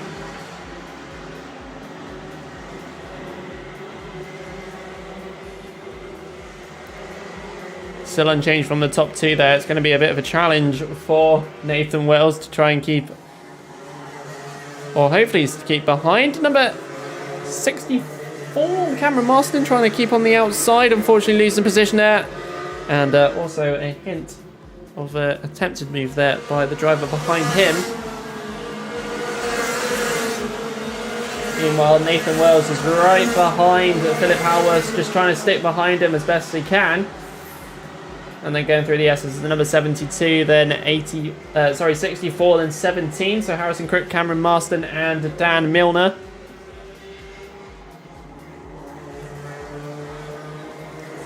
Still unchanged from the top 2 there. It's going to be a bit of a challenge for Nathan Wells to try and keep, or hopefully to keep behind. Number 64, Cameron Marston, trying to keep on the outside. Unfortunately losing position there. And also a hint of an attempted move there by the driver behind him. Meanwhile, Nathan Wells is right behind Philip Howarth, just trying to stick behind him as best he can. And then going through the S's, the number 72, then 64, then 17. So Harrison Crook, Cameron Marston, and Dan Milner.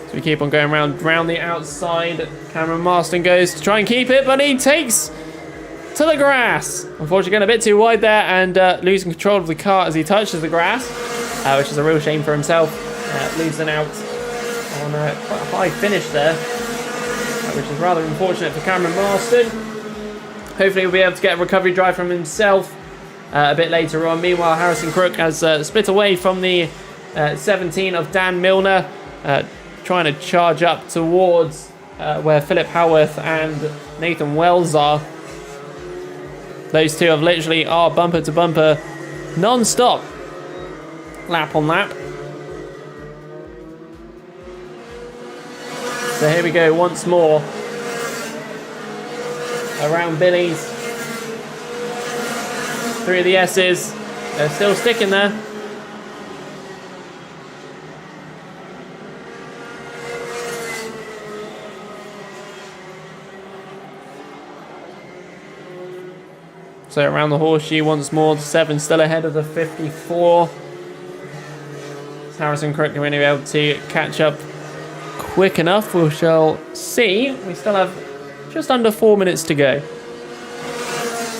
So we keep on going round the outside. Cameron Marston goes to try and keep it, but he takes to the grass. Unfortunately, going a bit too wide there and losing control of the car as he touches the grass, which is a real shame for himself. Losing out on quite a high finish there. Which is rather unfortunate for Cameron Marston. Hopefully he'll be able to get a recovery drive from himself a bit later on. Meanwhile, Harrison Crook has split away from the 17 of Dan Milner, trying to charge up towards where Philip Howarth and Nathan Wells are. Those two have literally are bumper to bumper, non-stop, lap on lap. So here we go once more. Around Billies. Through the S's. They're still sticking there. So around the horseshoe once more. The 7 still ahead of the 54. Is Harrison Crook going to be able to catch up quick enough? We shall see. We still have just under 4 minutes to go.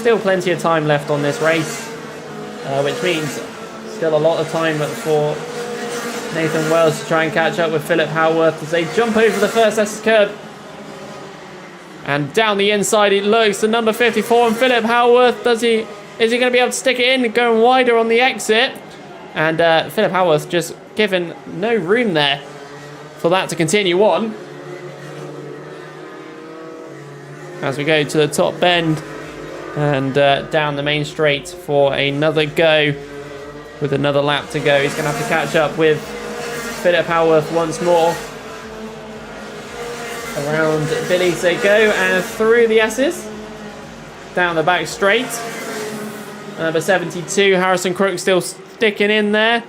Still plenty of time left on this race, which means still a lot of time for Nathan Wells to try and catch up with Philip Howarth as they jump over the first S curb. And down the inside it looks, the number 54 and Philip Howarth, is he going to be able to stick it in, going wider on the exit? And Philip Howarth just given no room there for that to continue on. As we go to the top bend and down the main straight for another go with another lap to go. He's going to have to catch up with Philip Howarth once more. Around Billies they go and through the S's. Down the back straight. Number 72, Harrison Crook still sticking in there.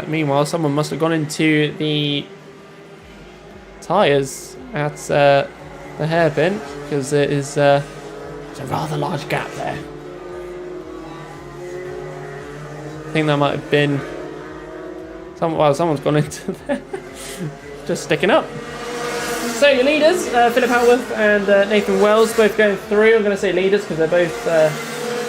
Meanwhile, someone must have gone into the tyres at the hairpin, because it is it's a rather large gap there. I think that might have been someone's gone into there. Just sticking up. So your leaders, Philip Howarth and Nathan Wells, both going through. I'm going to say leaders because they're both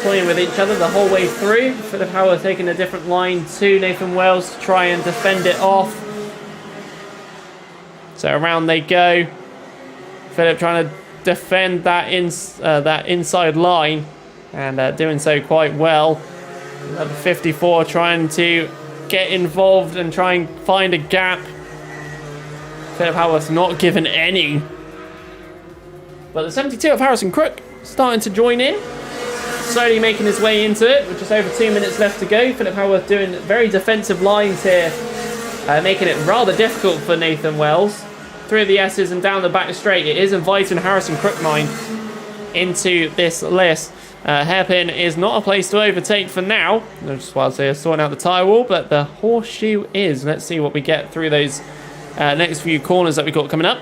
toying with each other the whole way through. Philip Howarth taking a different line to Nathan Wells to try and defend it off. So around they go. Philip trying to defend that inside line and doing so quite well. Number 54 trying to get involved and try and find a gap. Philip Howarth not given any. But the 72 of Harrison Crook starting to join in. Slowly making his way into it with just over 2 minutes left to go. Philip Howarth doing very defensive lines here. Making it rather difficult for Nathan Wells. Through the S's and down the back straight. It is inviting Harrison Crook mind into this list. Hairpin is not a place to overtake for now. Just whilst they're sorting out the tyre wall, but the horseshoe is. Let's see what we get through those next few corners that we've got coming up.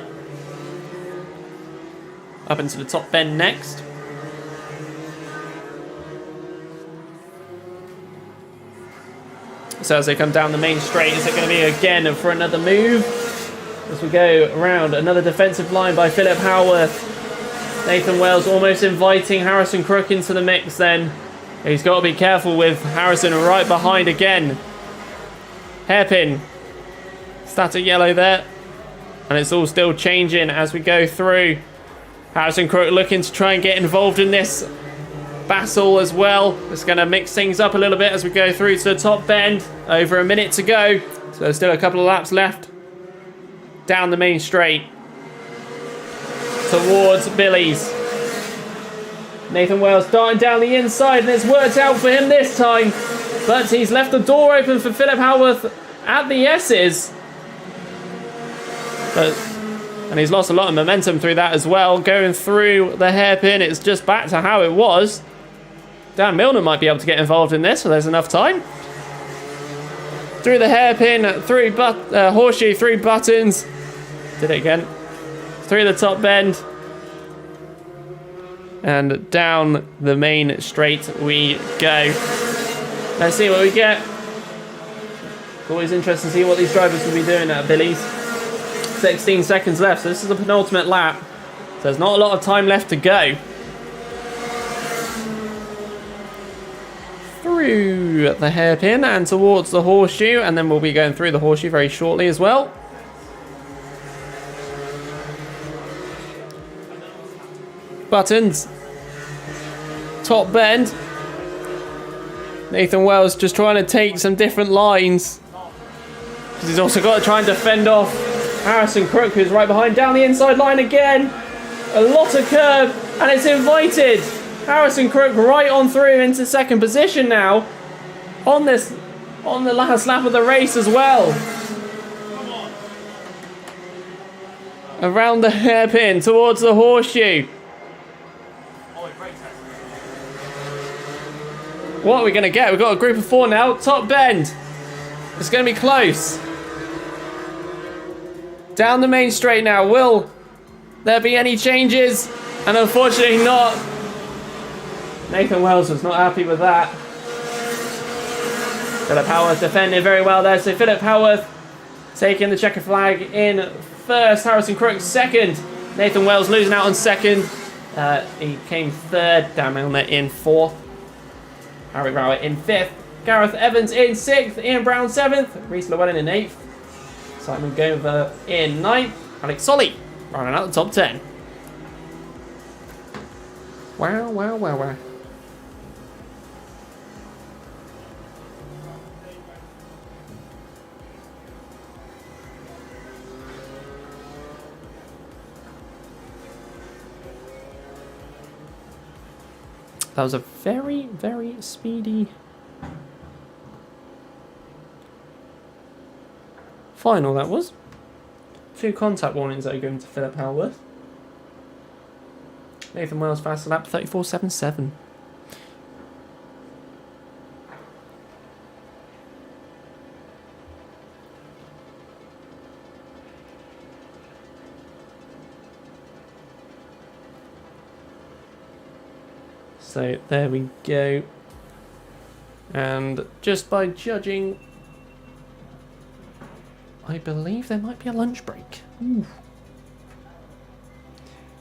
Up into the top bend next. So as they come down the main straight, is it going to be again for another move? As we go around, another defensive line by Philip Howarth. Nathan Wells almost inviting Harrison Crook into the mix then. He's got to be careful with Harrison right behind again. Hairpin. Static yellow there. And it's all still changing as we go through. Harrison Crook looking to try and get involved in this battle as well. It's going to mix things up a little bit as we go through to the top bend. Over a minute to go. So there's still a couple of laps left. Down the main straight. Towards Billy's. Nathan Wells darting down the inside, and it's worked out for him this time. But he's left the door open for Philip Howarth at the S's. And he's lost a lot of momentum through that as well. Going through the hairpin, it's just back to how it was. Dan Milner might be able to get involved in this, so there's enough time. Through the hairpin, through horseshoe, through buttons. Did it again. Through the top bend. And down the main straight we go. Let's see what we get. It's always interesting to see what these drivers will be doing at Billy's. 16 seconds left, so this is the penultimate lap. So there's not a lot of time left to go. Through the hairpin and towards the horseshoe, and then we'll be going through the horseshoe very shortly as well. Buttons. Top bend. Nathan Wells just trying to take some different lines. He's also got to try and defend off Harrison Crook, who's right behind, down the inside line again. A lot of curve, and it's invited Harrison Crook right on through into second position now. On the last lap of the race as well. Around the hairpin, towards the horseshoe. What are we going to get? We've got a group of four now. Top bend. It's going to be close. Down the main straight now. Will there be any changes? And unfortunately not. Nathan Wells was not happy with that. Philip Howarth defending very well there. So Philip Howarth taking the checker flag in first. Harrison Crook second. Nathan Wells losing out on second. He came third. Dan Milner in fourth. Harry Rower in fifth. Gareth Evans in sixth. Ian Brown seventh. Reece Llewellyn in eighth. Simon Gover in ninth. Alex Solly running out the top 10. Wow, wow, wow, wow. That was a very, very speedy final, that was. 2 contact warnings that are going to Philip Howarth. Nathan Wells fast lap 34.77. So there we go. And just by judging, I believe there might be a lunch break. Ooh.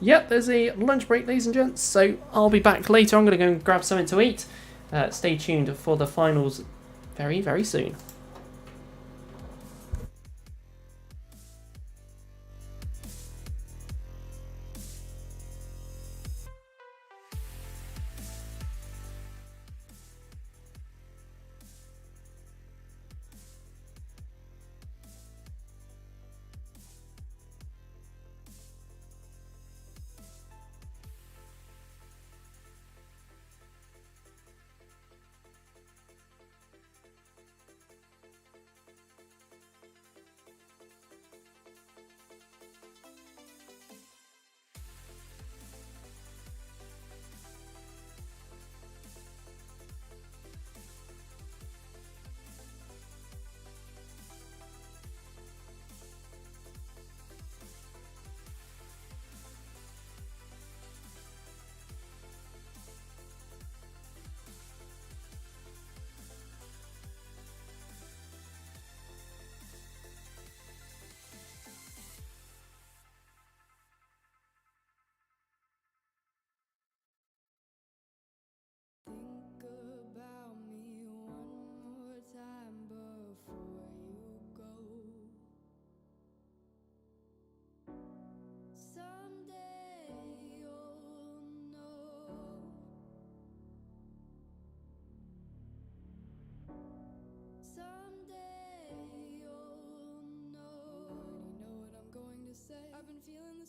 Yep, there's a lunch break, ladies and gents. So I'll be back later. I'm going to go and grab something to eat. Stay tuned for the finals very, very soon.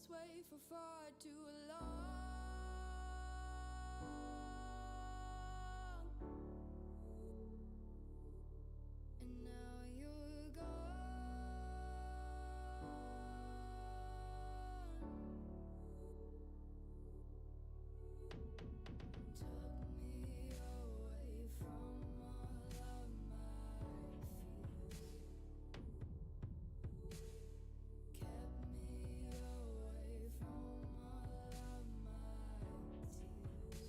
this way for far too long, and now you're gone. Took me away from all of my fears, kept me away from all of my tears.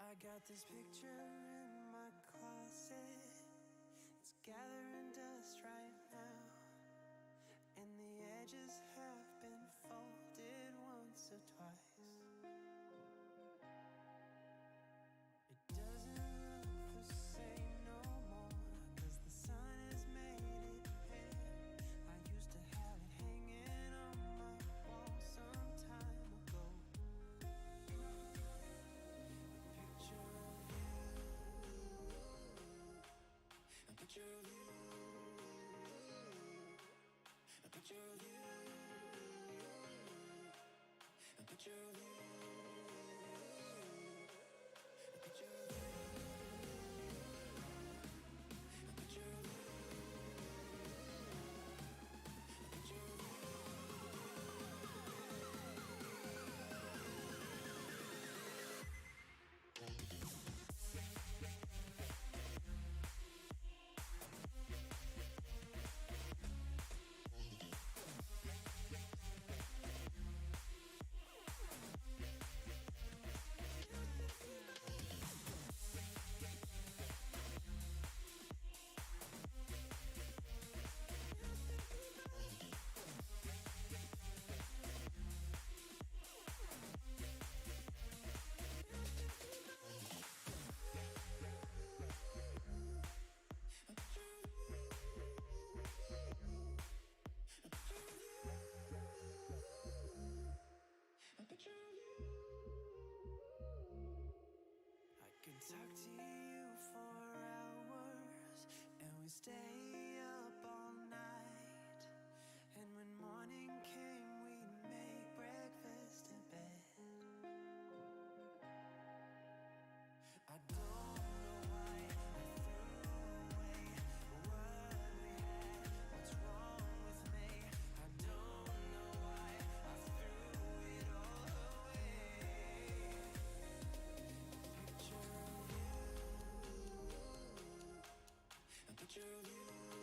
I got this picture in my closet. It's gathering dust right now, and the edges have been folded once or twice. It doesn't look the same no more, 'cause the sun has made it pale. I used to have it hanging on my wall some time ago. A picture of you, a picture of you, a picture of you, a picture of you, a picture of you, a picture of you. I can talk to you for hours, and we stay up all night. And when morning came, we'd make breakfast in bed. I don't know why I threw away what we had. What's wrong with me? I don't know why I threw it all away. Picture of you, a picture of you.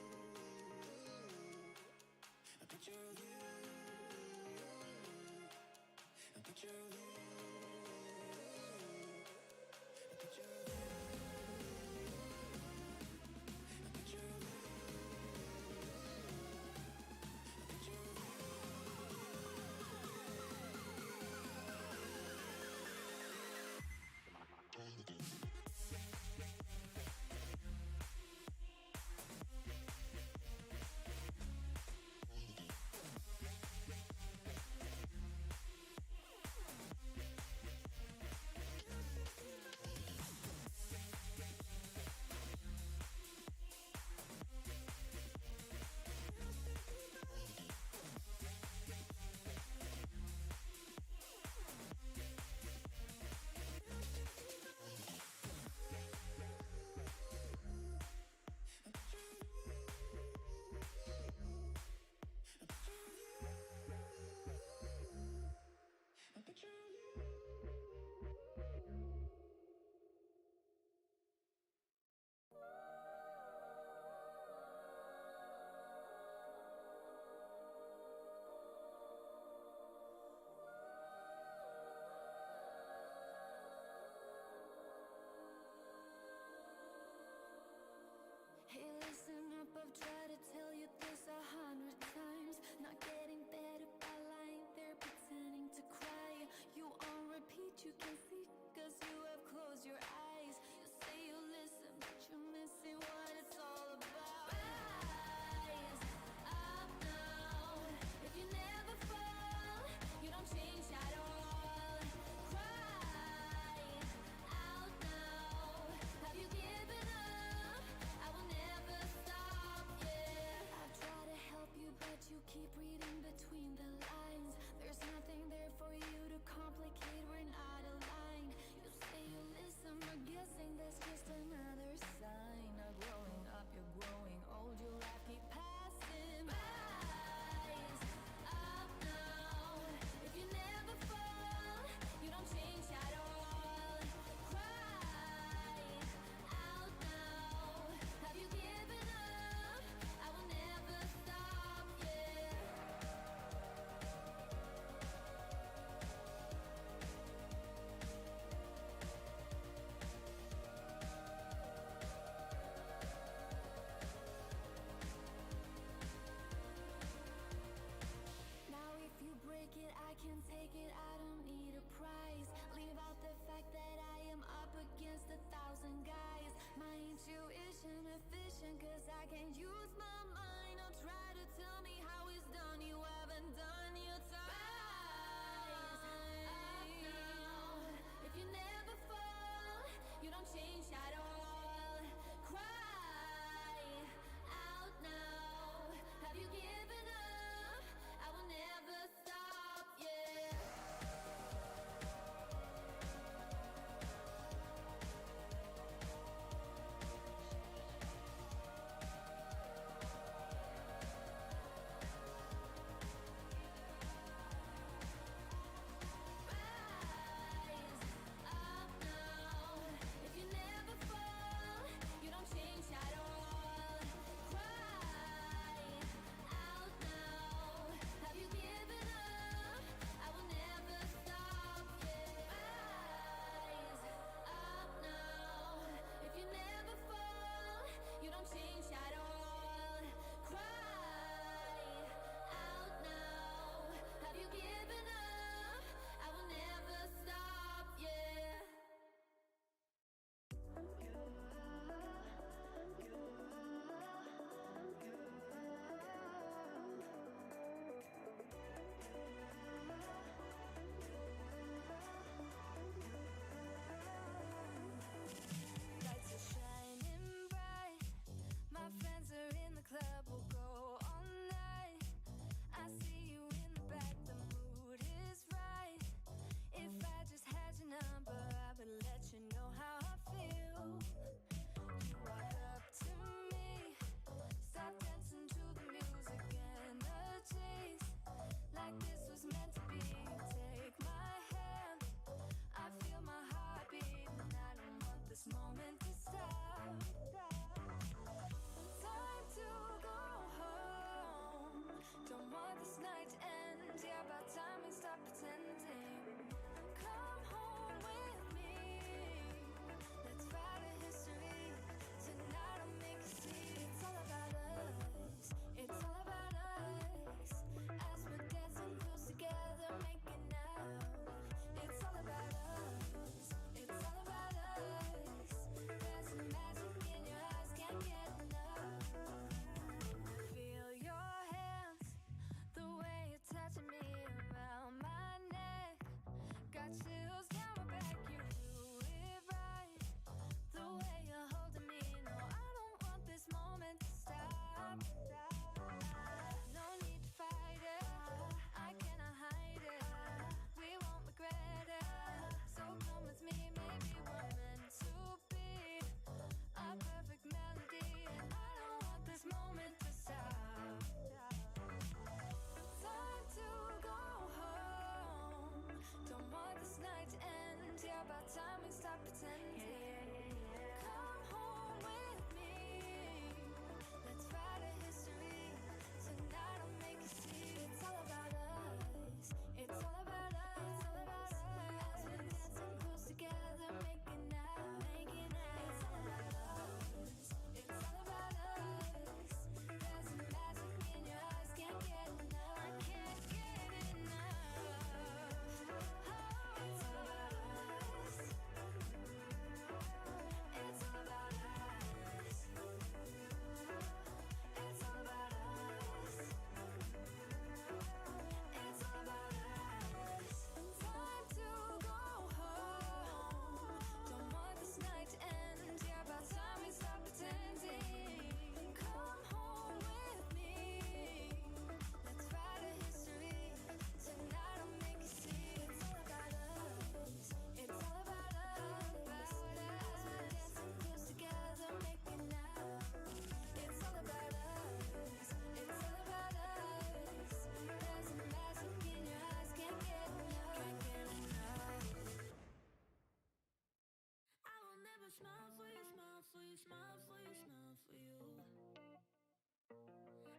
smile for you, smile for you, smile for you, smile for you.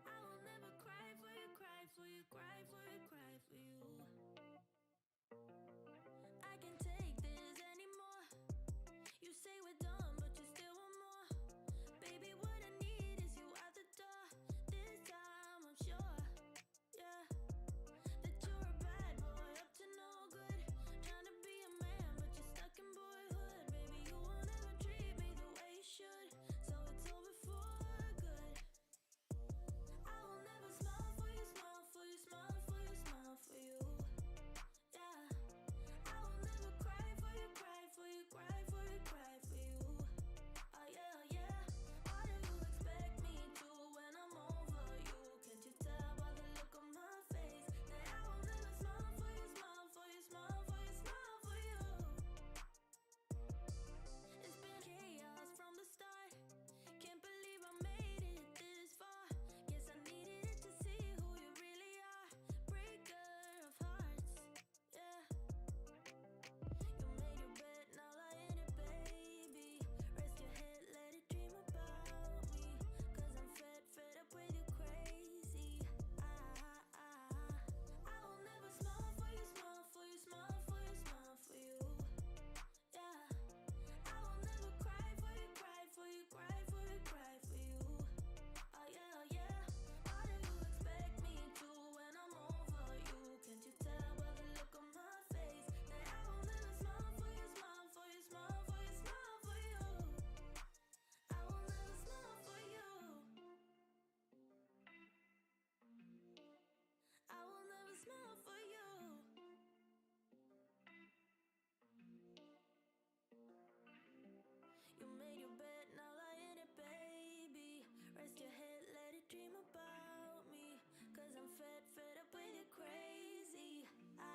I will never cry for you, cry for you, cry for you, cry for you. I can't take this anymore. You say we're done, but you still want more. Baby, what I need is you at the door. This time I'm sure, yeah, that you're a bad boy, up to no good. Trying to be a man, but you're stuck in boyhood. Baby, you won't ever treat me the way you should, so it's over for good. I will never smile for you, smile for you, smile for you, smile for you. Yeah, I will never cry for you, cry for you, cry for you, cry for you. Oh yeah, oh yeah. Why do you expect me to when I'm over you? Can't you tell by the look on my face that I will never smile for you, smile for you, smile for you, smile for you? It's been chaos from the start. Can't believe I made it this far. Guess I needed it to see who you really are. Breaker of hearts, yeah. You made your bed, now lie in it, baby. Rest your head, let it dream about me. Cause I'm fed up with you crazy. I will never smile for you, smile for you, smile for you, smile for you. Yeah, I will never cry for you, cry for you, cry for you, cry for you. Oh yeah, oh yeah. Why do you expect me to when I'm over you? Can't you tell by the look on my face that I will never smile for you, smile for you, smile for you, smile for you? I will never smile for you. I will never smile for you. You made your bed, now lie in it, baby. Rest your head, let it dream about me. Cause I'm fed up with you crazy. I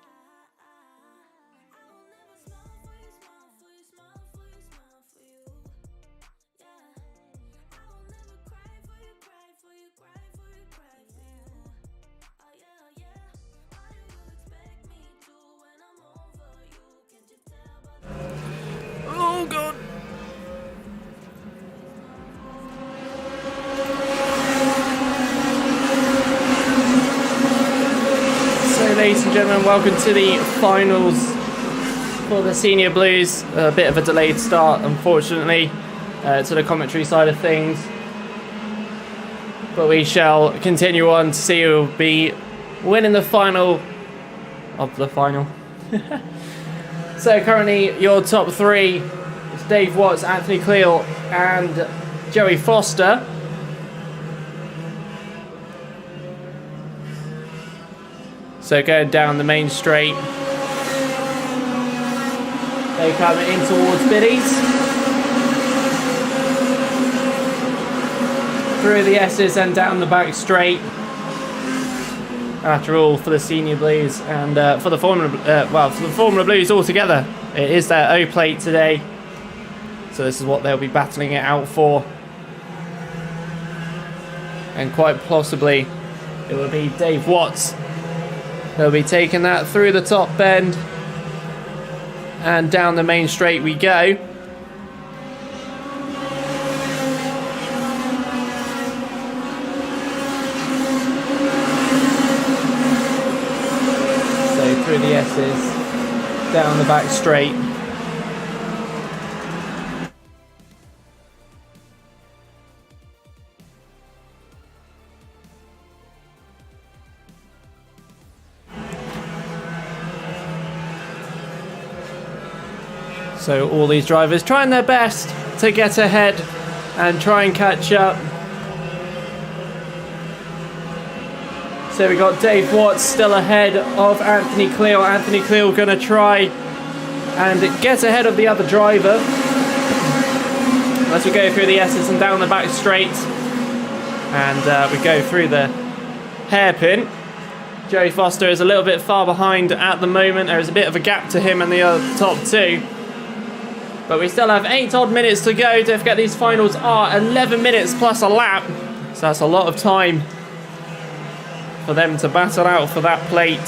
will never smile for you, smile for you, smile for you, smile for you. Yeah, I will never cry for you, cry for you, cry for you, cry for you. Oh yeah, oh yeah. Why do you expect me to when I'm over you? Can't you tell by the Oh god. So ladies and gentlemen, welcome to the finals for the Senior Blues. A bit of a delayed start, unfortunately, to the commentary side of things. But we shall continue on to see who will be winning the final of the final. So currently your top three is Dave Watts, Anthony Cleal and Joey Foster. So going down the main straight, they come in towards Biddies. Through the S's and down the back straight. After all, for the Senior Blues and for the Formula Blues altogether, it is their O plate today. So this is what they'll be battling it out for. And quite possibly, it will be Dave Watts. They'll be taking that through the top bend and down the main straight we go. So through the S's, down the back straight. So all these drivers trying their best to get ahead and try and catch up. So we got Dave Watts still ahead of Anthony Cleal. Anthony Cleal going to try and get ahead of the other driver as we go through the S's and down the back straight. And we go through the hairpin. Joey Foster is a little bit far behind at the moment. There is a bit of a gap to him and the top two. But we still have 8 odd minutes to go. Don't forget these finals are 11 minutes plus a lap. So that's a lot of time for them to battle out for that plate.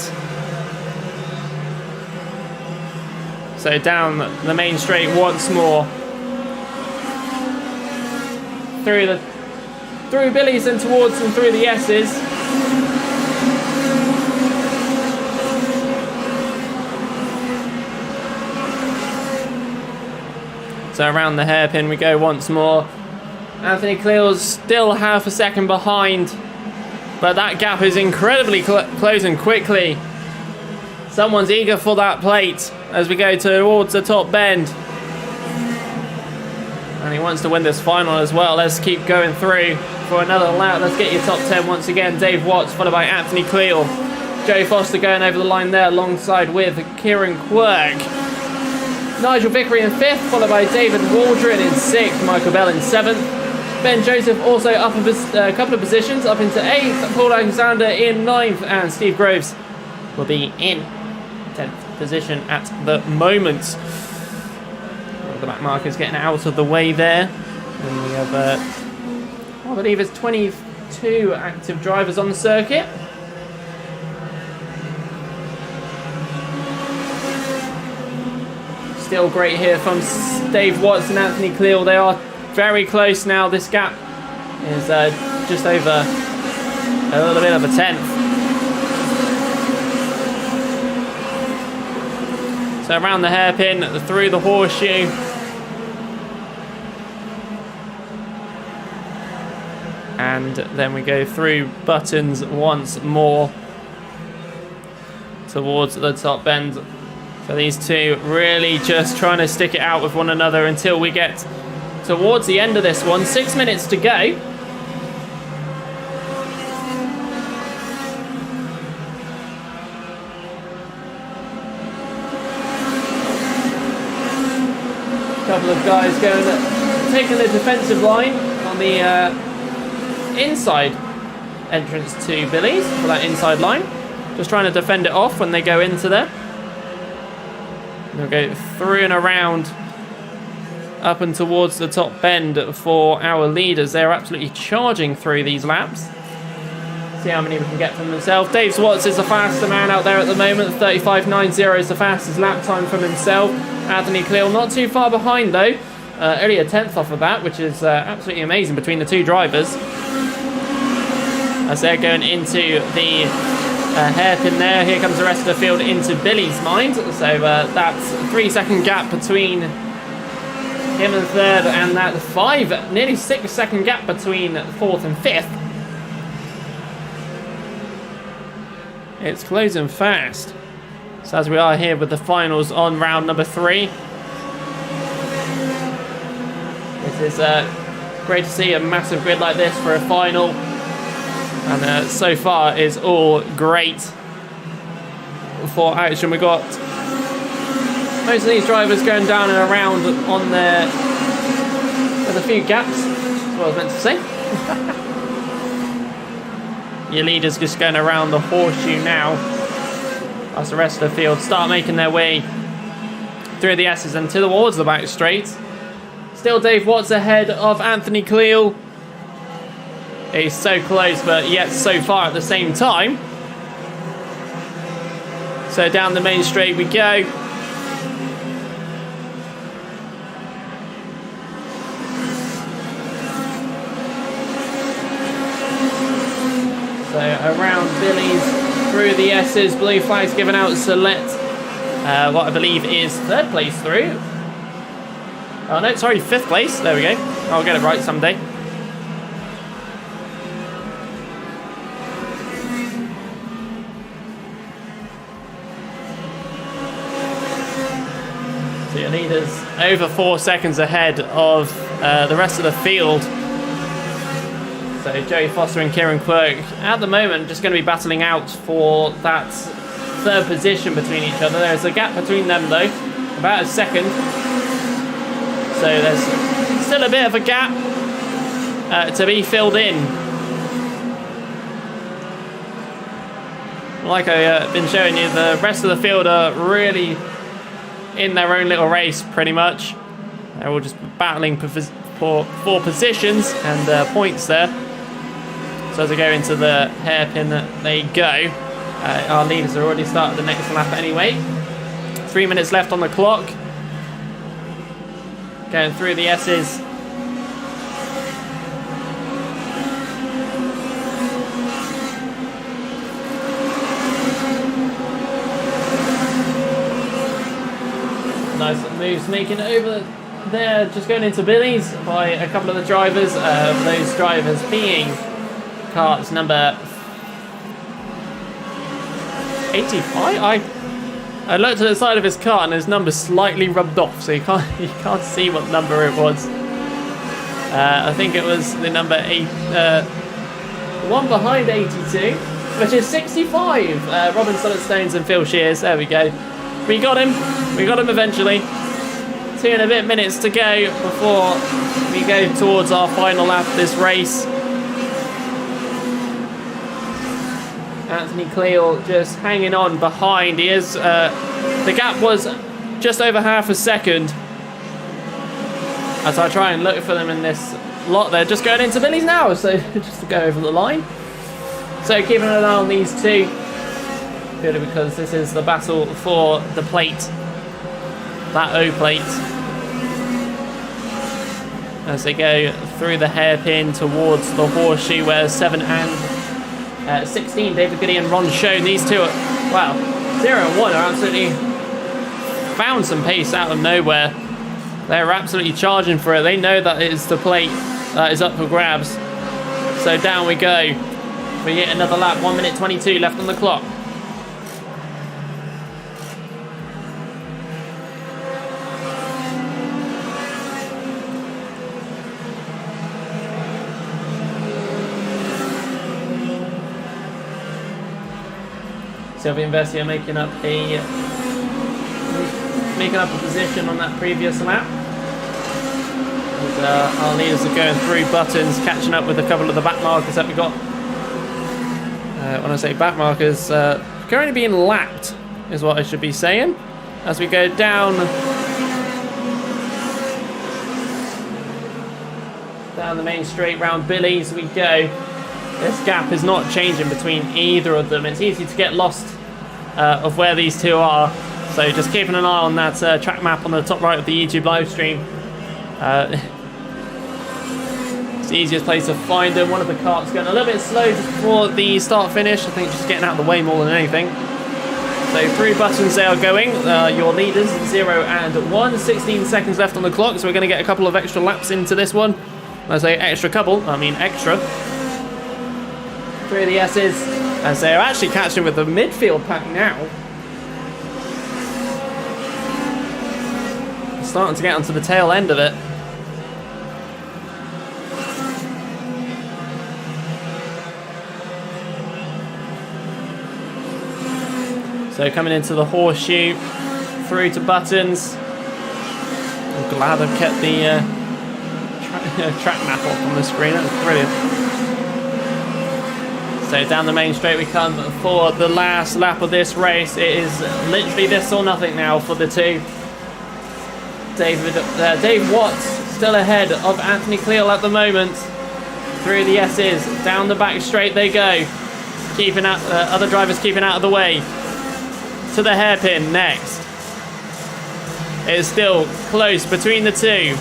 So down the main straight once more. through Billy's and towards and through the S's. So around the hairpin we go once more. Anthony Cleal's still half a second behind, but that gap is incredibly closing quickly. Someone's eager for that plate as we go towards the top bend. And he wants to win this final as well. Let's keep going through for another lap. Let's get your top 10 once again. Dave Watts, followed by Anthony Cleal. Joe Foster going over the line there alongside with Kieran Quirk. Nigel Vickery in 5th, followed by David Waldron in 6th. Michael Bell in 7th. Ben Joseph also up a couple of positions, up into 8th. Paul Alexander in 9th. And Steve Groves will be in 10th position at the moment. The back marker's getting out of the way there. And we have, I believe it's 22 active drivers on the circuit. Still great here from Dave Watts and Anthony Cleal. They are very close now. This gap is just over a little bit of a 10th. So around the hairpin, through the horseshoe. And then we go through buttons once more towards the top bend. So these two really just trying to stick it out with one another until we get towards the end of this one. 6 minutes to go. Couple of guys taking the defensive line on the inside entrance to Billy's for that inside line. Just trying to defend it off when they go into there. They'll go through and around up and towards the top bend for our leaders. They're absolutely charging through these laps. See how many we can get from themselves. Dave Watts is the faster man out there at the moment. 35.90 is the fastest lap time from himself. Anthony Cleal not too far behind though. Only a 10th off of that, which is absolutely amazing between the two drivers. As they're going into the hairpin there. Here comes the rest of the field into Billy's mind. So that's a 3-second gap between him and third, and that nearly 6-second gap between 4th and 5th. It's closing fast. So as we are here with the finals on round number 3. This is great to see a massive grid like this for a final. And so far is all great for action. We've got most of these drivers going down and around on there with a few gaps. That's what I was meant to say. Your leaders just going around the horseshoe now. As the rest of the field start making their way through the S's and towards the back straight. Still Dave Watts ahead of Anthony Cleal. He's so close, but yet so far at the same time. So down the main straight we go. So around Billy's, through the S's, blue flags given out to let what I believe is 3rd place through. Oh no, sorry, 5th place. There we go. I'll get it right someday. So your leaders over 4 seconds ahead of the rest of the field. So Joey Foster and Kieran Quirk at the moment just going to be battling out for that 3rd position between each other. There's a gap between them though, about a second. So there's still a bit of a gap to be filled in. Like I've been showing you, the rest of the field are really in their own little race pretty much. They're all just battling for positions and points there. So as they go into the hairpin, they go. Our leaders are already started the next lap anyway. 3 minutes left on the clock. Going through the S's. nice little moves, making it over there, just going into Billy's by a couple of the drivers. Those drivers being carts number 85. I looked at the side of his car and his number slightly rubbed off, so you can't see what number it was. I think it was the number 8, the one behind 82, which is 65. Robin Stones and Phil Shears. There we go. We got him. We got him eventually. 2 and a bit minutes to go before we go towards our final lap of this race. Anthony Cleal just hanging on behind. He is. The gap was just over half a second. As I try and look for them in this lot, they're just going into Billy's now. So just to go over the line. So keeping an eye on these two, purely because this is the battle for the plate, that O plate. As they go through the hairpin towards the horseshoe, where 7 and 16, David Goody and Ron Schoen, these two are, wow, 0 and 1 are absolutely found some pace out of nowhere. They're absolutely charging for it. They know that it's the plate that is up for grabs. So down we go for yet another lap. 1 minute 22 left on the clock. Sylvian Vessia making up a position on that previous lap. And, our leaders are going through buttons, catching up with a couple of the back markers that we got. When I say back markers, currently being lapped is what I should be saying. As we go down the main straight round Billy's we go. This gap is not changing between either of them. It's easy to get lost of where these two are. So just keeping an eye on that track map on the top right of the YouTube live stream. It's the easiest place to find them. One of the carts going a little bit slow just before the start finish. I think just getting out of the way more than anything. So 3 buttons they are going. Your leaders 0 and 1. 16 seconds left on the clock. So we're going to get a couple of extra laps into this one. When I say extra couple, I mean extra. 3 of the S's, as they're actually catching with the midfield pack now. Starting to get onto the tail end of it. So coming into the horseshoe, through to buttons. I'm glad I've kept the track map off on the screen. That was brilliant. So down the main straight we come for the last lap of this race. It is literally this or nothing now for the two. Dave Watts still ahead of Anthony Cleal at the moment. Through the S's, down the back straight they go. Keeping out, other drivers keeping out of the way. To the hairpin next. It is still close between the two.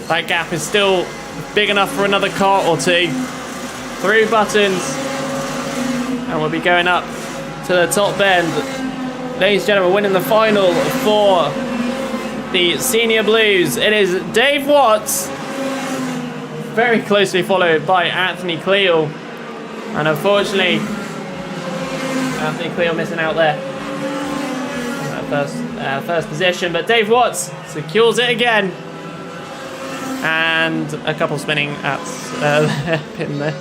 That gap is still big enough for another cart or two. 3 buttons, and we'll be going up to the top end. Ladies and gentlemen, winning the final for the Senior Blues, it is Dave Watts, very closely followed by Anthony Cleal, and unfortunately Anthony Cleal missing out there in that first position, but Dave Watts secures it again, and a couple spinning at the pin there.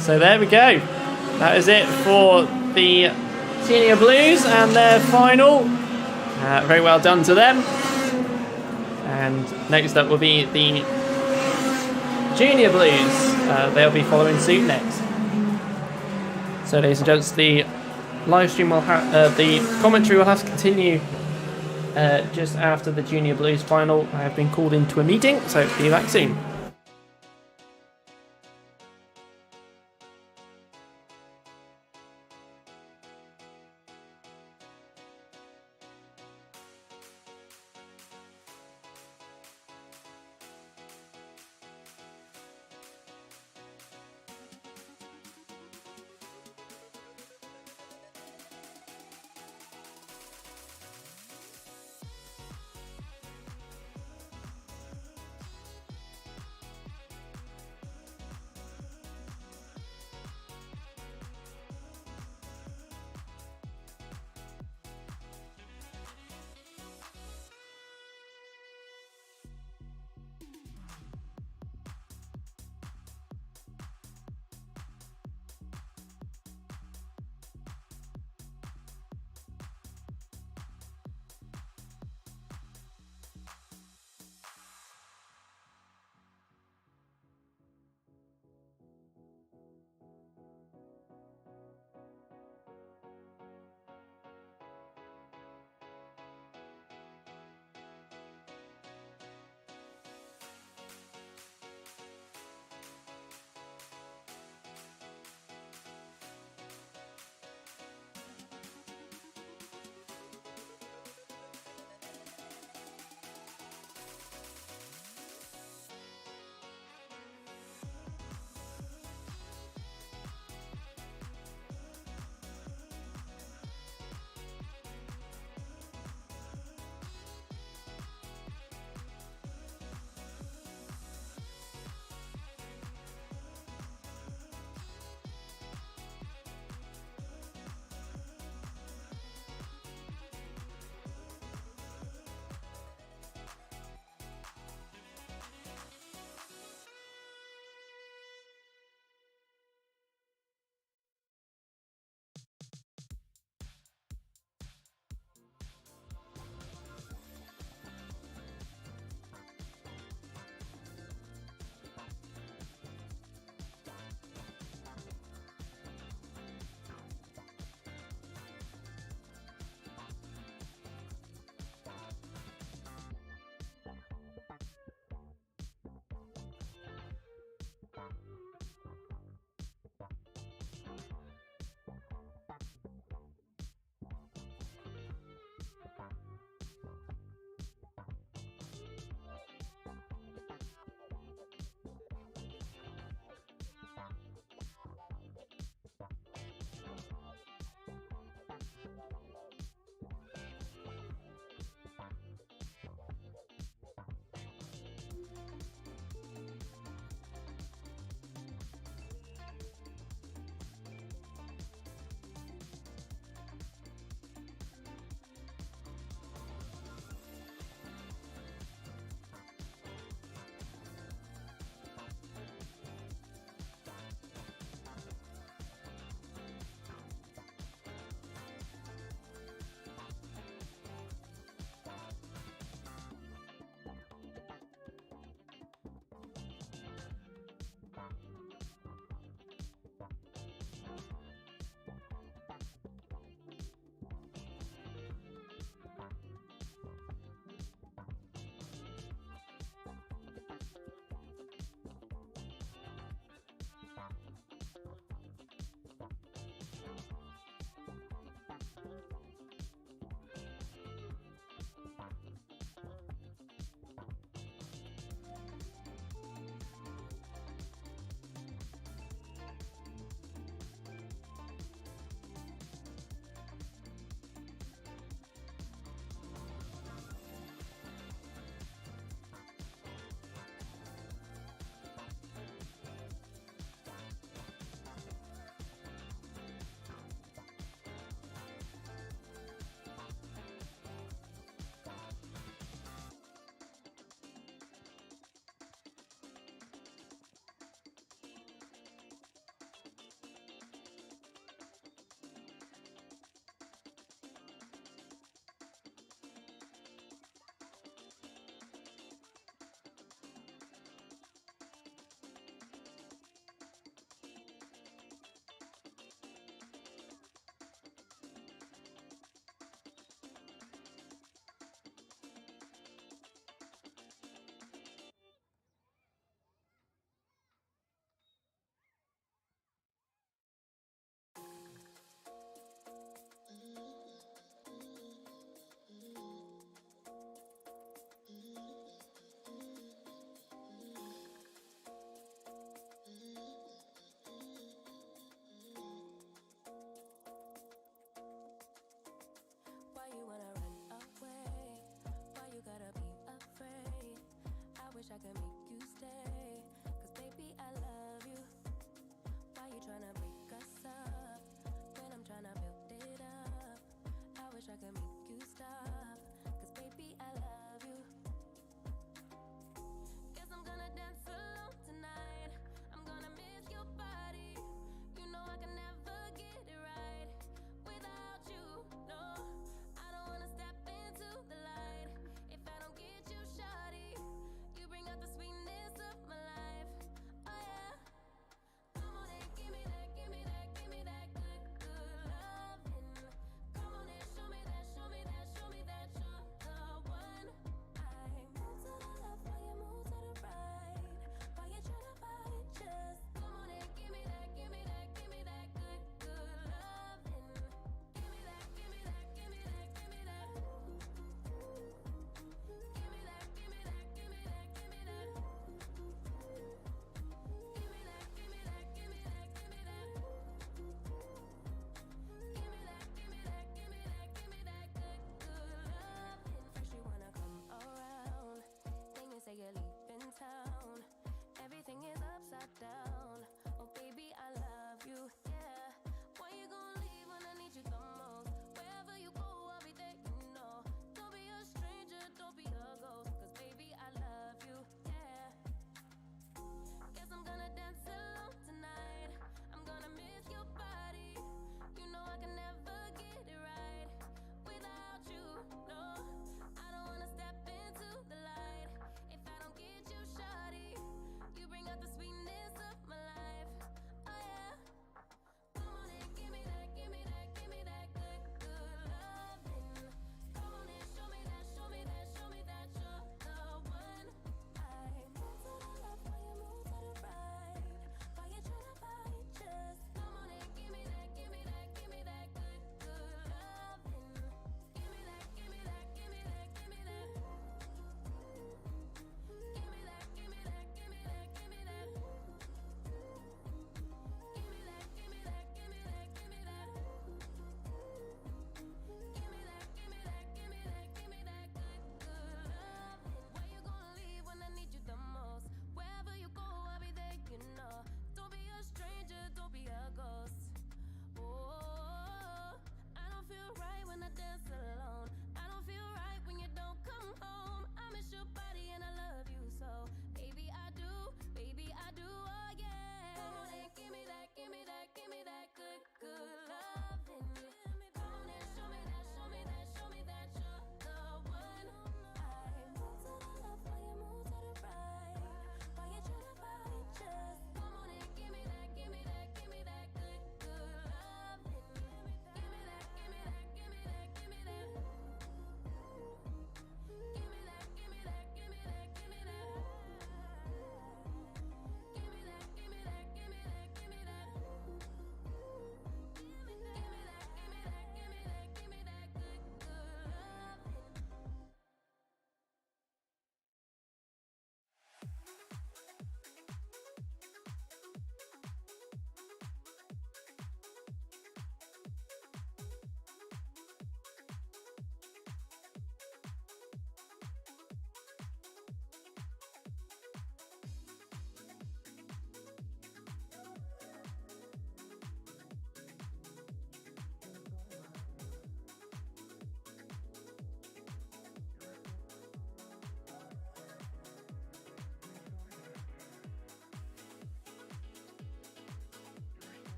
So there we go. That is it for the Senior Blues and their final. Very well done to them. And next up will be the Junior Blues. They'll be following suit next. So ladies and gents, the live stream will have, the commentary will have to continue just after the Junior Blues final. I have been called into a meeting, so be back soon.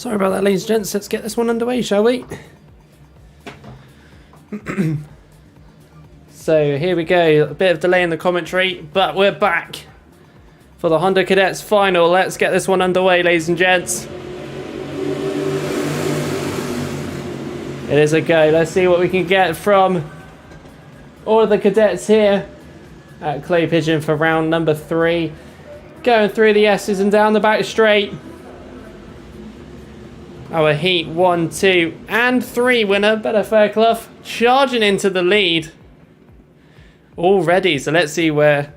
Sorry about that, ladies and gents. Let's get this one underway, shall we? So here we go. A bit of delay in the commentary, but we're back for the Honda Cadets final. Let's get this one underway, ladies and gents. It is a go. Let's see what we can get from all of the cadets here at Clay Pigeon for round number 3. Going through the S's and down the back straight. Our heat 1, 2 and 3 winner, Better Fairclough, charging into the lead already. So let's see where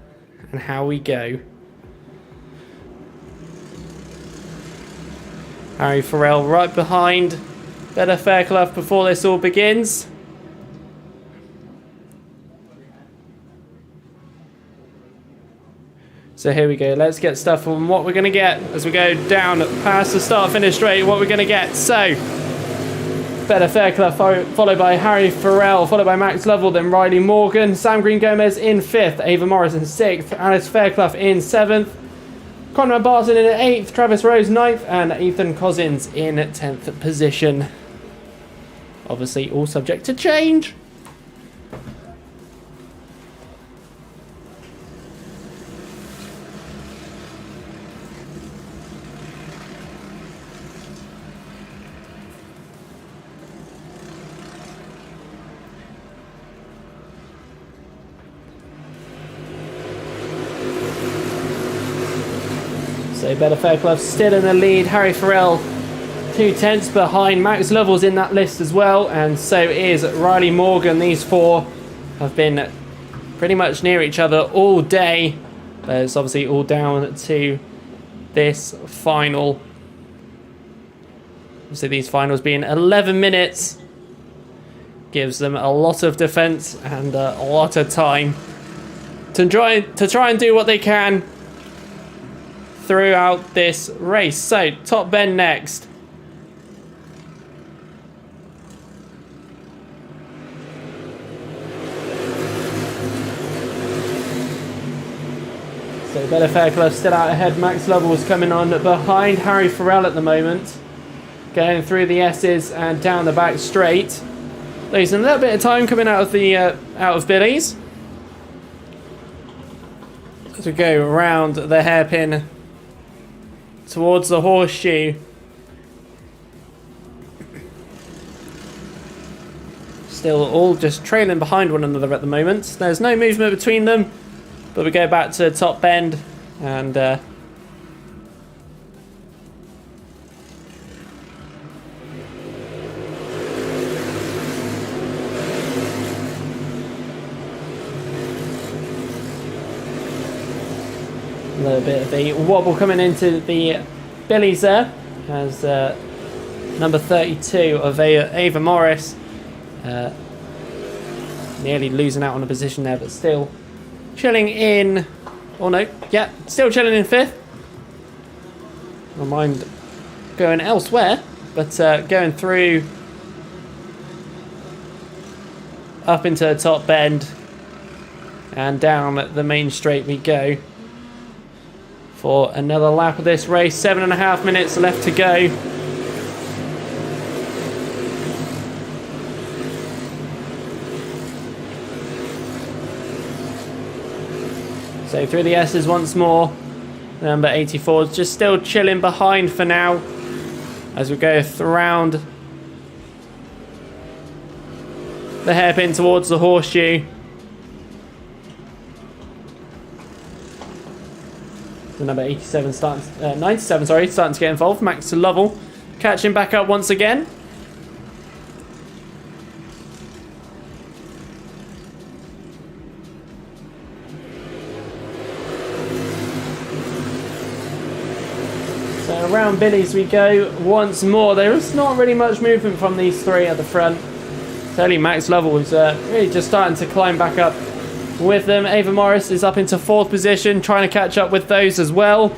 and how we go. Harry Farrell right behind Better Fairclough before this all begins. So here we go, let's get stuff on what we're going to get as we go down past the start-finish straight, what we're going to get. So, Better Fairclough followed by Harry Farrell, followed by Max Lovell, then Riley Morgan, Sam Green Gomez in 5th, Ava Morris in 6th, Alice Fairclough in 7th, Conrad Barton in 8th, Travis Rose 9th, and Ethan Cousins in 10th position. Obviously all subject to change. So Better Fairclough still in the lead. Harry Farrell 2/10 behind. Max Lovell's in that list as well, and so is Riley Morgan. These four have been pretty much near each other all day. But it's obviously all down to this final. So these finals being 11 minutes gives them a lot of defense and a lot of time to try and do what they can throughout this race. So top bend next. So Better Fairclough still out ahead. Max Lovell's coming on behind Harry Farrell at the moment, going through the S's and down the back straight. Losing a little bit of time coming out of the out of Billy's as we go around the hairpin towards the horseshoe. Still all just trailing behind one another at the moment. There's no movement between them, but we go back to top bend and a little bit of a wobble coming into the Billies there as number 32 of Ava Morris nearly losing out on a position there, but still chilling in, or no, yeah, still chilling in 5th. I don't mind going elsewhere, but going through up into the top bend and down the main straight we go for another lap of this race. 7.5 minutes left to go. So through the S's once more. Number 84 is just still chilling behind for now as we go around the hairpin towards the horseshoe. The number 87 97, sorry, starting to get involved. Max Lovell catching back up once again. So around Billy's we go once more. There is not really much movement from these three at the front. It's only Max Lovell who's really just starting to climb back up with them. Ava Morris is up into 4th position, trying to catch up with those as well.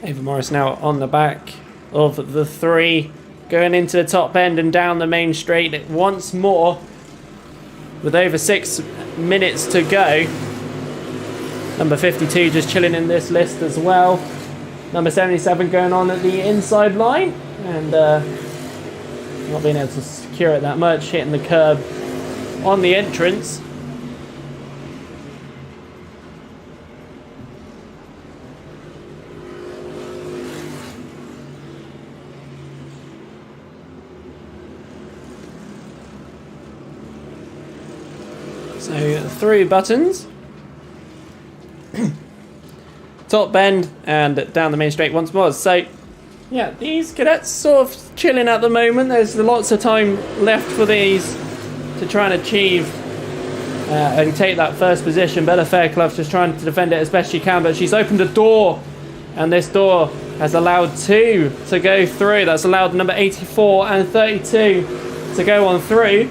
Ava Morris now on the back of the three. going into the top bend and down the main straight once more with over 6 minutes to go. Number 52 just chilling in this list as well. Number 77 going on at the inside line and not being able to secure it that much, hitting the curb on the entrance. So through buttons, top bend and down the main straight once more. So yeah, these cadets sort of chilling at the moment. There's lots of time left for these to try and achieve and take that first position. Bella Fairclough's just trying to defend it as best she can, but she's opened a door and this door has allowed 2 to go through. That's allowed number 84 and 32 to go on through.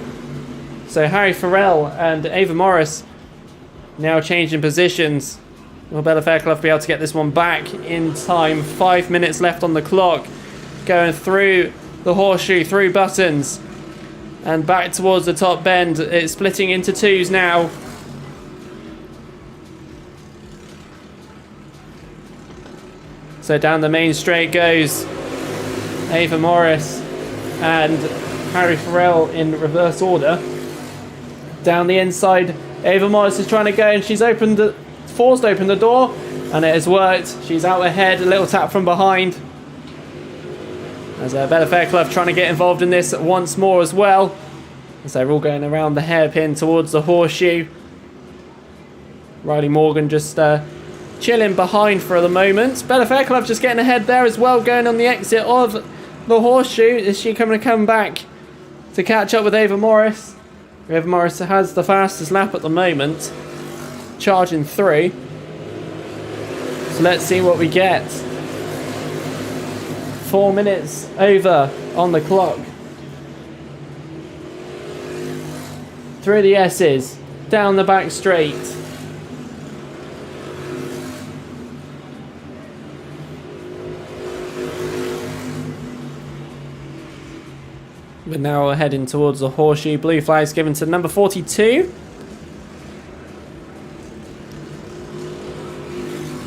So Harry Farrell and Ava Morris now changing positions. Will Bella Fairclough be able to get this one back in time? 5 minutes left on the clock. Going through the horseshoe, through buttons, and back towards the top bend. It's splitting into 2s now. So down the main straight goes Ava Morris and Harry Farrell in reverse order. Down the inside, Ava Morris is trying to go and she's forced open the door and it has worked. She's out ahead, a little tap from behind. As Bella Fairclough trying to get involved in this once more as well. As they're all going around the hairpin towards the horseshoe. Riley Morgan just chilling behind for the moment. Bella Fairclough just getting ahead there as well, going on the exit of the horseshoe. Is she going to come back to catch up with Ava Morris? Ava Morris has the fastest lap at the moment, charging through. So let's see what we get. 4 minutes over on the clock. Through the S's, down the back straight. We're now heading towards the horseshoe. Blue flags given to number 42.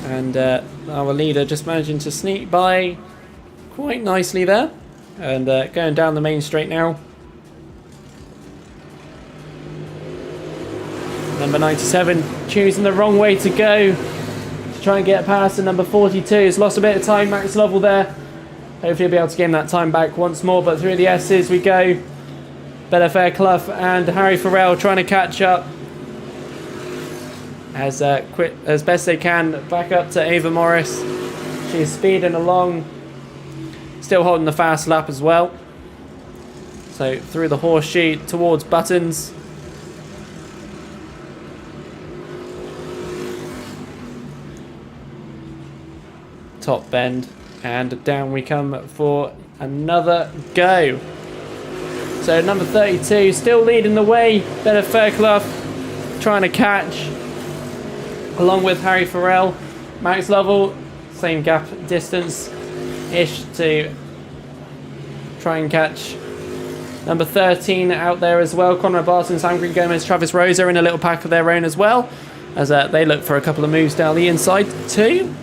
And our leader just managing to sneak by quite nicely there. And going down the main straight now. Number 97 choosing the wrong way to go to try and get past the number 42. Has lost a bit of time, Max Lovell there. Hopefully he'll be able to gain that time back once more, but through the S's we go. Bella Fairclough and Harry Farrell trying to catch up as quick as best they can. Back up to Ava Morris. She's speeding along, still holding the fast lap as well. So through the horseshoe towards buttons. Top bend. And down we come for another go. So number 32 still leading the way. Bella Fairclough trying to catch along with Harry Farrell. Max Lovell, same gap distance-ish to try and catch number 13 out there as well. Conrad Barton, Sam Green Gomez, Travis Rosa in a little pack of their own as well, as they look for a couple of moves down the inside too.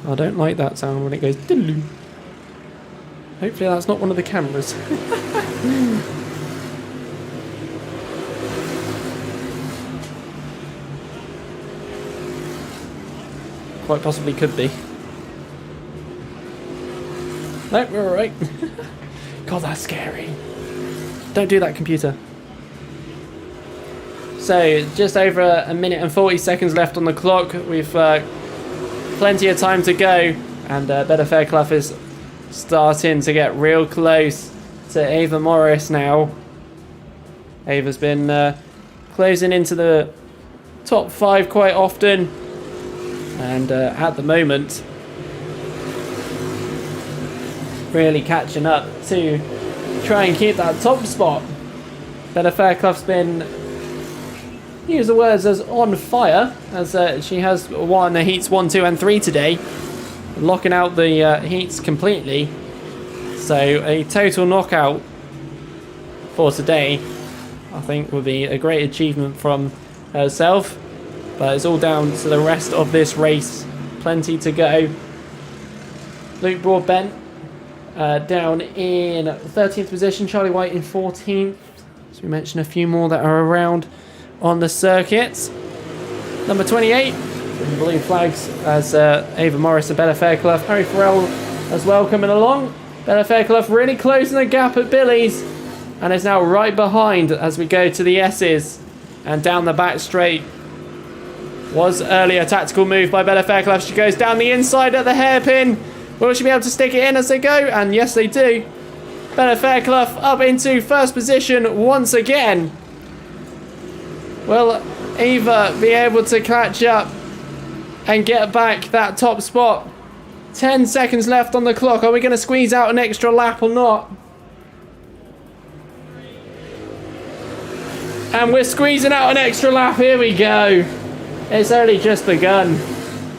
I don't like that sound when it goes diddle-oo. Hopefully that's not one of the cameras. Quite possibly could be. No, we're alright. God, that's scary. Don't do that, computer. So, just over a minute and 40 seconds left on the clock. We've plenty of time to go, and Bella Fairclough is starting to get real close to Ava Morris now. Ava's been closing into the top 5 quite often, and at the moment really catching up to try and keep that top spot. Bella Fairclough's been, use the words, as on fire as she has won the heats 1, 2 and 3 today, locking out the heats completely. So a total knockout for today, I think, would be a great achievement from herself. But it's all down to the rest of this race. Plenty to go. Luke Broadbent down in 13th position. Charlie White in 14th. So we mentioned a few more that are around on the circuit. Number 28, blue flags as Ava Morris and Bella Fairclough. Harry Farrell as well coming along. Bella Fairclough really closing the gap at Billy's and is now right behind as we go to the S's and down the back straight. Was earlier a tactical move by Bella Fairclough. She goes down the inside at the hairpin. Will she be able to stick it in as they go? And yes, they do. Bella Fairclough up into first position once again. Will Ava be able to catch up and get back that top spot? 10 seconds left on the clock. Are we going to squeeze out an extra lap or not? And we're squeezing out an extra lap. Here we go. It's only just begun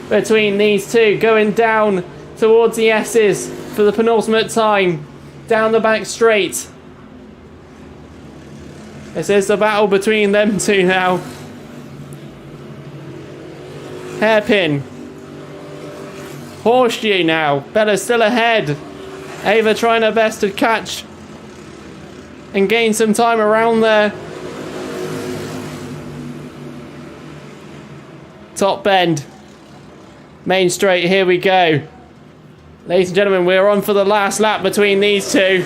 between these two, going down towards the S's for the penultimate time. Down the back straight. This is the battle between them two now. Hairpin. Horseshoe now. Bella's still ahead. Ava trying her best to catch and gain some time around there. Top bend. Main straight, here we go. Ladies and gentlemen, we're on for the last lap between these two.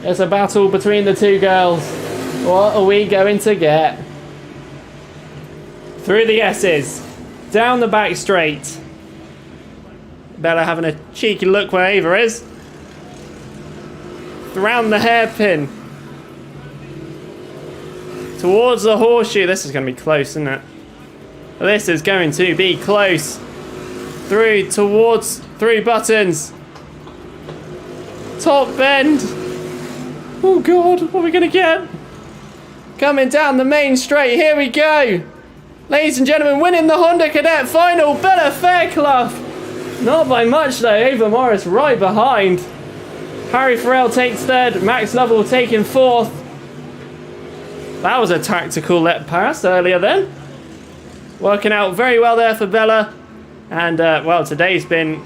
It's a battle between the two girls. What are we going to get? Through the S's. Down the back straight. Bella having a cheeky look where Ava is. Around the hairpin. Towards the horseshoe. This is going to be close, isn't it? This is going to be close. Through buttons. Top bend. Oh God, what are we going to get? Coming down the main straight. Here we go. Ladies and gentlemen, winning the Honda Cadet final, Bella Fairclough. Not by much though. Ava Morris right behind. Harry Farrell takes third. Max Lovell taking fourth. That was a tactical let pass earlier then. Working out very well there for Bella. And, well, today's been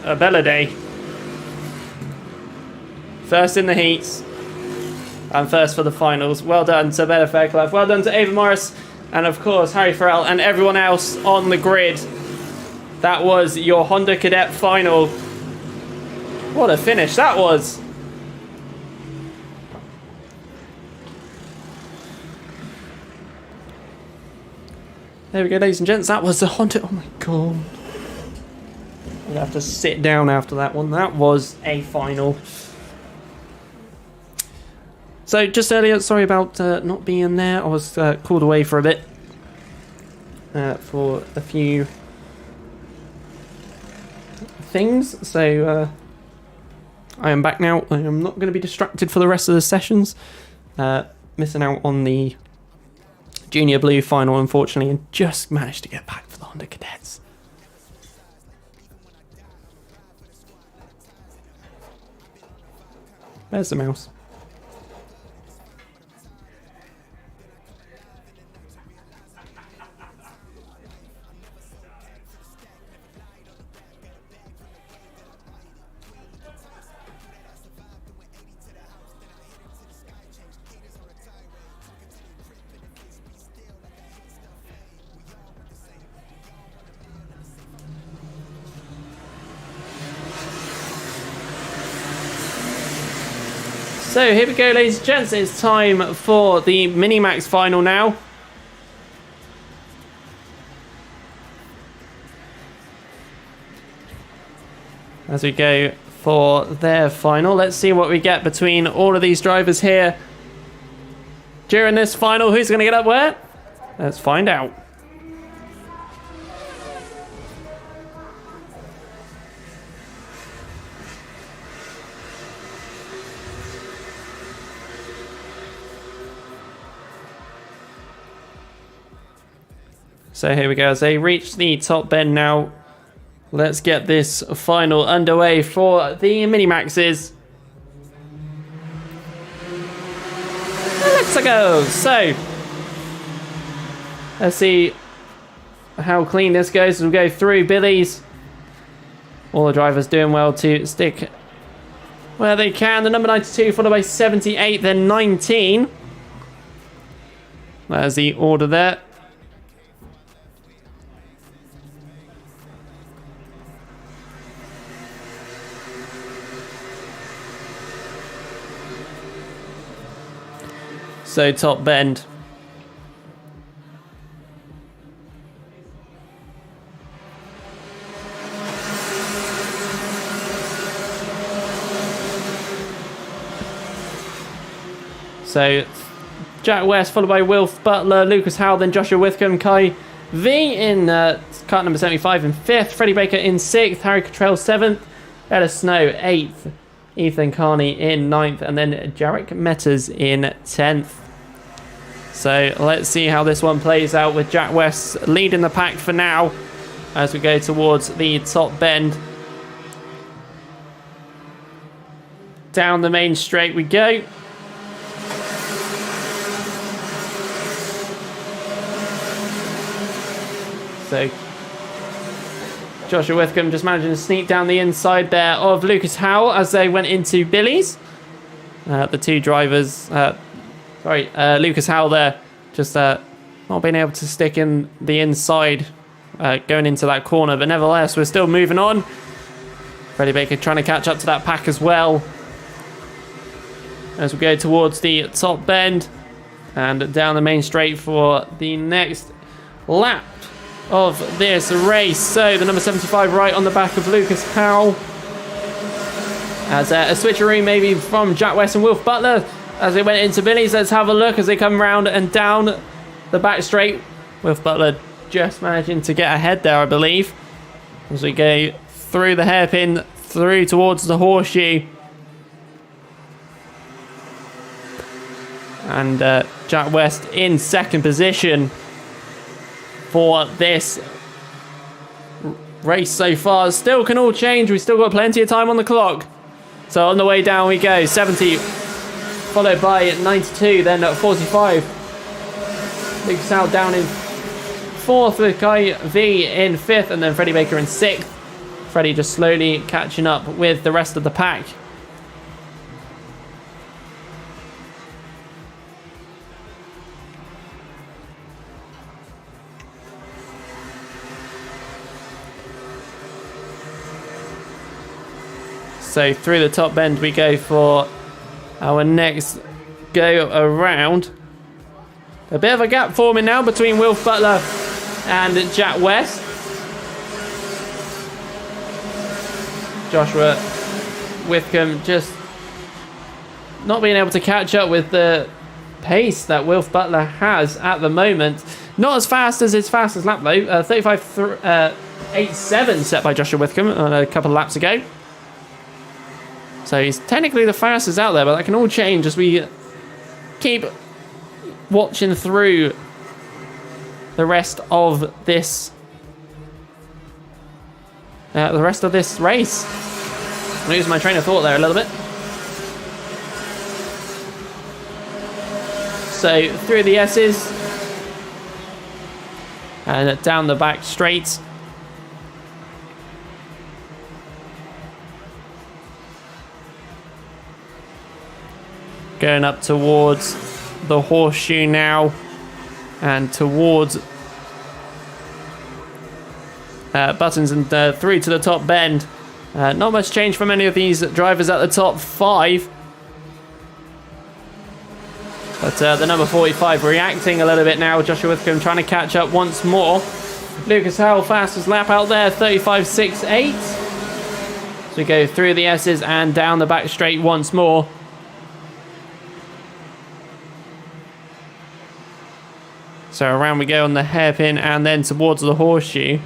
a Bella day. First in the heats. And first for the finals. Well done to Bella Fairclough. Well done to Ava Morris. And, of course, Harry Farrell and everyone else on the grid. That was your Honda Cadet final. What a finish that was. There we go, ladies and gents. That was the Honda. Oh my God. I'm gonna have to sit down after that one. That was a final. So just earlier, sorry about not being there. I was called away for a bit for a few things. So I am back now. I am not going to be distracted for the rest of the sessions. Missing out on the Junior Blue final, unfortunately, and just managed to get back for the Honda Cadets. There's the mouse. So here we go, ladies and gents. It's time for the Minimax final now. As we go for their final, let's see what we get between all of these drivers here. During this final, who's going to get up where? Let's find out. So here we go, as they reach the top bend now. Let's get this final underway for the Mini-Maxes. Let's go! So, let's see how clean this goes as we go through Billy's. All the drivers doing well to stick where they can. The number 92 followed by 78, then 19. There's the order there. So top bend. So Jack West followed by Wilf Butler, Lucas Howell, then Joshua Withcombe, Kai V in cart number 75 in 5th, Freddie Baker in 6th, Harry Cottrell 7th, Ella Snow 8th, Ethan Carney in 9th, and then Jarek Metters in 10th. So let's see how this one plays out with Jack West leading the pack for now as we go towards the top bend. Down the main straight we go. So Joshua Withcombe just managing to sneak down the inside there of Lucas Howell as they went into Billy's. The two drivers, Lucas Howell there, just not being able to stick in the inside going into that corner, but nevertheless we're still moving on. Freddie Baker trying to catch up to that pack as well as we go towards the top bend and down the main straight for the next lap of this race. So the number 75 right on the back of Lucas Howell as a switcheroo maybe from Jack West and Wilf Butler as they went into Billy's. Let's have a look as they come round and down the back straight. Wilf Butler just managing to get ahead there, I believe, as we go through the hairpin through towards the horseshoe. And Jack West in second position for this race so far. Still can all change. We've still got plenty of time on the clock. So on the way down we go. 70 followed by 92, then at 45. Lucas Howell down in 4th with Kai V in 5th, and then Freddie Baker in 6th. Freddie just slowly catching up with the rest of the pack. So through the top bend we go for our next go around. A bit of a gap forming now between Wilf Butler and Jack West. Joshua Withcombe just not being able to catch up with the pace that Wilf Butler has at the moment. Not as fast as his fastest lap though. 35.87 set by Joshua Withcombe a couple of laps ago. So he's technically the fastest out there, but that can all change as we keep watching through the rest of this race. I'm losing my train of thought there a little bit. So through the S's and down the back straight. Going up towards the horseshoe now and towards Buttons and through to the top bend. Not much change from any of these drivers at the top 5. But the number 45 reacting a little bit now. Joshua Withcombe trying to catch up once more. Lucas Howell fastest lap out there, 35.68. So we go through the S's and down the back straight once more. So around we go on the hairpin and then towards the horseshoe.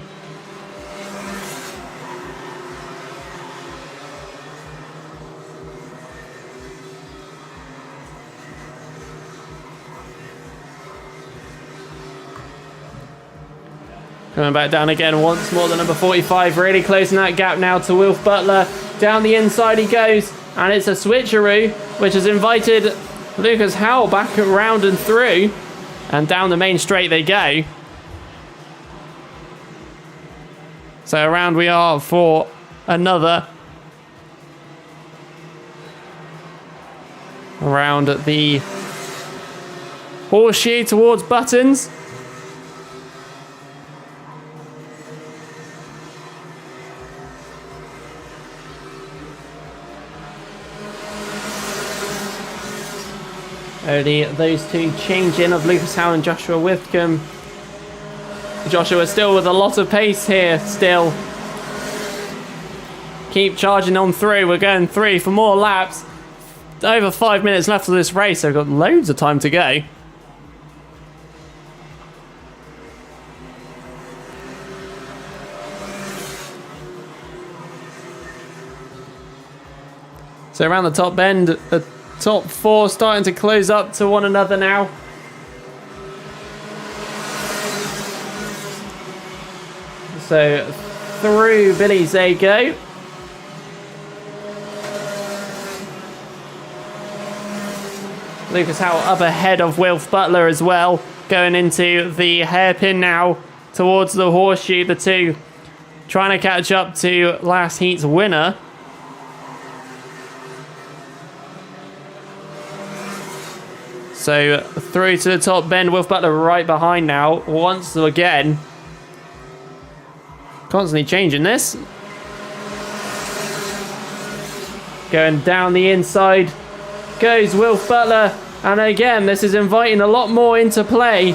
Coming back down again once more, the number 45, really closing that gap now to Wilf Butler. Down the inside he goes, and it's a switcheroo, which has invited Lucas Howell back around and through, and down the main straight they go. So around we are for another around the horseshoe towards Buttons. Only those two change in of Lucas Howe and Joshua Withcombe. Joshua still with a lot of pace here still. Keep charging on through. We're going through for more laps. Over 5 minutes left of this race, so we've got loads of time to go. So around the top bend, the top four starting to close up to one another now. So through Billy's they go. Lucas Howell up ahead of Wilf Butler as well, going into the hairpin now towards the horseshoe. The two trying to catch up to last heat's winner. So through to the top bend, Wilf Butler right behind now once again. Constantly changing this. Going down the inside goes Wilf Butler, and again this is inviting a lot more into play,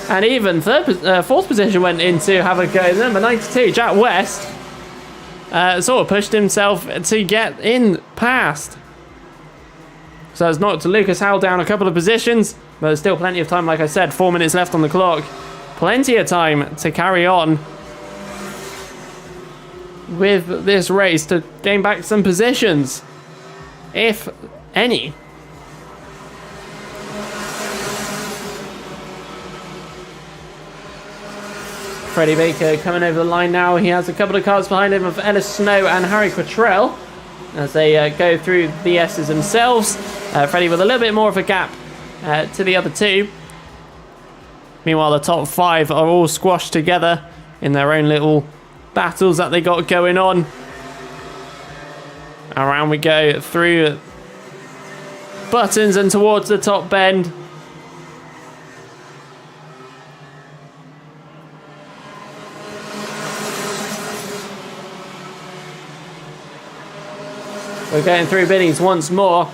and even fourth position went in to have a go. Number 92 Jack West sort of pushed himself to get in past, so it's knocked Lucas Howell down a couple of positions, but there's still plenty of time. Like I said, 4 minutes left on the clock, plenty of time to carry on with this race to gain back some positions, if any. Freddie Baker coming over the line now. He has a couple of cars behind him of Ellis Snow and Harry Cottrell as they go through the S's themselves. Freddie with a little bit more of a gap to the other two. Meanwhile, the top five are all squashed together in their own little battles that they got going on. Around we go through Buttons and towards the top bend. We're going through Biddies once more.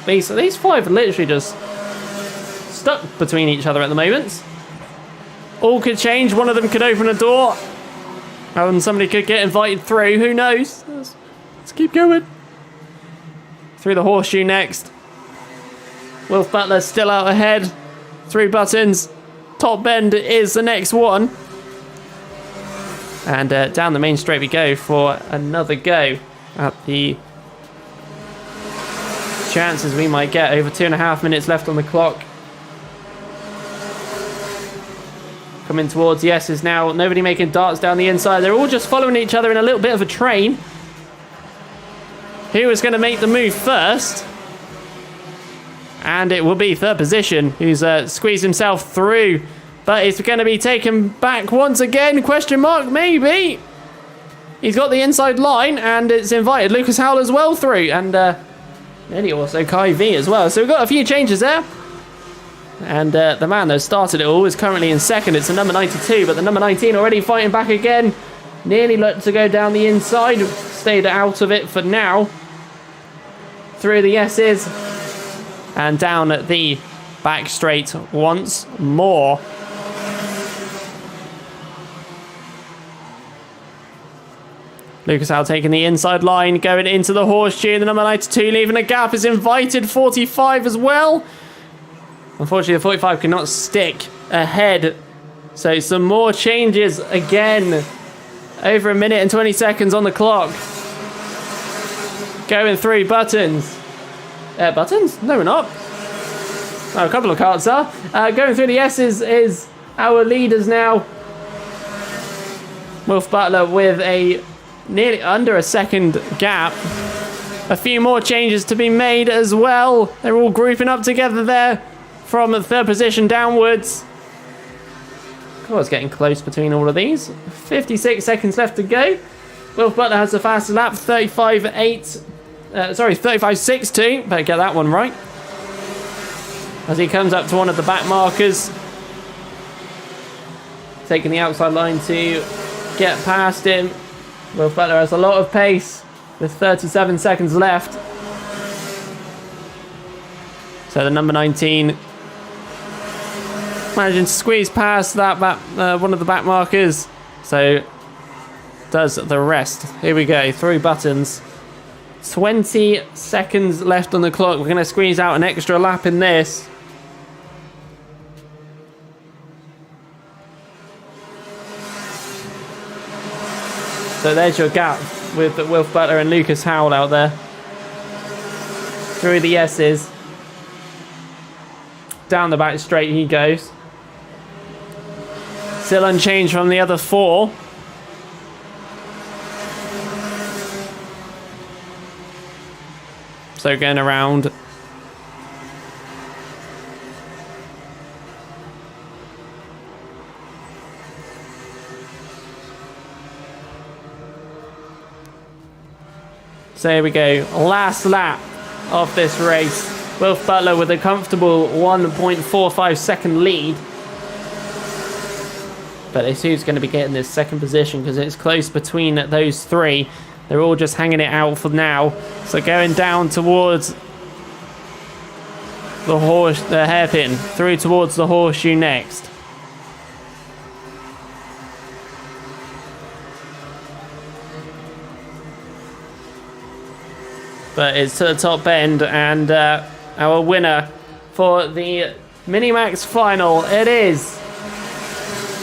These five are literally just stuck between each other at the moment. All could change. One of them could open a door, and somebody could get invited through. Who knows? Let's keep going. Through the horseshoe next. Wilf Butler still out ahead. Through Buttons. Top bend is the next one. And down the main straight we go for another go at the chances we might get. Over 2.5 minutes left on the clock. Coming towards the S's now. Nobody making darts down the inside. They're all just following each other in a little bit of a train. Who was going to make the move first? And it will be third position, who's squeezed himself through. But it's going to be taken back once again. Question mark, maybe. He's got the inside line, and it's invited Lucas Howell as well through. And maybe also Kai V as well. So we've got a few changes there. And the man that started it all is currently in second. It's the number 92, but the number 19 already fighting back again. Nearly looked to go down the inside. Stayed out of it for now. Through the S's. And down at the back straight once more. Lucas Howell taking the inside line, going into the horseshoe. The number 92 leaving a gap is invited. 45 as well. Unfortunately, the 45 cannot stick ahead. So some more changes again. Over 1 minute and 20 seconds on the clock. Going through Buttons. Buttons? No, we're not. Oh, a couple of carts are. Going through the S's is our leaders now. Wolf Butler with a nearly under a second gap. A few more changes to be made as well. They're all grouping up together there from the third position downwards. Oh, it's getting close between all of these. 56 seconds left to go. Wolf Butler has the fastest lap, 35.62. Better get that one right. As he comes up to one of the back markers. Taking the outside line to get past him. Wolf Butler has a lot of pace with 37 seconds left. So the number 19 managing to squeeze past that one of the back markers. So does the rest. Here we go, through buttons. 20 seconds left on the clock. We're going to squeeze out an extra lap in this. So there's your gap with Wolf Butler and Lucas Howell out there. Through the S's. Down the back straight he goes. Still unchanged from the other four. So going around. So here we go. Last lap of this race. Wolf Butler with a comfortable 1.45 second lead. But it's who's going to be getting this second position because it's close between those three. They're all just hanging it out for now. So going down towards the hairpin, through towards the horseshoe next. But it's to the top end, and our winner for the Minimax final, it is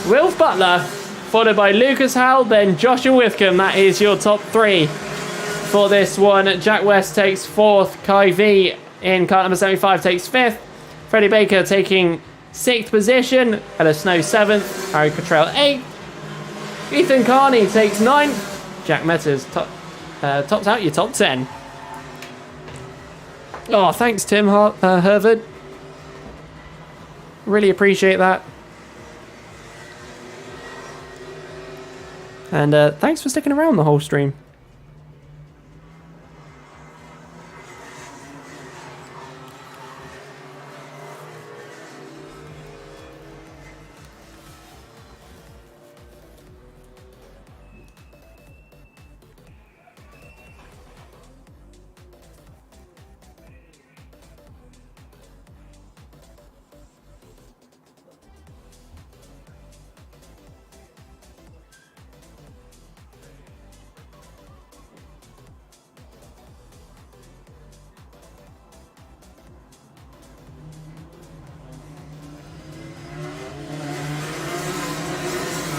Wolf Butler, followed by Lucas Howell, then Joshua Withcombe. That is your top three for this one. Jack West takes fourth. Kai V in cart number 75 takes fifth. Freddie Baker taking sixth position. Ella Snow seventh. Harry Cottrell eighth. Ethan Carney takes ninth. Jack Metters tops out your top 10. Oh, thanks, Tim Hervard. Really appreciate that. And thanks for sticking around the whole stream.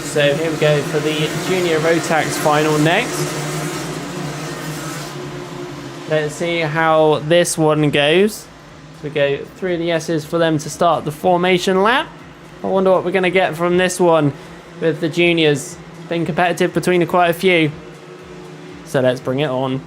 So here we go for the Junior Rotax final next. Let's see how this one goes. So we go through the S's for them to start the formation lap. I wonder what we're going to get from this one with the juniors. Been competitive between quite a few. So let's bring it on.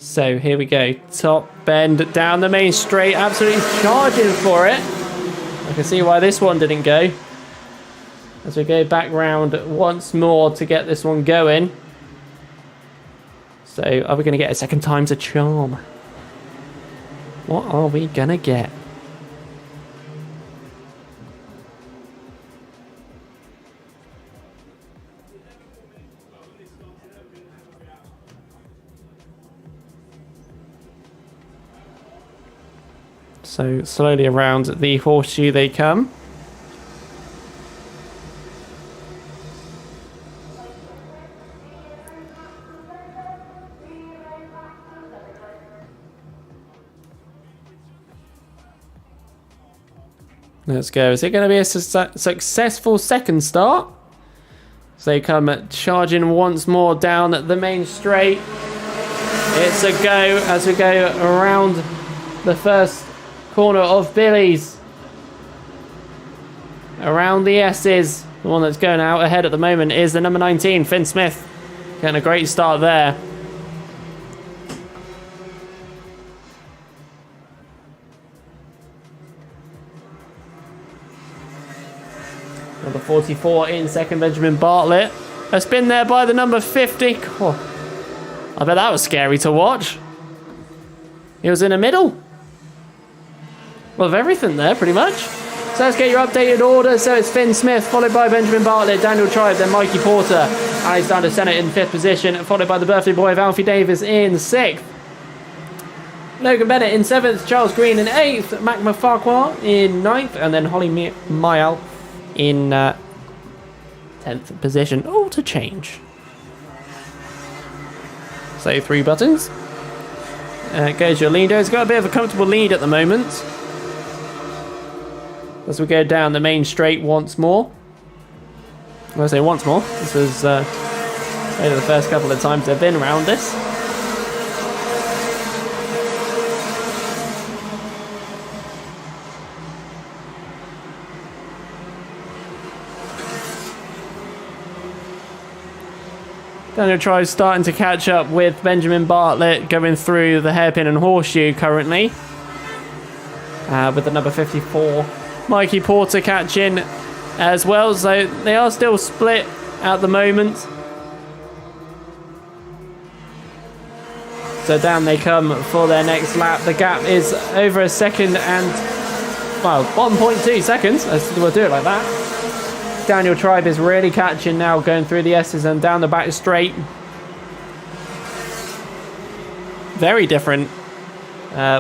So here we go, top bend down the main straight, absolutely charging for it. I can see why this one didn't go. As we go back round once more to get this one going. So are we going to get a second time's a charm? What are we going to get? So slowly around the horseshoe they come. Let's go. Is it going to be a successful second start? So they come charging once more down the main straight. It's a go as we go around the first corner of Billy's. Around the S's. The one that's going out ahead at the moment is the number 19, Finn Smith. Getting a great start there. Number 44 in second, Benjamin Bartlett. A spin there by the number 50. Oh, I bet that was scary to watch. He was in the middle of everything there, pretty much. So let's get your updated order. So it's Finn Smith, followed by Benjamin Bartlett, Daniel Tribe, then Mikey Porter, Alexander Sennett in 5th position, followed by the birthday boy of Alfie Davis in 6th. Logan Bennett in 7th, Charles Green in 8th, Mac Mafarquhar in 9th, and then Holly Mayall in 10th position. All to change. So 3 buttons. Goes your leader. He's got a bit of a comfortable lead at the moment. As we go down the main straight once more. When I say once more, this is over the first couple of times they've been around this. Daniel Tribe starting to catch up with Benjamin Bartlett, going through the hairpin and horseshoe currently. With the number 54. Mikey Porter catching as well, so they are still split at the moment. So down they come for their next lap. The gap is over a second and, well, 1.2 seconds. We'll do it like that. Daniel Tribe is really catching now, going through the S's and down the back straight. Very different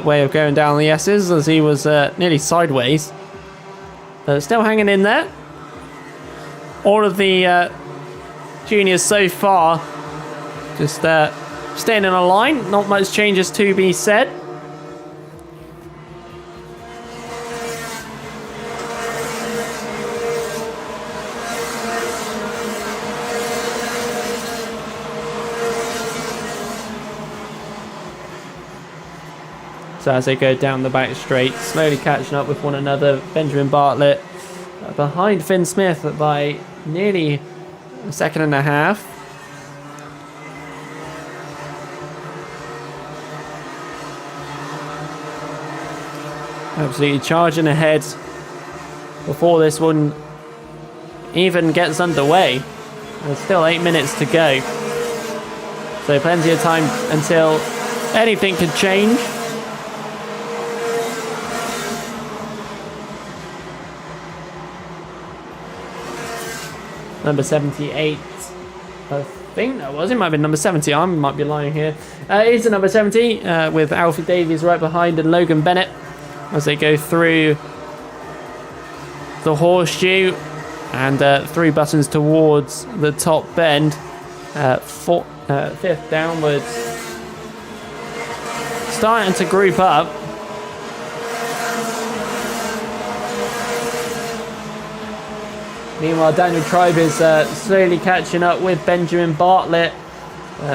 way of going down the S's, as he was nearly sideways. But still hanging in there. All of the juniors so far just staying in a line. Not much changes to be said. So as they go down the back straight, slowly catching up with one another. Benjamin Bartlett behind Finn Smith by nearly a second and a half. Absolutely charging ahead before this one even gets underway. There's still 8 minutes to go. So plenty of time until anything could change. Number 78, I think that was. It might have been number 70. I might be lying here. It's a number 70 with Alfie Davies right behind and Logan Bennett as they go through the horseshoe and 3 buttons towards the top bend. 5th downwards. Starting to group up. Meanwhile, Daniel Tribe is slowly catching up with Benjamin Bartlett.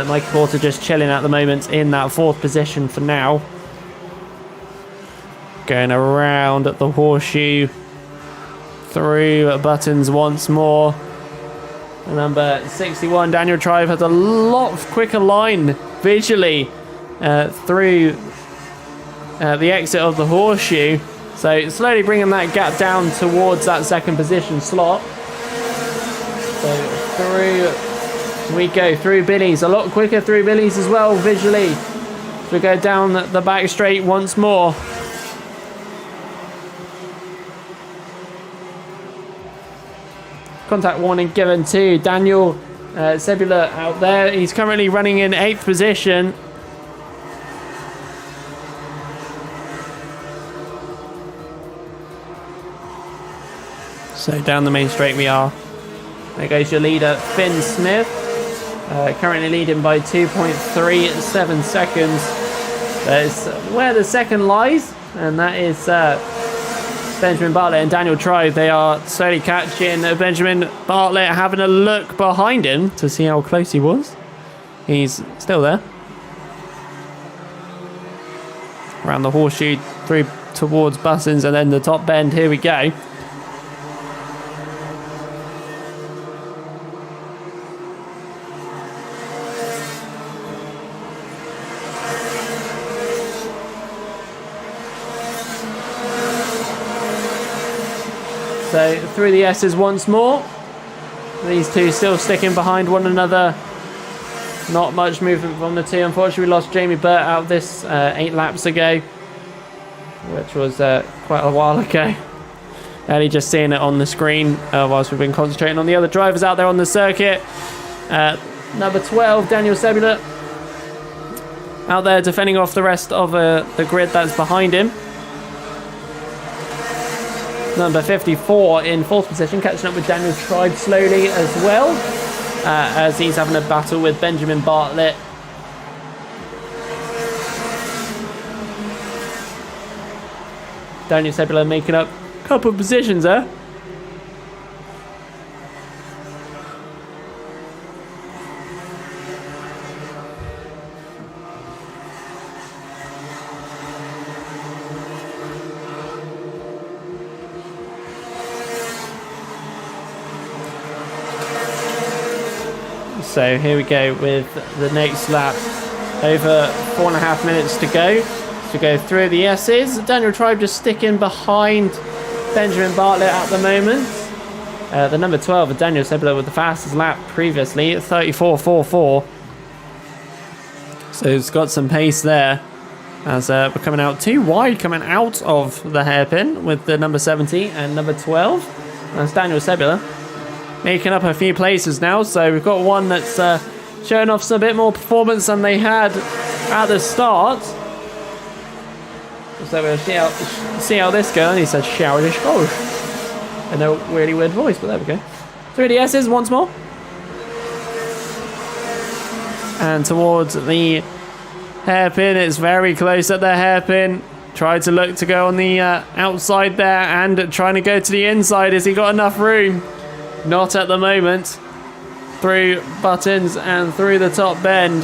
Mike Porter just chilling at the moment in that 4th position for now. Going around at the horseshoe. Through buttons once more. Number 61, Daniel Tribe has a lot quicker line visually through the exit of the horseshoe. So slowly bringing that gap down towards that 2nd position slot. So through we go, through Billy's. A lot quicker through Billy's as well, visually. So we go down the back straight once more. Contact warning given to Daniel Sebula out there. He's currently running in 8th position. So down the main straight we are. There goes your leader, Finn Smith. Currently leading by 2.37 seconds. That's where the second lies. And that is Benjamin Bartlett and Daniel Tribe, they are slowly catching. Benjamin Bartlett having a look behind him to see how close he was. He's still there. Around the horseshoe, through towards Buttons, and then the top bend. Here we go. So through the S's once more. These two still sticking behind one another. Not much movement from the two. Unfortunately, we lost Jamie Burt out of this 8 laps ago, which was quite a while ago. Only just seeing it on the screen whilst we've been concentrating on the other drivers out there on the circuit. Number 12, Daniel Sebula, out there defending off the rest of the grid that's behind him. Number 54 in 4th position, catching up with Daniel Tribe slowly as well, as he's having a battle with Benjamin Bartlett. Daniel Sebula making up a couple of positions there. So here we go with the next lap. Over 4.5 minutes to go through the S's. Daniel Tribe just sticking behind Benjamin Bartlett at the moment. The number 12, Daniel Sebula, with the fastest lap previously at 34.44. So it's got some pace there as we're coming out too wide, coming out of the hairpin with the number 70 and number 12. That's Daniel Sebula making up a few places now. So we've got one that's showing off some bit more performance than they had at the start. So we'll see how this goes. And he said showish gosh. In a really weird voice, but there we go. 3 S's once more. And towards the hairpin, it's very close at the hairpin. Tried to look to go on the outside there and trying to go to the inside. Has he got enough room? Not at the moment. Through Buttons and through the top bend.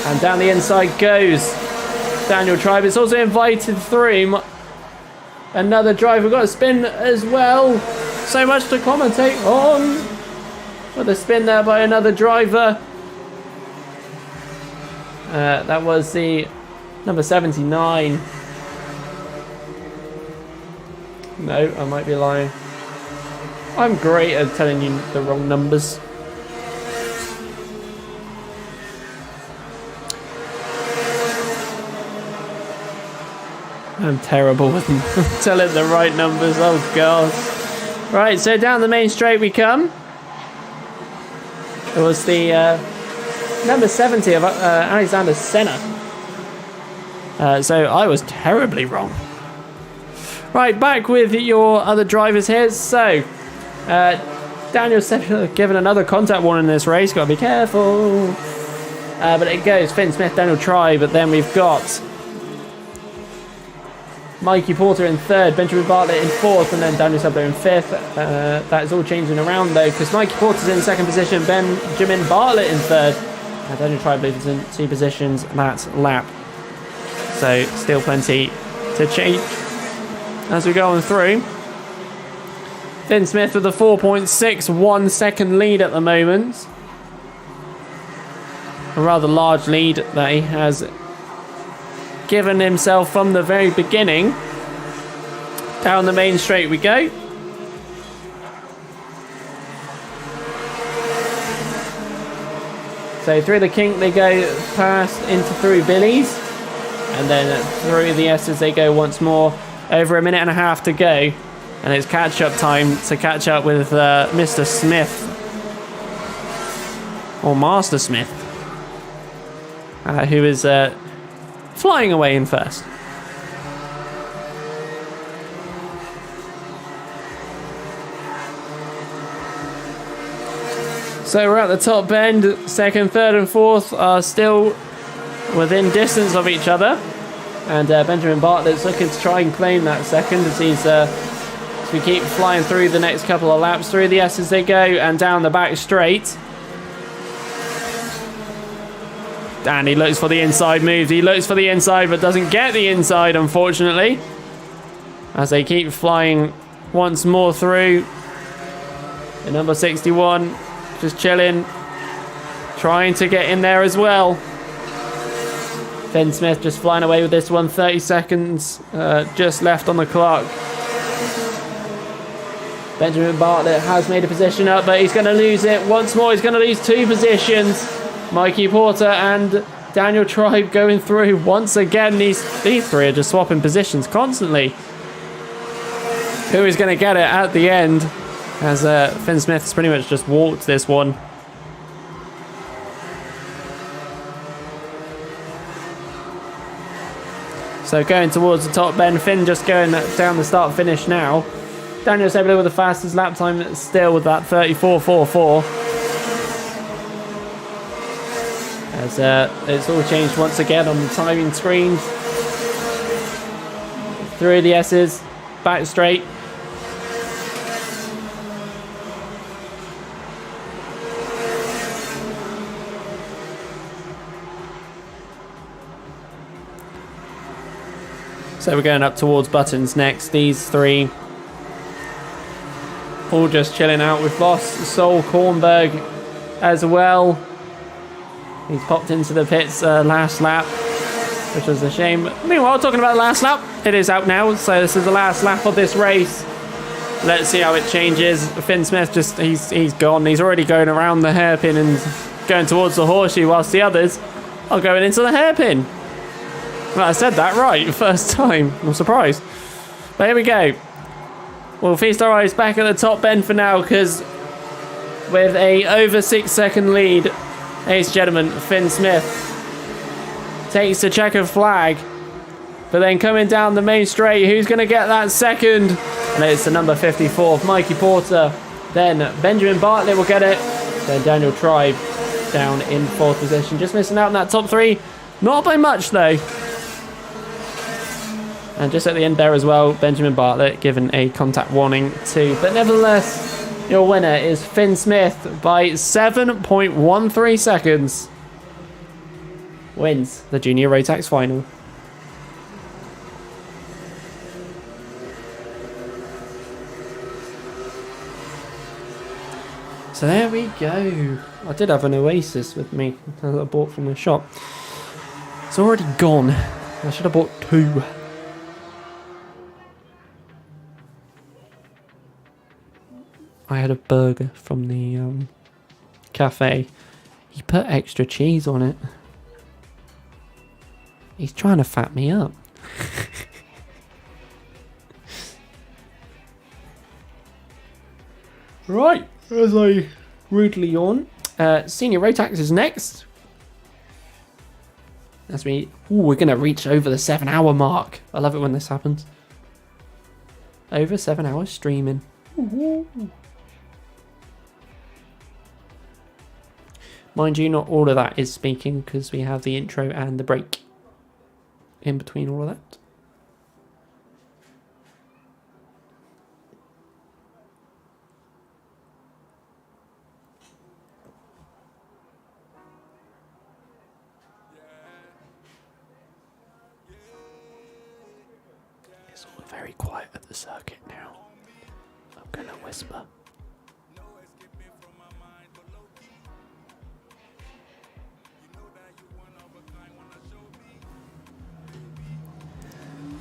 And down the inside goes Daniel Tribe. It's also invited through another driver. Got a spin as well. So much to commentate on. Got a spin there by another driver. That was the number 79. No, I might be lying. I'm great at telling you the wrong numbers. I'm terrible with telling the right numbers. Oh god. Right, so down the main straight we come. It was the number 70 of Alexander Senna. So I was terribly wrong. Right, back with your other drivers here. So Daniel Senna given another contact warning in this race. Got to be careful. But it goes Finn Smith, Daniel Tribe. But then we've got Mikey Porter in 3rd, Benjamin Bartlett in 4th, and then Daniel Sebula in 5th. That is all changing around though, because Mikey Porter's in 2nd position, Benjamin Bartlett in 3rd. Daniel Tribe is in 2 positions that lap. So still plenty to change as we go on through. Finn Smith with a 4.61 second lead at the moment. A rather large lead that he has given himself from the very beginning. Down the main straight we go. So through the kink they go past into through Billy's, and then through the S's they go once more. Over 1.5 minutes to go, and it's catch-up time to catch up with Mr. Smith, or Master Smith, who is flying away in 1st. So we're at the top bend. Second, third and fourth are still within distance of each other. And Benjamin Bartlett's looking to try and claim that second as we keep flying through the next couple of laps. Through the S's they go and down the back straight. And he looks for the inside moves. He looks for the inside but doesn't get the inside, unfortunately. As they keep flying once more through. The number 61 just chilling. Trying to get in there as well. Finn Smith just flying away with this one. 30 seconds just left on the clock. Benjamin Bartlett has made a position up, but he's going to lose it once more. He's going to lose 2 positions. Mikey Porter and Daniel Tribe going through once again. These three are just swapping positions constantly. Who is going to get it at the end? As Finn Smith's pretty much just walked this one. So going towards the top bend. Finn just going down the start finish now. Daniel Sebler with the fastest lap time still with that 34.44. As it's all changed once again on the timing screen. Through the S's, back straight. So we're going up towards Buttons next. These three all just chilling out with Voss, Sol, Kornberg as well. He's popped into the pits last lap, which was a shame. Meanwhile, talking about the last lap, it is out now. So this is the last lap of this race. Let's see how it changes. Finn Smith just, he's gone. He's already going around the hairpin and going towards the horseshoe, whilst the others are going into the hairpin. Well, I said that right first time. I'm surprised. But here we go. We'll feast our eyes back at the top bend for now, because with a over 6 second lead, ladies and gentlemen, Finn Smith takes the checkered flag. But then coming down the main straight, who's going to get that second? And it's the number 54, Mikey Porter. Then Benjamin Bartlett will get it. Then Daniel Tribe down in 4th position. Just missing out on that top 3. Not by much though. And just at the end there as well, Benjamin Bartlett given a contact warning too. But nevertheless, your winner is Finn Smith by 7.13 seconds. Wins the Junior Rotax Final. So there we go. I did have an Oasis with me that I bought from the shop. It's already gone. I should have bought 2. I had a burger from the cafe. He put extra cheese on it. He's trying to fat me up. Right, as I rudely yawn. Senior Rotax is next. As we're going to reach over the 7-hour mark. I love it when this happens. Over 7 hours streaming. Ooh. Mind you, not all of that is speaking, because we have the intro and the break in between all of that. It's all very quiet at the circuit now. I'm going to whisper.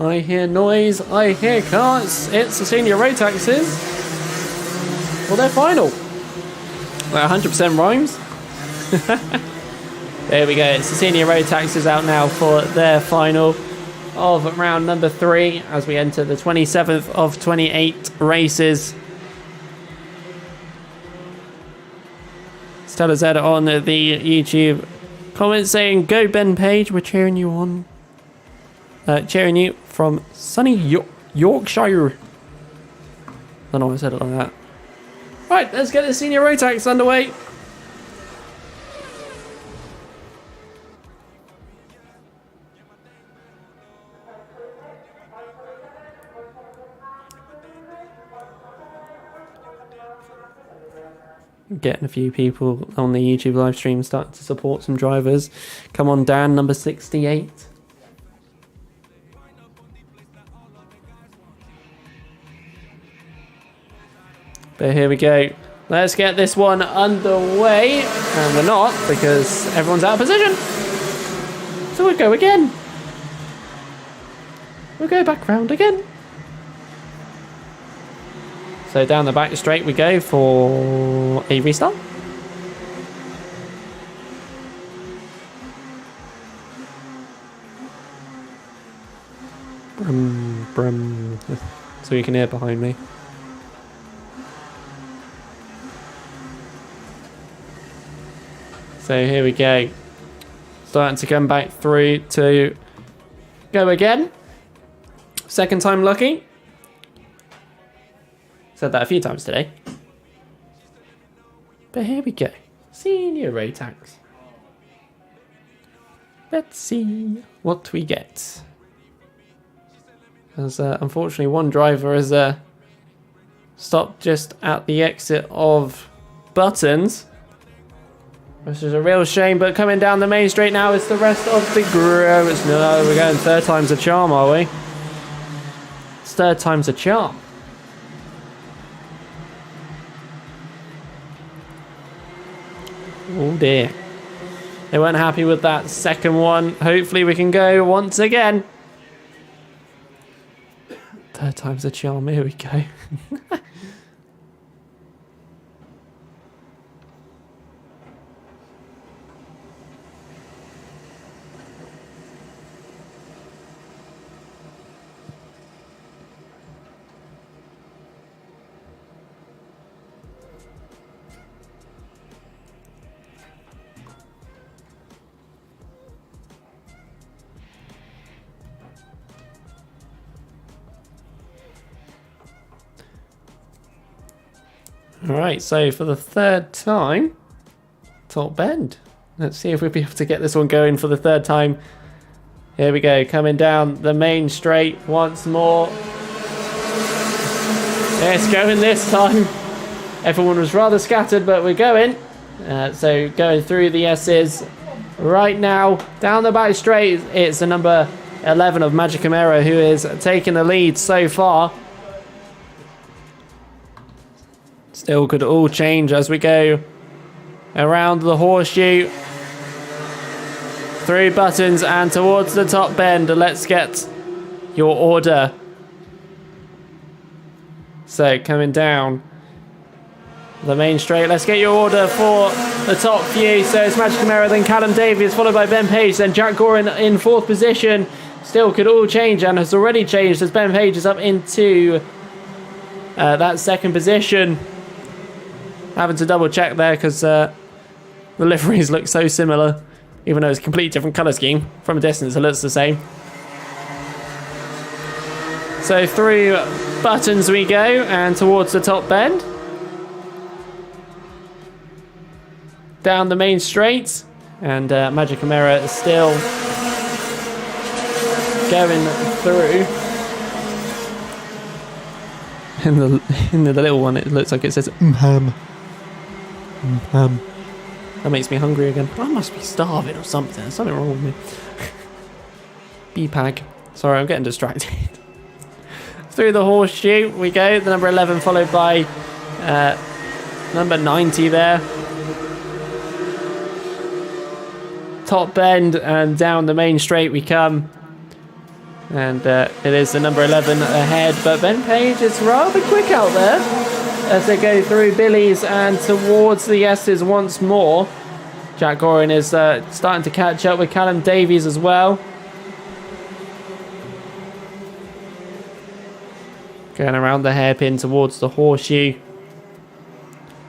I hear noise, I hear carts. It's the Senior Rotaxes for their final. 100% rhymes. There we go. It's the Senior Rotaxes out now for their final of round number 3 as we enter the 27th of 28 races. Stella Z on the YouTube comment saying, "Go Ben Page, we're cheering you on." Cheering you from sunny Yorkshire. I don't know why I said it like that. Right, let's get the Senior Rotax underway. getting a few people on the YouTube live stream starting to support some drivers. Come on, Dan, number 68. But here we go. Let's get this one underway. And we're not, because everyone's out of position. So we'll go again. We'll go back round again. So down the back straight we go for a restart. Brum, brum. So you can hear behind me. So here we go. Starting to come back through to go again. Second time lucky. Said that a few times today. But here we go. Senior rotax. Let's see what we get. As unfortunately one driver has stopped just at the exit of Buttons. Which is a real shame, but coming down the main straight now is the rest of the group. No, we're going third time's a charm, are we? It's third time's a charm. Oh dear. They weren't happy with that second one. Hopefully we can go once again. Third time's a charm, here we go. Alright, so for the third time, top bend. Let's see if we'll be able to get this one going for the third time. Here we go, coming down the main straight once more. It's going this time. Everyone was rather scattered, but we're going. So going through the S's right now. Down the back straight, it's the number 11 of Magic Camaro who is taking the lead so far. Still could all change as we go around the horseshoe, through Buttons and towards the top bend. Let's get your order. So coming down the main straight, let's get your order for the top few. So it's Magic Camaro, then Callum Davies, followed by Ben Page, then Jack Gorin in fourth position. Still could all change and has already changed as Ben Page is up into that second position. Having to double check there because the liveries look so similar, even though it's a completely different colour scheme. From a distance it looks the same. So through Buttons we go and towards the top bend. Down the main straight, and Magic Camaro is still going through. In the little one it looks like it says That makes me hungry again. I must be starving or something. There's something wrong with me. B-Pag. Sorry, I'm getting distracted. Through the horseshoe we go. The number 11 followed by number 90 there. Top bend and down the main straight we come. And it is the number 11 ahead. But Ben Page is rather quick out there as they go through Billy's and towards the S's once more. Jack Gorin is starting to catch up with Callum Davies as well. Going around the hairpin towards the horseshoe.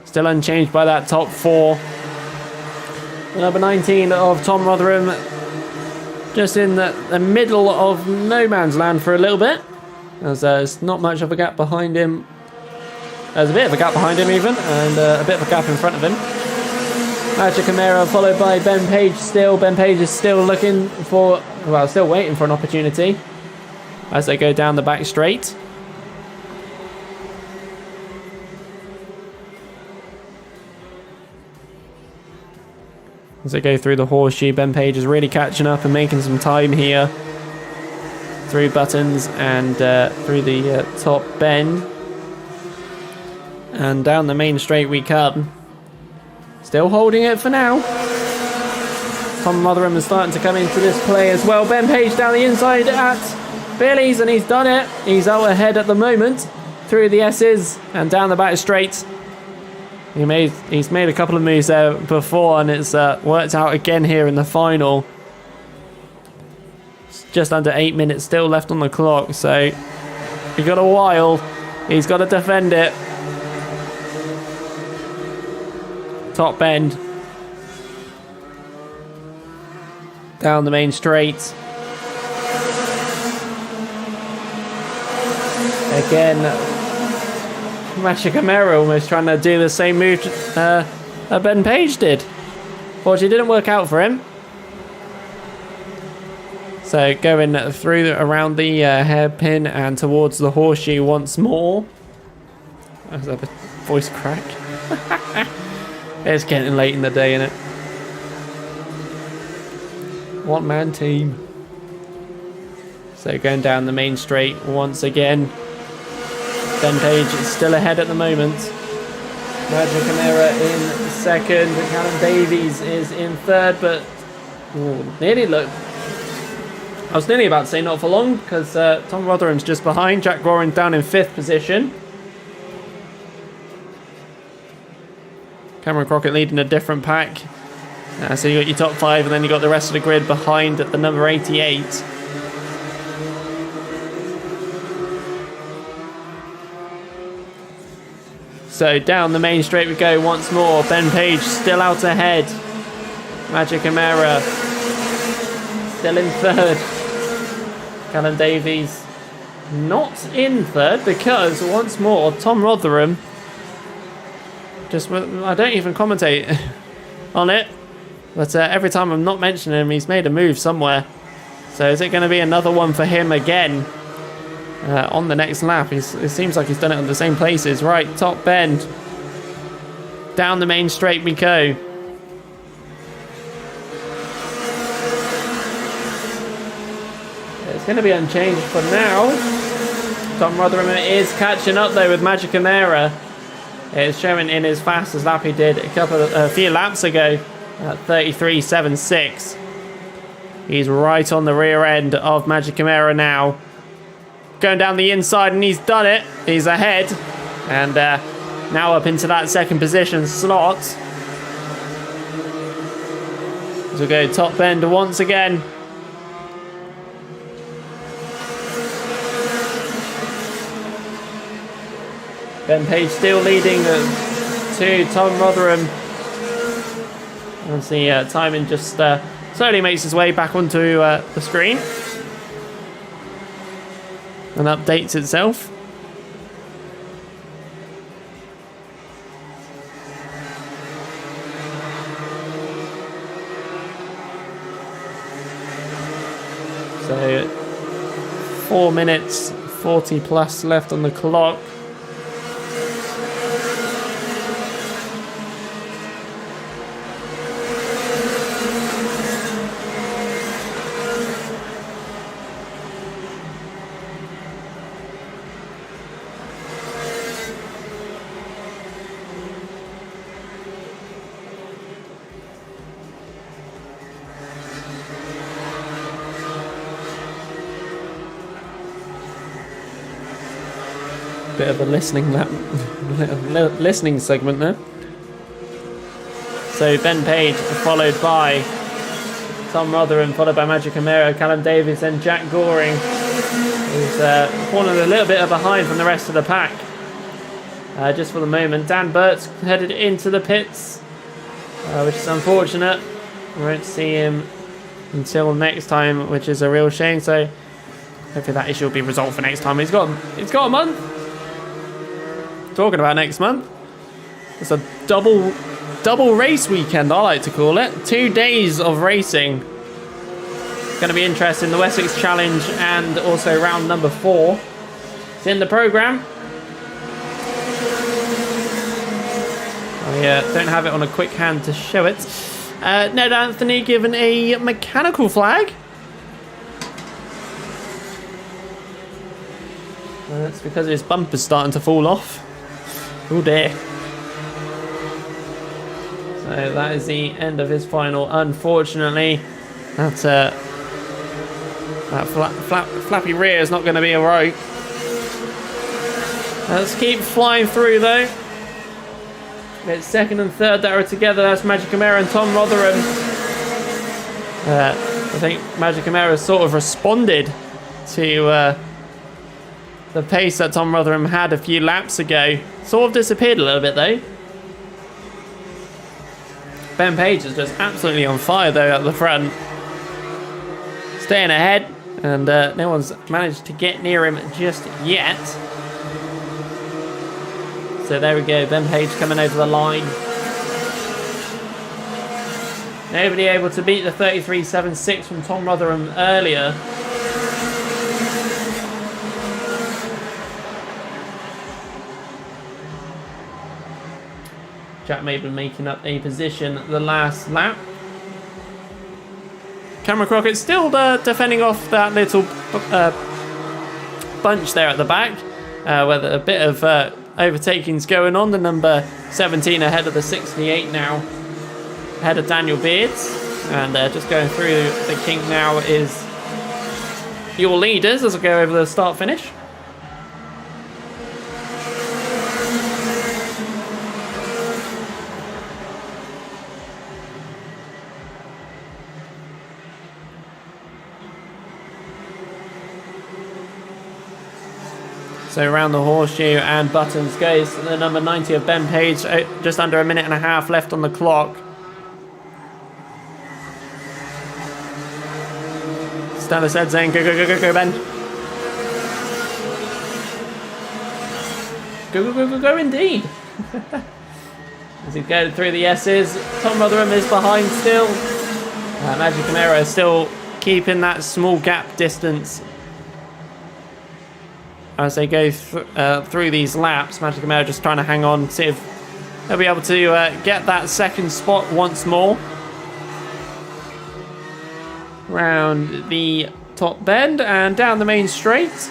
Still unchanged by that top four. The number 19 of Tom Rotherham just in the middle of no man's land for a little bit, as there's not much of a gap behind him. There's a bit of a gap behind him even, and a bit of a gap in front of him. Magic Camaro followed by Ben Page still. Ben Page is still looking for, well, still waiting for an opportunity as they go down the back straight. As they go through the horseshoe, Ben Page is really catching up and making some time here. Through buttons and through the top bend. And down the main straight we come. Still holding it for now. Tom Rotherham is starting to come into this play as well. Ben Page down the inside at Billy's, and he's done it. He's out ahead at the moment. Through the S's and down the back straight. He's made a couple of moves there before, and it's worked out again here in the final. It's just under 8 minutes still left on the clock, so he's got a while. He's got to defend it. Top bend. Down the main straight. Again, Masha Camara almost trying to do the same move that Ben Page did. Fortunately, it didn't work out for him. So going through around the hairpin and towards the horseshoe once more. That's a voice crack. It's getting late in the day, innit? One man team. So going down the main straight once again. Ben Page is still ahead at the moment. Magic Camara in second. Callum Davies is in third, but nearly look. I was nearly about to say not for long because Tom Rotherham's just behind. Jack Goring down in fifth position. Cameron Crockett leading a different pack. So you got your top five, and then you got the rest of the grid behind at the number 88. So down the main straight we go once more. Ben Page still out ahead. Magic Camara still in third. Callum Davies not in third because once more Tom Rotherham I don't even commentate on it, but every time I'm not mentioning him, he's made a move somewhere. So is it going to be another one for him again? On the next lap, it seems like he's done it on the same places. Right, top bend. Down the main straight we go. It's going to be unchanged for now. Tom Rotherham is catching up though with Magic Camara. It's showing in his fastest lap he did a few laps ago at 33.76. He's right on the rear end of Magic Camara now. Going down the inside, and he's done it. He's ahead. And now up into that second position slot. As we go top bend once again. Ben Page still leading to Tom Rotherham. And the timing just slowly makes his way back onto the screen. And updates itself. So 4 minutes 40 plus left on the clock. Bit of a listening segment there. So Ben Page followed by Tom Rotherham, followed by Magic Camara, Callum Davies, and Jack Goring, who's fallen a little bit behind from the rest of the pack. Just for the moment, Dan Burt's headed into the pits, which is unfortunate. We won't see him until next time, which is a real shame. So hopefully that issue will be resolved for next time. He's got a month. Talking about next month, it's a double race weekend, I like to call it. 2 days of racing. Going to be interesting. The Wessex Challenge and also round number 4. It's in the programme. I don't have it on a quick hand to show it. Ned Anthony given a mechanical flag. That's because his bumper's starting to fall off. Oh dear. So that is the end of his final. Unfortunately, that flappy rear is not going to be alright. Let's keep flying through though. It's second and third that are together. That's Magic Chimera and Tom Rotherham. I think Magic Chimera sort of responded to the pace that Tom Rotherham had a few laps ago. Sort of disappeared a little bit though. Ben Page is just absolutely on fire though at the front. Staying ahead, and no one's managed to get near him just yet. So there we go, Ben Page coming over the line. Nobody able to beat the 33.76 from Tom Rotherham earlier. Jack Maben making up a position the last lap. Cameron Crockett still defending off that little bunch there at the back, where a bit of overtaking's going on. The number 17 ahead of the 68 now, ahead of Daniel Beards, and just going through the kink now is your leaders as I go over the start finish. So around the horseshoe and buttons goes the number 90 of Ben Page. Just under a minute and a half left on the clock. Stanley said saying, go, go, go, go, go, Ben. Go, go, go, go, go, indeed. As he goes through the S's, Tom Rotherham is behind still. Magic Chimera is still keeping that small gap distance as they go through these laps. Magic Chimera just trying to hang on, see if they'll be able to get that second spot once more. Round the top bend and down the main straight.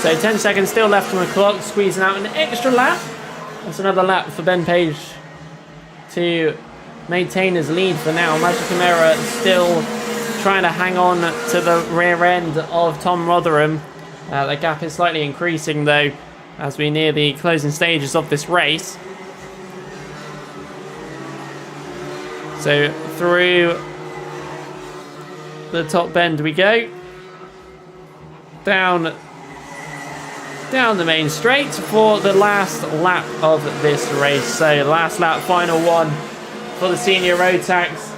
So 10 seconds still left on the clock, squeezing out an extra lap. That's another lap for Ben Page to maintain his lead for now. Magic Chimera still trying to hang on to the rear end of Tom Rotherham. The gap is slightly increasing though as we near the closing stages of this race. So through the top bend we go. Down the main straight for the last lap of this race. So last lap, final one for the senior rotax.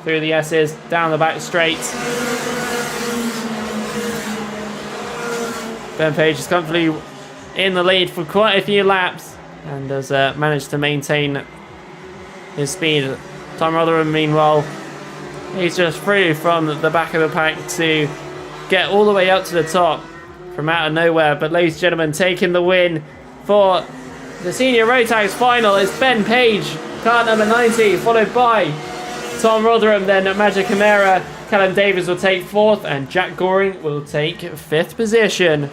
Through the S's, down the back straight. Ben Page is comfortably in the lead for quite a few laps and has managed to maintain his speed. Tom Rotherham, meanwhile, he's just through from the back of the pack to get all the way up to the top from out of nowhere. But ladies and gentlemen, taking the win for the senior rotax final is Ben Page, car number 90, followed by Tom Rotherham, then Magic Chimera. Callum Davies will take 4th and Jack Goring will take 5th position.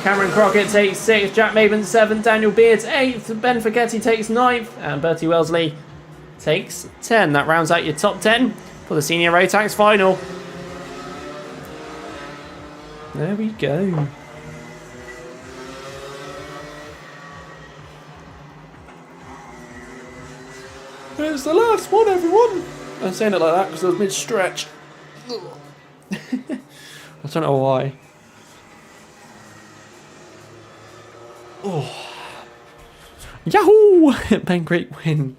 Cameron Crockett takes 6th, Jack Maben 7th, Daniel Beards 8th, Ben Fogetti takes 9th, and Bertie Wellesley takes 10. That rounds out your top 10 for the senior rotax final. There we go. It's the last one, everyone. I'm saying it like that because I was mid-stretch. I don't know why. Oh. Yahoo! Ben, great win.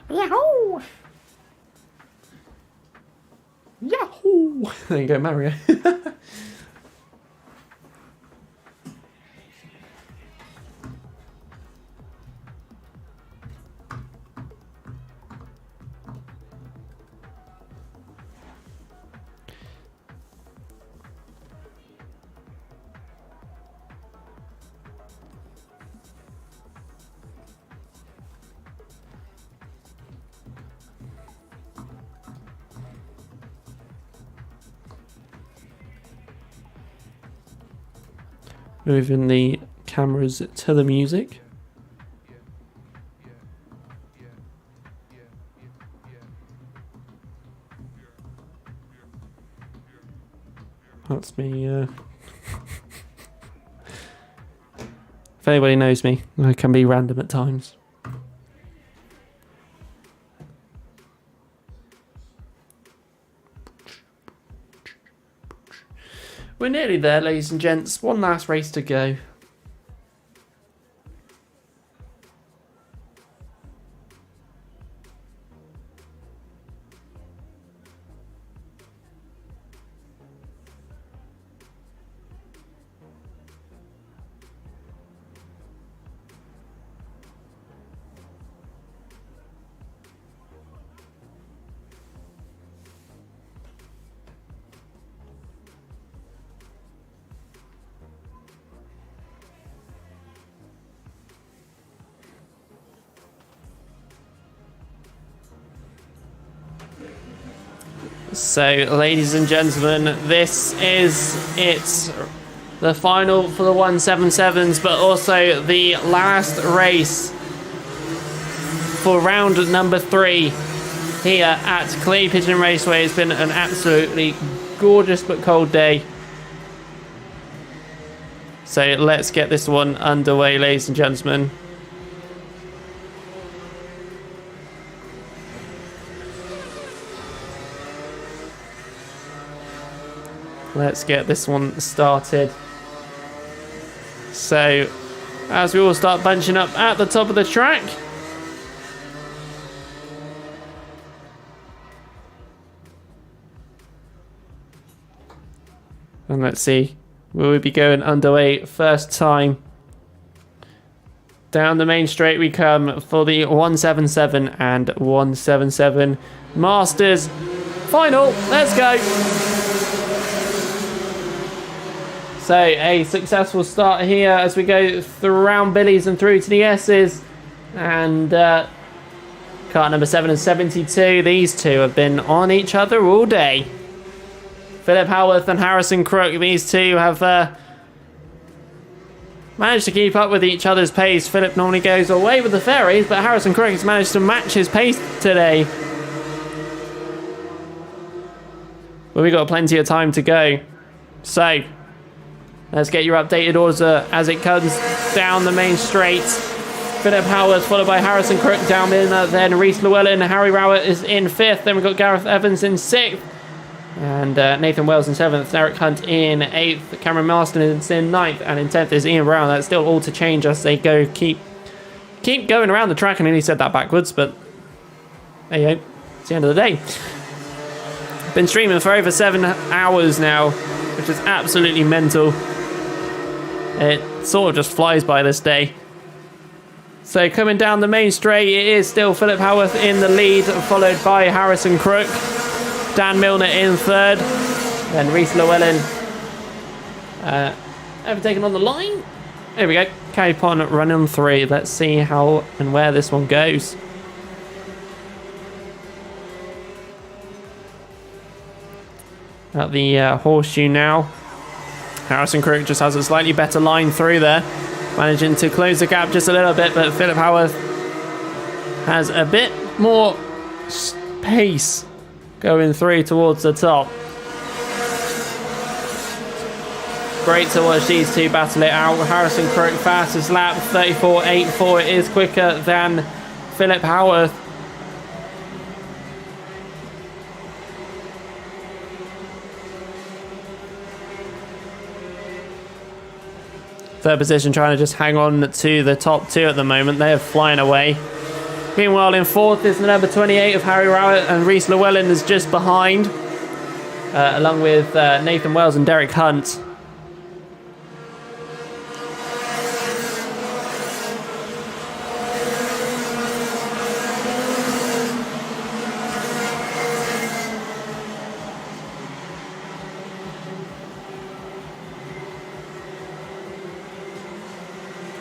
Yahoo! Yahoo! There you go, Mario. Moving the cameras to the music. That's me. If anybody knows me, I can be random at times. We're nearly there, ladies and gents. One last race to go. So, ladies and gentlemen, this is it. The final for the 177s, but also the last race for round number 3 here at Clay Pigeon Raceway. It's been an absolutely gorgeous but cold day. So let's get this one underway, ladies and gentlemen. Let's get this one started. So, as we all start bunching up at the top of the track. And let's see, will we be going underway first time? Down the main straight we come for the 177 and 177 Masters final. Let's go. So a successful start here as we go around Billies and through to the S's. And car number 7 and 72. These two have been on each other all day. Philip Howarth and Harrison Crook. These two have managed to keep up with each other's pace. Philip normally goes away with the fairies, but Harrison Crook has managed to match his pace today. But we've got plenty of time to go. So let's get your updated order as it comes down the main straight. Philip Howard followed by Harrison Crook down in, then Reese Llewellyn. Harry Rowett is in 5th. Then we've got Gareth Evans in 6th. And Nathan Wells in 7th. Derek Hunt in 8th. Cameron Marston is in 9th. And in 10th is Ian Brown. That's still all to change as they go keep going around the track. I nearly said that backwards, but there you go. It's the end of the day. Been streaming for over 7 hours now, which is absolutely mental. It sort of just flies by this day. So coming down the main straight, it is still Philip Howarth in the lead, followed by Harrison Crook. Dan Milner in 3rd. Then Reese Llewellyn overtaken on the line. There we go. Capon running 3. Let's see how and where this one goes. At the horseshoe now. Harrison Crook just has a slightly better line through there, managing to close the gap just a little bit, but Philip Howarth has a bit more pace going through towards the top. Great to watch these two battle it out. Harrison Crook fastest lap, 34.84. It is quicker than Philip Howarth. third position, trying to just hang on to the top two at the moment. They are flying away. Meanwhile, in fourth is the number 28 of Harry Rowett, and Reese Llewellyn is just behind, along with Nathan Wells and Derek Hunt.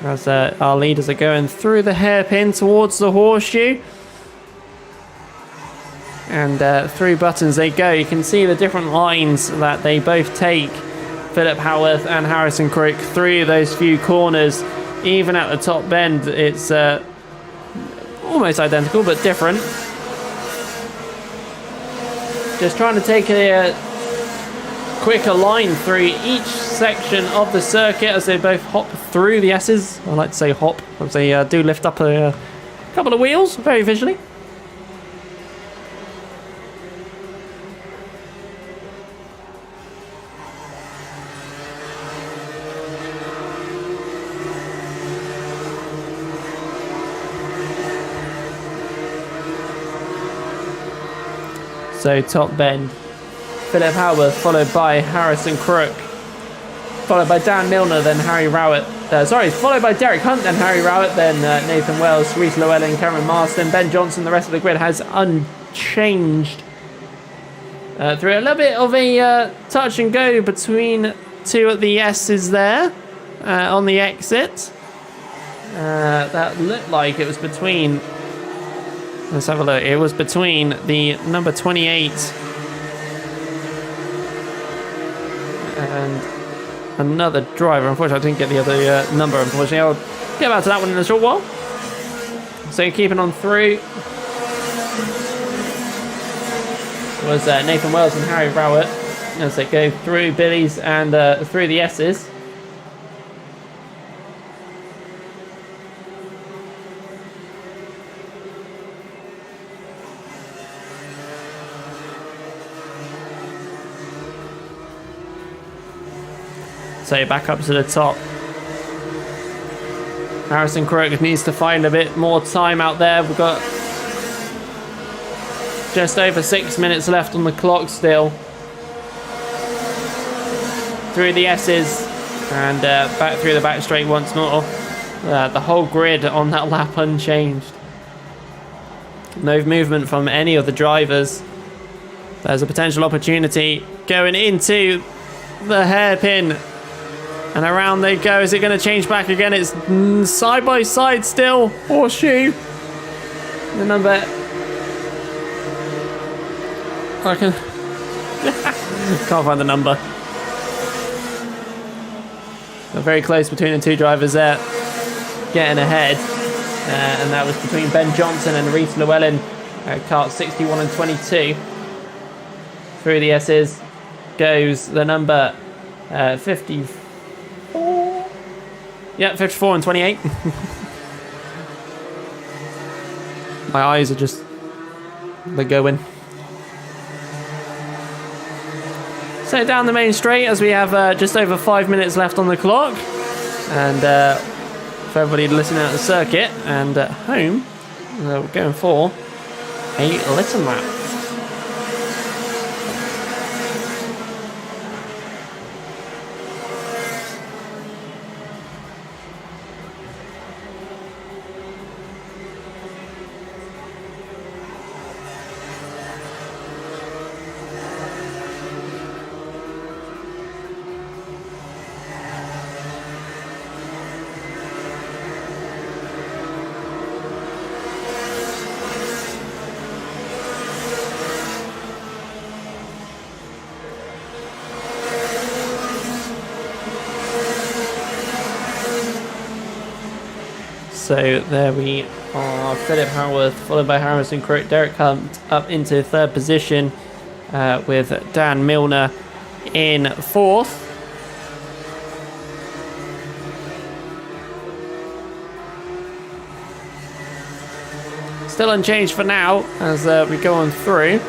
As our leaders are going through the hairpin towards the horseshoe. And through Buttons they go. You can see the different lines that they both take. Philip Howarth and Harrison Crook through those few corners. Even at the top bend, it's almost identical, but different. Just trying to take a quicker line through each section of the circuit as they both hop through the S's. I like to say hop, as they do lift up a couple of wheels, very visually. So top bend, Philip Howarth, followed by Harrison Crook, followed by Dan Milner, then Harry Rowett. Followed by Derek Hunt, then Harry Rowett, then Nathan Wells, Reese Llewellyn, Cameron Marston, Ben Johnson. The rest of the grid has unchanged. Through a little bit of a touch and go between two of the S's there on the exit. That looked like it was between... Let's have a look. It was between the number 28 and another driver. Unfortunately, I didn't get the other number, unfortunately. I'll get back to that one in a short while. So keeping on through was Nathan Wells and Harry Rowett as they go through Billy's and through the S's. So back up to the top. Harrison Crook needs to find a bit more time out there. We've got just over 6 minutes left on the clock still. Through the S's and back through the back straight once more. The whole grid on that lap unchanged. No movement from any of the drivers. There's a potential opportunity going into the hairpin. And around they go. Is it going to change back again? It's side by side still. Horseshoe. The number... I can... Can't find the number. They're very close between the two drivers there. Getting ahead. And that was between Ben Johnson and Reese Llewellyn. Kart 61 and 22. Through the S's goes the number 54. Yeah, 54 and 28. My eyes are just... they're going. So down the main straight as we have just over 5 minutes left on the clock. And for everybody listening at the circuit and at home, we're going for a little lap. So there we are, Philip Howarth, followed by Harrison Crook, Derek Hunt up into third position with Dan Milner in fourth. Still unchanged for now as we go on through.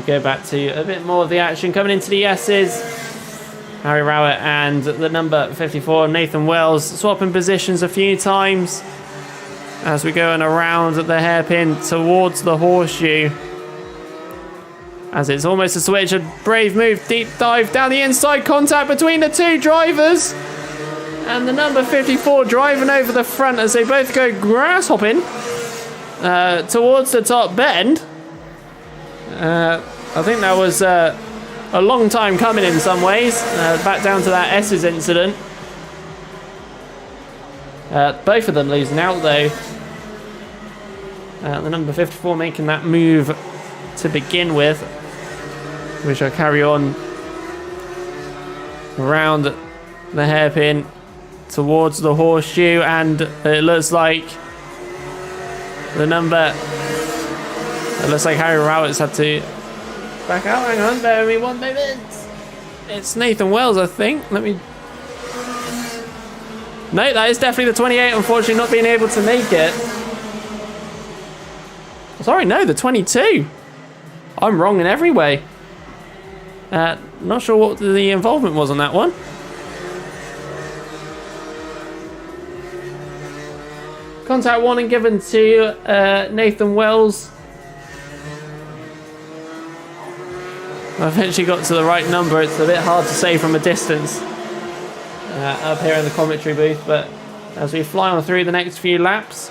we go back to a bit more of the action coming into the S's. Harry Rowett and the number 54, Nathan Wells, swapping positions a few times as we go around the hairpin towards the horseshoe. As it's almost a switch, a brave move, deep dive down the inside, contact between the two drivers. And the number 54 driving over the front as they both go grass hopping towards the top bend. I think that was a long time coming in some ways. Back down to that S's incident. Both of them losing out though. The number 54 making that move to begin with. We shall carry on around the hairpin towards the horseshoe, and it looks like the number. It looks like Harry Rowett's had to back out. Hang on, bear with me 1 moment. It's Nathan Wells, I think. Let me. No, that is definitely the 28. Unfortunately, not being able to make it. Sorry, no, the 22. I'm wrong in every way. Not sure what the involvement was on that one. Contact warning given to Nathan Wells. I eventually got to the right number. It's a bit hard to say from a distance up here in the commentary booth, but as we fly on through the next few laps,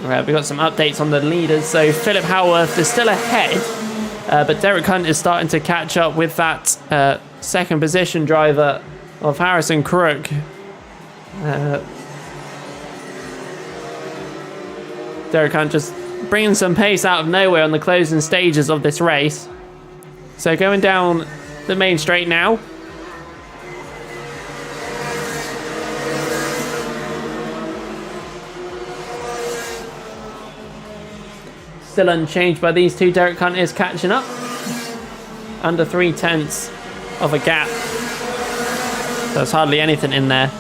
we've got some updates on the leaders. So Philip Howarth is still ahead, but Derek Hunt is starting to catch up with that second position driver of Harrison Crook. Derek Hunt just bringing some pace out of nowhere on the closing stages of this race. So going down the main straight now. Still unchanged by these two. Derek Hunt is catching up. Under 0.3 of a gap. There's hardly anything in there.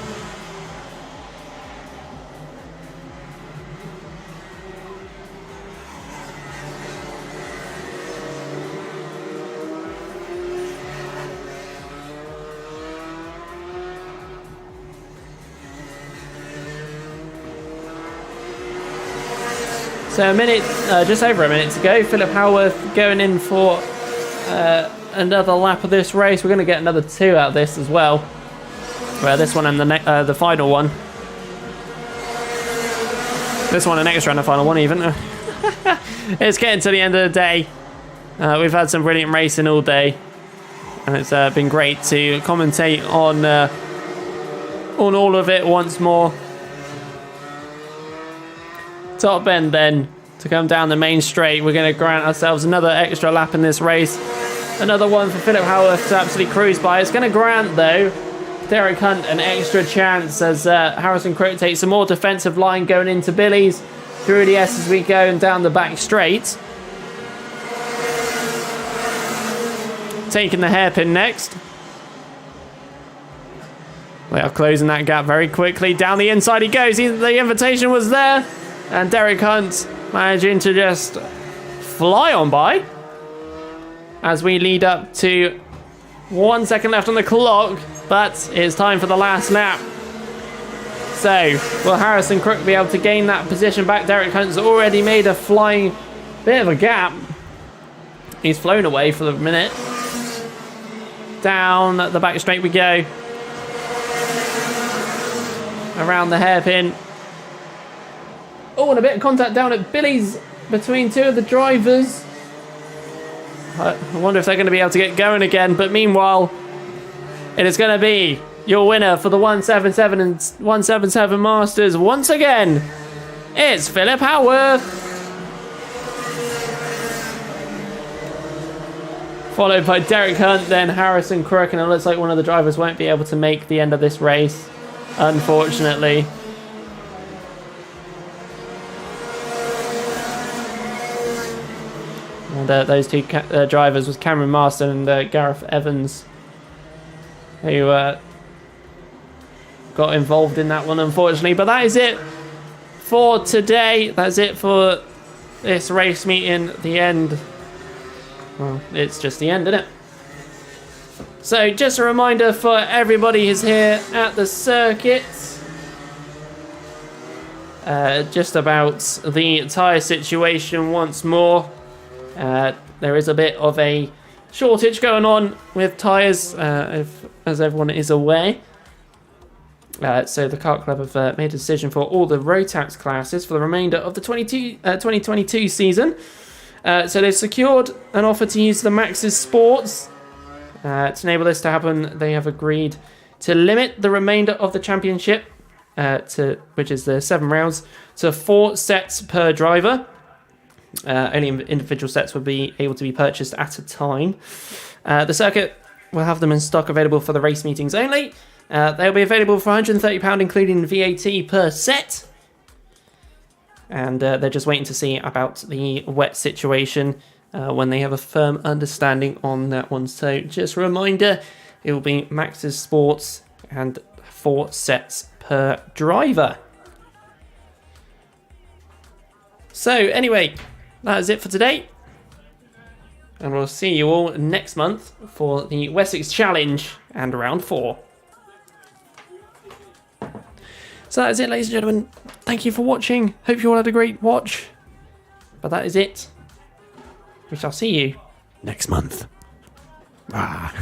So just over a minute to go. Philip Howarth going in for another lap of this race. We're going to get another 2 out of this as well. Well, this one and the final one. This one an extra and the final one even. It's getting to the end of the day. We've had some brilliant racing all day, and it's been great to commentate on all of it once more. Top end then to come down the main straight. We're going to grant ourselves another extra lap in this race. Another one for Philip Howarth to absolutely cruise by. It's going to grant, though, Derek Hunt an extra chance as Harrison Crook takes some more defensive line going into Billy's. Through the S as we go and down the back straight. Taking the hairpin next. They are closing that gap very quickly. Down the inside he goes. The invitation was there. And Derek Hunt managing to just fly on by as we lead up to 1 second left on the clock, but it's time for the last lap. So, will Harrison Crook be able to gain that position back? Derek Hunt's already made a flying bit of a gap. He's flown away for the minute. Down the back straight we go. Around the hairpin. Oh, and a bit of contact down at Billy's between two of the drivers. I wonder if they're going to be able to get going again. But meanwhile, it is going to be your winner for the 177 and 177 Masters once again. It's Philip Howarth. Followed by Derek Hunt, then Harrison Crook. And it looks like one of the drivers won't be able to make the end of this race, unfortunately. And those two drivers was Cameron Marston and Gareth Evans, who got involved in that one, unfortunately. But that is it for today. That's it for this race meeting, the end well, it's just the end, isn't it? So, just a reminder for everybody who's here at the circuit, just about the tyre situation once more. There is a bit of a shortage going on with tyres, as everyone is aware. So the Kart Club have made a decision for all the rotax classes for the remainder of the 2022 season. So they've secured an offer to use the Max's Sports. To enable this to happen, they have agreed to limit the remainder of the championship, which is the 7 rounds, to 4 sets per driver. Only individual sets will be able to be purchased at a time. The circuit will have them in stock available for the race meetings only. They'll be available for £130, including VAT per set. And they're just waiting to see about the wet situation when they have a firm understanding on that one. So just a reminder, it will be Max's Sports and 4 sets per driver. So anyway, that is it for today. And we'll see you all next month for the Wessex Challenge and round 4. So that is it, ladies and gentlemen. Thank you for watching. Hope you all had a great watch. But that is it. We shall see you next month. Ah.